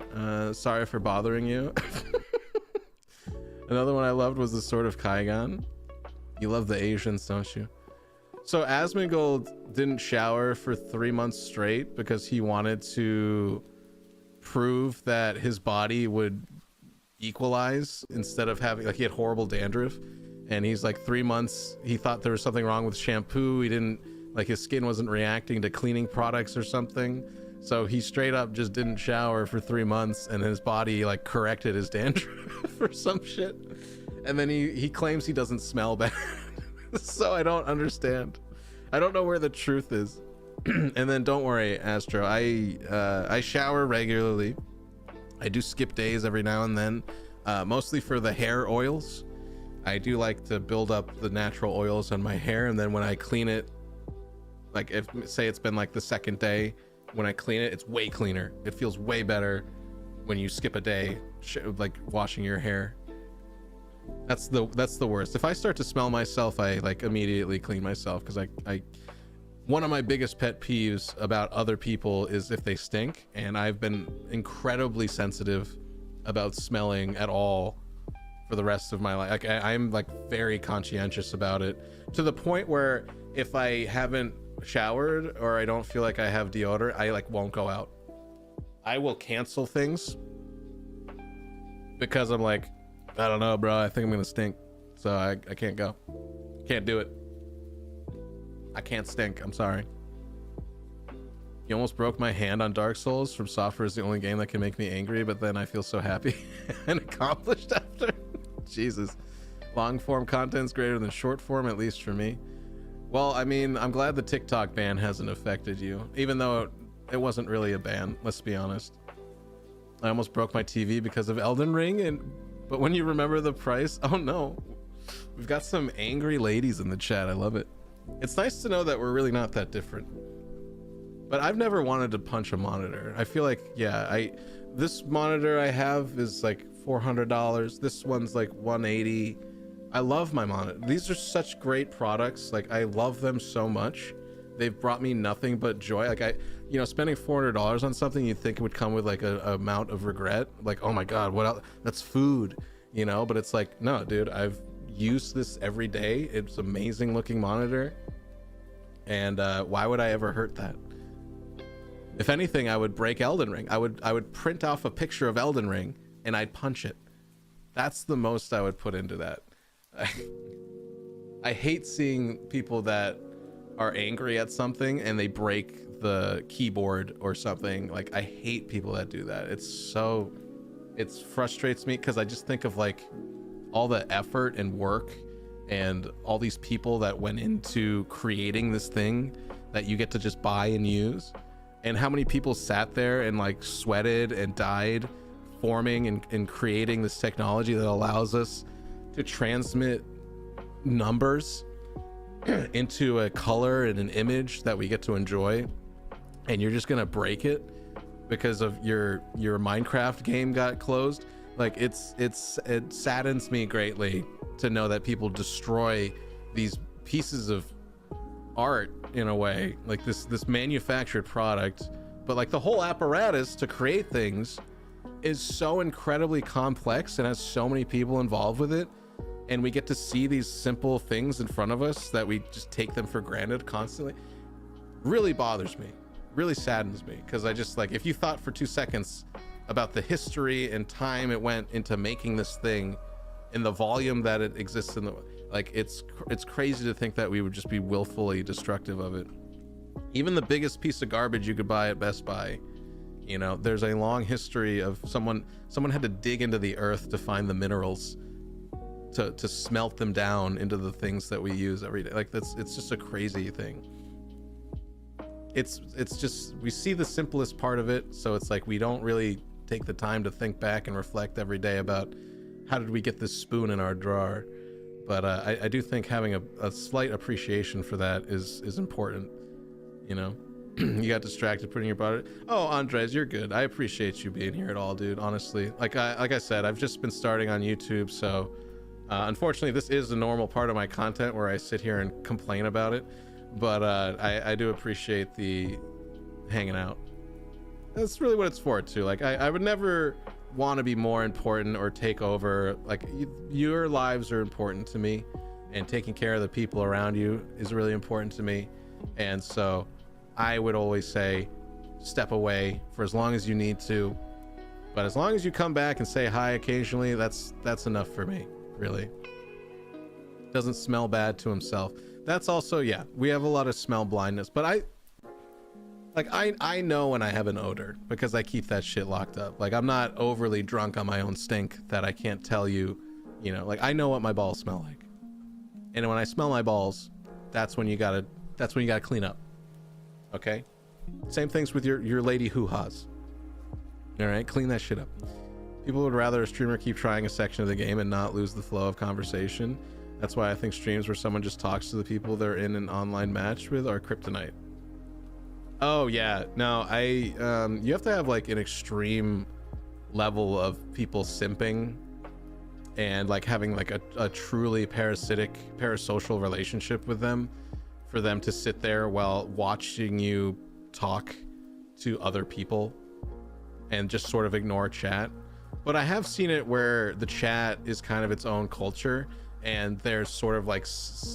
Sorry for bothering you. Another one I loved was the Sword of Kaigan. You love the Asians, don't you? So Asmongold didn't shower for 3 months straight because he wanted to prove that his body would equalize instead of having, like, he had horrible dandruff, and he's like 3 months, he thought there was something wrong with shampoo. He didn't, like, his skin wasn't reacting to cleaning products or something. So he straight up just didn't shower for 3 months, and his body like corrected his dandruff or some shit. And then he claims he doesn't smell bad. So I don't understand. I don't know where the truth is. And then don't worry, Astro. I shower regularly. I do skip days every now and then, mostly for the hair oils. I do like to build up the natural oils on my hair, and then when I clean it, like if say it's been like the second day, when I clean it, it's way cleaner. It feels way better when you skip a day, like washing your hair. That's the worst. If I start to smell myself, I like immediately clean myself, because I one of my biggest pet peeves about other people is if they stink, and I've been incredibly sensitive about smelling at all for the rest of my life. Like I'm like very conscientious about it, to the point where if I haven't showered or I don't feel like I have deodorant, I like won't go out. I will cancel things because I'm like, I don't know, bro, I think I'm gonna stink, so I can't go. Can't do it. I can't stink. I'm sorry. You almost broke my hand on Dark Souls. From Software is the only game that can make me angry, but then I feel so happy and accomplished after. Jesus. Long form content's greater than short form, at least for me. Well, I mean, I'm glad the TikTok ban hasn't affected you, even though it wasn't really a ban, let's be honest. I almost broke my TV because of Elden Ring, but when you remember the price, oh no. We've got some angry ladies in the chat. I love it. It's nice to know that we're really not that different. But I've never wanted to punch a monitor. I feel like, yeah, this monitor I have is like $400. This one's like $180. I love my monitor. These are such great products. Like, I love them so much. They've brought me nothing but joy. Like, you know, spending $400 on something, you'd think it would come with like a amount of regret. Like, oh my God, what else? That's food, you know? But it's like, no, dude, I've used this every day. It's amazing looking monitor. And why would I ever hurt that? If anything, I would break Elden Ring. I would print off a picture of Elden Ring and I'd punch it. That's the most I would put into that. I hate seeing people that are angry at something and they break the keyboard or something. Like, I hate people that do that. It frustrates me because I just think of like all the effort and work and all these people that went into creating this thing that you get to just buy and use, and how many people sat there and like sweated and died forming and creating this technology that allows us to transmit numbers into a color and an image that we get to enjoy, and you're just gonna break it because of your Minecraft game got closed. Like, it saddens me greatly to know that people destroy these pieces of art in a way, like this manufactured product, but like the whole apparatus to create things is so incredibly complex and has so many people involved with it, and we get to see these simple things in front of us that we just take them for granted constantly. Really bothers me, really saddens me, because I just, like, if you thought for 2 seconds about the history and time it went into making this thing and the volume that it exists in, the like, it's crazy to think that we would just be willfully destructive of it. Even the biggest piece of garbage you could buy at Best Buy, you know, there's a long history of someone had to dig into the earth to find the minerals to smelt them down into the things that we use every day. Like, it's just a crazy thing. It's just, we see the simplest part of it, so it's like we don't really take the time to think back and reflect every day about how did we get this spoon in our drawer. But I do think having a slight appreciation for that is important, you know. You got distracted putting your body. Oh, Andres, you're good. I appreciate you being here at all, dude. Honestly, like I said, I've just been starting on YouTube, so unfortunately this is a normal part of my content where I sit here and complain about it. But I do appreciate the hanging out. That's really what it's for too. Like, I would never want to be more important or take over. Like, your lives are important to me, and taking care of the people around you is really important to me. And so I would always say, step away for as long as you need to, but as long as you come back and say hi occasionally, that's enough for me, really. Doesn't smell bad to himself. That's also, yeah, we have a lot of smell blindness, but I know when I have an odor because I keep that shit locked up. Like, I'm not overly drunk on my own stink that I can't tell you, you know, like, I know what my balls smell like. And when I smell my balls, that's when you gotta clean up. Okay? Same things with your lady hoo-has. All right, clean that shit up. People would rather a streamer keep trying a section of the game and not lose the flow of conversation. That's why I think streams where someone just talks to the people they're in an online match with are kryptonite. Oh yeah, no, you have to have like an extreme level of people simping and like having like a truly parasocial relationship with them for them to sit there while watching you talk to other people and just sort of ignore chat. But I have seen it where the chat is kind of its own culture, and there's sort of like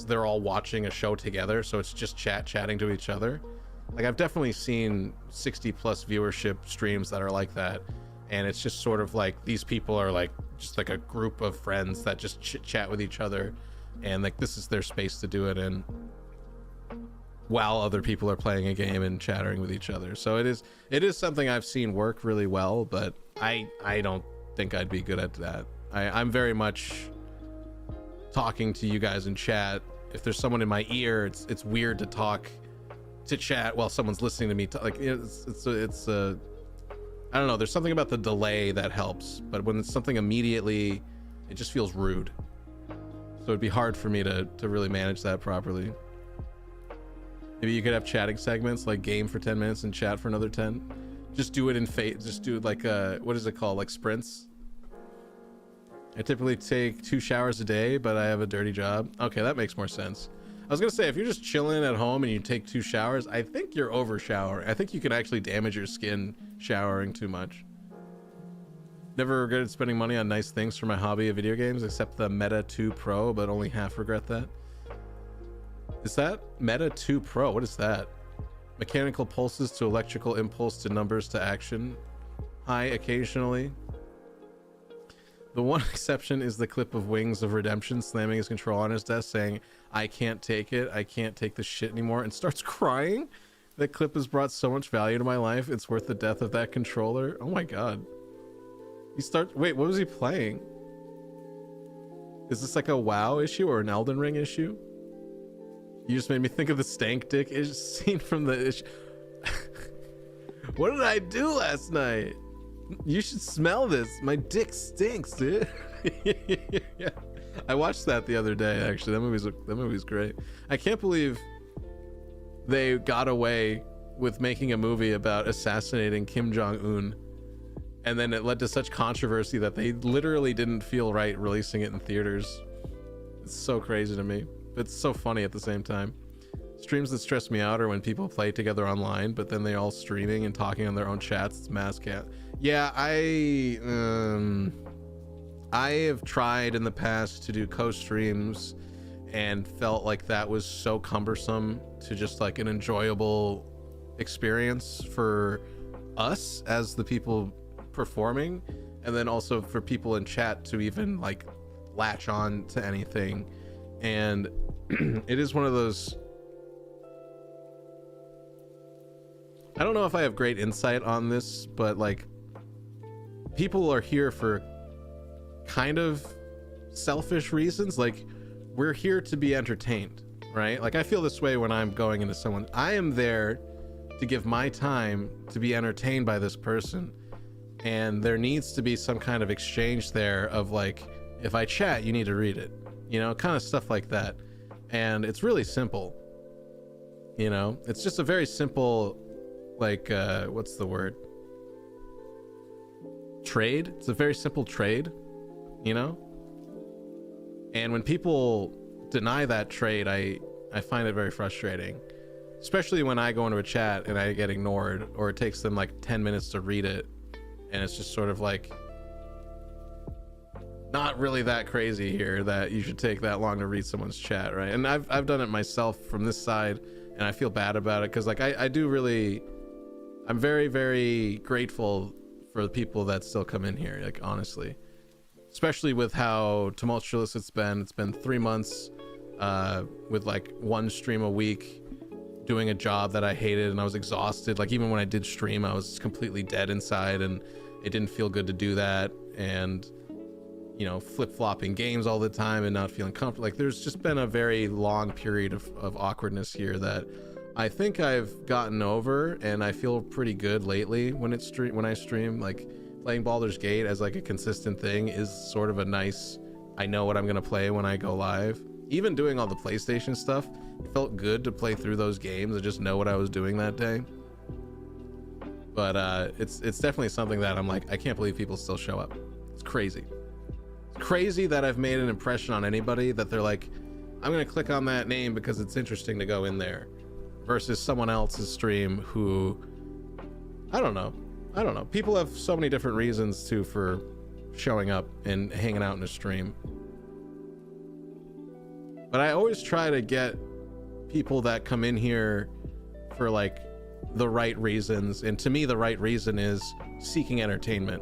they're all watching a show together, so it's just chatting to each other. Like, I've definitely seen 60+ viewership streams that are like that, and it's just sort of like these people are like just like a group of friends that just chat with each other, and like this is their space to do it in while other people are playing a game and chattering with each other. So it is something I've seen work really well, but I don't think I'd be good at that. I'm very much talking to you guys in chat. If there's someone in my ear, it's weird to talk to chat while someone's listening to me like, it's I don't know, there's something about the delay that helps, but when it's something immediately, it just feels rude. So it'd be hard for me to really manage that properly. Maybe you could have chatting segments, like game for 10 minutes and chat for another 10. Just do it in just do it like what is it called, like sprints? I typically take 2 showers a day, but I have a dirty job. Okay, that makes more sense. I was gonna say, if you're just chilling at home and you take 2 showers, I think you're over showering. I think you can actually damage your skin showering too much. Never regretted spending money on nice things for my hobby of video games, except the Meta 2 Pro, but only half regret that. Is that Meta 2 Pro? What is that? Mechanical pulses to electrical impulse to numbers to action. Hi, occasionally. The one exception is the clip of Wings of Redemption slamming his controller on his desk saying, "I can't take it. I can't take this shit anymore," and starts crying. That clip has brought so much value to my life. It's worth the death of that controller. Oh my god. Wait, what was he playing? Is this like a WoW issue or an Elden Ring issue? You just made me think of the stank dick scene from the issue. What did I do last night? You should smell this. My dick stinks, dude. Yeah. I watched that the other day, actually. That movie's great. I can't believe they got away with making a movie about assassinating Kim Jong-un, and then it led to such controversy that they literally didn't feel right releasing it in theaters. It's so crazy to me, but it's so funny at the same time. Streams that stress me out are when people play together online, but then they're all streaming and talking on their own chats. It's mass cat. Yeah, I have tried in the past to do co-streams and felt like that was so cumbersome to just like an enjoyable experience for us as the people performing, and then also for people in chat to even like latch on to anything. And it is one of those, I don't know if I have great insight on this, but like people are here for kind of selfish reasons. Like, we're here to be entertained, right? Like, I feel this way when I'm going into someone. I am there to give my time to be entertained by this person, and there needs to be some kind of exchange there of like, if I chat, you need to read it, you know, kind of stuff like that. And it's really simple, you know, it's just a very simple, like, what's the word? Trade. It's a very simple trade, you know? And when people deny that trade, I find it very frustrating, especially when I go into a chat and I get ignored, or it takes them like 10 minutes to read it, and it's just sort of like not really that crazy here that you should take that long to read someone's chat, right? And I've done it myself from this side, and I feel bad about it because like I do really, I'm very, very grateful for the people that still come in here, like, honestly, especially with how tumultuous it's been. It's been 3 months with like one stream a week, doing a job that I hated, and I was exhausted. Like, even when I did stream, I was completely dead inside, and it didn't feel good to do that. And, you know, flip-flopping games all the time and not feeling comfortable. Like, there's just been a very long period of awkwardness here that I think I've gotten over, and I feel pretty good lately when I stream. Like, playing Baldur's Gate as like a consistent thing is sort of a nice, I know what I'm gonna play when I go live. Even doing all the PlayStation stuff, it felt good to play through those games and just know what I was doing that day. But it's definitely something that I'm like, I can't believe people still show up. It's crazy. It's crazy that I've made an impression on anybody that they're like, I'm gonna click on that name because it's interesting to go in there, versus someone else's stream who, I don't know. People have so many different reasons for showing up and hanging out in a stream. But I always try to get people that come in here for like the right reasons. And to me, the right reason is seeking entertainment.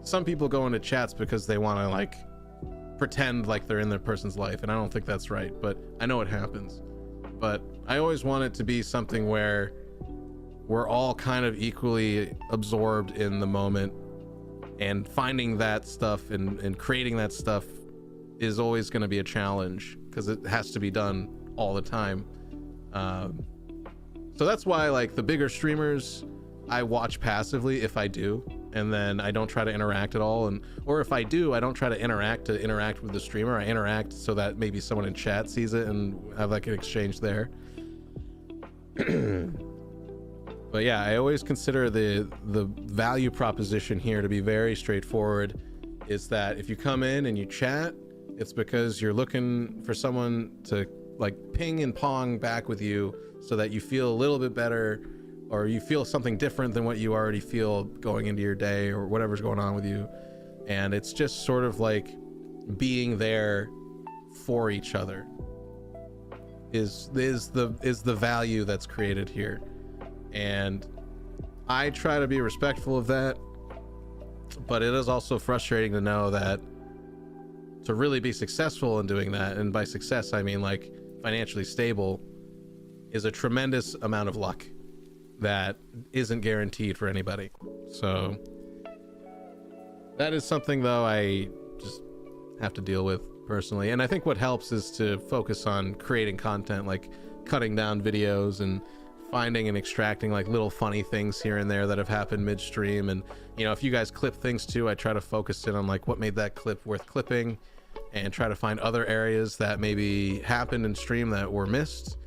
Some people go into chats because they want to like pretend like they're in their person's life. And I don't think that's right, but I know it happens. But I always want it to be something where we're all kind of equally absorbed in the moment, and finding that stuff and creating that stuff is always going to be a challenge because it has to be done all the time. So that's why, like, the bigger streamers, I watch passively if I do, and then I don't try to interact at all. Or if I do, I don't try to interact with the streamer. I interact so that maybe someone in chat sees it and have like an exchange there. But yeah, I always consider the value proposition here to be very straightforward. Is that if you come in and you chat, it's because you're looking for someone to like ping and pong back with you so that you feel a little bit better, or you feel something different than what you already feel going into your day or whatever's going on with you. And it's just sort of like being there for each other is the value that's created here. And I try to be respectful of that, but it is also frustrating to know that to really be successful in doing that, and by success I mean like financially stable, is a tremendous amount of luck. that isn't guaranteed for anybody. So that is something, though, I just have to deal with personally. And I think what helps is to focus on creating content, like cutting down videos and finding and extracting like little funny things here and there that have happened midstream. And, you know, if you guys clip things too, I try to focus in on like what made that clip worth clipping and try to find other areas that maybe happened in stream that were missed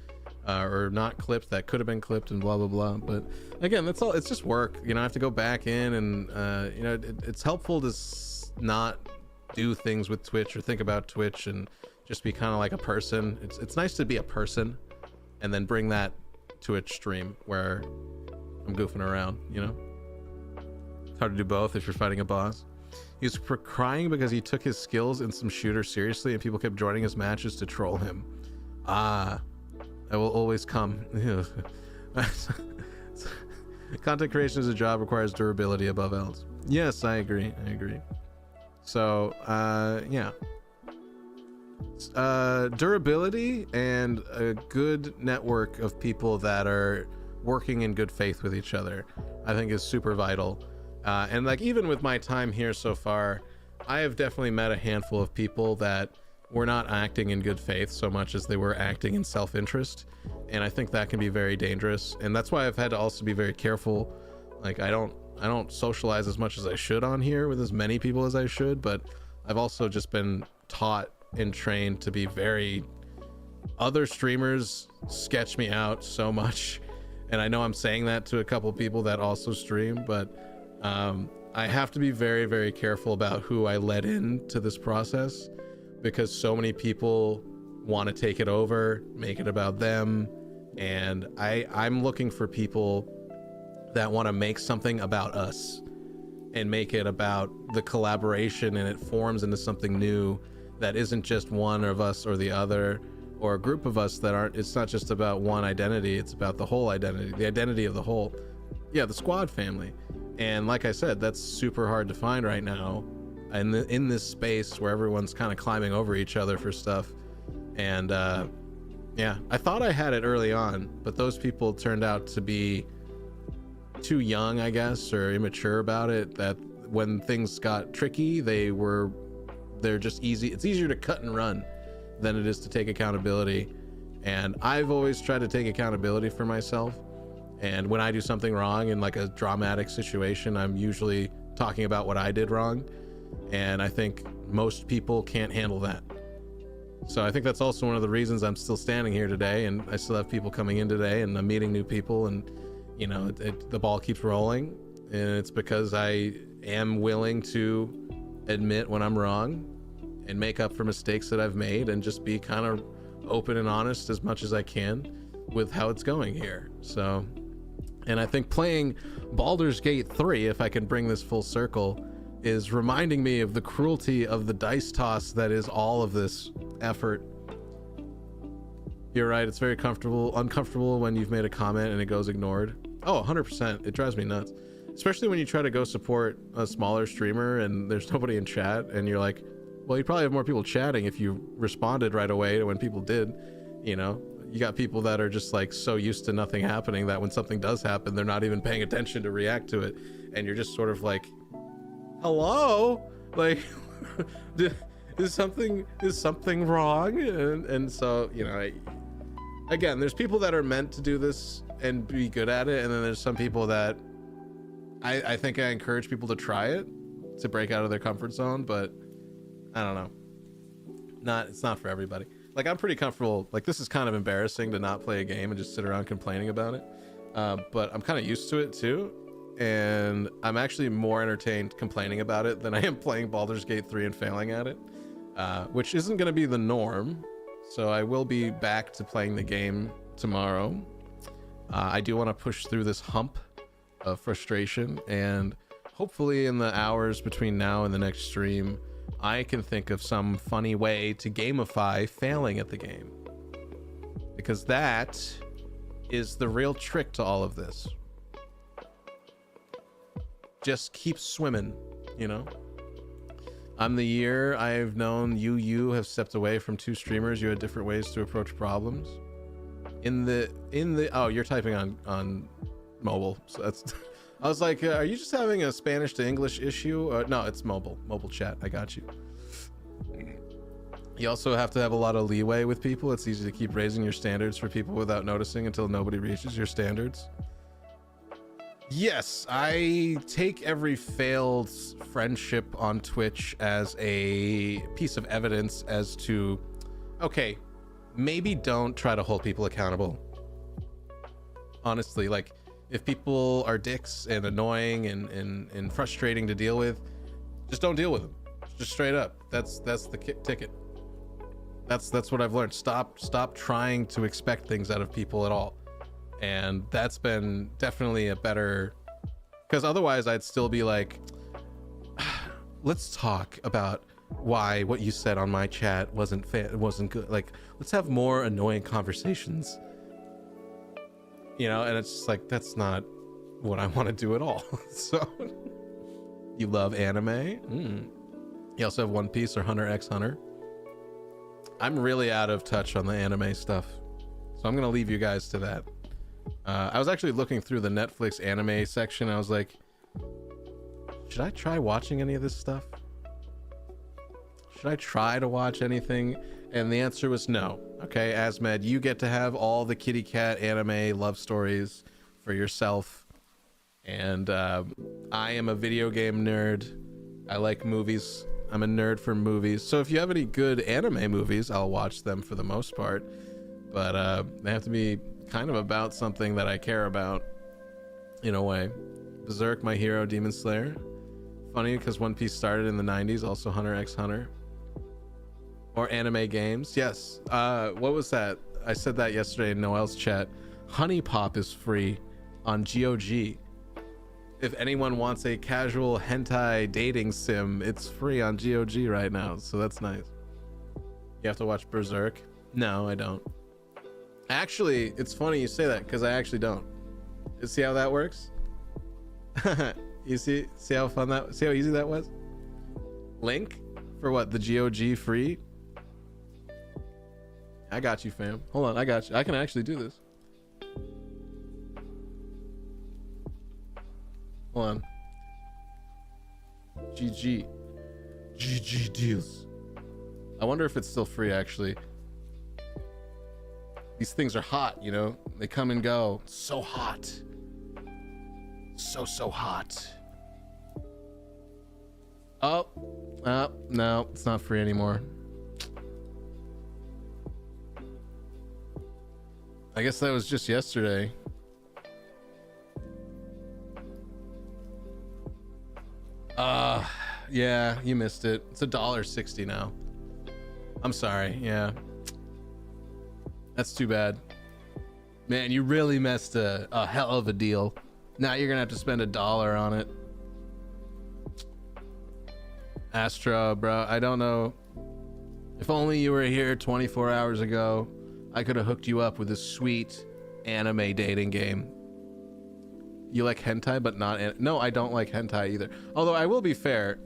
or not clipped that could have been clipped, and blah blah blah. But again, that's all, it's just work, you know. I have to go back in and you know, it's helpful to not do things with Twitch or think about Twitch and just be kind of like a person. It's nice to be a person and then bring that to a stream where I'm goofing around, you know. It's hard to do both if you're fighting a boss. He was crying because he took his skills in some shooter seriously and people kept joining his matches to troll him. I will always come. Content creation as a job requires durability above else. Yes, I agree. So yeah, durability and a good network of people that are working in good faith with each other, I think, is super vital. And like, even with my time here so far, I have definitely met a handful of people that were not acting in good faith so much as they were acting in self-interest, and I think that can be very dangerous. And that's why I've had to also be very careful. Like, I don't socialize as much as I should on here with as many people as I should, but I've also just been taught and trained to be very, other streamers sketch me out so much, and I know I'm saying that to a couple people that also stream, but I have to be very, very careful about who I let into this process, because so many people want to take it over, make it about them, and I'm looking for people that want to make something about us and make it about the collaboration, and it forms into something new that isn't just one of us or the other or a group of us that aren't. It's not just about one identity, it's about the whole identity, the identity of the whole, yeah, the squad family. And like I said, that's super hard to find right now in this space where everyone's kind of climbing over each other for stuff. And yeah, I thought I had it early on, but those people turned out to be too young, I guess, or immature about it, that when things got tricky, they're just easy. It's easier to cut and run than it is to take accountability. And I've always tried to take accountability for myself. And when I do something wrong in like a dramatic situation, I'm usually talking about what I did wrong. And I think most people can't handle that. So I think that's also one of the reasons I'm still standing here today, and I still have people coming in today, and I'm meeting new people, and you know, the ball keeps rolling. And it's because I am willing to admit when I'm wrong and make up for mistakes that I've made, and just be kind of open and honest as much as I can with how it's going here. So, and I think playing Baldur's Gate 3, if I can bring this full circle, is reminding me of the cruelty of the dice toss that is all of this effort. You're right, it's very uncomfortable when you've made a comment and it goes ignored. Oh, 100%. It drives me nuts. Especially when you try to go support a smaller streamer and there's nobody in chat, and you're like, well, you probably have more people chatting if you responded right away to when people did. You know, you got people that are just like so used to nothing happening that when something does happen, they're not even paying attention to react to it. And you're just sort of like, hello? Like, is something wrong? And so, you know, again, there's people that are meant to do this and be good at it, and then there's some people that I think I encourage people to try it, to break out of their comfort zone, but I don't know. It's not for everybody. Like, I'm pretty comfortable. Like, this is kind of embarrassing to not play a game and just sit around complaining about it. But I'm kind of used to it too. And I'm actually more entertained complaining about it than I am playing Baldur's Gate 3 and failing at it, which isn't going to be the norm. So I will be back to playing the game tomorrow. I do want to push through this hump of frustration, and hopefully in the hours between now and the next stream, I can think of some funny way to gamify failing at the game, because that is the real trick to all of this. Just keep swimming, you know. I'm the year I've known you have stepped away from 2 streamers. You had different ways to approach problems. Oh, you're typing on mobile. So that's. I was like, are you just having a Spanish to English issue? No, it's mobile chat. I got you. You also have to have a lot of leeway with people. It's easy to keep raising your standards for people without noticing until nobody reaches your standards. Yes, I take every failed friendship on Twitch as a piece of evidence as to, okay, maybe don't try to hold people accountable. Honestly, like, if people are dicks and annoying and frustrating to deal with, just don't deal with them. Just straight up. That's the ticket. That's what I've learned. Stop trying to expect things out of people at all. And that's been definitely a better, because otherwise I'd still be like, let's talk about why what you said on my chat wasn't good. Like, let's have more annoying conversations. You know, and it's just like, that's not what I want to do at all. So, you love anime? You also have One Piece or Hunter x Hunter? I'm really out of touch on the anime stuff, so I'm gonna leave you guys to that. I was actually looking through the Netflix anime section. I was like, should I try watching any of this stuff? Should I try to watch anything? And the answer was no. Okay, Asmed, you get to have all the kitty cat anime love stories for yourself. And I am a video game nerd. I like movies. I'm a nerd for movies. So if you have any good anime movies, I'll watch them for the most part. But they have to be kind of about something that I care about, in a way. Berserk, My Hero, Demon Slayer. Funny because One Piece started in the 90s. Also Hunter x Hunter. Or anime games. Yes. What was that? I said that yesterday in Noel's chat. Honey Pop is free on GOG. If anyone wants a casual hentai dating sim, it's free on GOG right now. So that's nice. You have to watch Berserk? No, I don't. Actually, it's funny you say that because I actually don't. You see how that works? You see how fun that, see how easy that was? Link for what? The GOG free? I got you, fam. Hold on, I got you. I can actually do this. Hold on. GG deals. I wonder if it's still free, actually. These things are hot, you know? They come and go. So hot. So hot. Oh, no, it's not free anymore. I guess that was just yesterday. Yeah, you missed it. It's $1.60 now. I'm sorry. Yeah, that's too bad. Man, you really missed a hell of a deal. Now you're gonna have to spend $1 on it. Astra, bro, I don't know. If only you were here 24 hours ago, I could have hooked you up with this sweet anime dating game. You like hentai, but not... No, I don't like hentai either. Although I will be fair,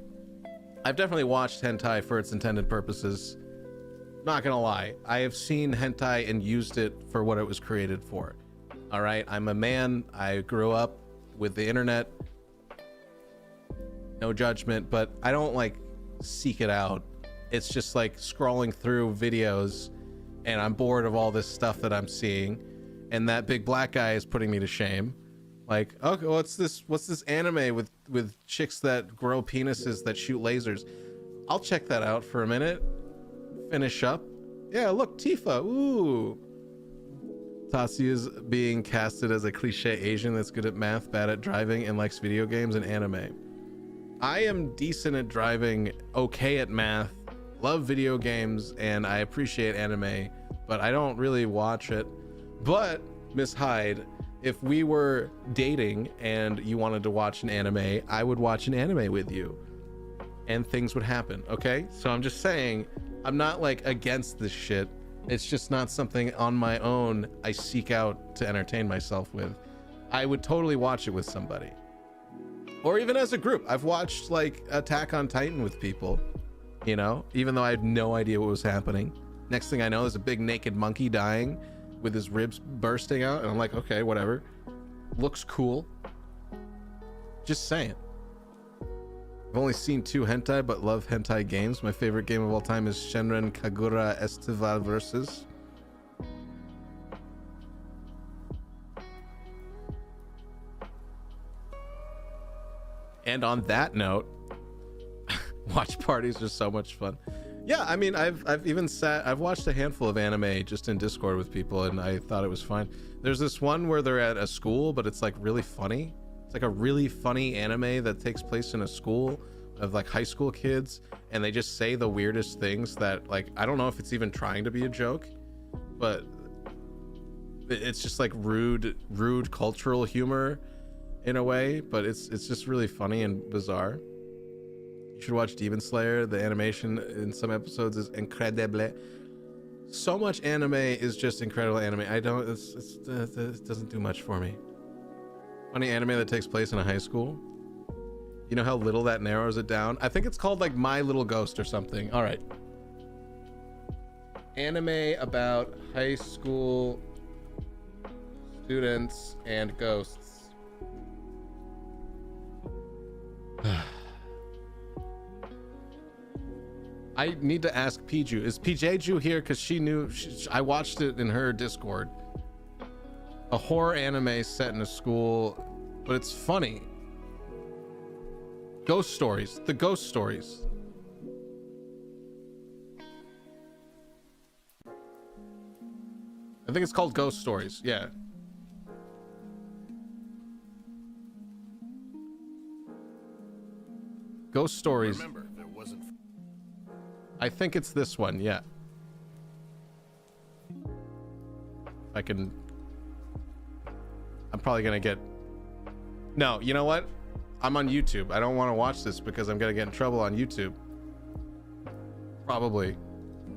I've definitely watched hentai for its intended purposes. Not gonna lie, I have seen hentai and used it for what it was created for. All right, I'm a man. I grew up with the internet. No judgment, but I don't like seek it out. It's just like scrolling through videos and I'm bored of all this stuff that I'm seeing, and that big black guy is putting me to shame. Like, okay, what's this anime with chicks that grow penises that shoot lasers? I'll check that out for a minute. Finish up. Yeah, look, Tifa. Ooh. Tassi is being casted as a cliche Asian that's good at math, bad at driving, and likes video games and anime. I am decent at driving, okay at math, love video games, and I appreciate anime, but I don't really watch it. But, Miss Hyde, if we were dating and you wanted to watch an anime, I would watch an anime with you. And things would happen, okay? So I'm just saying, I'm not like against this shit. It's just not something on my own I seek out to entertain myself with. I would totally watch it with somebody. Or even as a group. I've watched like Attack on Titan with people, you know, even though I had no idea what was happening. Next thing I know, there's a big naked monkey dying with his ribs bursting out. And I'm like, okay, whatever. looks cool. Just saying. I've only seen 2 hentai, but love hentai games. My favorite game of all time is Shenren Kagura Estival Versus. And on that note, watch parties are so much fun. Yeah, I mean, I've watched a handful of anime just in Discord with people, and I thought it was fine. There's this one where they're at a school, but it's like really funny. It's like a really funny anime that takes place in a school of like high school kids, and they just say the weirdest things that, like, I don't know if it's even trying to be a joke, but it's just like rude cultural humor in a way, but it's just really funny and bizarre. You should watch Demon Slayer. The animation in some episodes is incredible. So much anime is just incredible anime. It doesn't do much for me. Funny anime that takes place in a high school. You know how little that narrows it down? I think it's called like My Little Ghost or something. All right. Anime about high school students and ghosts. I need to ask Piju. Is PJju here? Because she knew. I watched it in her Discord. A horror anime set in a school, but it's funny. Ghost stories. The ghost stories. I think it's called Ghost Stories. Yeah. Ghost Stories. Remember, if it wasn't. I think it's this one. Yeah. I can. I'm probably gonna get. No, you know what? I'm on YouTube. I don't want to watch this because I'm gonna get in trouble on YouTube. Probably.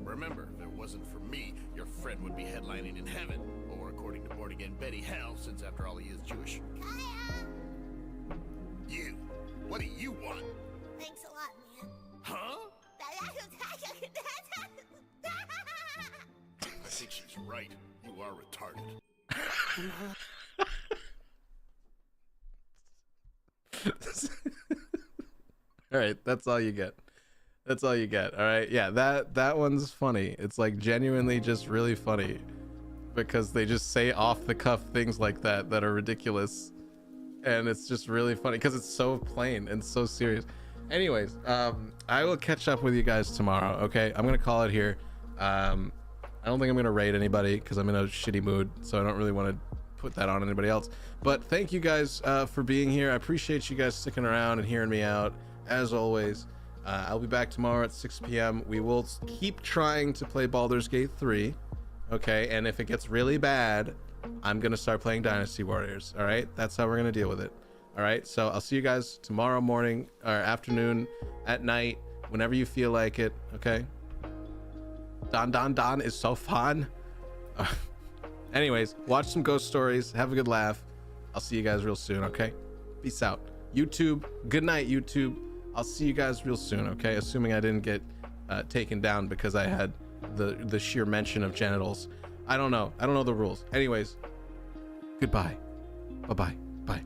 Remember, if it wasn't for me, your friend would be headlining in heaven, or according to born again Betty, hell, since after all he is Jewish. You. What do you want? Thanks a lot, man. Huh? I think she's right. You are retarded. All right, that's all you get. That's all you get. All right, yeah, that one's funny. It's like genuinely just really funny because they just say off the cuff things like that are ridiculous, and it's just really funny because it's so plain and so serious. Anyways, I will catch up with you guys tomorrow. Okay, I'm gonna call it here. I don't think I'm gonna raid anybody because I'm in a shitty mood, so I don't really want to put that on anybody else. But thank you guys for being here. I appreciate you guys sticking around and hearing me out as always. I'll be back tomorrow at 6 p.m. We will keep trying to play Baldur's Gate 3. Okay, and if it gets really bad, I'm gonna start playing Dynasty Warriors. All right, that's how we're gonna deal with it. All right, so I'll see you guys tomorrow morning or afternoon, at night, whenever you feel like it. Okay. Don is so fun. Anyways, watch some ghost stories. Have a good laugh. I'll see you guys real soon. Okay. Peace out. YouTube. Good night, YouTube. I'll see you guys real soon. Okay. Assuming I didn't get taken down because I had the sheer mention of genitals. I don't know. I don't know the rules. Anyways. Goodbye. Bye-bye. Bye.